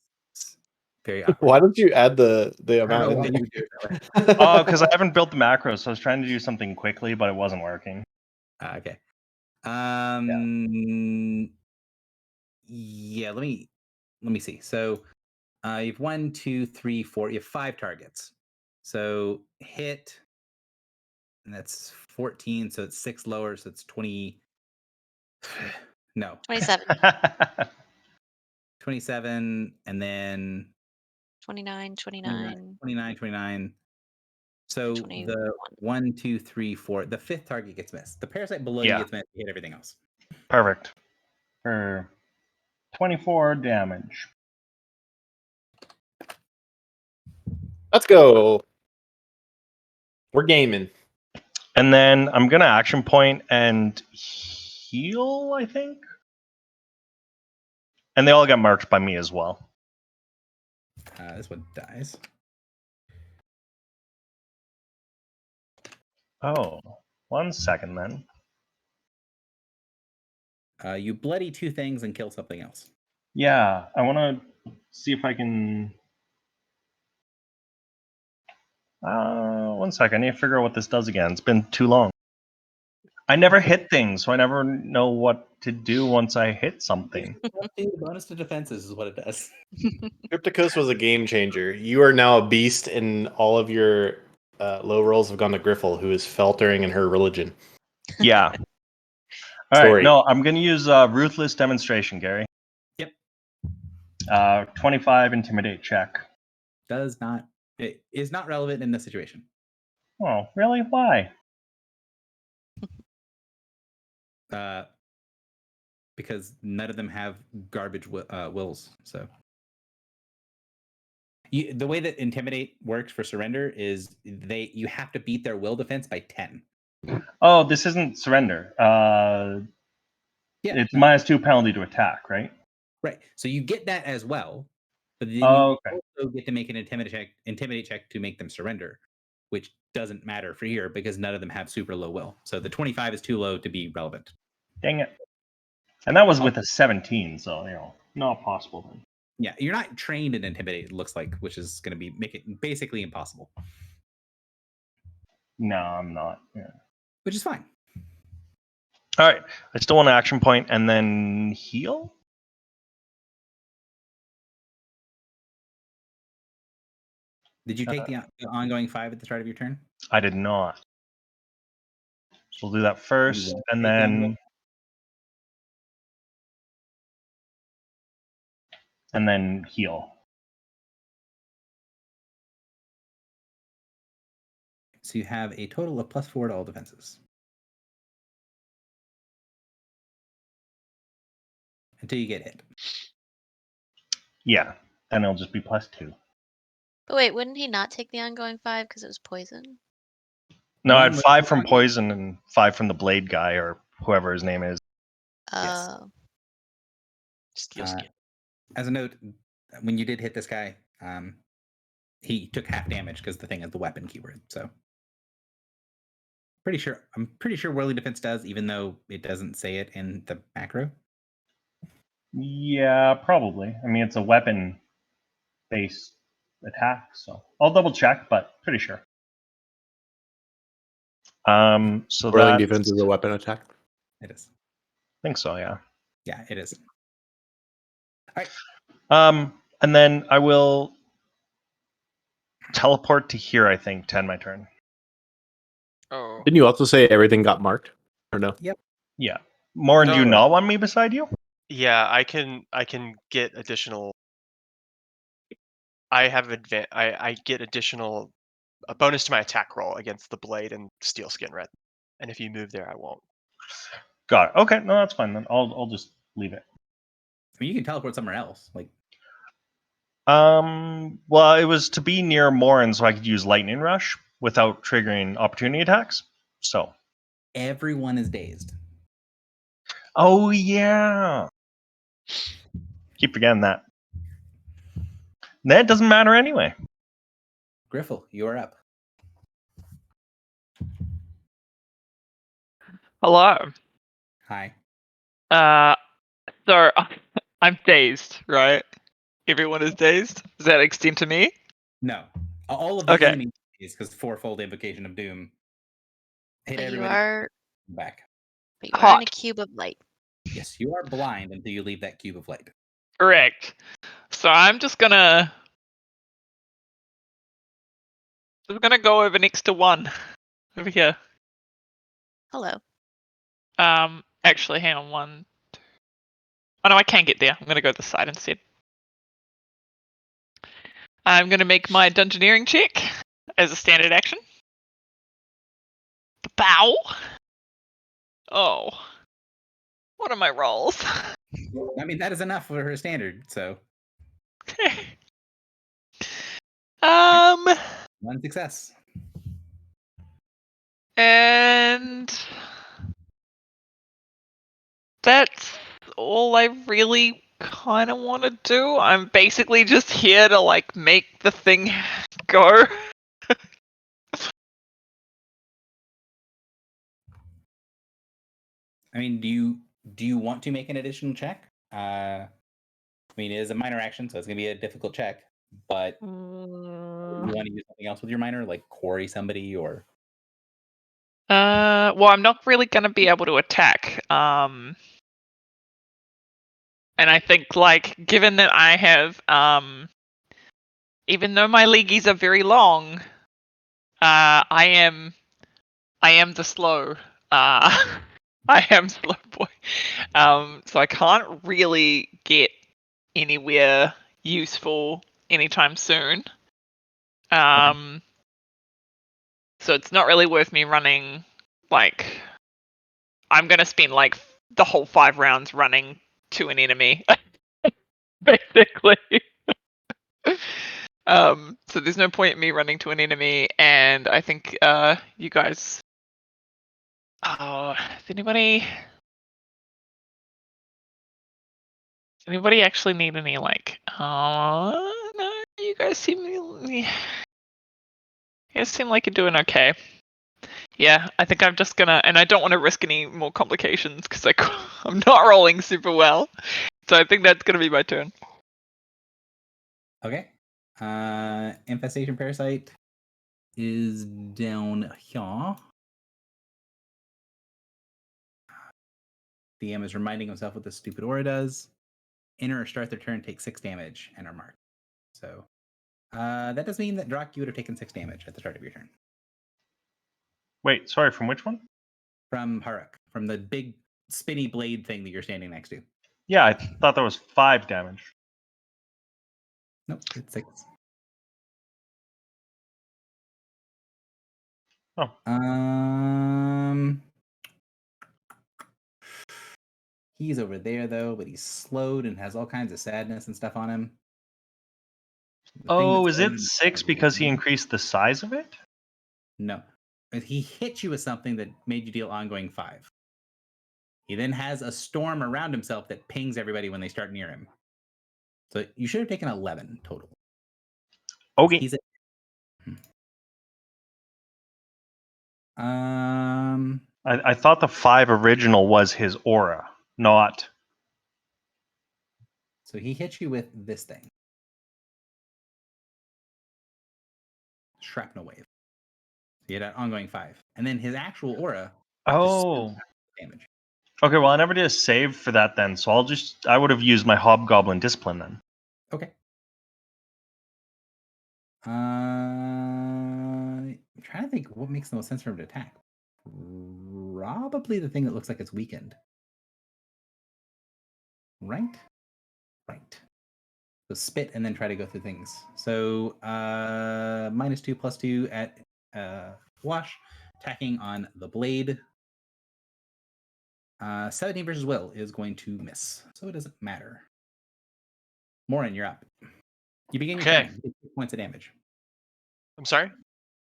very awkward. Why don't you add the I don't know amount why in you would do it that way. Oh, because I haven't built the macros, so I was trying to do something quickly, but it wasn't working. Okay. Yeah, let me see. So you have 1, 2, 3, 4. You have 5 targets. So hit, and that's 14. So it's 6 lower. So it's 20. No, 27, 27, and then 29, 29. 29. So 21. the 1, 2, 3, 4. The 5th target gets missed. The parasite below you Yeah. gets missed. You hit everything else. Perfect. For 24 damage. Let's go. We're gaming. And then I'm going to action point and heal, I think. And they all get marked by me as well. This one dies. Oh, 1 second then. You bloody 2 things and kill something else. Yeah, I want to see if I can... 1 second, I need to figure out what this does again. It's been too long. I never hit things, so I never know what to do once I hit something. Bonus to defenses is what it does. Crypticos was a game changer. You are now a beast, and all of your low rolls have gone to Griffle, who is faltering in her religion. Yeah. All Sorry. right, no, I'm going to use Ruthless Demonstration, Gary. Yep. 25 intimidate check. Does not. It is not relevant in this situation. Oh, really? Why? Because none of them have garbage wills. So the way that intimidate works for surrender is you have to beat their will defense by 10. Oh, this isn't surrender. Yeah, It's no. -2 penalty to attack, right? Right. So you get that as well, but then Oh, you okay. also get to make an intimidate check to make them surrender, which doesn't matter for here because none of them have super low will. So the 25 is too low to be relevant. Dang it. And that was with a 17, so not possible then. Yeah, you're not trained in intimidate, it looks like, which is going to make it basically impossible. No, I'm not. Yeah. Which is fine. All right. I still want an action point and then heal. Did you take the ongoing 5 at the start of your turn? I did not. So we'll do that first, and then heal. So you have a total of +4 to all defenses. Until you get hit. Yeah, then it'll just be +2. But wait, wouldn't he not take the ongoing 5 because it was poison? No, I One had was 5 from poison. poison and 5 from the blade guy or whoever his name is. Yes. Steel skin. As a note, when you did hit this guy, he took half damage because the thing is the weapon keyword. So I'm pretty sure Whirly Defense does, even though it doesn't say it in the macro. Yeah, probably. I mean, it's a weapon-based attack, so I'll double check, but pretty sure. So Whirling that defense is a weapon attack. It is. I think so, yeah. Yeah, it is. All right. And then I will teleport to here, I think, to end my turn. Oh. Didn't you also say everything got marked? Or no? Yeah. Morin, do you No. not want me beside you? Yeah, I can get additional. I have I get additional a bonus to my attack roll against the blade and steel skin red. And if you move there, I won't. Got it. Okay, no, that's fine then. I'll just leave it. I mean, you can teleport somewhere else. Like, Well, it was to be near Morin so I could use lightning rush without triggering opportunity attacks. So. everyone is dazed. Oh yeah. Keep forgetting that. That doesn't matter anyway. Griffle, you are up. Hello. Hi. So I'm dazed, right? Everyone is dazed. Does that extend to me? No. All of the Okay. enemies is because fourfold invocation of doom. Hit But you everybody are, back. but you are in a Hot. cube of light. Yes, you are blind until you leave that cube of light. Correct. So I'm just gonna go over next to one. Over here. Hello. Actually, hang on, 1, 2. Oh no, I can get there. I'm gonna go to the side instead. I'm gonna make my dungeoneering check as a standard action. Bow. Oh. What are my rolls? I mean, that is enough for her standard, so one success. And that's all I really kind of want to do. I'm basically just here to like make the thing go. I mean, do you want to make an additional check? I mean, it is a minor action, so it's gonna be a difficult check. But you want to use something else with your minor, like quarry somebody or? Well, I'm not really gonna be able to attack. And I think like given that I have even though my leagueies are very long, I am the slow. I am slow boy. So I can't really get anywhere useful anytime soon. So it's not really worth me running. Like, I'm gonna spend like the whole 5 rounds running to an enemy, basically. So there's no point in me running to an enemy, and I think you guys. Oh, does anybody actually need any like? Oh no, you guys seem like you're doing okay. Yeah, I think I'm just gonna, and I don't want to risk any more complications because I'm not rolling super well. So I think that's gonna be my turn. Okay. Infestation Parasite is down here. DM is reminding himself what this stupid aura does. Enter or start their turn, take 6 damage, and are marked. So that does mean that Drock, you would have taken 6 damage at the start of your turn. Wait, sorry, from which one? From Haruk, from the big spinny blade thing that you're standing next to. Yeah, I thought that was 5 damage. Nope, it's 6. Oh. He's over there though, but he's slowed and has all kinds of sadness and stuff on him. Oh, is it 6 because he increased the size of it? No. He hit you with something that made you deal ongoing 5. He then has a storm around himself that pings everybody when they start near him. So you should have taken 11 total. Okay. He's at... I thought the 5 original was his aura, not. So he hit you with this thing. Shrapnel wave. So you had an ongoing 5. And then his actual aura. Oh. Damage. Okay, well, I never did a save for that then, so I would have used my Hobgoblin Discipline then. Okay. I'm trying to think what makes the most sense for him to attack. Probably the thing that looks like it's weakened. Right? Right. So spit and then try to go through things. So -2 +2 at wash, attacking on the blade. 17 versus will is going to miss, so it doesn't matter. Morin, you're up. You begin your turn. Take 6 points of damage. I'm sorry?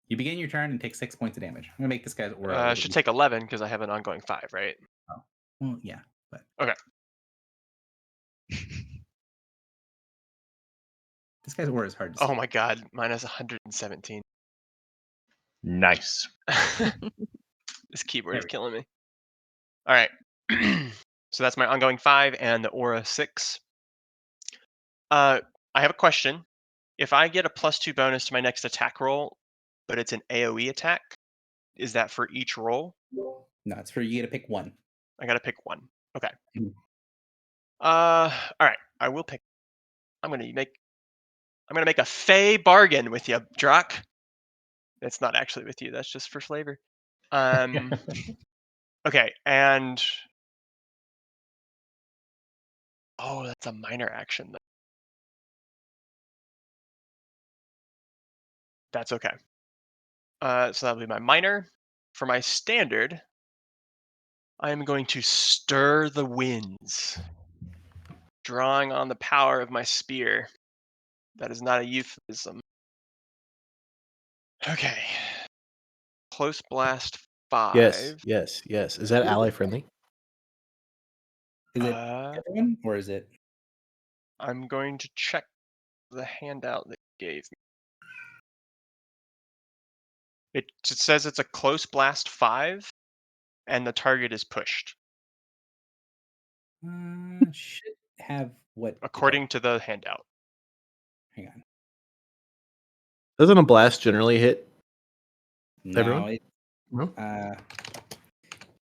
You begin your turn and take 6 points of damage. I'm gonna make this guy's aura. I should take 11 because I have an ongoing 5, right? Oh, well, yeah, but okay. This guy's aura is hard to see. Oh my god, minus 117. Nice. This keyboard is killing me. All right. So that's my ongoing 5 and the aura 6. I have a question. If I get a +2 bonus to my next attack roll, but it's an AoE attack, is that for each roll? No, it's for you to pick one. I gotta pick one. Okay. Mhm. All right. I will pick. I'm gonna make a Fey bargain with you, Drock. It's not actually with you. That's just for flavor. Okay, and oh, that's a minor action. That's okay. So that'll be my minor. For my standard, I am going to stir the winds, drawing on the power of my spear. That is not a euphemism. Okay. Close blast 5. Yes. Is that ally friendly? Is it everyone or is it? I'm going to check the handout that you gave me. It says it's a close blast 5, and the target is pushed. Should have what? According to the handout. Hang on. Doesn't a blast generally hit everyone? No, it No? can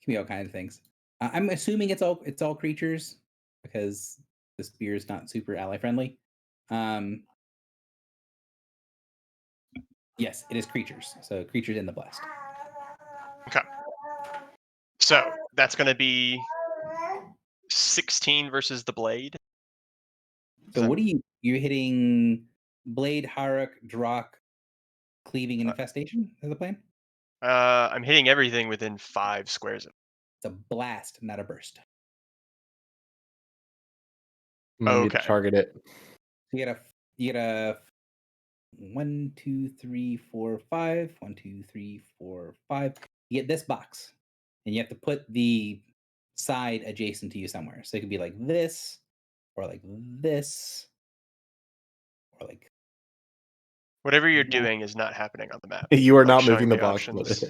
be all kinds of things. I'm assuming it's all creatures because the spear is not super ally friendly. Yes, it is creatures. So creatures in the blast. Okay. So that's going to be 16 versus the blade. So what are you're hitting Blade, Haruk, Drak, Cleaving, and Infestation? Is the plan? I'm hitting everything within 5 squares. It's a blast, not a burst. Maybe to Okay. target it. You get a 1, 2, 3, 4, 5. 1, 2, 3, 4, 5. You get this box, and you have to put the side adjacent to you somewhere. So it could be like this, or like this, or like Whatever you're that. doing is not happening on the map. You are Like not showing moving the me box. options.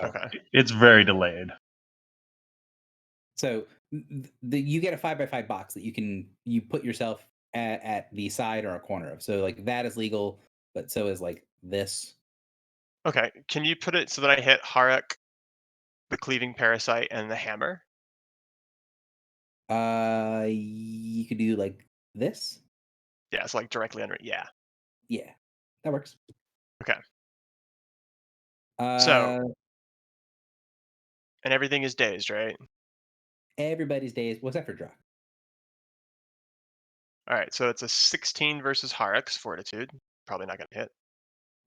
Oh. Okay. It's very delayed. So you get a 5x5 box that you put yourself at the side or a corner of. So like that is legal, but so is like this. Okay. Can you put it so that I hit Haruk, the Cleaving Parasite, and the Hammer? You could do like this. Yeah, it's like directly under it. Yeah. Yeah, that works. Okay. Uh, And everything is dazed, right? everybody's days. What's that for draw? All right. So it's a 16 versus Haruk's Fortitude. Probably not going to hit.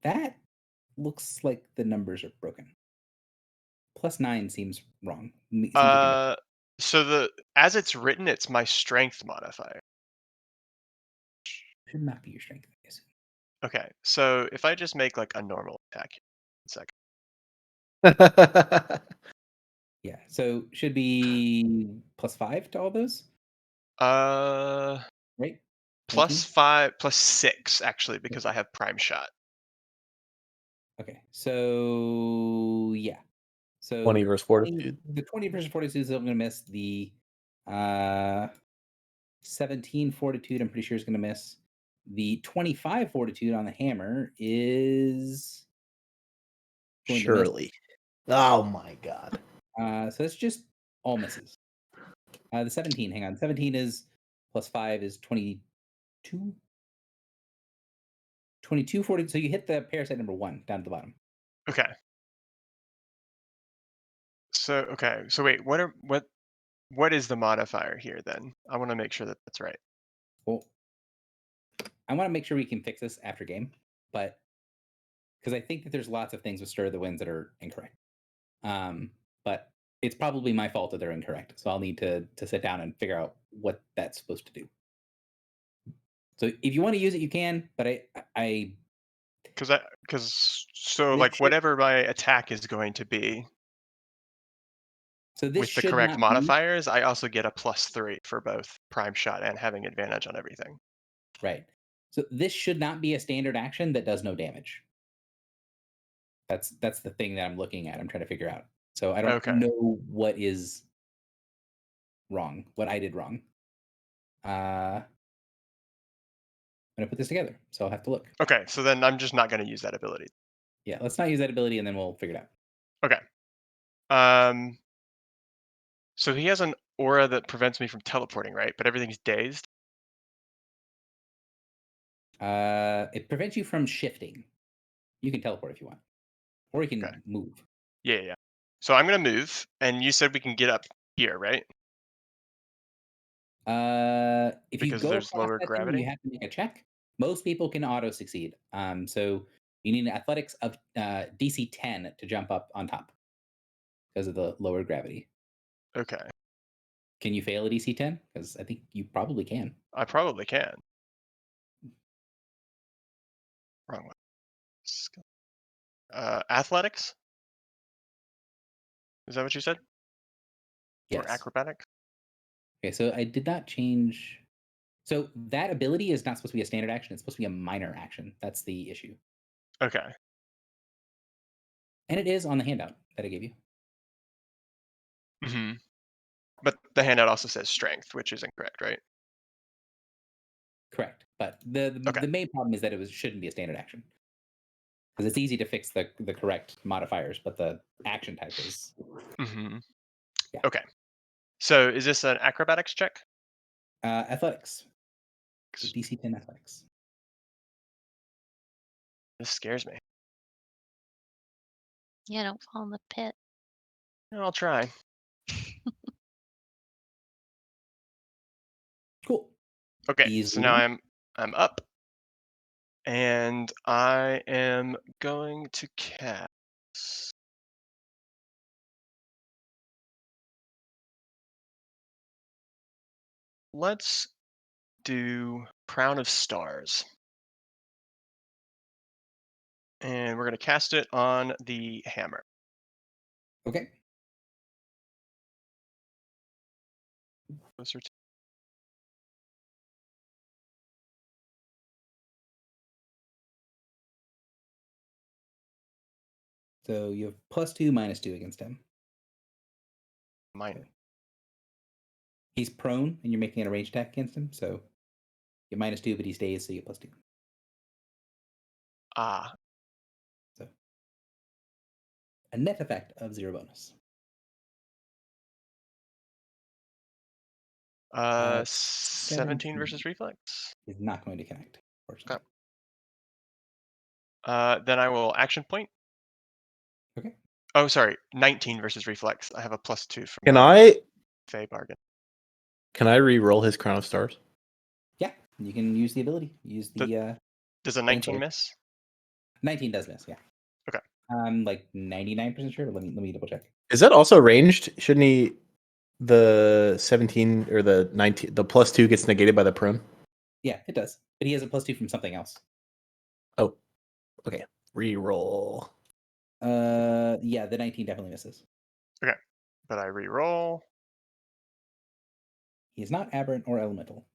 That looks like the numbers are broken. +9 seems wrong. Seems like So as it's written, it's my strength modifier. should not be your strength. I guess. Okay. So if I just make like a normal attack, 1 second. Yeah, so should be +5 to all those, Uh, right? +5, +6 actually, because I have prime shot. Okay, so yeah, so 20 versus Fortitude. The 20 versus Fortitude is still going to miss. The 17 Fortitude, I'm pretty sure is going to miss. The 25 Fortitude on the hammer is going to miss. Surely. Oh my god. So it's just all misses. The 17, hang on, 17 is +5 is 22. 22 40. So you hit the parasite number 1 down at the bottom. Okay. So wait, what is the modifier here then? I want to make sure that that's right. Well, I want to make sure we can fix this after game, but because I think that there's lots of things with Stir of the Winds that are incorrect. But it's probably my fault that they're incorrect. So I'll need to sit down and figure out what that's supposed to do. So if you want to use it, you can, but So like whatever my attack is going to be so this with the should correct not be- modifiers, I also get a +3 for both prime shot and having advantage on everything. right. So this should not be a standard action that does no damage. That's the thing that I'm looking at. I'm trying to figure out. So I don't Okay. know what is wrong, what I did wrong. I'm gonna put this together, so I'll have to look. Okay, so then I'm just not going to use that ability. Yeah, let's not use that ability, and then we'll figure it out. Okay. So he has an aura that prevents me from teleporting, right? But everything's dazed. It prevents you from shifting. You can teleport if you want, or you can Okay. move. Yeah. So I'm going to move, and you said we can get up here, right? If Because you go there's across lower that thing, gravity? you have to make a check. Most people can auto succeed. So you need an athletics of DC 10 to jump up on top because of the lower gravity. Okay. Can you fail a DC 10? Because I think you probably can. I probably can. Wrong one. Athletics? Is that what you said? Yes. Or acrobatics? Okay, so I did not change. So that ability is not supposed to be a standard action. It's supposed to be a minor action. That's the issue. Okay. And it is on the handout that I gave you. Mm-hmm. But the handout also says strength, which is incorrect, right? Correct. But the main problem is that it shouldn't be a standard action. Because it's easy to fix the correct modifiers, but the action type is. Mm-hmm. Yeah. Okay. So is this an acrobatics check? Athletics. So DC 10 athletics. This scares me. Yeah, don't fall in the pit. I'll try. Cool. Okay, so Easily now enough. I'm up, and I am going to cast. Let's do Crown of Stars, and we're going to cast it on the hammer. Okay. Closer to- So you have +2, -2 against him. Mine. He's prone, and you're making a range attack against him, so you get -2, but he stays, so you get +2. Ah, So a net effect of 0 bonus. 17 versus reflex. Is not going to connect, fortunately. Then I will action point. Okay. Oh, sorry, 19 versus reflex. I have a +2 from Can my I Fey bargain. re-roll his Crown of Stars? Yeah, you can use the ability. Use the Does a 19 Painful. miss? 19 does miss, yeah. Okay. I'm like 99% sure, but let me double check. Is that also ranged? Shouldn't he? The 17 or the 19, the +2 gets negated by the prone. Yeah, it does. But he has a +2 from something else. Oh, okay. Reroll. Yeah, the 19 definitely misses. But I re-roll. He is not aberrant or elemental.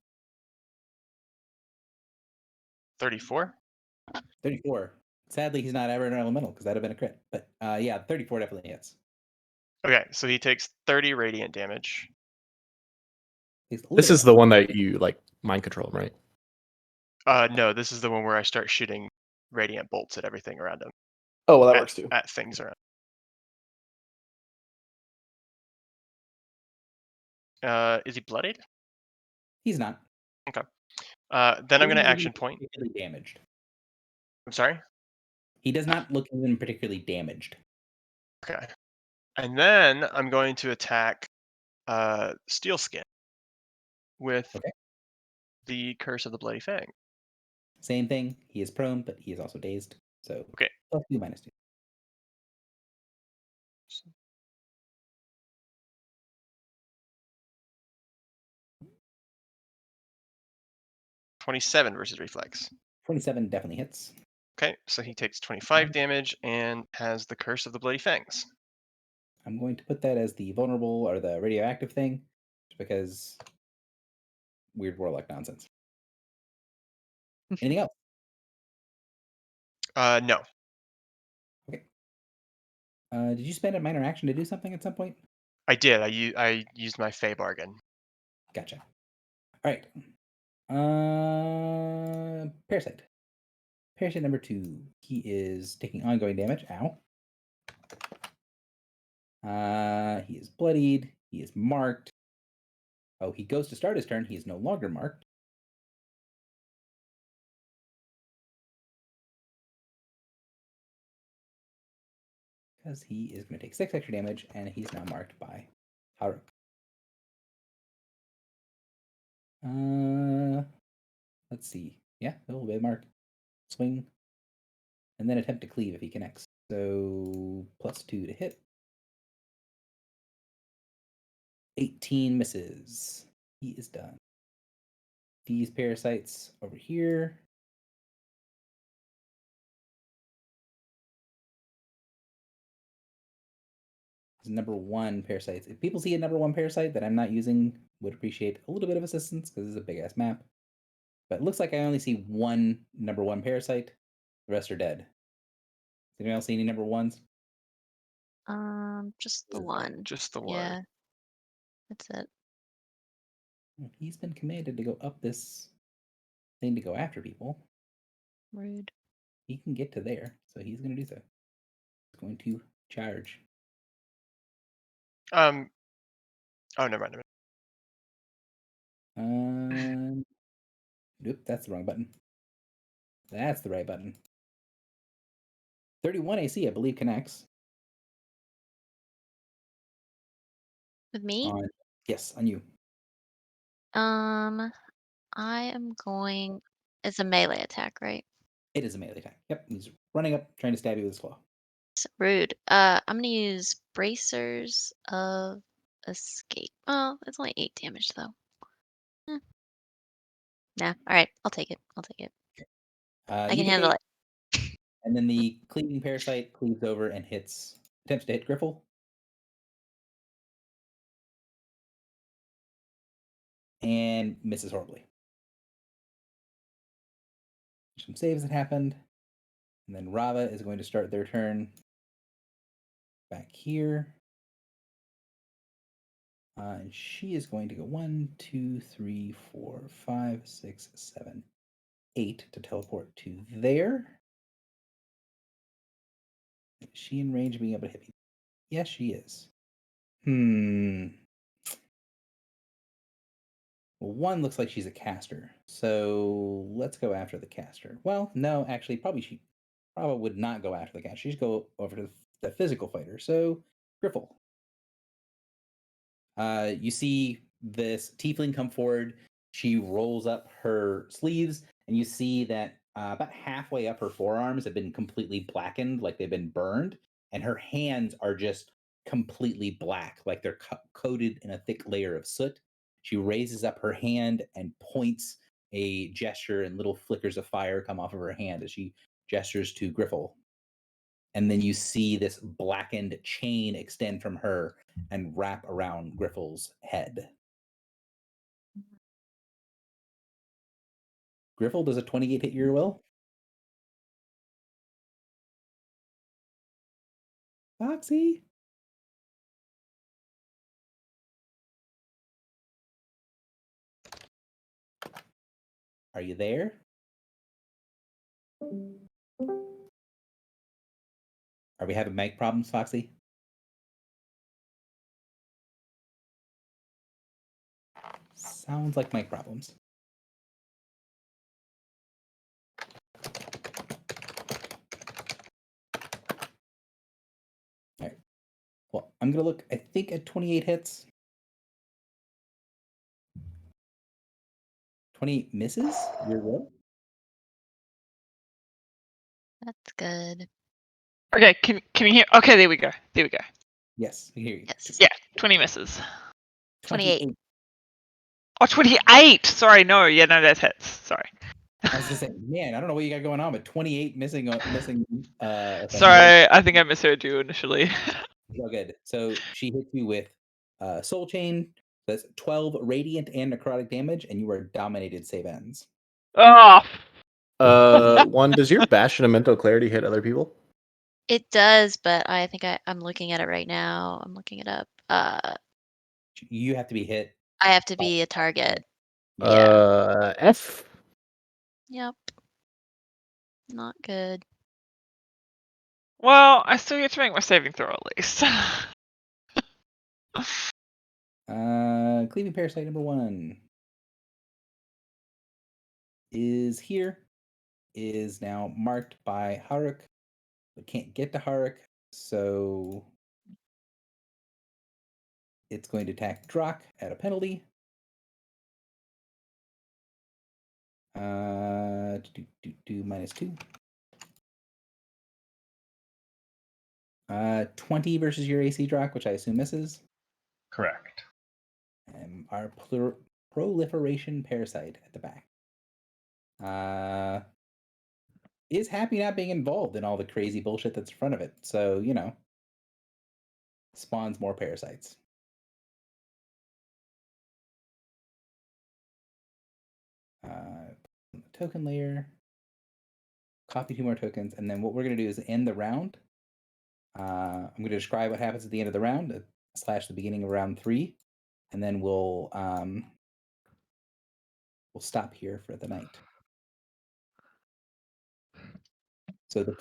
34. 34. Sadly, he's not aberrant or elemental because that'd have been a crit. But yeah, 34 definitely hits. Okay, so he takes 30 radiant damage. Takes a little This bit is the one that you like mind control him, right? No, this is the one where I start shooting radiant bolts at everything around him. Oh, well, that at, works too. At things around. Is he bloodied? He's not. Then I'm going to He action isn't point. particularly damaged. I'm sorry? He does not look even particularly damaged. Okay. And then I'm going to attack Steel Skin with Okay. the Curse of the Bloody Fang. Same thing. He is prone, but he is also dazed. So Okay. +2, -2. $27 versus reflex. 27 definitely hits. Okay, so he takes 25 damage and has the Curse of the Bloody Fangs. I'm going to put that as the vulnerable or the radioactive thing, because weird warlock nonsense. Anything else? No. Okay. Did you spend a minor action to do something at some point? I did. I used my Fey bargain. Gotcha. All right. Parasite. Parasite number 2. He is taking ongoing damage. Ow. He is bloodied. He is marked. Oh, he goes to start his turn. He is no longer marked. Because he is going to take 6 extra damage, and he's now marked by Haruk. Let's see. Yeah, he'll obey mark. Swing. And then attempt to cleave if he connects. So +2 to hit. 18 misses. He is done. These parasites over here. Number 1 parasites. If people see a number 1 parasite that I'm not using, would appreciate a little bit of assistance because this is a big ass map. But it looks like I only see one number 1 parasite. The rest are dead. Does anyone else see any number 1s? Just the one. Just the one. Yeah. That's it. He's been commanded to go up this thing to go after people. Rude. He can get to there, so he's going to do so. He's going to charge. Oh, never mind. Nope, that's the wrong button. That's the right button. 31 AC, I believe, connects. With me? Yes, on you. I am going. It's a melee attack, right? It is a melee attack. Yep, he's running up, trying to stab you with his claw. It's rude. I'm gonna use bracers of escape. Oh, it's only 8 damage though. Eh. Nah. All right, I'll take it. I'll take it. I You can take handle 8, it. and then the cleaving parasite cleaves over and attempts to hit Griffle. And misses horribly. Some saves that happened. And then Rava is going to start their turn back here. And she is going to go 1, 2, 3, 4, 5, 6, 7, 8 to teleport to there. Is she in range of being able to hit me? Yes, she is. Well, one looks like she's a caster, so let's go after the caster. Well, no, actually, she probably would not go after the caster. She'd go over to the physical fighter. So, Griffle. You see this tiefling come forward. She rolls up her sleeves, and you see that about halfway up her forearms have been completely blackened, like they've been burned, and her hands are just completely black, like they're coated in a thick layer of soot. She raises up her hand and points a gesture, and little flickers of fire come off of her hand as she gestures to Griffle. And then you see this blackened chain extend from her and wrap around Griffle's head. Griffle, does a 28 hit your will? Foxy? Are you there? Are we having mic problems, Foxy? Sounds like mic problems. All right. Well, I'm going to look, I think, at 28 hits. 28 misses your will? That's good. Okay, can you hear? Okay, there we go. There we go. Yes, I hear you. Yes. Yeah, 20 misses. 28. Oh, 28. Sorry, no. Yeah, no, that hits. Sorry. I was just saying, man, I don't know what you got going on, but 28 missing. Sorry, I think I misheard you initially. Oh, good. So she hits you with Soul Chain. That's 12 radiant and necrotic damage, and you are dominated save ends. Oh, One, does your Bastion of Mental Clarity hit other people? It does, but I think I'm looking at it right now. I'm looking it up. You have to be hit. I have to be a target. F. Yep. Not good. well, I still get to make my saving throw at least. Cleaving Parasite number 1 is here. Is now marked by Haruk, but can't get to Haruk, so it's going to attack Drak at a penalty. -2. 20 versus your AC Drak, which I assume misses. Correct. And our proliferation parasite at the back is happy not being involved in all the crazy bullshit that's in front of it. So, spawns more parasites. Token layer, copy 2 more tokens, and then what we're going to do is end the round. I'm going to describe what happens at the end of the round / the beginning of round 3, and then we'll stop here for the night. So the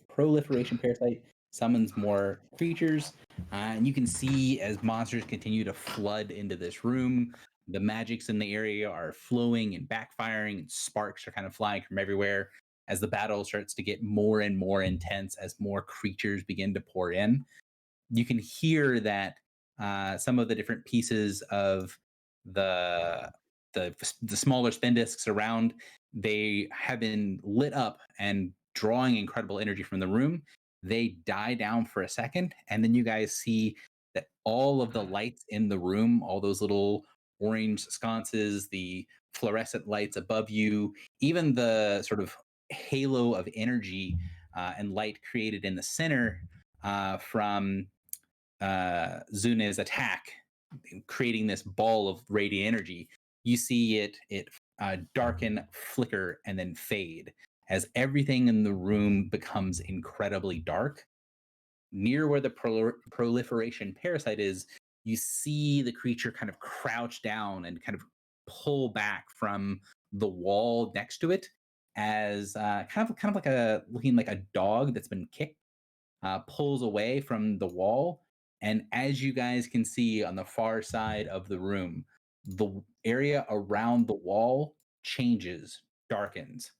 proliferation parasite summons more creatures, and you can see as monsters continue to flood into this room, the magics in the area are flowing and backfiring, and sparks are kind of flying from everywhere as the battle starts to get more and more intense as more creatures begin to pour in. You can hear that some of the different pieces of the the smaller spin discs around, they have been lit up and drawing incredible energy from the room. They die down for a second, and then you guys see that all of the lights in the room, all those little orange sconces, the fluorescent lights above you, even the sort of halo of energy and light created in the center from Zuna's attack, creating this ball of radiant energy. You see it darken, flicker, and then fade as everything in the room becomes incredibly dark. Near where the proliferation parasite is, you see the creature kind of crouch down and kind of pull back from the wall next to it, as kind of like looking like a dog that's been kicked, pulls away from the wall. And as you guys can see on the far side of the room, the area around the wall changes, darkens,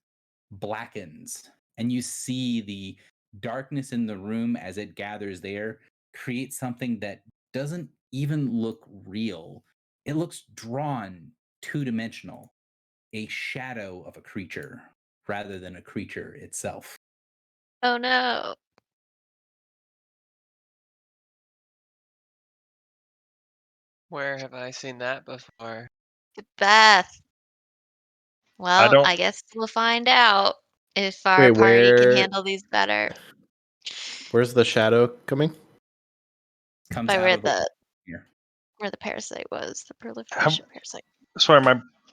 blackens, and you see the darkness in the room as it gathers there create something that doesn't even look real. It looks drawn, two-dimensional, a shadow of a creature rather than a creature itself. Oh no. Where have I seen that before? Beth. Well, don't- I guess we'll find out if our Wait, party can where- handle these better. Where's the shadow coming? Comes By out where of the here. where the parasite was, the proliferation parasite. Sorry,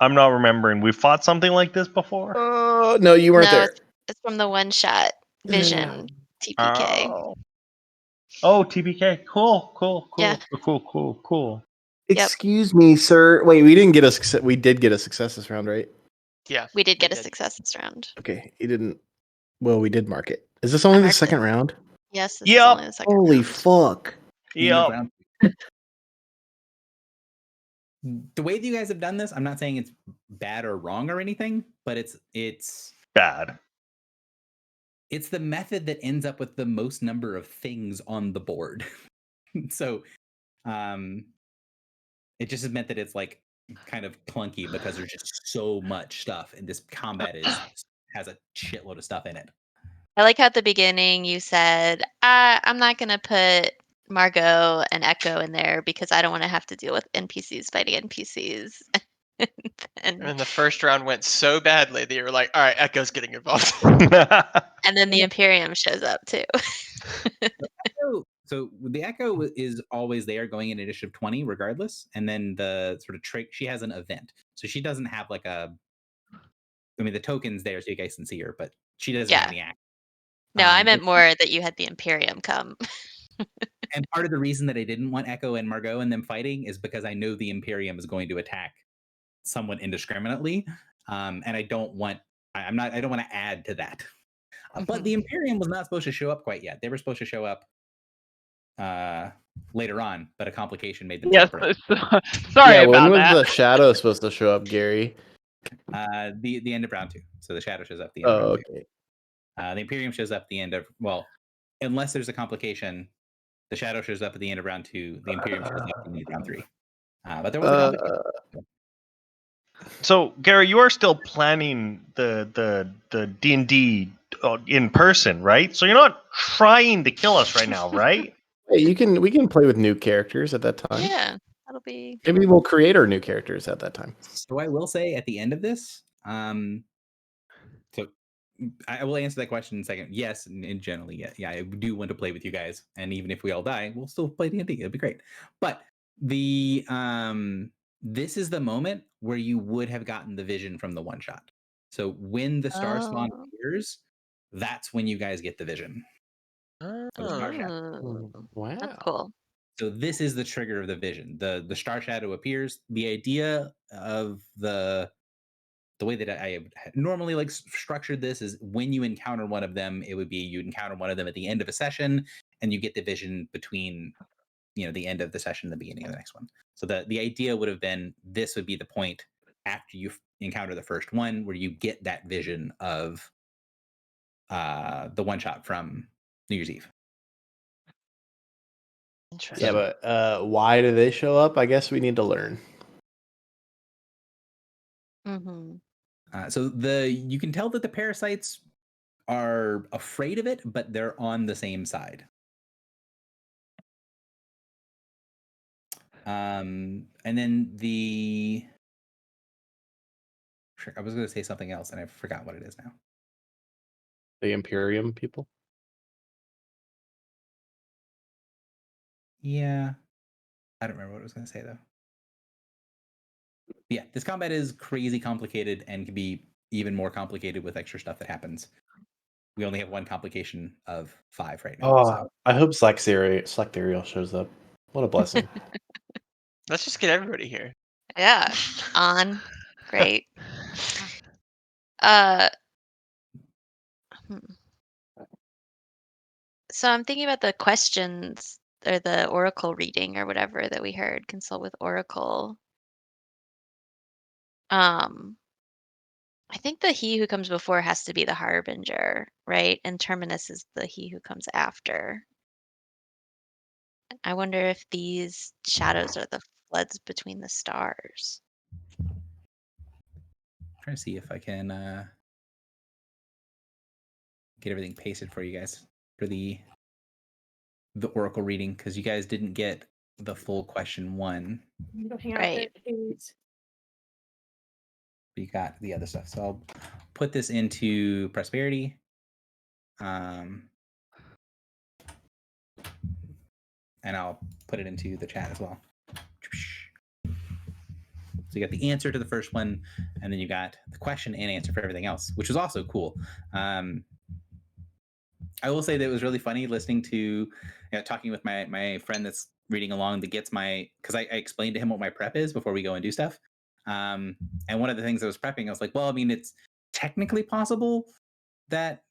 I'm not remembering. We fought something like this before. Oh no, you weren't No, there. it's from the one shot vision TPK. Oh, TPK. Cool. Yeah. Cool. Yep. Excuse me, sir. Wait, we didn't get a success. We did get a success this round, right? Yeah. We did get a did. success this round. Okay, you didn't. Well, we did mark it. Is this only the marked second it. round? Yes, this is Yep. only the second Holy round. fuck! End of Yep. round. The way that you guys have done this, I'm not saying it's bad or wrong or anything, but it's Bad. it's the method that ends up with the most number of things on the board. So it just has meant that it's like kind of clunky because there's just so much stuff, and this combat has a shitload of stuff in it. I like how at the beginning you said, I'm not going to put Margot and Echo in there because I don't want to have to deal with NPCs fighting NPCs. And the first round went so badly that you were like, all right, Echo's getting involved. And then the Imperium shows up too. So the Echo is always there going in initiative 20 regardless, and then the sort of trick, she has an event, so she doesn't have like the token's there so you guys can see her, but she doesn't have Yeah. any act. No, I meant and- more that you had the Imperium come. And part of the reason that I didn't want Echo and Margot and them fighting is because I know the Imperium is going to attack someone indiscriminately, and I don't want I don't want to add to that. But the Imperium was not supposed to show up quite yet. They were supposed to show up later on, but a complication made them Yes. separate. Sorry Yeah, about when was that. the shadow supposed to show up, Gary? The end of round 2. So the shadow shows up at the end of Oh, round 2. okay. The Imperium shows up at the end of, well, unless there's a complication, the shadow shows up at the end of round 2. The Imperium shows up at the end of round 3. But there was a complication. So, Gary, you are still planning the D&D in person, right? So you're not trying to kill us right now, right? Hey, we can play with new characters at that time. Yeah, that'll be. Maybe we'll create our new characters at that time. So I will say at the end of this, so I will answer that question in a second. Yes, and generally, yeah, I do want to play with you guys, and even if we all die, we'll still play D&D. It'll be great. But the this is the moment where you would have gotten the vision from the one shot. So when the star spawn Oh. appears, that's when you guys get the vision. Oh. Star Shadow. Oh, Wow. that's cool. So this is the trigger of the vision. The star shadow appears. The idea of the way that I normally like structured this is when you encounter one of them, it would be you encounter one of them at the end of a session, and you get the vision between the end of the session and the beginning of the next one. So the idea would have been this would be the point after you encounter the first one where you get that vision of the one shot from New Year's Eve. Interesting. Yeah, but why do they show up? I guess we need to learn. Mm-hmm. So you can tell that the parasites are afraid of it, but they're on the same side. And then I was going to say something else, and I forgot what it is now. The Imperium people. Yeah, I don't remember what I was going to say though. Yeah, this combat is crazy complicated and can be even more complicated with extra stuff that happens. We only have one complication of 5 right now. Oh, So. I hope Slacterial shows up. What a blessing. Let's just get everybody here. Yeah. On. Great. Uh. hmm. So I'm thinking about the questions or the oracle reading or whatever that we heard. Consult with oracle. I think the he who comes before has to be the harbinger, right? And terminus is the he who comes after. I wonder if these shadows are the floods between the stars. Trying to see if I can get everything pasted for you guys for the oracle reading, because you guys didn't get the full question 1. Right. You got the other stuff. So I'll put this into prosperity. And I'll put it into the chat as well. So you got the answer to the first one, and then you got the question and answer for everything else, which was also cool. I will say that it was really funny listening to, talking with my friend that's reading along that gets because I explained to him what my prep is before we go and do stuff. And one of the things I was prepping, I was like, well, I mean, it's technically possible that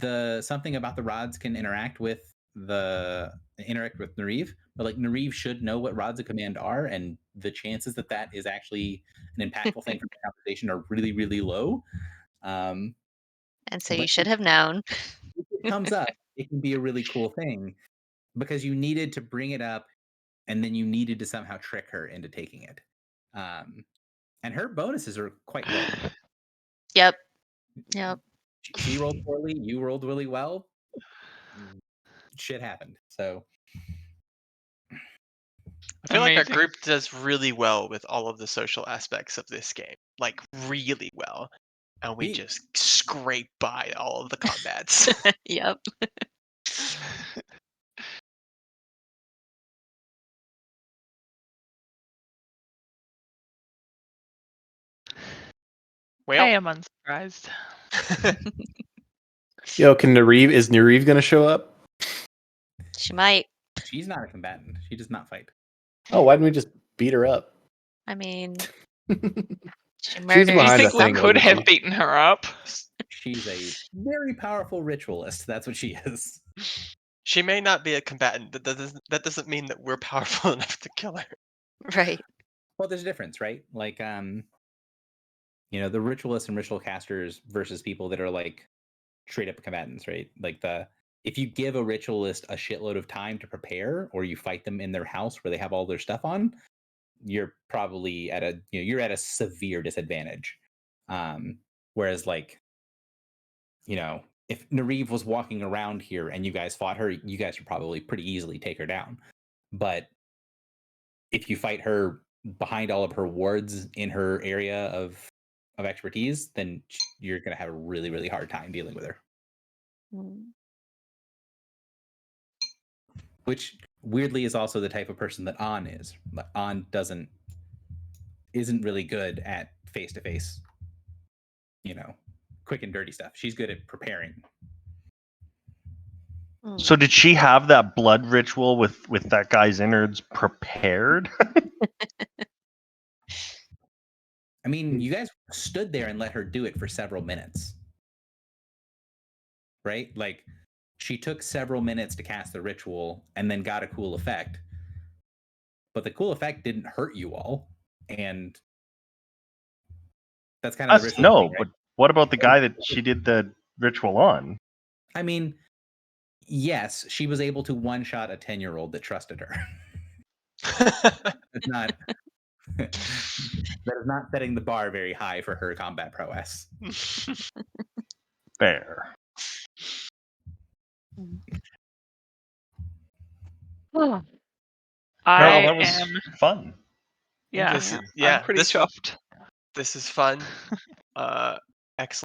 something about the rods can interact with Nariv, but like Nariv should know what rods of command are, and the chances that is actually an impactful thing for the conversation are really, really low. And so you but should have known. if it comes up, it can be a really cool thing because you needed to bring it up, and then you needed to somehow trick her into taking it. And her bonuses are quite good. Yep. She rolled poorly. You rolled really well. Shit happened. So I feel like Amazing. our group does really well with all of the social aspects of this game, like really well, and we just scrape by all of the combats. Yep. Well, I am unsurprised. Yo, is Nariv gonna show up? She might. She's not a combatant. She does not fight. Oh, why didn't we just beat her up? I mean, she She's murdered. Do you behind think the we thing, could wasn't have she? beaten her up? She's a very powerful ritualist. That's what she is. She may not be a combatant, but that doesn't mean that we're powerful enough to kill her. Right. Well, there's a difference, right? Like, the ritualists and ritual casters versus people that are like straight up combatants, right? Like if you give a ritualist a shitload of time to prepare, or you fight them in their house where they have all their stuff on, you're probably at a severe disadvantage. Whereas like, if Nariv was walking around here and you guys fought her, you guys should probably pretty easily take her down. But if you fight her behind all of her wards in her area of expertise, then you're going to have a really, really hard time dealing with her. Which weirdly is also the type of person that An is. An isn't really good at face-to-face, quick and dirty stuff. She's good at preparing. So did she have that blood ritual with that guy's innards prepared? I mean, you guys stood there and let her do it for several minutes. Right? Like, she took several minutes to cast the ritual and then got a cool effect. But the cool effect didn't hurt you all. And that's kind of the ritual. No, thing, right? but what about the guy that she did the ritual on? I mean, yes, she was able to one-shot a 10-year-old that trusted her. It's not That is not setting the bar very high for her combat prowess. Fair. I Well, that was am. fun. Yeah, This is, Yeah. yeah, I'm pretty this chuffed. this is fun. Excellent.